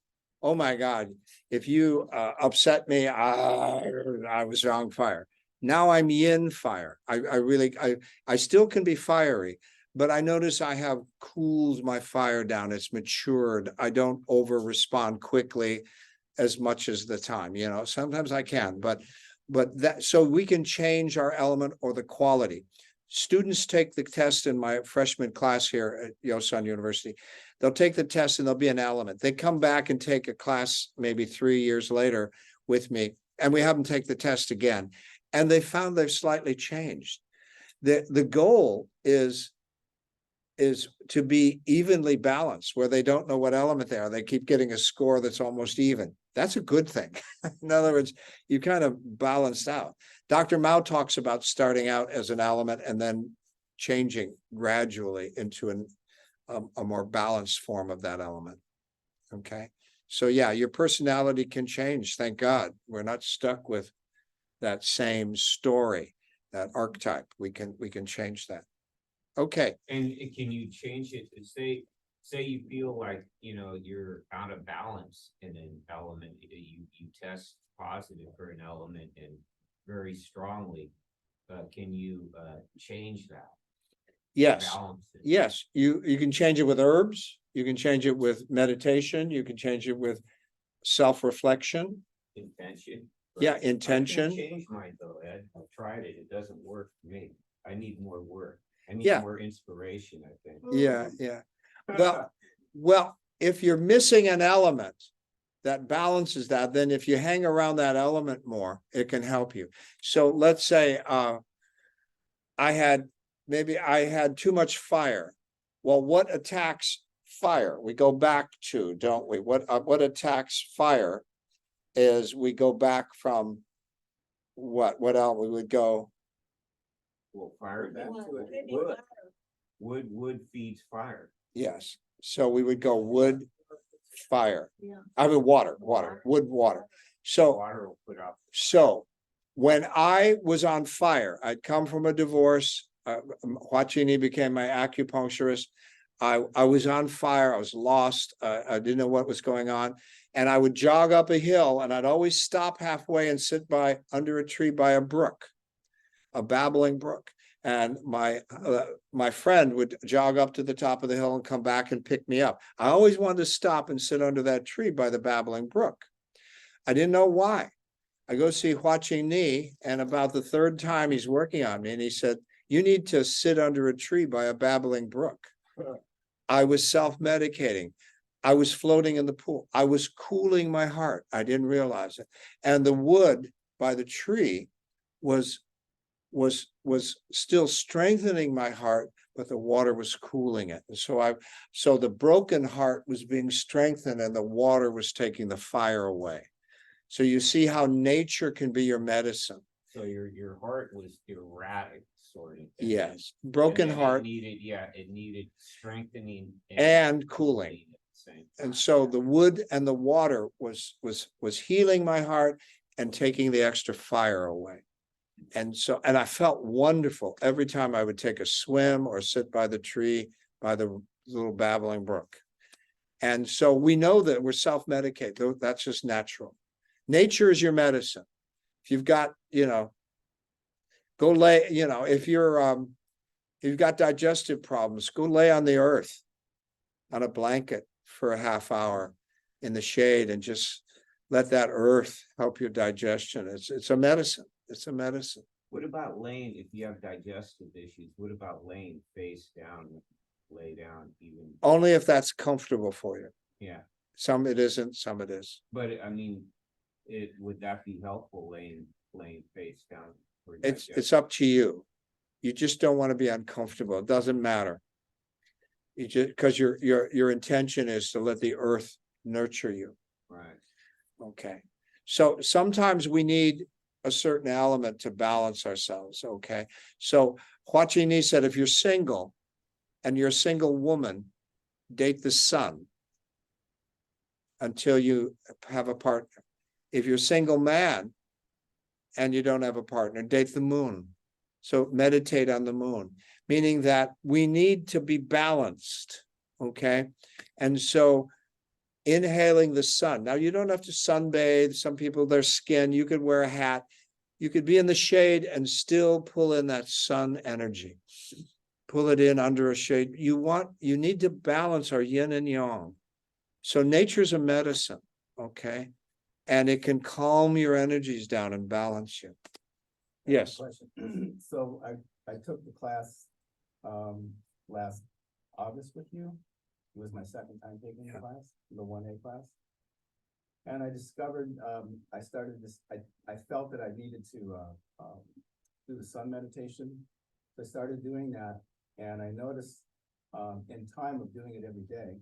Oh my God. If you upset me, I was yang fire. Now I'm yin fire. I still can be fiery, but I notice I have cooled my fire down. It's matured. I don't over respond quickly as much as the time, sometimes I can, but that, so we can change our element or the quality. Students take the test in my freshman class here at Yosan University. They'll take the test and there'll be an element. They come back and take a class maybe 3 years later with me, and we have them take the test again. And they found they've slightly changed. The goal is to be evenly balanced, where they don't know what element they are. They keep getting a score that's almost even. That's a good thing. In other words, you kind of balanced out. Dr. Mao talks about starting out as an element and then changing gradually into a more balanced form of that element. Okay. So yeah, your personality can change. Thank God. We're not stuck with that same story, that archetype. We can change that. Okay. And can you change it to say you feel like, you're out of balance in an element, you test positive for an element and very strongly, can you change that? Yes. Yes. You can change it with herbs. You can change it with meditation. You can change it with self-reflection. Intention. Yeah, intention. I can change mine though, Ed. I've tried it. It doesn't work for me. I need more work. I need more inspiration, I think. Yeah, yeah. Well, if you're missing an element that balances that, then if you hang around that element more, it can help you. So let's say I had too much fire. Well, what attacks fire? We go back to, don't we? What attacks fire is we go back from what else we would go. Well, fire back to it. Wood feeds fire. Yes. So we would go wood, fire. I mean, water, wood, water. So, Water will put out. so when I was on fire, I'd come from a divorce. Huachini became my acupuncturist. I was on fire. I was lost. I didn't know what was going on. And I would jog up a hill, and I'd always stop halfway and sit under a tree by a brook, a babbling brook. And my friend would jog up to the top of the hill and come back and pick me up. I always wanted to stop and sit under that tree by the babbling brook. I didn't know why. I go see Huachi Ni, and about the third time he's working on me, and he said, you need to sit under a tree by a babbling brook. I was self-medicating. I was floating in the pool. I was cooling my heart. I didn't realize it. And the wood by the tree was still strengthening my heart, but the water was cooling it. And so the broken heart was being strengthened and the water was taking the fire away. So you see how nature can be your medicine. So your heart was erratic, sort of. Yes, broken And heart it needed strengthening. and cooling. at the same And time. so the wood and the water was healing my heart and taking the extra fire away. And I felt wonderful every time I would take a swim or sit by the tree, by the little babbling brook. And so we know that we're self-medicated. That's just natural. Nature is your medicine. If you've got, go lay, if you've got digestive problems, go lay on the earth on a blanket for a half hour in the shade and just let that earth help your digestion. It's a medicine. It's a medicine. What about laying, if you have digestive issues, what about laying face down, lay down even? Only if that's comfortable for you. Yeah, Some it isn't, some it is. but I mean, would that be helpful laying face down? for It's digestion? up to you. You just don't want to be uncomfortable. It doesn't matter. You just, because your intention is to let the earth nurture you. Right. Okay. So sometimes we need a certain element to balance ourselves. Okay. So Huachi Ni said, if you're single and you're a single woman, date the sun until you have a partner. If you're a single man and you don't have a partner, date the moon. So meditate on the moon, meaning that we need to be balanced. Okay. And so inhaling the sun. Now you don't have to sunbathe. Some people, their skin, you could wear a hat. You could be in the shade and still pull in that sun energy. Pull it in under a shade. You need to balance our yin and yang. So nature's a medicine, okay? And it can calm your energies down and balance you. Yes. So I took the class last August with you. It was my second time taking the class, the 1A class. And I discovered, I felt that I needed to do the sun meditation. So I started doing that, and I noticed in time of doing it every day,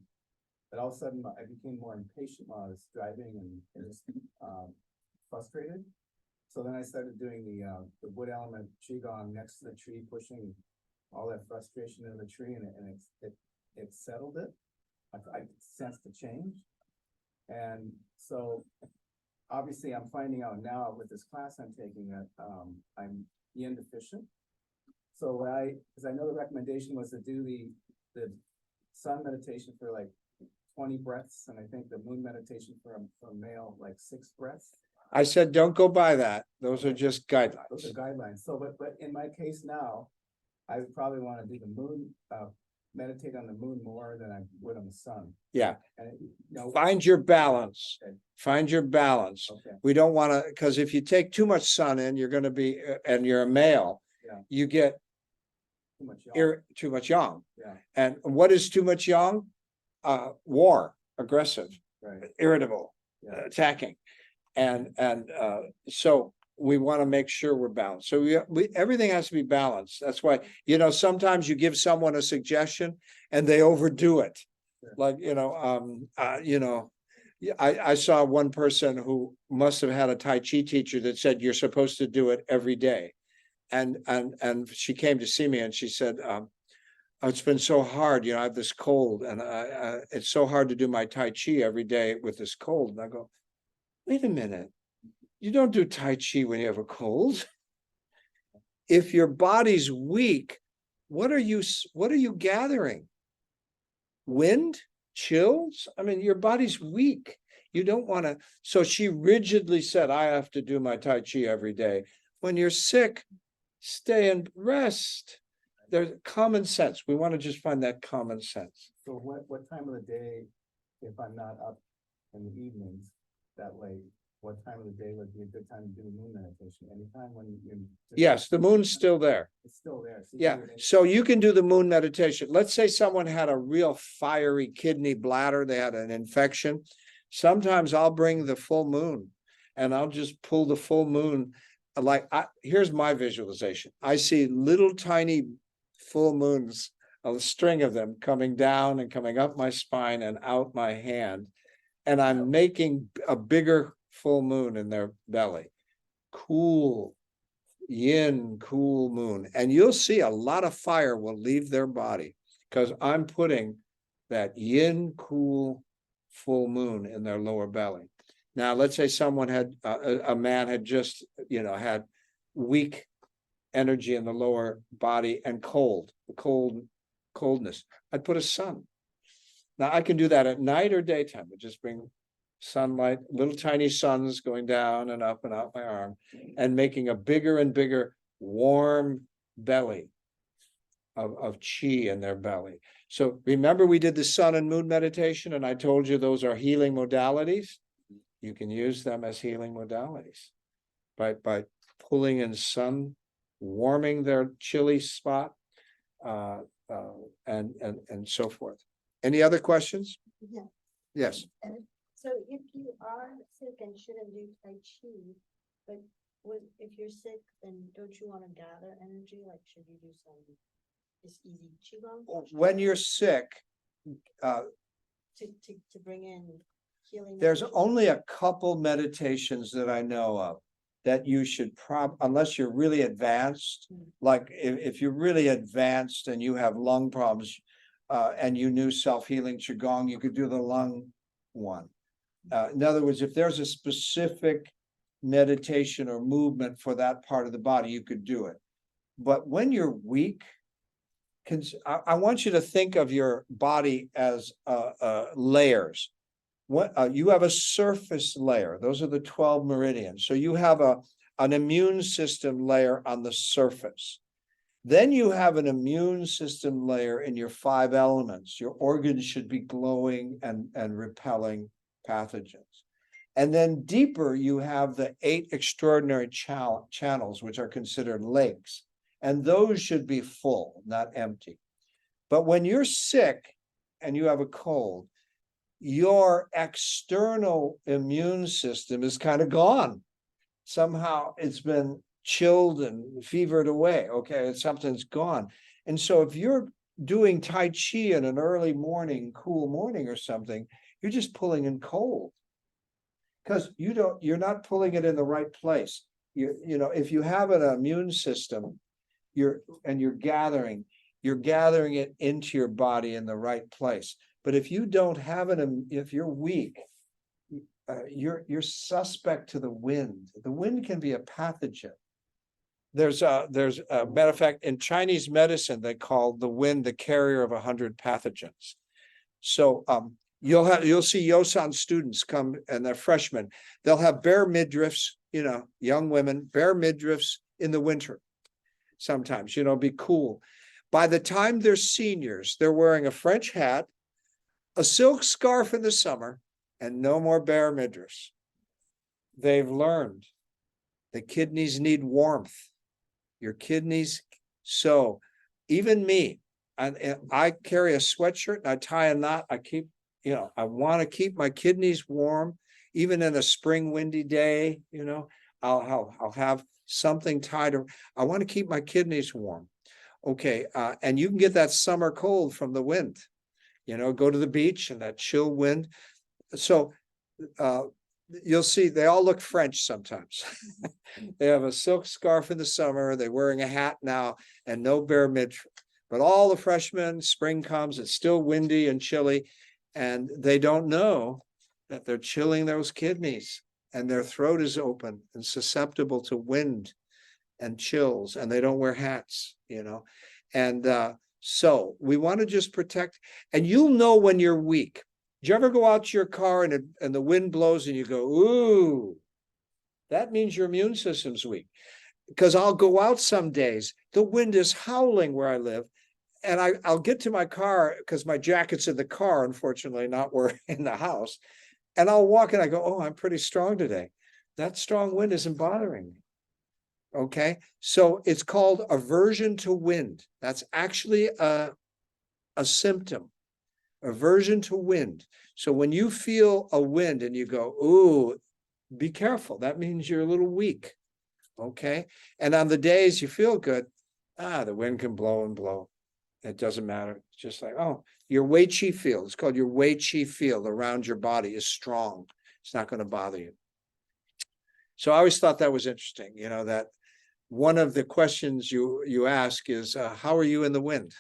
that all of a sudden I became more impatient while I was driving and just frustrated. So then I started doing the wood element qigong next to the tree, pushing all that frustration into the tree, and it settled it. I sensed the change. And so obviously I'm finding out now with this class I'm taking that I'm yin deficient. So because I know the recommendation was to do the sun meditation for like 20 breaths, and I think the moon meditation for a male, like 6 breaths. I said, don't go by that. Those are just guidelines. Those are guidelines. So, but in my case now, I would probably want to do the moon, meditate on the moon more than I would on the sun. Yeah. And Find your balance. Okay. Find your balance. Okay. We don't want to, because if you take too much sun in, you're going to be, and you're a male, Yeah. you get Too much yang. too much yang. Yeah. And what is too much yang? War, aggressive, Right. irritable, Yeah. attacking. And so we want to make sure we're balanced. So we everything has to be balanced. That's why, sometimes you give someone a suggestion and they overdo it. Sure. Like, I saw one person who must have had a Tai Chi teacher that said, you're supposed to do it every day. And she came to see me and she said, it's been so hard, I have this cold and it's so hard to do my Tai Chi every day with this cold. And I go, wait a minute. You don't do Tai Chi when you have a cold. If your body's weak, what are you gathering? Wind? Chills? I mean, your body's weak. You don't want to. So she rigidly said, I have to do my Tai Chi every day. When you're sick, stay and rest. There's common sense. We want to just find that common sense. So what time of the day, if I'm not up in the evenings that late, what time of the day would be a good time to do moon meditation? Anytime when you. Yes, the moon's still there. It's still there. So you Yeah, do it any- so you can do the moon meditation. Let's say someone had a real fiery kidney bladder, they had an infection. Sometimes I'll bring the full moon and I'll just pull the full moon. Here's my visualization. I see little tiny full moons, a string of them coming down and coming up my spine and out my hand. And I'm making a bigger full moon in their belly. Cool, yin, cool moon. And you'll see a lot of fire will leave their body because I'm putting that yin, cool, full moon in their lower belly. Now, let's say someone had, a man had just, had weak energy in the lower body and coldness. I'd put a sun. Now I can do that at night or daytime, but just bring sunlight, little tiny suns going down and up my arm and making a bigger and bigger warm belly of chi in their belly. So remember we did the sun and moon meditation and I told you those are healing modalities. You can use them as healing modalities by pulling in sun, warming their chilly spot, and so forth. Any other questions? Yeah. Yes. So if you are sick and shouldn't do Tai Chi, but if you're sick, then don't you want to gather energy? Like, should you do some just easy Qigong? When you're sick, To bring in healing. there's energy? only a couple meditations that I know of that you should unless you're really advanced, like if you're really advanced and you have lung problems, and you knew self-healing Qigong, you could do the lung one. In other words, if there's a specific meditation or movement for that part of the body, you could do it. But when you're weak, I want you to think of your body as layers. You have a surface layer. Those are the 12 meridians. So you have an immune system layer on the surface. Then you have an immune system layer in your 5 elements. Your organs should be glowing and repelling pathogens. And then deeper, you have the 8 extraordinary channels, which are considered lakes. And those should be full, not empty. But when you're sick and you have a cold, your external immune system is kind of gone. Somehow it's been chilled and fevered away. Okay, something's gone. And so if you're doing Tai Chi in an early morning, cool morning or something, you're just pulling in cold. Because you're not pulling it in the right place. If you have an immune system, you're gathering it into your body in the right place. But if you don't have if you're weak, you're suspect to the wind. The wind can be a pathogen. There's a matter of fact, in Chinese medicine, they call the wind the carrier of 100 pathogens. So you'll see Yosan students come and they're freshmen. They'll have bare midriffs, young women, bare midriffs in the winter. Sometimes, be cool. By the time they're seniors, they're wearing a French hat, a silk scarf in the summer, and no more bare midriffs. They've learned the kidneys need warmth. Your kidneys. So even me, I carry a sweatshirt and I tie a knot. I keep, I want to keep my kidneys warm, even in a spring windy day. I'll have something tied. I want to keep my kidneys warm. Okay, and you can get that summer cold from the wind. Go to the beach and that chill wind. So you'll see they all look French sometimes. They have a silk scarf in the summer, they're wearing a hat now, and no bare midriff. But all the freshmen, spring comes, it's still windy and chilly, and they don't know that they're chilling those kidneys, and their throat is open and susceptible to wind and chills, and they don't wear hats, And so we want to just protect, and you'll know when you're weak. Do you ever go out to your car and the wind blows and you go, ooh, that means your immune system's weak. Because I'll go out some days, the wind is howling where I live, and I'll get to my car because my jacket's in the car, unfortunately, not where in the house. And I'll walk and I go, oh, I'm pretty strong today. that strong wind isn't bothering me. Okay, so it's called aversion to wind. That's actually a symptom. Aversion to wind. So when you feel a wind and you go, ooh, be careful. That means you're a little weak. Okay. And on the days you feel good, the wind can blow and blow. It doesn't matter. It's just like, oh, your Wei Qi field. It's called your Wei Qi field around your body is strong. It's not going to bother you. So I always thought that was interesting, you know, that one of the questions you ask is, how are you in the wind?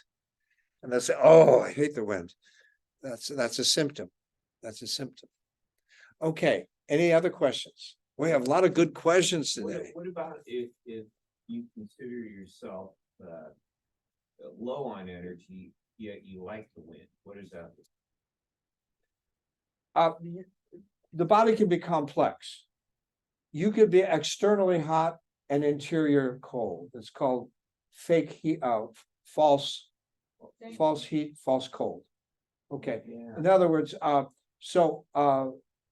And they'll say, oh, I hate the wind. That's a symptom. That's a symptom. Okay, any other questions? We have a lot of good questions today. What about if you consider yourself low on energy, yet you like the wind? What is that? The body can be complex. You could be externally hot and interior cold. It's called fake heat, false heat, false cold. Okay. In other words, I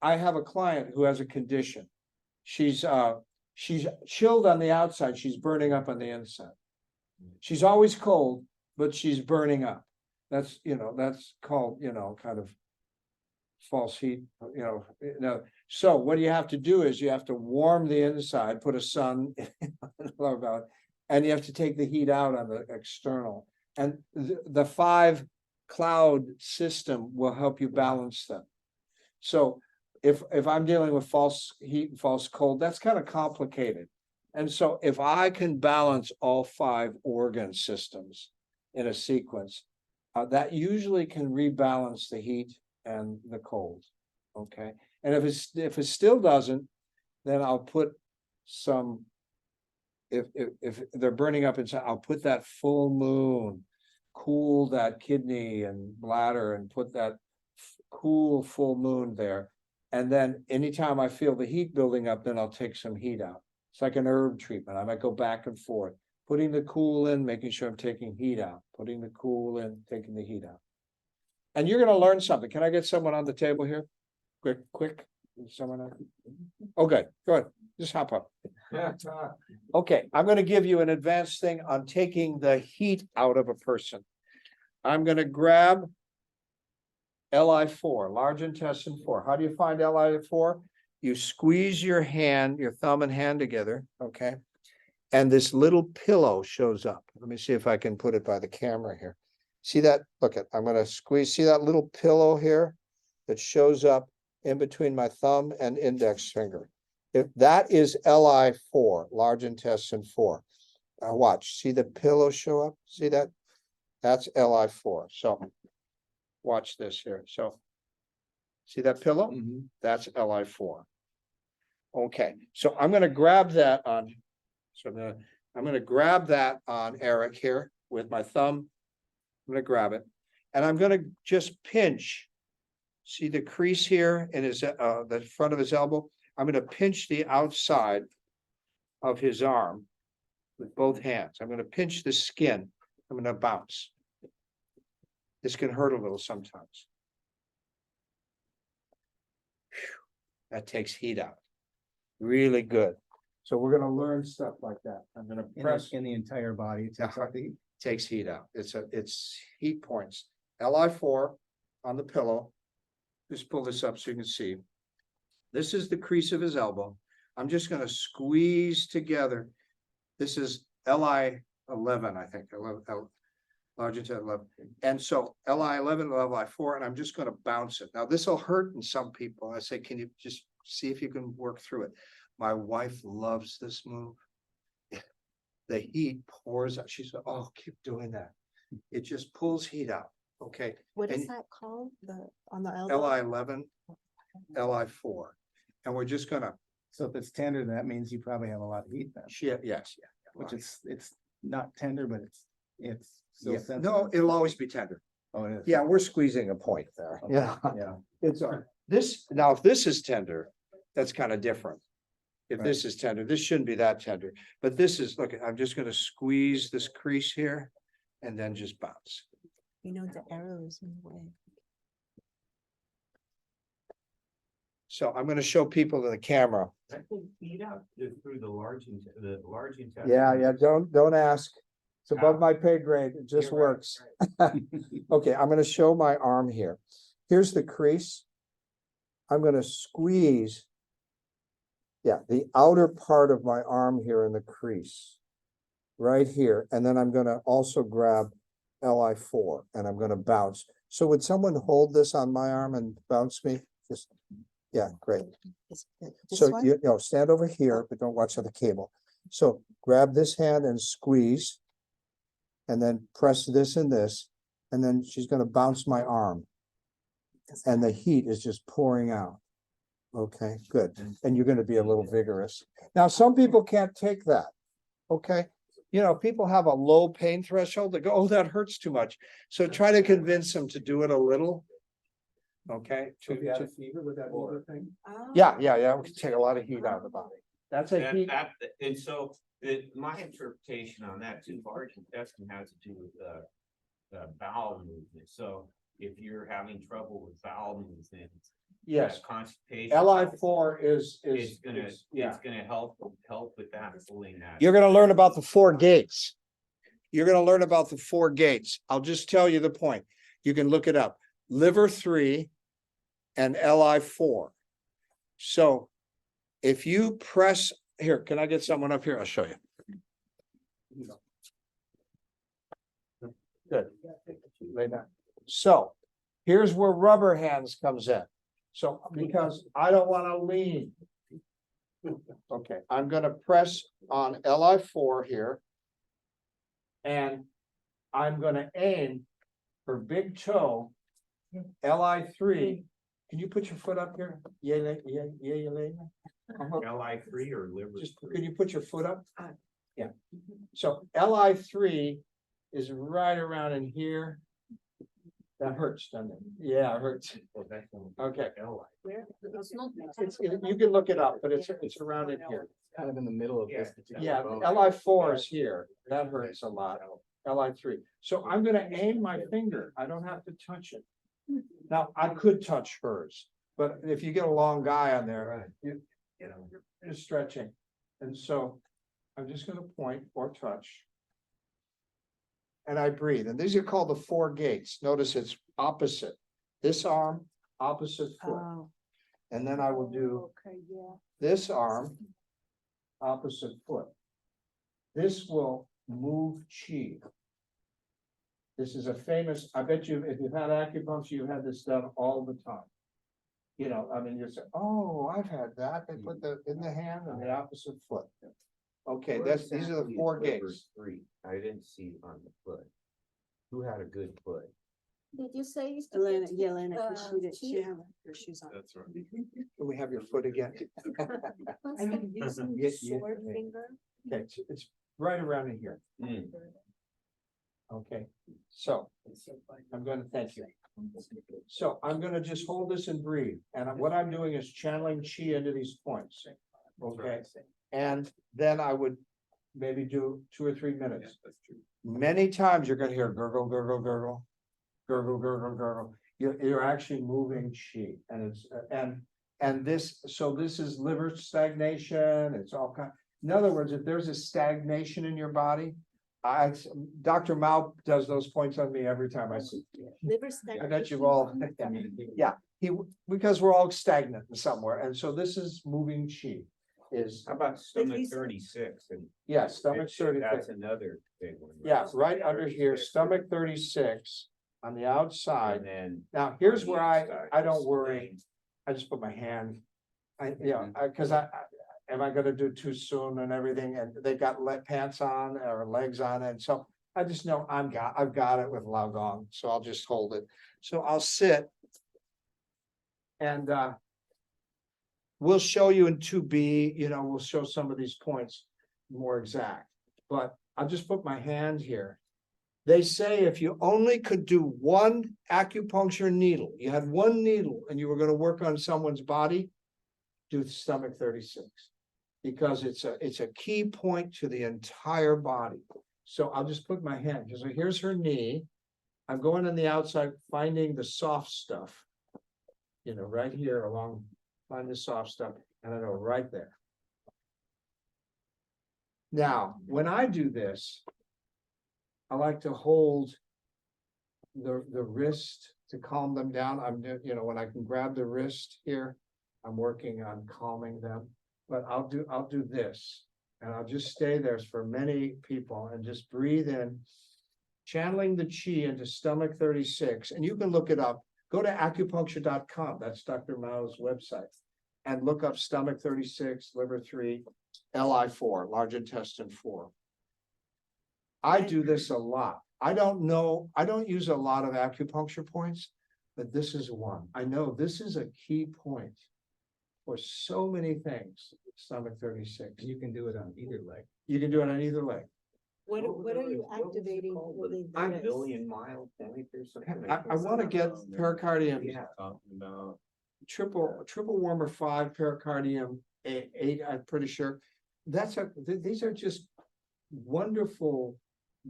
have a client who has a condition. She's chilled on the outside. She's burning up on the inside. She's always cold, but she's burning up. That's called, kind of false heat, So what you have to do is you have to warm the inside, put a sun, and you have to take the heat out on the external. And the 5 cloud system will help you balance them. So if I'm dealing with false heat and false cold, that's kind of complicated. And so if I can balance all 5 organ systems in a sequence, that usually can rebalance the heat and the cold. Okay. And if it still doesn't, then I'll put some, if they're burning up inside, I'll put that full moon, cool that kidney and bladder and put that cool full moon there. And then anytime I feel the heat building up, then I'll take some heat out. It's like an herb treatment. I might go back and forth, putting the cool in, making sure I'm taking heat out, putting the cool in, taking the heat out. And you're going to learn something. Can I get someone on the table here? Quick. Someone. Okay, go ahead. Just hop up. Okay, I'm going to give you an advanced thing on taking the heat out of a person. I'm going to grab LI4, large intestine 4. How do you find LI4? You squeeze your hand, your thumb and hand together, okay? And this little pillow shows up. Let me see if I can put it by the camera here. See that? Look at, I'm going to squeeze. See that little pillow here that shows up in between my thumb and index finger? If that is LI4, large intestine 4. Now watch, see the pillow show up? See that? That's LI4. So watch this here. So see that pillow? That's LI4. Okay, so I'm going to grab that on. So I'm going to grab that on Eric here with my thumb. I'm going to grab it, and I'm going to just pinch. See the crease here in his the front of his elbow. I'm going to pinch the outside of his arm with both hands. I'm going to pinch the skin. I'm going to bounce. This can hurt a little sometimes. Whew. That takes heat out. Really good. So we're going to learn stuff like that. I'm going to press in the entire body. It takes heat out. It's heat points. LI4 on the pillow. Just pull this up so you can see. This is the crease of his elbow. I'm just going to squeeze together. This is LI11, I think. Large into 11. And so LI11, LI4, and I'm just going to bounce it. Now, this will hurt in some people. I say, can you just see if you can work through it? My wife loves this move. The heat pours out. She said, oh, keep doing that. It just pulls heat out. Okay. What is And that called? On the elbow? LI11, LI4. And we're just gonna. So if it's tender, that means you probably have a lot of heat then. Yes. Which it's not tender, but it's still Yeah. sensitive. No, it'll always be tender. Oh, it is. Yeah, we're squeezing a point there. Okay. Yeah. Yeah. It's this now, if this is tender, that's kind of different. If Right. this is tender, this shouldn't be that tender. But this is, look, I'm just gonna squeeze this crease here and then just bounce. You know, the arrow is in the way. So I'm gonna show people to the camera. I think feed out through the large, the large intestine. Yeah, don't ask. It's above my pay grade. It just You're right, works. Okay, I'm gonna show my arm here. Here's the crease. I'm gonna squeeze. Yeah, the outer part of my arm here in the crease. Right here, and then I'm gonna also grab LI4 and I'm gonna bounce. So would someone hold this on my arm and bounce me? Just, yeah, great. So you know, stand over here, but don't watch the cable. So grab this hand and squeeze. And then press this and this, and then she's gonna bounce my arm. And the heat is just pouring out. Okay, good. And you're gonna be a little vigorous. Now, some people can't take that. Okay, you know, people have a low pain threshold. They go, oh, that hurts too much. So try to convince them to do it a little. Okay. So if you had a fever, would that be a good thing? Yeah, we can take a lot of heat out of the body. That's a heat. And so, my interpretation on that too, large intestine has to do with bowel movement. So if you're having trouble with bowel movement. Yes. Constipation. LI4 is, It's gonna yeah. help with that, pulling that. You're gonna learn about the 4 gates. You're gonna learn about the 4 gates. I'll just tell you the point. You can look it up. Liver 3 and LI4. So if you press here, can I get someone up here? I'll show you. Good. Lay down. So here's where rubber hands comes in. So because I don't want to lean. Okay, I'm gonna press on LI4 here. And I'm gonna aim for big toe, LI3. Can you put your foot up here? Yeah. LI3 or liver? Just, can you put your foot up? Yeah. So LI3 is right around in here. That hurts, doesn't it? Yeah, it hurts. Okay. You can look it up, but it's around in here. Kind of in the middle of this. particular Yeah, bone. LI4 is here. That hurts a lot. LI3. So I'm gonna aim my finger. I don't have to touch it. Now, I could touch hers, but if you get a long guy on there, you're stretching. And so I'm just gonna point or touch. And I breathe. And these are called the 4 gates. Notice it's opposite. This arm, opposite foot. Oh, And then I will do okay, yeah. this arm, opposite foot. This will move chi. This is a famous, I bet you, if you've had acupuncture, you've had this done all the time. You know, I mean, you say, oh, I've had that. They put the in the hand and the opposite foot. Okay, these are the 4 gates. 3. I didn't see on the foot. Who had a good foot? Did you say? it's to Elena, get, yeah, Elena, 'cause she did, she cheap? have her shoes on. That's right. Can we have your foot again? What's I that? mean, using Yeah, the yeah, short yeah. finger. Okay, it's right around in here. Okay, so I'm gonna thank you. So I'm gonna just hold this and breathe. And what I'm doing is channeling chi into these points. Okay, and then I would maybe do 2 or 3 minutes. That's true. Many times you're gonna hear gurgle, gurgle, gurgle, gurgle, gurgle, gurgle. You're actually moving chi, and it's and this. So this is liver stagnation. It's all kind. In other words, if there's a stagnation in your body, Dr. Mao does those points on me every time I see. Liver I bet you've all. Yeah, because we're all stagnant somewhere, and so this is moving chi. Is How about stomach 36? And yeah, stomach 36. that's another big one. Yeah, right under here, stomach 36 on the outside. And then. Now, here's on the where inside, I don't it's worry. I just put my hand. Cause am I gonna do too soon and everything? And they got pants on or legs on. And so I just know I've got it with Laogong. So I'll just hold it. So I'll sit. And, we'll show you in 2B, we'll show some of these points more exact, but I'll just put my hand here. They say if you only could do 1 acupuncture needle, you had 1 needle and you were going to work on someone's body, do stomach 36, because it's a key point to the entire body. So I'll just put my hand, because here's her knee. I'm going on the outside, finding the soft stuff, right here along find the soft stuff, and I go right there. Now, when I do this, I like to hold the wrist to calm them down. When I can grab the wrist here, I'm working on calming them. But I'll do this, and I'll just stay there for many people and just breathe in, channeling the chi into stomach 36. And you can look it up. Go to acupuncture.com. That's Dr. Mao's website. And look up stomach 36, liver 3, LI4, large intestine 4. I do this a lot. I don't use a lot of acupuncture points, but this is one. I know this is a key point for so many things, stomach 36. And you can do it on either leg. You can do it on either leg. What are you activating? when they do I'm this? Million-mile point or something. I want to get pericardium, Yeah, talking about. triple warmer 5, pericardium 8, I'm pretty sure. These are just wonderful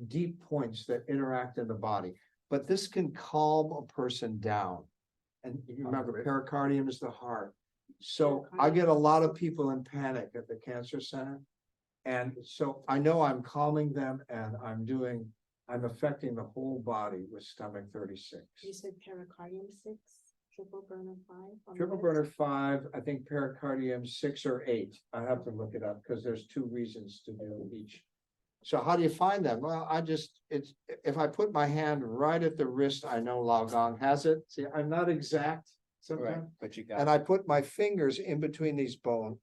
deep points that interact in the body, but this can calm a person down. And you remember, pericardium is the heart. So I get a lot of people in panic at the cancer center. And so I know I'm calming them, and I'm affecting the whole body with stomach 36. You said pericardium 6, triple burner 5? on the Triple list? burner 5, I think pericardium 6 or 8. I have to look it up because there's 2 reasons to do each. So how do you find them? Well, if I put my hand right at the wrist, I know Laogong has it. See, I'm not exact Right, sometimes. but you got And I put my fingers in between these bones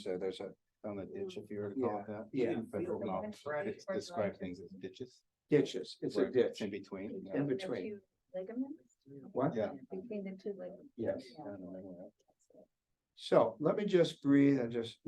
there. There's a on the ditch, if you were to call it that. Yeah. Federal law, it's describe things as ditches. ditches. It's a where ditch In between. in between. What? Yeah. Between the two ligaments. Yes. I don't know. So let me just breathe and just.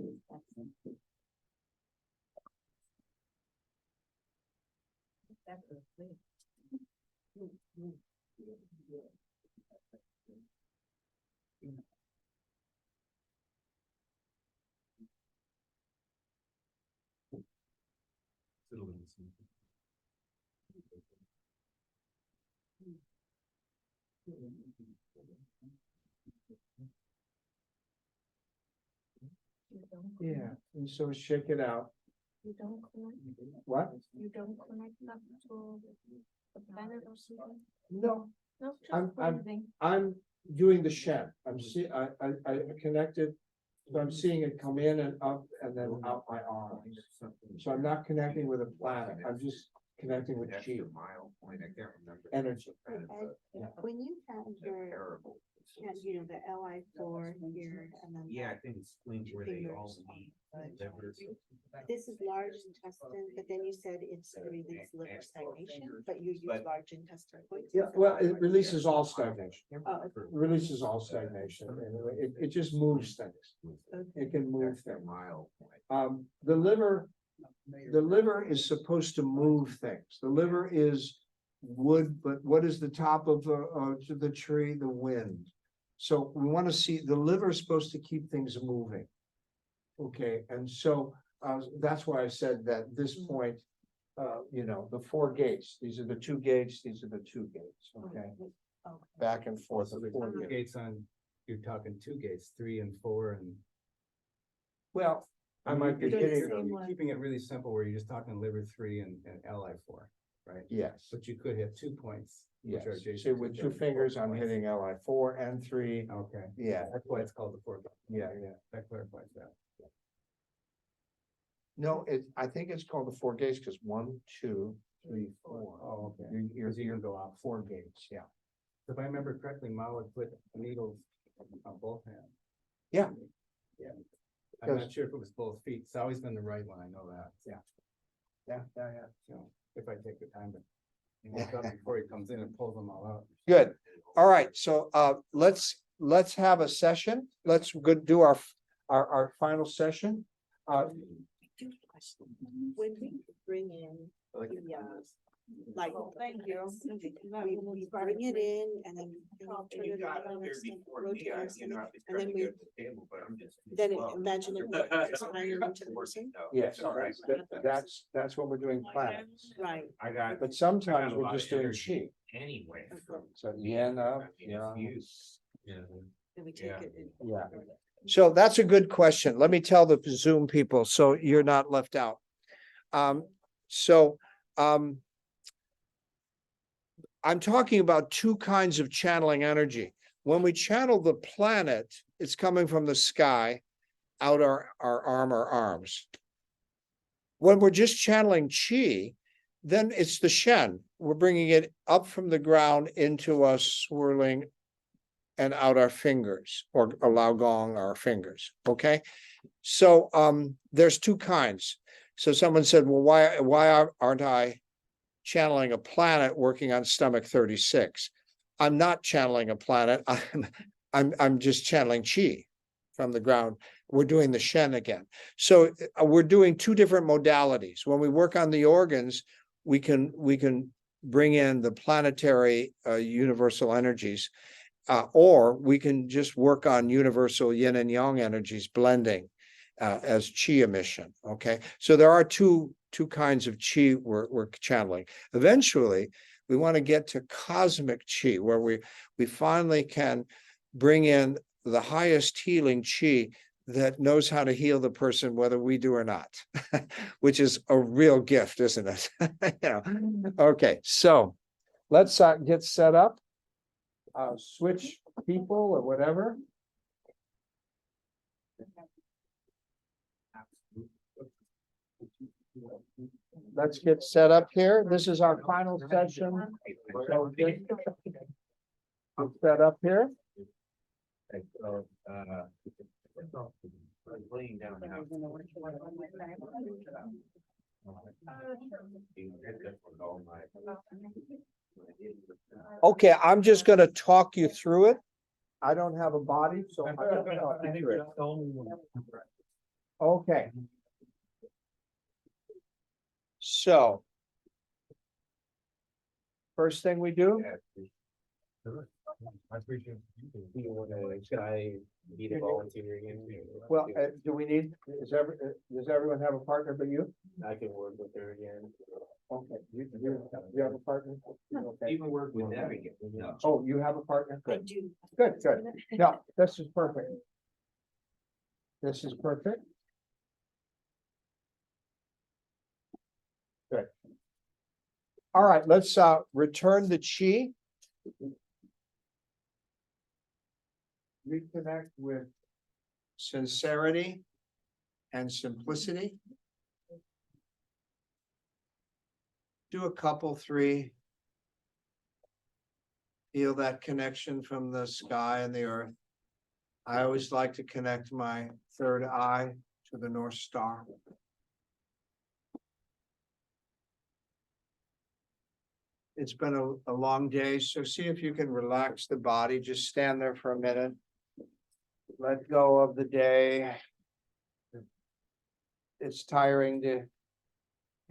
Yeah, and so shake it out. You don't connect, What? you don't connect that to the planet or something? No, No, I'm- just breathing. I'm doing the Shen. I connected. So I'm seeing it come in and up and then out my arms. So I'm not connecting with a planet. I'm just connecting with chi, Extra mile point, I can't remember. energy. Yeah. When you have your, Terrible. the LI4 here, and then. Yeah, I think it's linked where they all Fingers. meet. Livers. This is large intestine, but then you said it's to release liver stagnation, but you use But- large intestine points. Yeah, well, it releases all stagnation. Oh, okay. Releases all stagnation. And it just moves things. It can move Extra things. mile point. The liver is supposed to move things. The liver is wood, but what is the top of the tree? The wind. So we want to see, the liver is supposed to keep things moving. Okay, and so that's why I said that this point, the 4 gates, these are the 2 gates, these are the 2 gates, okay? Back and forth. So of there's 4 2 gates. gates on, you're talking 2 gates, 3 and 4, and. Well, I might be You're hitting, keeping it really simple where you're just talking liver 3 and LI4, right? yes, But you could hit 2 points. which yes. are See, adjacent with to 2 the fingers, 4 I'm points. hitting LI4 and 3. Okay, Yeah, that's why it's called the 4. yeah. That clarifies that. No, I think it's called the 4 gates because 1, 2, 3, 4. Oh, okay. You're 'Cause you can go off. 4 gates, yeah. If I remember correctly, Mao would put needles on both hands. Yeah. Yeah. I'm not sure if it was both feet. It's always been the right one. I know that. Yeah. So if I take the time to. Look up before he comes in and pulls them all out. Good. All right, so let's have a session. Let's do our final session. When we bring in the, like, thank you. We bring it in and then turn it on, rotate us, and then we, then imagine it goes higher into the person. Yes, that's what we're doing planets. Right. I got. But sometimes we're just doing chi. Anyway. So yen up, yeah. Yeah. Did we take Yeah. it? Yeah. So that's a good question. Let me tell the Zoom people, so you're not left out. So, I'm talking about two kinds of channeling energy. When we channel the planet, it's coming from the sky out our arm or arms. When we're just channeling chi, then it's the Shen. We're bringing it up from the ground into us, swirling and out our fingers, or Lao Gong our fingers. Okay. So there's two kinds. So someone said, well, why aren't I channeling a planet working on stomach 36? I'm not channeling a planet. I'm just channeling chi from the ground. We're doing the Shen again. So we're doing two different modalities. When we work on the organs, we can bring in the planetary universal energies, or we can just work on universal yin and yang energies blending as chi emission. Okay, so there are two kinds of chi we're channeling. Eventually, we want to get to cosmic chi, where we finally can bring in the highest healing chi that knows how to heal the person, whether we do or not, which is a real gift, isn't it? Okay, so let's get set up. Switch people or whatever. Let's get set up here. This is our final session. So get set up here. Laying down now. Okay, I'm just going to talk you through it. I don't have a body, so I'm gonna talk you through it. Okay. So first thing we do. I appreciate you. Should I be the volunteer again? Well, do we need, does everyone have a partner but you? I can work with her again. Okay, you have a partner? Okay. Even work with them again. No. Oh, you have a partner? I Good, do. good, good. No, this is perfect. This is perfect. Good. All right, let's return the chi. Reconnect with sincerity and simplicity. Do a couple, three. Feel that connection from the sky and the earth. I always like to connect my third eye to the North Star. It's been a long day, so see if you can relax the body. Just stand there for a minute. Let go of the day. It's tiring to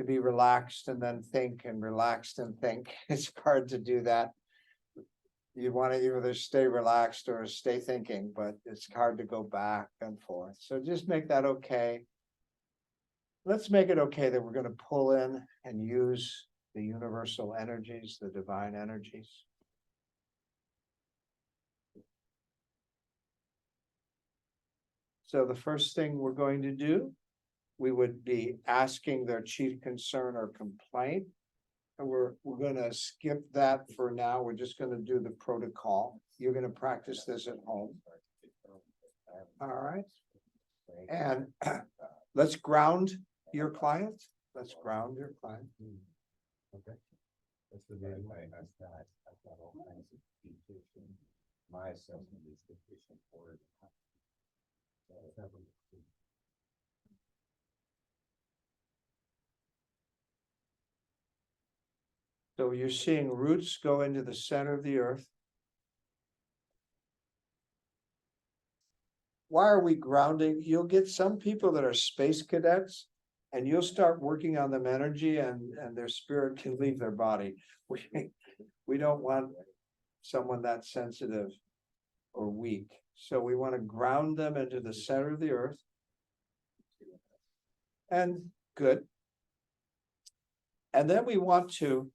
be relaxed and then think and relaxed and think. It's hard to do that. You want to either stay relaxed or stay thinking, but it's hard to go back and forth. So just make that okay. Let's make it okay that we're going to pull in and use the universal energies, the divine energies. So the first thing we're going to do, we would be asking their chief concern or complaint. And we're going to skip that for now. We're just going to do the protocol. You're going to practice this at home. All right. And let's ground your client. Let's ground your client. Okay. That's the way I've got all kinds of deficiency. My assessment is deficient for it. So you're seeing roots go into the center of the earth. Why are we grounding? You'll get some people that are space cadets, and you'll start working on them energy, and their spirit can leave their body. We don't want someone that sensitive or weak. So we want to ground them into the center of the earth. And good. And then we want to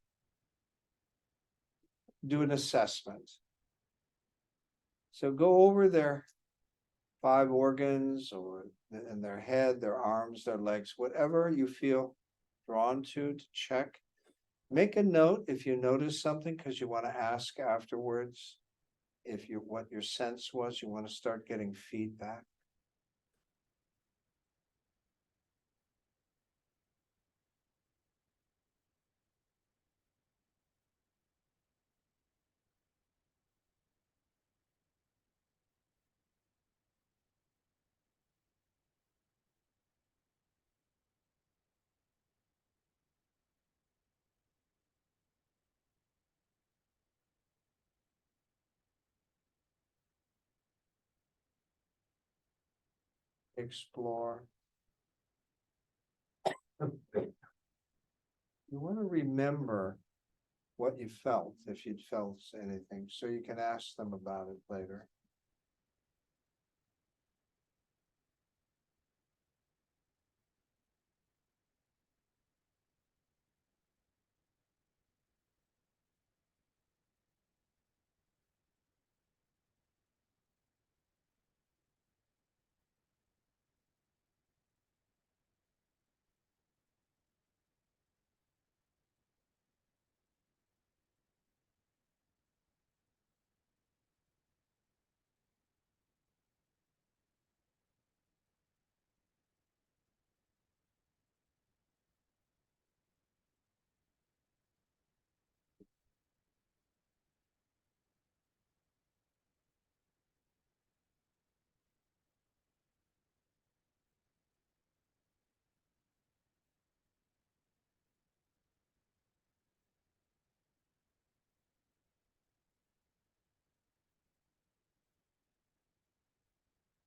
do an assessment. So go over their 5 organs or in their head, their arms, their legs, whatever you feel drawn to check. Make a note if you notice something, because you want to ask afterwards. If you, what your sense was, you want to start getting feedback. Explore. You want to remember what you felt, if you'd felt anything, so you can ask them about it later.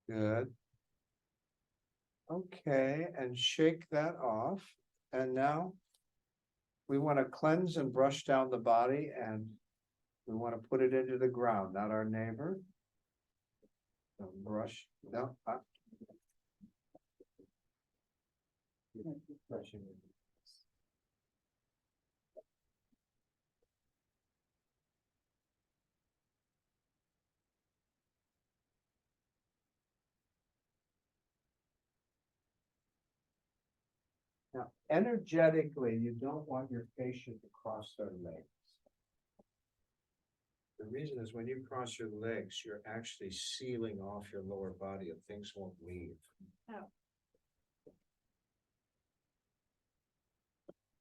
Good. Okay, and shake that off. And now we want to cleanse and brush down the body, and we want to put it into the ground, not our neighbor. So brush, no. Brushing it. Now, energetically, you don't want your patient to cross their legs. The reason is when you cross your legs, you're actually sealing off your lower body and things won't leave. Oh.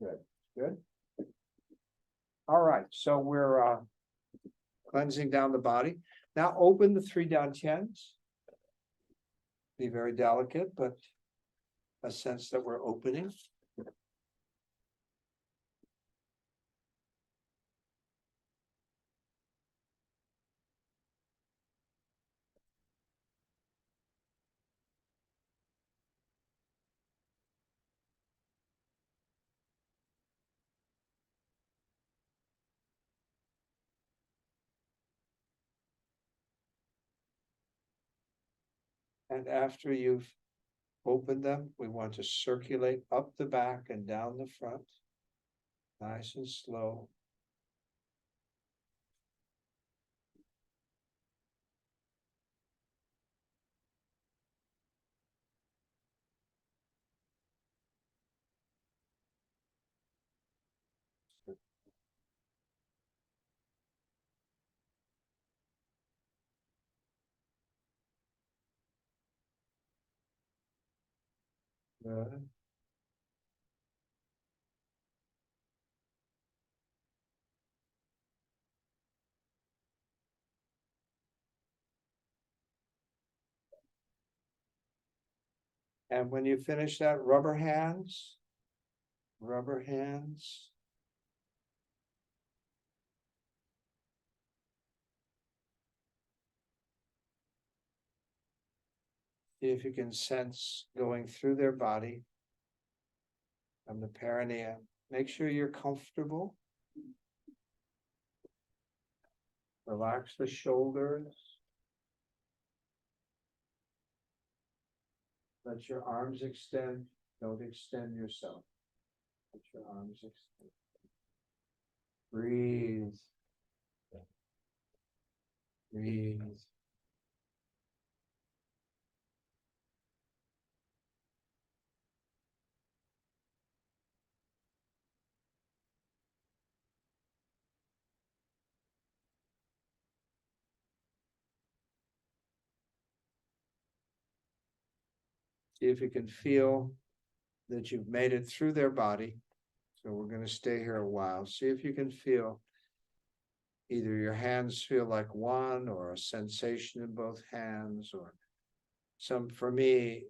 Good, good. All right, so we're cleansing down the body. Now open the 3 dantians. Be very delicate, but a sense that we're opening. And after you've opened them, we want to circulate up the back and down the front. Nice and slow. Good. And when you finish that, rubber hands. Rubber hands. See if you can sense going through their body from the perineum. Make sure you're comfortable. Relax the shoulders. Let your arms extend. Don't extend yourself. Let your arms extend. Breathe. Breathe. See if you can feel that you've made it through their body. So we're going to stay here a while. See if you can feel either your hands feel like one or a sensation in both hands, or for me,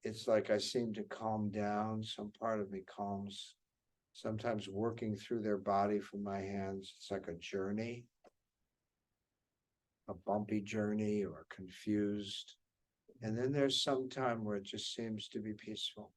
it's like I seem to calm down. Some part of me calms. Sometimes working through their body from my hands, it's like a journey, a bumpy journey or confused. And then there's some time where it just seems to be peaceful.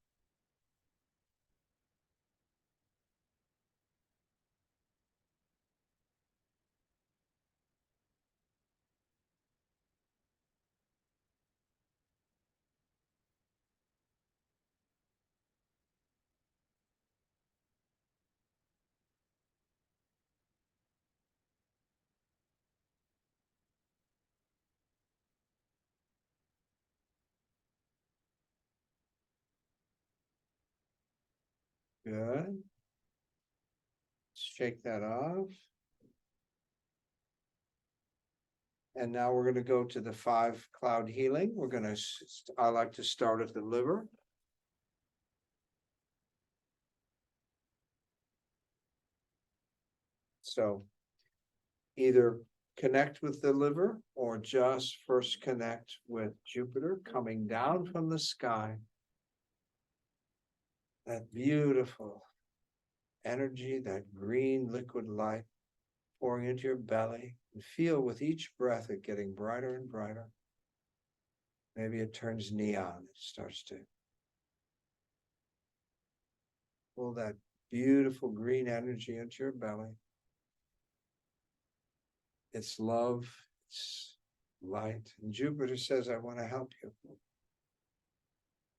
Good. Shake that off. And now we're going to go to the 5 cloud healing. I like to start at the liver. So either connect with the liver or just first connect with Jupiter coming down from the sky. That beautiful energy, that green liquid light pouring into your belly, and feel with each breath it getting brighter and brighter. Maybe it turns neon, it starts to pull that beautiful green energy into your belly. It's love, it's light. And Jupiter says, I want to help you.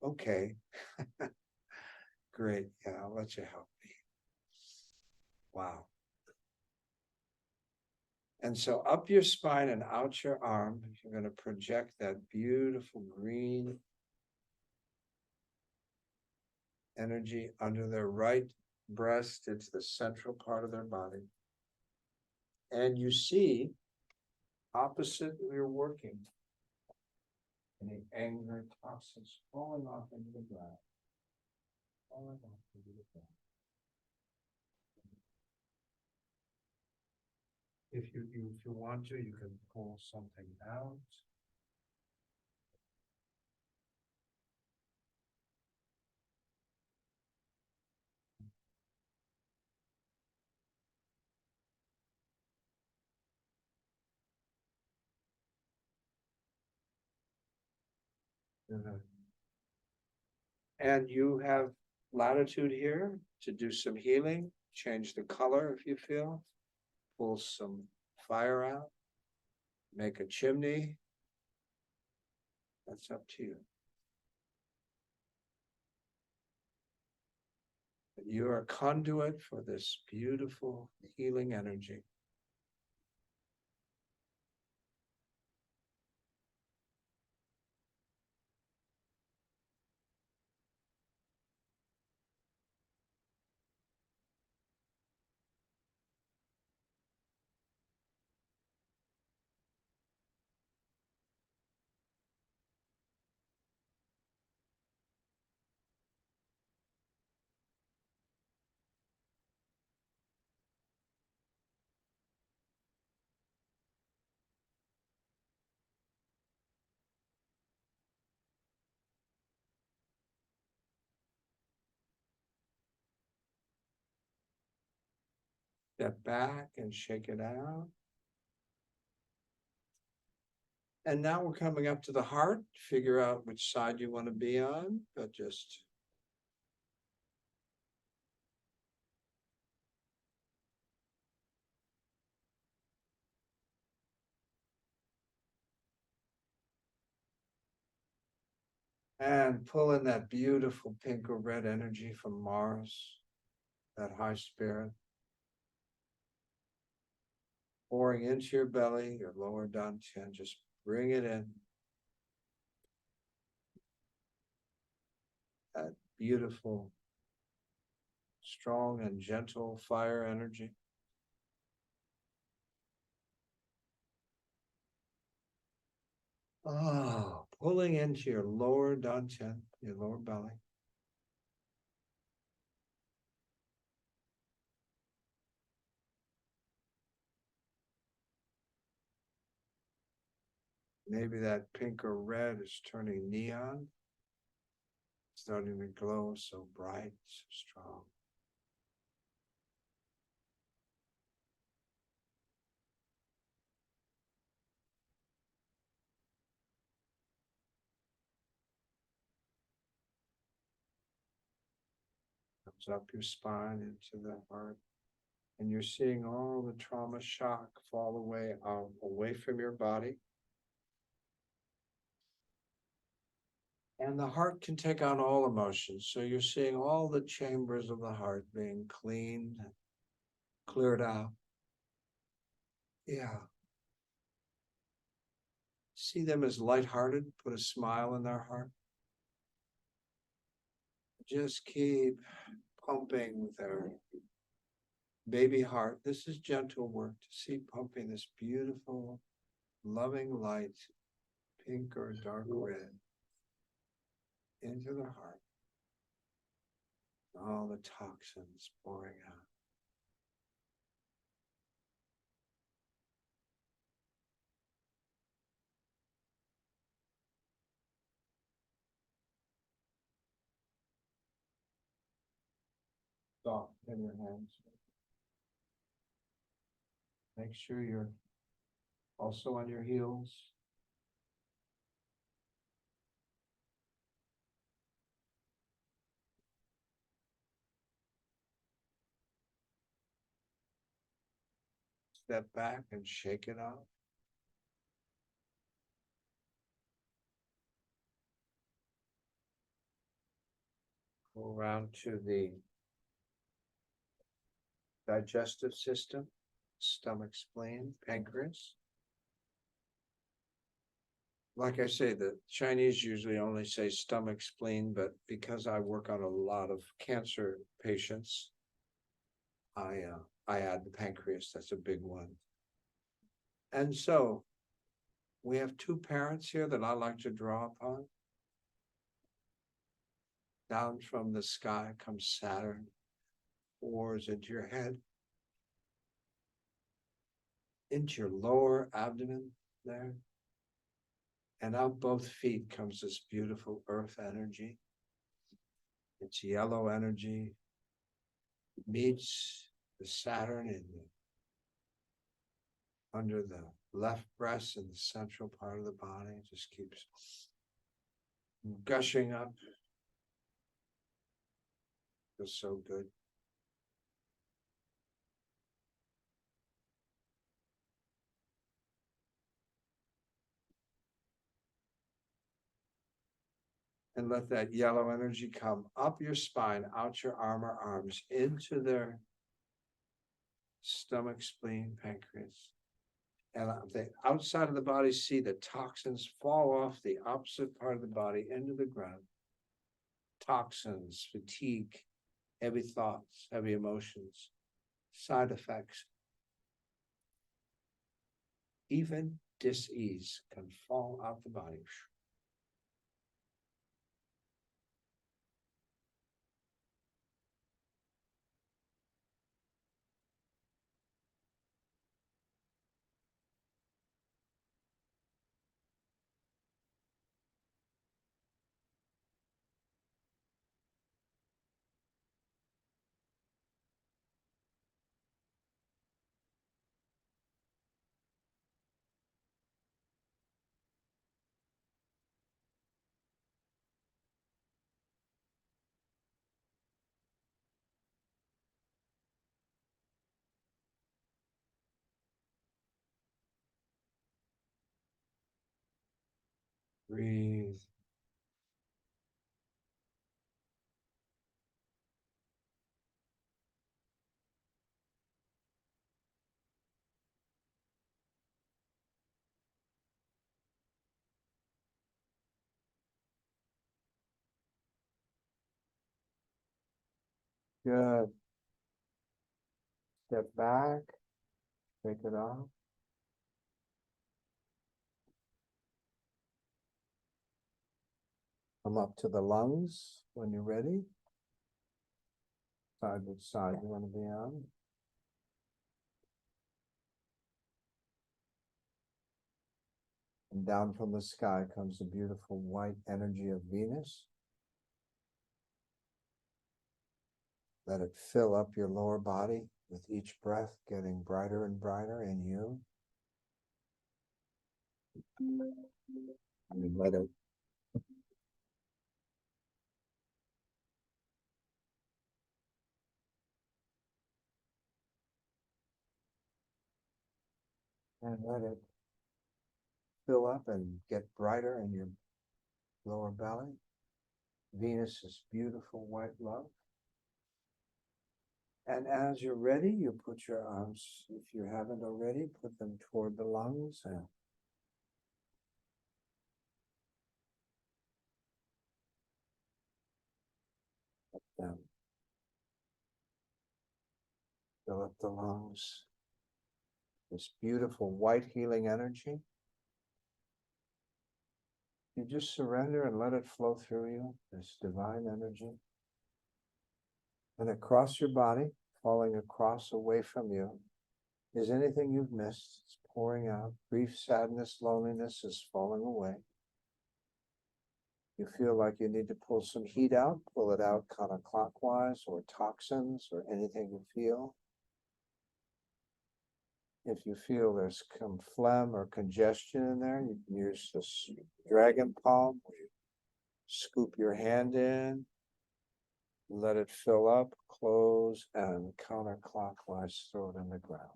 Okay. Great. Yeah, I'll let you help me. Wow. And so up your spine and out your arm, you're going to project that beautiful green energy under their right breast. It's the central part of their body. And you see, opposite you're working, any anger, toxins falling off into the ground. Falling off into the ground. If you want to, you can pull something out. And you have latitude here to do some healing, change the color if you feel, pull some fire out, make a chimney. That's up to you. But you are a conduit for this beautiful healing energy. Step back and shake it out. And now we're coming up to the heart. Figure out which side you want to be on, but just and pull in that beautiful pink or red energy from Mars, that high spirit. Pouring into your belly, your lower dantian, just bring it in. That beautiful, strong and gentle fire energy. Oh, pulling into your lower dantian. your lower belly. Maybe that pink or red is turning neon, starting to glow so bright, so strong. Comes up your spine into the heart. And you're seeing all the trauma shock fall away, away from your body. And the heart can take on all emotions. So you're seeing all the chambers of the heart being cleaned, cleared out. Yeah. See them as lighthearted, put a smile in their heart. Just keep pumping with their baby heart. This is gentle work to see pumping this beautiful, loving light, pink or dark red, into the heart. All the toxins pouring out. Soft in your hands. Make sure you're also on your heels. Step back and shake it off. Go around to the digestive system, stomach, spleen, pancreas. Like I say, the Chinese usually only say stomach, spleen, but because I work on a lot of cancer patients, I add the pancreas. That's a big one. And so we have two parents here that I like to draw upon. Down from the sky comes Saturn, pours into your head, into your lower abdomen there. And out both feet comes this beautiful earth energy. It's yellow energy, meets the Saturn in under the left breast in the central part of the body. It just keeps gushing up. Feels so good. And let that yellow energy come up your spine, out your arm or arms, into their stomach, spleen, pancreas. And the outside of the body, see the toxins fall off the opposite part of the body into the ground. Toxins, fatigue, heavy thoughts, heavy emotions, side effects. Even dis-ease can fall out the body. Breathe. Good. Step back, take it off. Come up to the lungs when you're ready. Side which side you want to be on. And down from the sky comes the beautiful white energy of Venus. Let it fill up your lower body with each breath, getting brighter and brighter in you. And let it fill up and get brighter in your lower belly. Venus is beautiful white love. And as you're ready, you put your arms, if you haven't already, put them toward the lungs and let them fill up the lungs. This beautiful white healing energy. You just surrender and let it flow through you, this divine energy. And across your body, falling across away from you, is anything you've missed. It's pouring out. Grief, sadness, loneliness is falling away. You feel like you need to pull some heat out, pull it out counterclockwise, or toxins, or anything you feel. If you feel there's some phlegm or congestion in there, you can use this dragon palm, where you scoop your hand in, let it fill up, close, and counterclockwise throw it in the ground.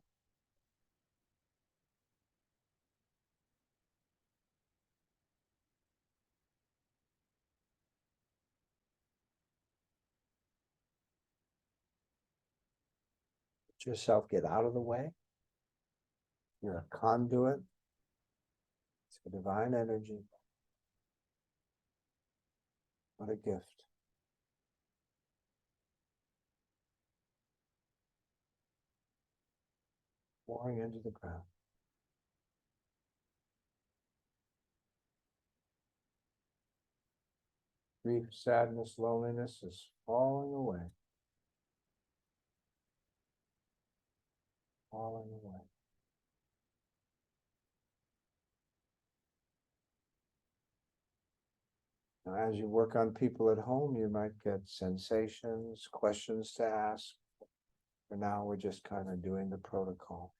Let yourself get out of the way. You're a conduit. It's a divine energy. What a gift. Pouring into the ground. Grief, sadness, loneliness is falling away. Falling away. Now, as you work on people at home, you might get sensations, questions to ask. For now, we're just kind of doing the protocol.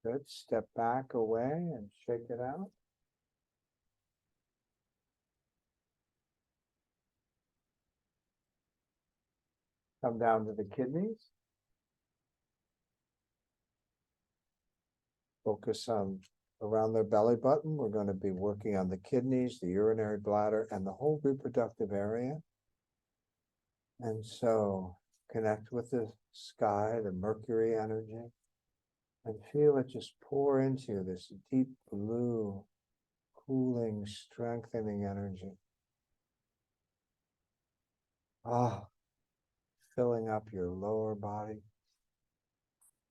Good. Step back away and shake it out. Come down to the kidneys. Focus on around their belly button. We're going to be working on the kidneys, the urinary bladder, and the whole reproductive area. And so connect with the sky, the Mercury energy, and feel it just pour into you, this deep blue, cooling, strengthening energy. Ah, filling up your lower body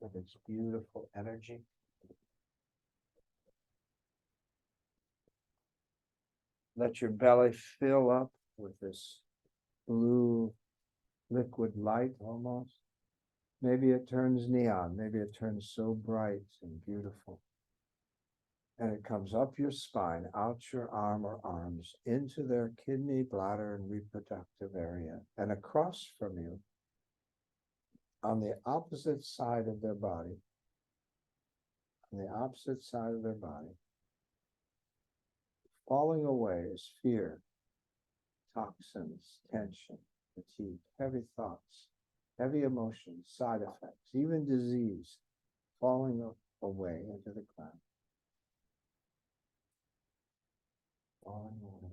with its beautiful energy. Let your belly fill up with this blue liquid light almost. Maybe it turns neon, maybe it turns so bright and beautiful. And it comes up your spine, out your arm or arms, into their kidney, bladder, and reproductive area, and across from you, on the opposite side of their body, falling away is fear, toxins, tension, fatigue, heavy thoughts, heavy emotions, side effects, even disease, falling away into the ground. Falling away.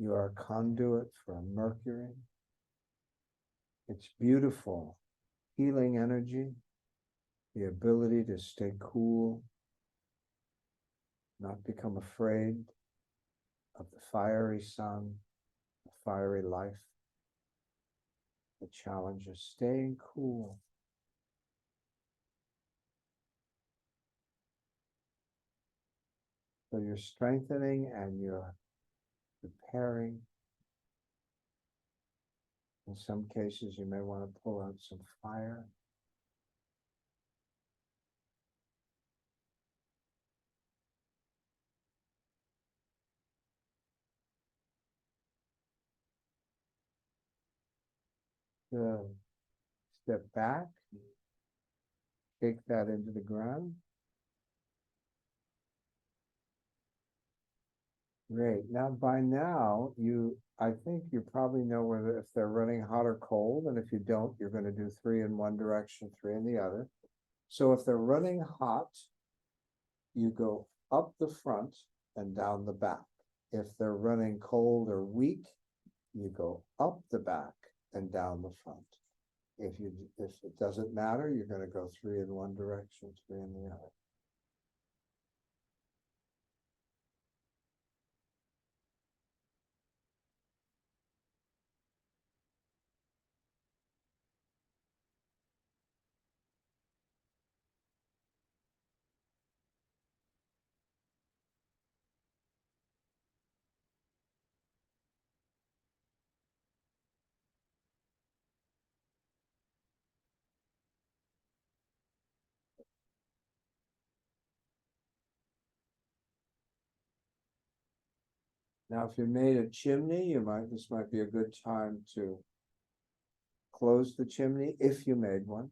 You are a conduit for Mercury. It's beautiful, healing energy, the ability to stay cool, not become afraid of the fiery sun, the fiery life. The challenge of staying cool. So you're strengthening and you're preparing. In some cases, you may want to pull out some fire. Good. Step back. Kick that into the ground. Great. Now, by now, I think you probably know whether if they're running hot or cold, and if you don't, you're going to do 3 in one direction, 3 in the other. So if they're running hot, you go up the front and down the back. If they're running cold or weak, you go up the back and down the front. If it doesn't matter, you're going to go 3 in one direction, 3 in the other. Now, if you made a chimney, this might be a good time to close the chimney if you made one.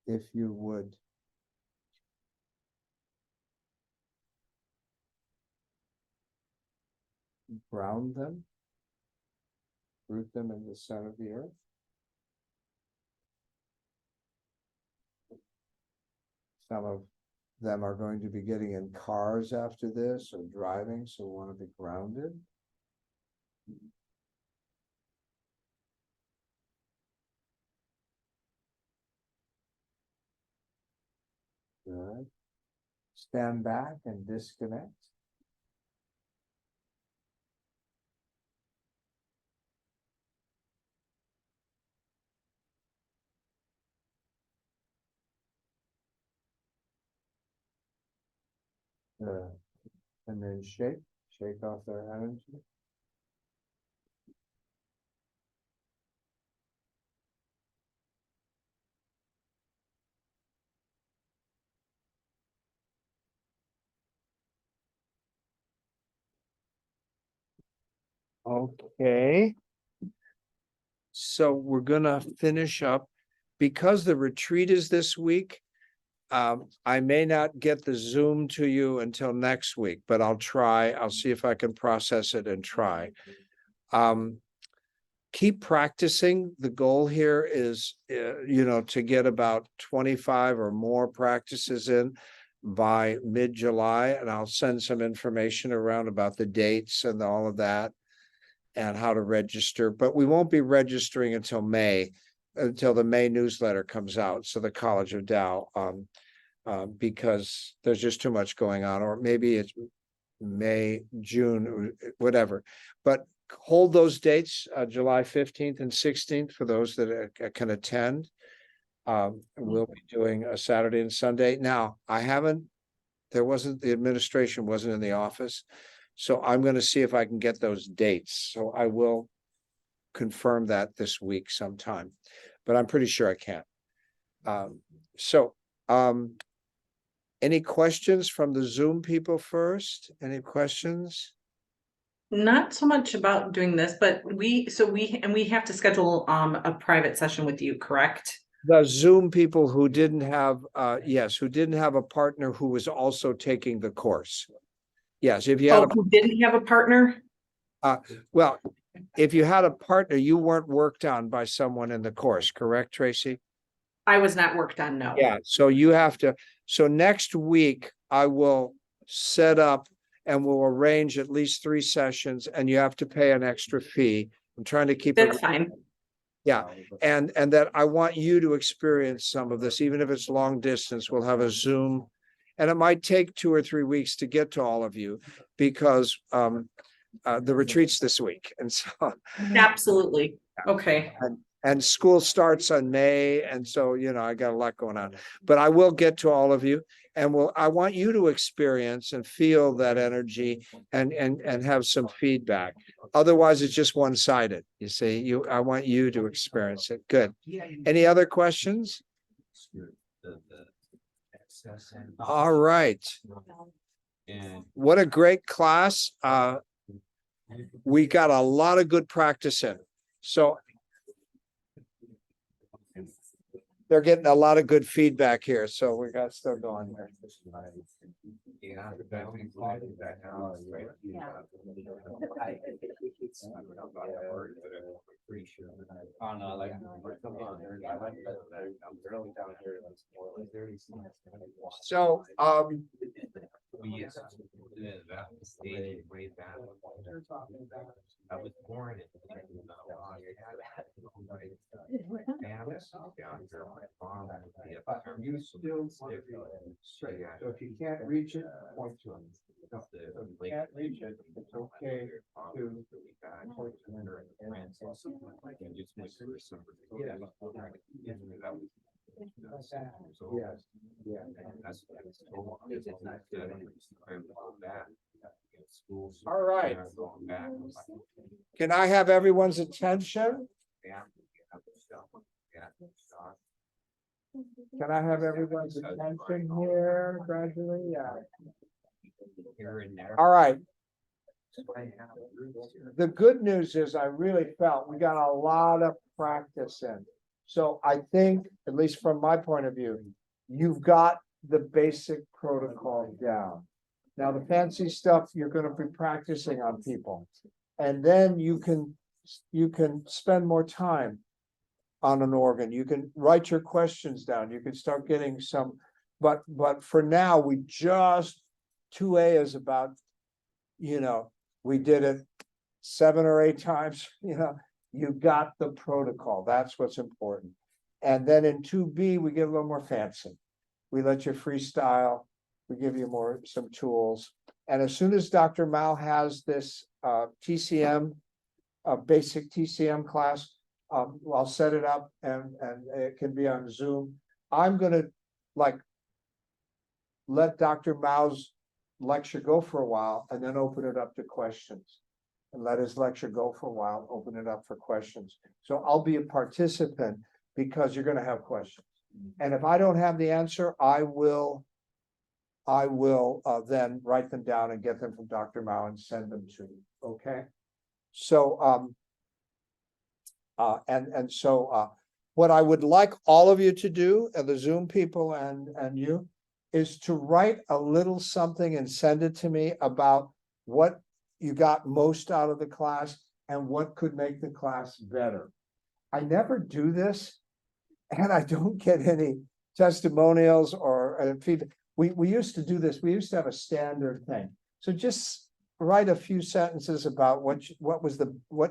If you would ground them, root them in the center of the earth. Some of them are going to be getting in cars after this or driving, so want to be grounded. Good. Stand back and disconnect. And then shake off their energy. Okay. So we're gonna finish up because the retreat is this week. I may not get the Zoom to you until next week, but I'll try. I'll see if I can process it and try. Keep practicing. The goal here is, to get about 25 or more practices in by mid-July, and I'll send some information around about the dates and all of that and how to register. But we won't be registering until May, until the May newsletter comes out. So the College of Tao, because there's just too much going on, or maybe it's May, June, whatever. But hold those dates, July 15th and 16th for those that can attend. We'll be doing a Saturday and Sunday. Now, the administration wasn't in the office, so I'm going to see if I can get those dates. So I will confirm that this week sometime, but I'm pretty sure I can. Any questions from the Zoom people first? Any questions? Not so much about doing this, but we have to schedule a private session with you, correct? The Zoom people who didn't have, who didn't have a partner who was also taking the course. Yes, if you had who didn't have a partner? well, if you had a partner, you weren't worked on by someone in the course, correct, Tracy? I was not worked on, no. Yeah, so you have to, so next week I will set up and we'll arrange at least 3 sessions and you have to pay an extra fee. I'm trying to keep it. That's fine. Yeah, and that I want you to experience some of this, even if it's long distance, we'll have a Zoom. And it might take 2 or 3 weeks to get to all of you because the retreat's this week. And so, Absolutely. Okay. and school starts on May. And so, you know, I got a lot going on, but I will get to all of you. And I want you to experience and feel that energy and have some feedback. Otherwise, it's just one-sided. You see, I want you to experience it. Good. Any other questions? All right. And What a great class. We got a lot of good practice in. So they're getting a lot of good feedback here. So we got still going here. yeah, that we applied to that now, right? Yeah. I'm not hard, but I'm pretty sure. Oh, no, like, come on, I like that. I'm really down here. That's more like 30. So, Yes. That was dated way back. I was born in. you still straight. So if you can't reach it, point to them. If you can't reach it, it's okay to point to them. Yes, yeah. All right. Can I have everyone's attention? Can I have everyone's attention here gradually? Yeah. All right. The good news is I really felt we got a lot of practice in. So I think, at least from my point of view, you've got the basic protocol down. Now, the fancy stuff you're going to be practicing on people. And then you can spend more time on an organ. You can write your questions down. You can start getting some, but for now, we just 2A is about, you know, we did it 7 or 8 times, you know, you got the protocol. That's what's important. And then in 2B, we get a little more fancy. We let you freestyle. We give you some tools. And as soon as Dr. Mao has this TCM, basic TCM class, I'll set it up and it can be on Zoom. I'm gonna let Dr. Mao's lecture go for a while and then open it up to questions. And let his lecture go for a while, open it up for questions. So I'll be a participant because you're gonna have questions. And if I don't have the answer, I will then write them down and get them from Dr. Mao and send them to you, okay? So, what I would like all of you to do, and the Zoom people and you, is to write a little something and send it to me about what you got most out of the class and what could make the class better. I never do this, and I don't get any testimonials or feedback. We used to do this. We used to have a standard thing. So just write a few sentences about what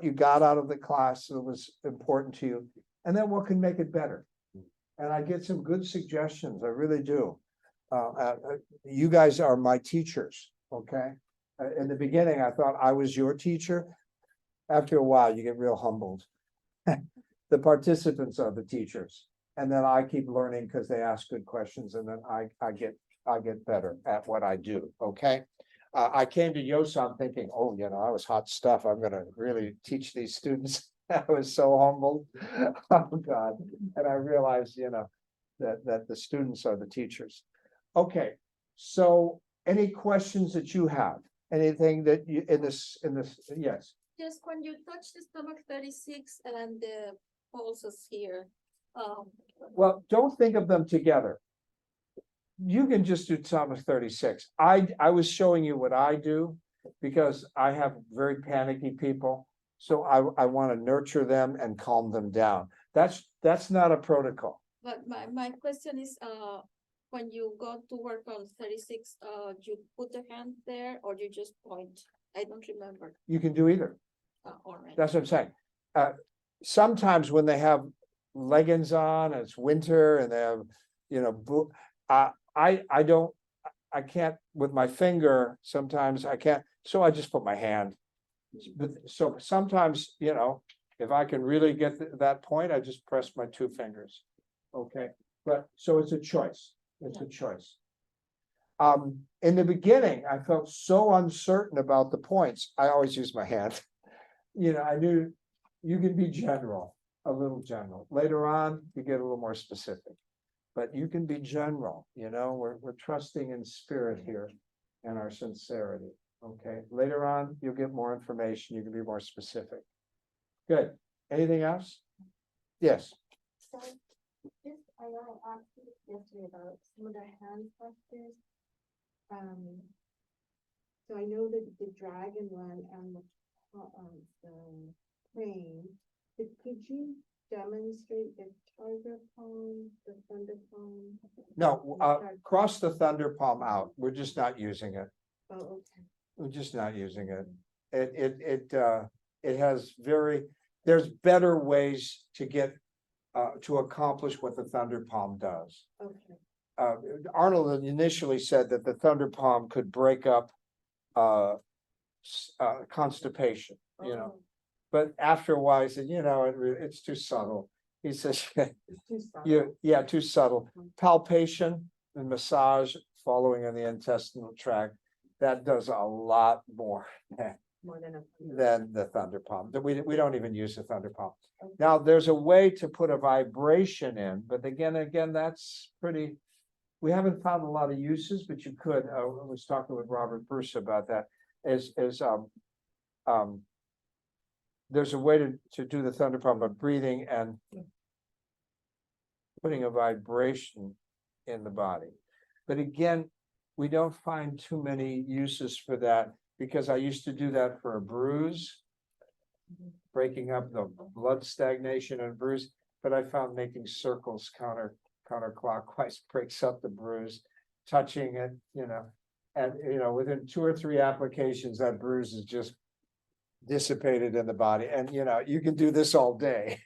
you got out of the class that was important to you, and then what can make it better. And I get some good suggestions. I really do. You guys are my teachers, okay? In the beginning, I thought I was your teacher. After a while, you get real humbled. The participants are the teachers. And then I keep learning because they ask good questions, and then I get better at what I do, okay? I came to Yosan thinking, oh, you know, I was hot stuff. I'm gonna really teach these students. I was so humbled. Oh, God. And I realized, you know, that the students are the teachers. Okay, so any questions that you have? Anything that you in this, yes? Just when you touch the stomach 36 and the pulses here. Well, don't think of them together. You can just do stomach 36. I was showing you what I do because I have very panicky people. So I want to nurture them and calm them down. That's not a protocol. But my question is, when you go to work on 36, you put the hand there or you just point? I don't remember. You can do either. All right. That's what I'm saying. Sometimes when they have leggings on, and it's winter and they have, you know, I don't, I can't with my finger, sometimes I can't, so I just put my hand. But so sometimes, you know, if I can really get that point, I just press my two fingers. Okay, but so it's a choice. It's a choice. In the beginning, I felt so uncertain about the points. I always use my hand. You know, I knew you can be general, a little general. Later on, you get a little more specific. But you can be general, you know, we're trusting in spirit here and our sincerity. Okay, later on, you'll get more information. You can be more specific. Good. Anything else? Yes. So, just, I know I asked you yesterday about some of the hand gestures. So I know that the dragon one and the crane, but could you demonstrate the tiger palm, the thunder palm? No, cross the thunder palm out. We're just not using it. Oh, okay. We're just not using it. It has there's better ways to get to accomplish what the thunder palm does. Okay. Arnold initially said that the thunder palm could break up constipation, you know. But after a while, he said, you know, it's too subtle. He says, too subtle. Palpation and massage following in the intestinal tract, that does a lot more than the thunder palm. We don't even use the thunder palm. Now, there's a way to put a vibration in, but again, that's pretty, we haven't found a lot of uses, but you could. I was talking with Robert Bruce about that. There's a way to do the thunder palm by breathing and putting a vibration in the body. But again, we don't find too many uses for that because I used to do that for a bruise, breaking up the blood stagnation and bruise, but I found making circles counterclockwise breaks up the bruise, touching it, you know, and, you know, within 2 or 3 applications, that bruise is just dissipated in the body. And, you know, you can do this all day.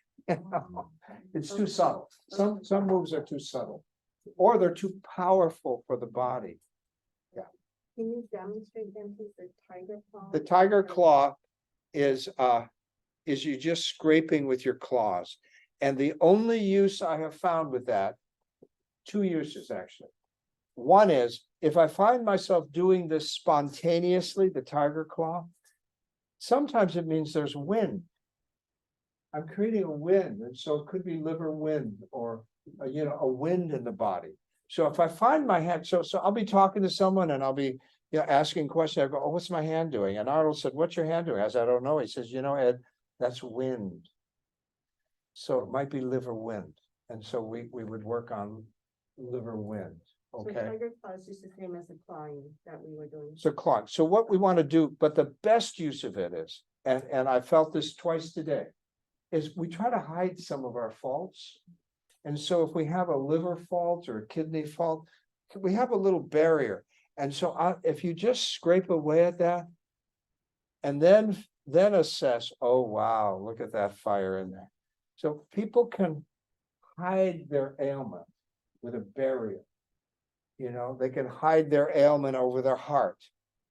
It's too subtle. Some moves are too subtle, or they're too powerful for the body. Yeah. Can you demonstrate them with the tiger claw? The tiger claw is you just scraping with your claws. And the only use I have found with that, 2 uses actually. One is if I find myself doing this spontaneously, the tiger claw, sometimes it means there's wind. I'm creating a wind, and so it could be liver wind or you know, a wind in the body. So if I find my hand, so I'll be talking to someone and I'll be, you know, asking questions. I go, oh, what's my hand doing? And Arnold said, what's your hand doing? I said, I don't know. He says, you know, Ed, that's wind. So it might be liver wind. And so we would work on liver wind. Okay. So tiger claw is just the same as the clawing that we were doing. So claw. So what we want to do, but the best use of it is, and I felt this twice today, is we try to hide some of our faults. And so if we have a liver fault or a kidney fault, we have a little barrier. And so if you just scrape away at that and then assess, oh, wow, look at that fire in there. So people can hide their ailment with a barrier. You know, they can hide their ailment over their heart.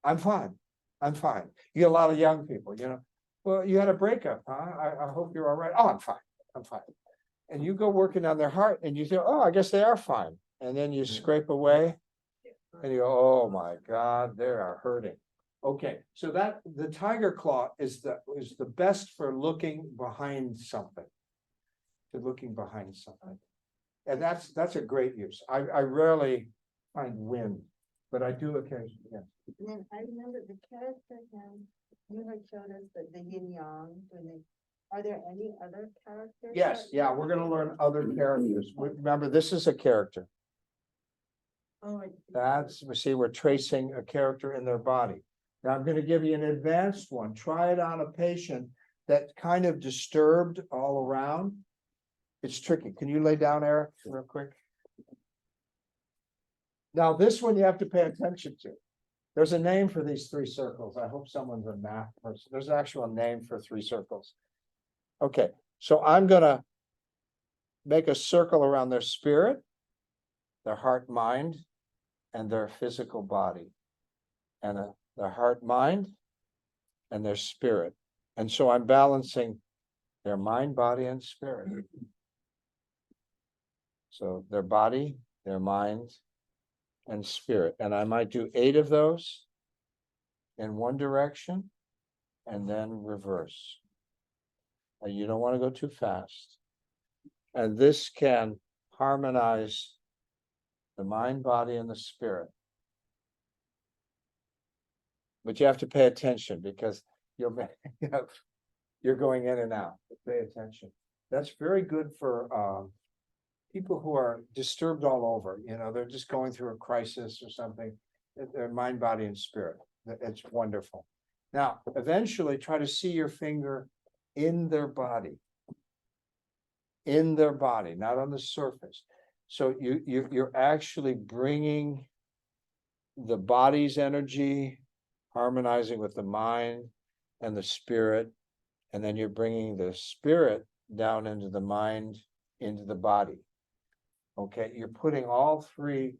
I'm fine. I'm fine. You get a lot of young people, you know, well, you had a breakup, huh? I hope you're all right. Oh, I'm fine. I'm fine. And you go working on their heart and you think, oh, I guess they are fine. And then you scrape away and you go, oh my God, they are hurting. Okay, so that the tiger claw is the best for looking behind something. Looking behind something. And that's a great use. I rarely find wind, but I do occasionally. Yeah. And then I remember the character you had showed us the yin yang. Are there any other characters? Yes, yeah, we're gonna learn other characters. Remember, this is a character. Oh, We're tracing a character in their body. Now I'm gonna give you an advanced one. Try it on a patient that kind of disturbed all around. It's tricky. Can you lay down, Eric, real quick? Now, this one you have to pay attention to. There's a name for these three circles. I hope someone's a math person. There's an actual name for three circles. Okay, so I'm gonna make a circle around their spirit, their heart, mind, and their physical body. And their heart, mind, and their spirit. And so I'm balancing their mind, body, and spirit. So their body, their mind, and spirit. And I might do 8 of those in one direction and then reverse. And you don't want to go too fast. And this can harmonize the mind, body, and the spirit. But you have to pay attention because you're going in and out. Pay attention. That's very good for people who are disturbed all over. You know, they're just going through a crisis or something. Their mind, body, and spirit. It's wonderful. Now, eventually, try to see your finger in their body. In their body, not on the surface. So you're actually bringing the body's energy, harmonizing with the mind and the spirit, and then you're bringing the spirit down into the mind, into the body. Okay, you're putting all 3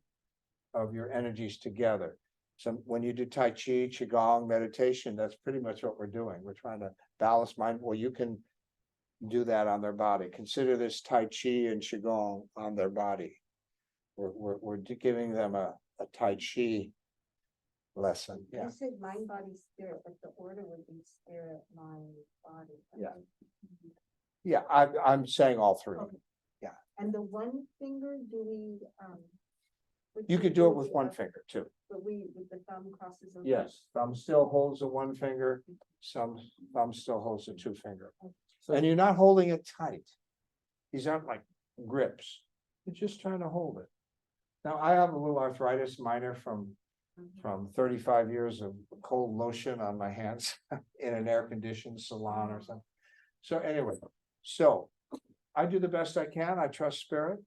of your energies together. So when you do Tai Chi, Qigong, meditation, that's pretty much what we're doing. We're trying to balance mind. Well, you can do that on their body. Consider this Tai Chi and Qigong on their body. We're giving them a Tai Chi lesson. Yeah. You said mind, body, spirit, but the order would be spirit, mind, body. Yeah. Yeah, I'm saying all 3. Okay. Yeah. And the one finger, do we, You could do it with one finger too. But with the thumb crosses over? Yes, thumb still holds the one finger, some thumb still holds the 2 finger. And you're not holding it tight. These aren't like grips. You're just trying to hold it. Now, I have a little arthritis minor from 35 years of cold lotion on my hands in an air-conditioned salon or something. So anyway, so I do the best I can. I trust spirit.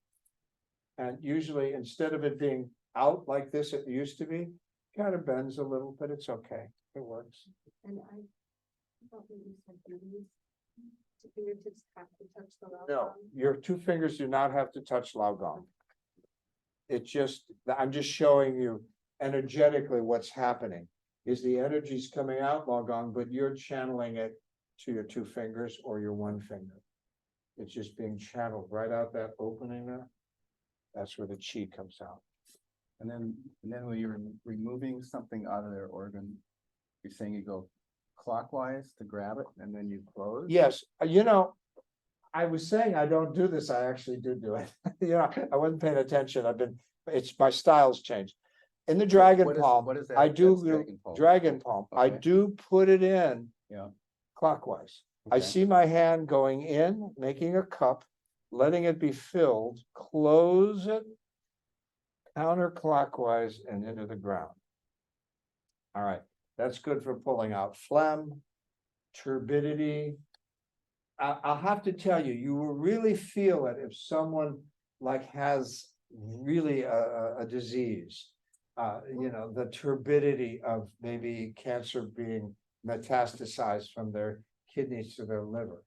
And usually, instead of it being out like this, it used to be, kind of bends a little, but it's okay. It works. And I thought that you said these fingertips have to touch the loud No, bone. your 2 fingers do not have to touch Lao Gong. It just, I'm just showing you energetically what's happening. Is the energy's coming out Lao Gong, but you're channeling it to your 2 fingers or your 1 finger. It's just being channeled right out that opening there. That's where the chi comes out. And then when you're removing something out of their organ, you're saying you go clockwise to grab it and then you close? Yes, you know, I was saying I don't do this. I actually do it. You know, I wasn't paying attention. It's my style's changed. In the dragon What is- palm, what is that? I do That's the dragon palm. dragon palm. I Okay. do put it in Yeah. clockwise. I Okay. see my hand going in, making a cup, letting it be filled, close it counterclockwise and into the ground. All right, that's good for pulling out phlegm, turbidity. I'll have to tell you, you will really feel it if someone like has really a disease. You know, the turbidity of maybe cancer being metastasized from their kidneys to their liver.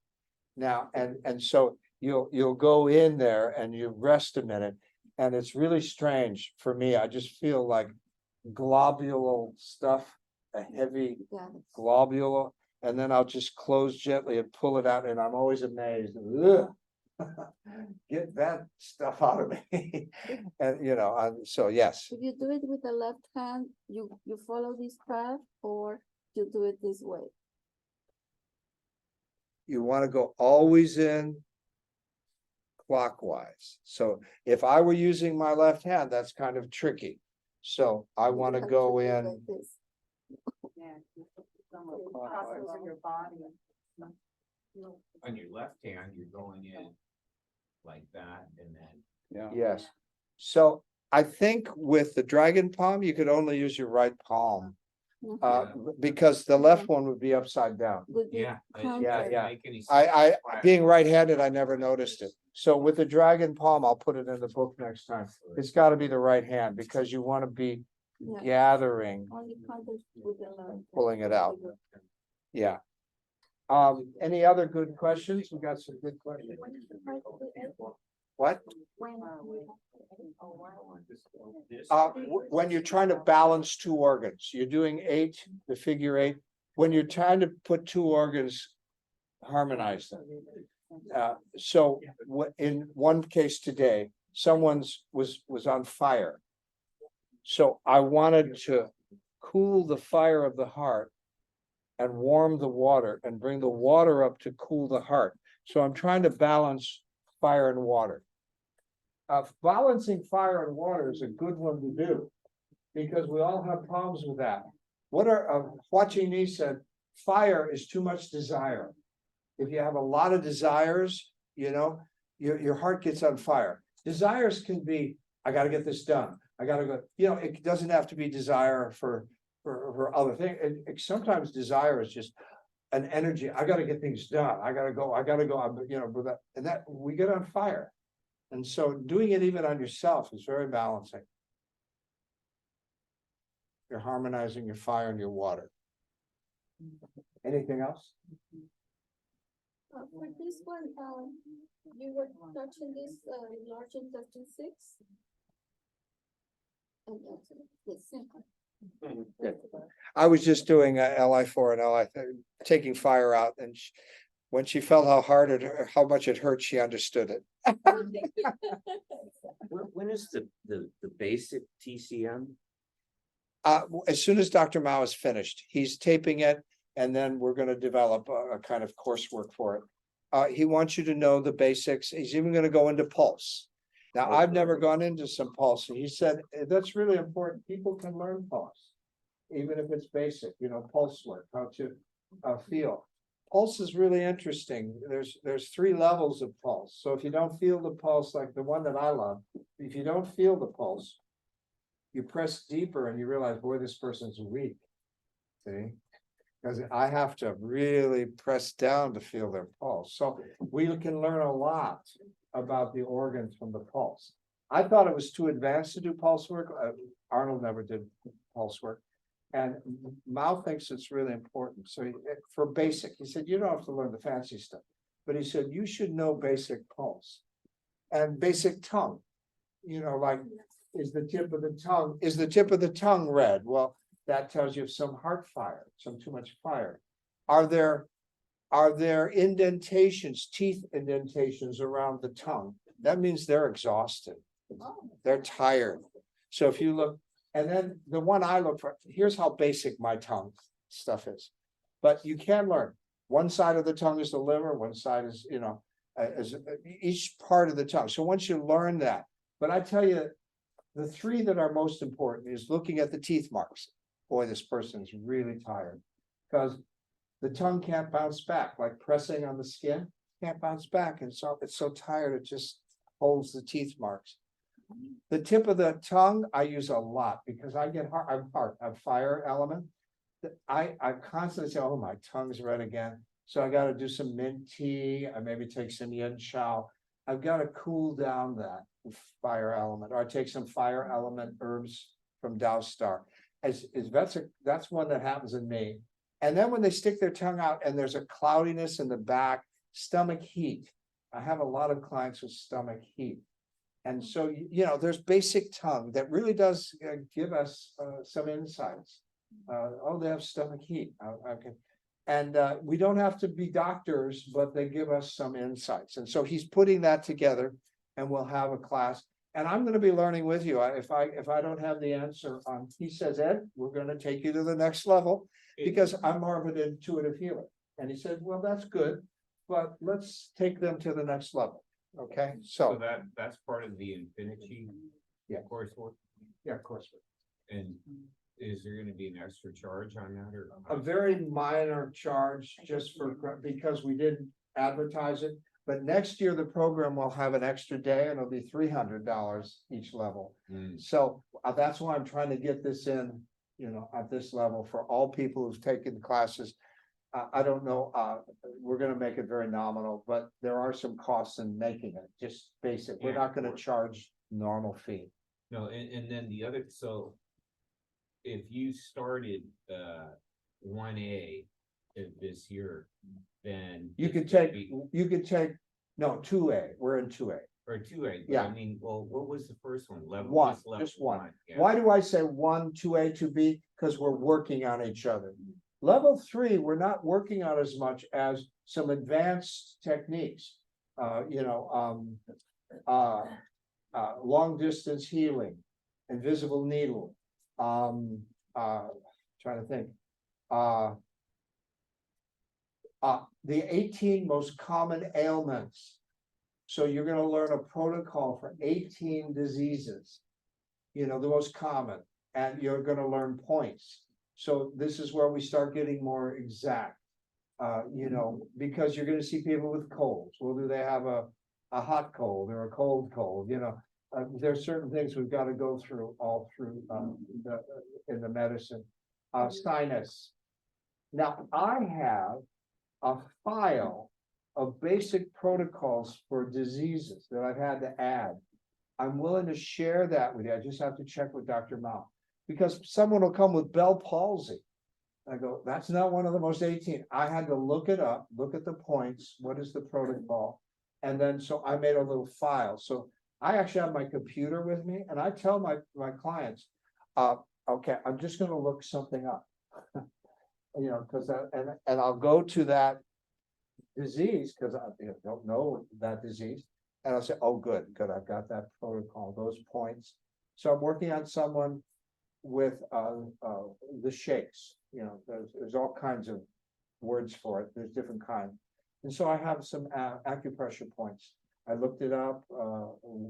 Now, and so you'll go in there and you rest a minute, and it's really strange for me. I just feel like globule stuff, a heavy Yeah. globule, and then I'll just close gently and pull it out, and I'm always amazed. Ugh. Get that stuff out of me. And you know, so yes, If you do it with the left hand, you follow this path, or you do it this way. you want to go always in clockwise. So if I were using my left hand, that's kind of tricky. So I You want to have go do it in. like this. Yeah. you put some of the cross over your body. On your left hand, you're going in like that and then. Yeah. Yes. So I think with the dragon palm, you could only use your right palm. Mhm. Because the left one would be upside down. Would be Yeah. Yeah, counter. yeah. Being right-handed, I never noticed it. So with the dragon palm, I'll put it in the book next time. It's gotta be the right hand because you wanna be Yeah. gathering, Only contact with the line. pulling it out. Yeah. Any other good questions? We got some good questions. What? When you're trying to balance two organs, you're doing 8, the figure 8, when you're trying to put two organs, harmonize them. So in one case today, someone's was on fire. So I wanted to cool the fire of the heart and warm the water and bring the water up to cool the heart. So I'm trying to balance fire and water. Balancing fire and water is a good one to do because we all have problems with that. Huachini said, fire is too much desire. If you have a lot of desires, your heart gets on fire. Desires can be, I gotta get this done. I gotta go, it doesn't have to be desire for other things. Sometimes desire is just an energy. I gotta get things done. I gotta go, and that we get on fire. And so doing it even on yourself is very balancing. You're harmonizing your fire and your water. Anything else? For this one, you were touching this, large intestine 6. And that's the I was just doing LI4 and LI, taking fire out, and when she felt how much it hurt, she understood it. When is the basic TCM? As soon as Dr. Mao is finished, he's taping it, and then we're gonna develop a kind of coursework for it. He wants you to know the basics. He's even gonna go into pulse. Now, I've never gone into some pulse, and he said, that's really important. People can learn pulse, even if it's basic, pulse work, how to feel. Pulse is really interesting. There's 3 levels of pulse. So if you don't feel the pulse, like the one that I love, if you don't feel the pulse, you press deeper and you realize, boy, this person's weak. See? Because I have to really press down to feel their pulse. So we can learn a lot about the organs from the pulse. I thought it was too advanced to do pulse work. Arnold never did pulse work. And Mao thinks it's really important. So for basic, he said, you don't have to learn the fancy stuff. But he said, you should know basic pulse and basic tongue. Like, is the tip of the tongue red? Well, that tells you some heart fire, some too much fire. Are there indentations, teeth indentations around the tongue? That means they're exhausted. They're tired. So if you look, and then the one I look for, here's how basic my tongue stuff is. But you can learn. One side of the tongue is the liver, one side is, each part of the tongue. So once you learn that, but I tell you, the 3 that are most important is looking at the teeth marks. Boy, this person's really tired because the tongue can't bounce back, like pressing on the skin can't bounce back. And so it's so tired, it just holds the teeth marks. The tip of the tongue, I use a lot because I get I'm fire element. I constantly say, oh, my tongue's red again. So I got to do some mint tea. I maybe take some yin chow. I've got to cool down that fire element, or I take some fire element herbs from Dow Star. That's one that happens in me. And then when they stick their tongue out and there's a cloudiness in the back, stomach heat. I have a lot of clients with stomach heat. And so, there's basic tongue that really does give us some insights. They have stomach heat. And we don't have to be doctors, but they give us some insights. And so he's putting that together, and we'll have a class. And I'm going to be learning with you. If I don't have the answer on, he says, Ed, we're going to take you to the next level because I'm more of an intuitive healer. And he said, well, that's good, but let's take them to the next level. Okay, so that's part of the Infinichi coursework. Yeah, coursework. And is there going to be an extra charge on that, or a very minor charge just because we didn't advertise it? But next year the program will have an extra day and it'll be $300 each level. So that's why I'm trying to get this in, at this level for all people who've taken classes. I don't know, we're gonna make it very nominal, but there are some costs in making it, just basic. We're Yeah, not gonna of course. charge normal fee. No, and then the other, so. If you started, 1A this year, then. You this could would take, be- no, 2A, we're in 2A. Or 2A, but Yeah. I mean, well, what was the first one? Level, One, level just one. yeah. Why do I say 1, 2A, 2B? Because we're working on each other. Level 3, we're not working on as much as some advanced techniques. Long distance healing, invisible needle. Trying to think. The 18 most common ailments. So you're gonna learn a protocol for 18 diseases. The most common, and you're gonna learn points. So this is where we start getting more exact. Because you're gonna see people with colds. Well, do they have a hot cold or a cold cold? There's certain things we've got to go through all through in the medicine. Sinus. Now, I have a file of basic protocols for diseases that I've had to add. I'm willing to share that with you. I just have to check with Dr. Mao. Because someone will come with Bell palsy. I go, that's not one of the most 18. I had to look it up, look at the points, what is the protocol? And then, so I made a little file. So I actually have my computer with me, and I tell my clients, okay, I'm just gonna look something up. Because and I'll go to that disease, because I don't know that disease. And I'll say, oh, good, I've got that protocol, those points. So I'm working on someone with the shakes, there's all kinds of words for it, there's different kinds. And so I have some acupressure points. I looked it up,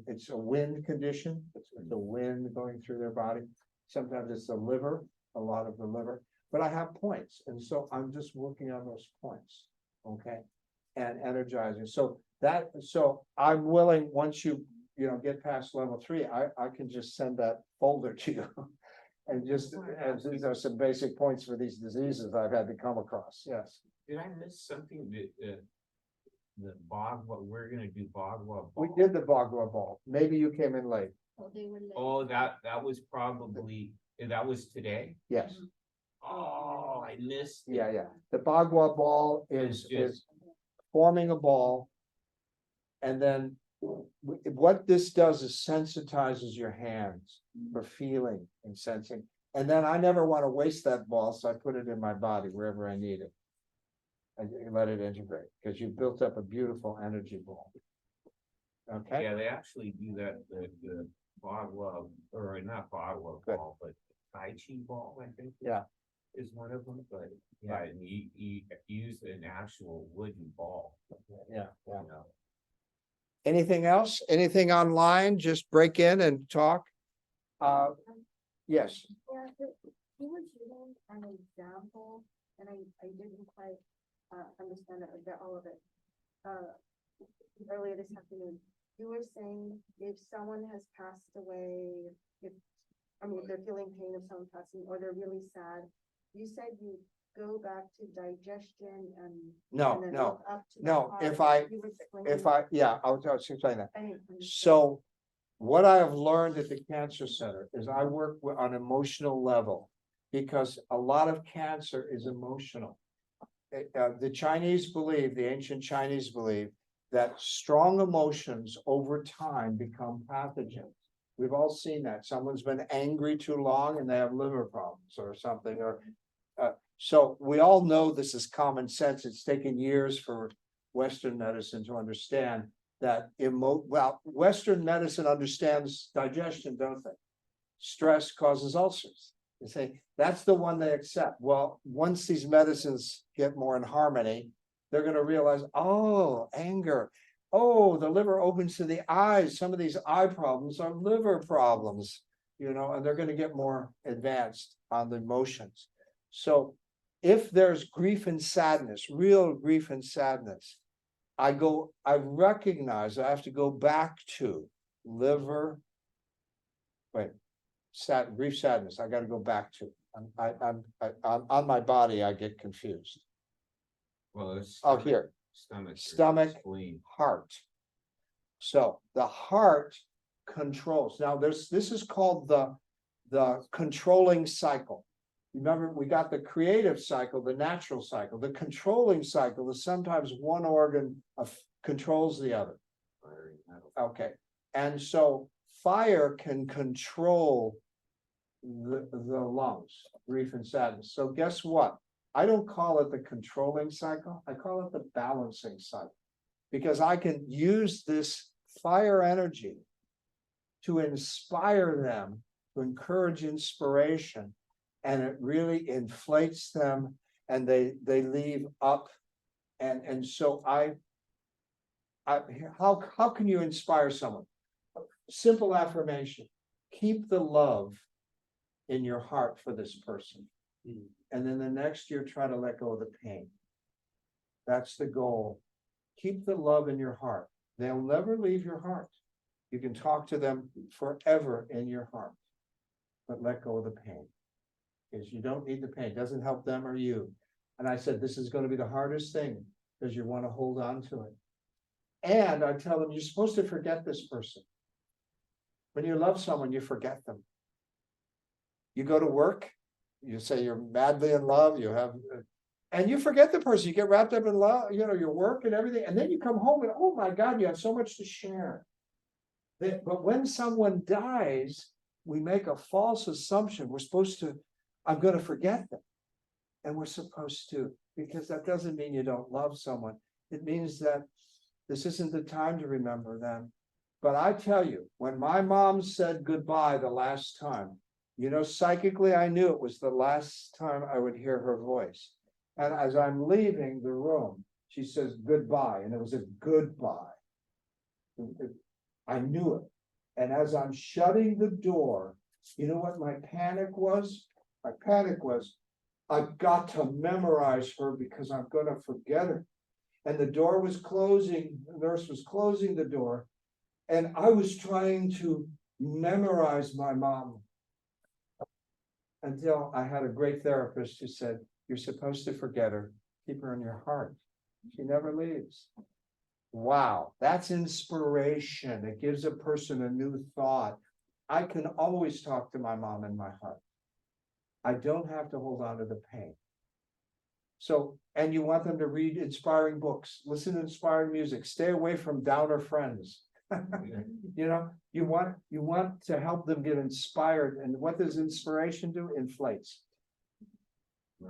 it's a wind condition, it's the wind going through their body. Sometimes it's the liver, a lot of the liver, but I have points, and so I'm just working on those points, okay? And energizing, so I'm willing, once you get past level 3, I can just send that folder to you. And just, as these are some basic points for these diseases I've had to come across, yes. Did I miss something that, the Bagua, we're gonna do Bagua We ball? did the Bagua ball, maybe you came in late, Oh, they were like. Oh, that was probably, that was today? yes, Oh, I missed it. yeah. The Bagua ball is forming a ball. And then what this does is sensitizes your hands for feeling and sensing. And then I never want to waste that ball, so I put it in my body wherever I need it. And let it integrate, because you've built up a beautiful energy ball. Okay, Yeah, they actually do that, the Bagua, or not Bagua Good. ball, but Tai Chi ball, I think. Yeah. Is one of them, but yeah, and you use an actual wooden ball, yeah. you know. Anything else? Anything online? Just break in and talk. Yes, Yeah, he was using an example, and I didn't quite understand it or get all of it. Earlier this afternoon, you were saying if someone has passed away, if they're feeling pain of someone passing, or they're really sad, you said you go back to digestion and. No, and then no, look up to the no, heart. if I- You were explaining- I'll explain that. I didn't understand. So what I have learned at the cancer center is I work on emotional level, because a lot of cancer is emotional. The Chinese believe, the ancient Chinese believe, that strong emotions over time become pathogens. We've all seen that. Someone's been angry too long and they have liver problems or something, or so we all know this is common sense. It's taken years for Western medicine to understand that Western medicine understands digestion, don't they? Stress causes ulcers. They say that's the one they accept. Well, once these medicines get more in harmony, they're going to realize, oh, anger. Oh, the liver opens to the eyes. Some of these eye problems are liver problems, and they're going to get more advanced on the emotions. So if there's grief and sadness, real grief and sadness, I recognize I have to go back to liver. Grief, sadness, I got to go back to. I'm on my body, I get confused. Well, it's. Oh, here. Stomach. or Stomach. Spleen. Heart. So the heart controls. Now this is called the controlling cycle. Remember, we got the creative cycle, the natural cycle. The controlling cycle is sometimes one organ controls the other. Okay, and so fire can control the lungs, grief and sadness. So guess what? I don't call it the controlling cycle. I call it the balancing cycle. Because I can use this fire energy to inspire them, to encourage inspiration, and it really inflates them, and they leave up. And so how can you inspire someone? Simple affirmation: keep the love in your heart for this person, and then the next year try to let go of the pain. That's the goal. Keep the love in your heart. They'll never leave your heart. You can talk to them forever in your heart, but let go of the pain. Because you don't need the pain. It doesn't help them or you. And I said, this is going to be the hardest thing because you want to hold on to it. And I tell them, you're supposed to forget this person. When you love someone, you forget them. You go to work, you say you're madly in love, you have, and you forget the person. You get wrapped up in love, your work and everything. And then you come home and, oh my God, you have so much to share. But when someone dies, we make a false assumption. We're supposed to, I'm going to forget them. And we're supposed to, because that doesn't mean you don't love someone. It means that this isn't the time to remember them. But I tell you, when my mom said goodbye the last time, psychically, I knew it was the last time I would hear her voice. And as I'm leaving the room, she says goodbye, and it was a goodbye. I knew it. And as I'm shutting the door, you know what my panic was? My panic was, I've got to memorize her because I'm going to forget her. And the door was closing, the nurse was closing the door, and I was trying to memorize my mom. Until I had a great therapist who said, you're supposed to forget her, keep her in your heart. She never leaves. Wow, that's inspiration. It gives a person a new thought. I can always talk to my mom in my heart. I don't have to hold on to the pain. So, and you want them to read inspiring books, listen to inspiring music, stay away from downer friends. You want to help them get inspired. And what does inspiration do? Inflates.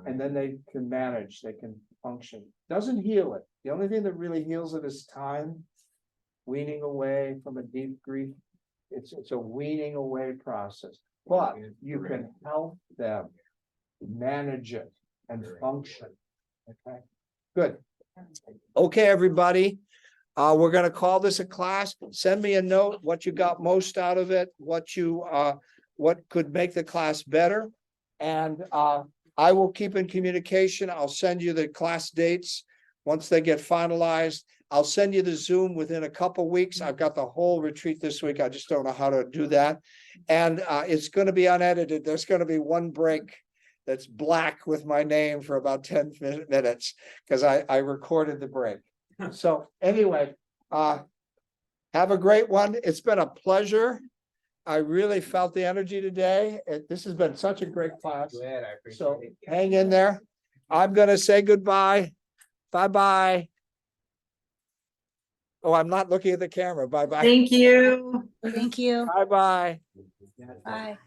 And then they can manage, they can function. Doesn't heal it. The only thing that really heals it is time, weaning away from a deep grief. It's a weaning away process, but you can help them manage it and function. Okay, good. Okay, everybody. We're going to call this a class. Send me a note, what you got most out of it, what could make the class better. And I will keep in communication. I'll send you the class dates once they get finalized. I'll send you the Zoom within a couple weeks. I've got the whole retreat this week. I just don't know how to do that. And it's going to be unedited. There's going to be one break that's black with my name for about 10 minutes because I recorded the break. So anyway, have a great one. It's been a pleasure. I really felt the energy today. This has been such a great class. So hang in there. I'm going to say goodbye. Bye-bye. Oh, I'm not looking at the camera. Bye-bye. Thank you. Thank you. Bye-bye. Bye.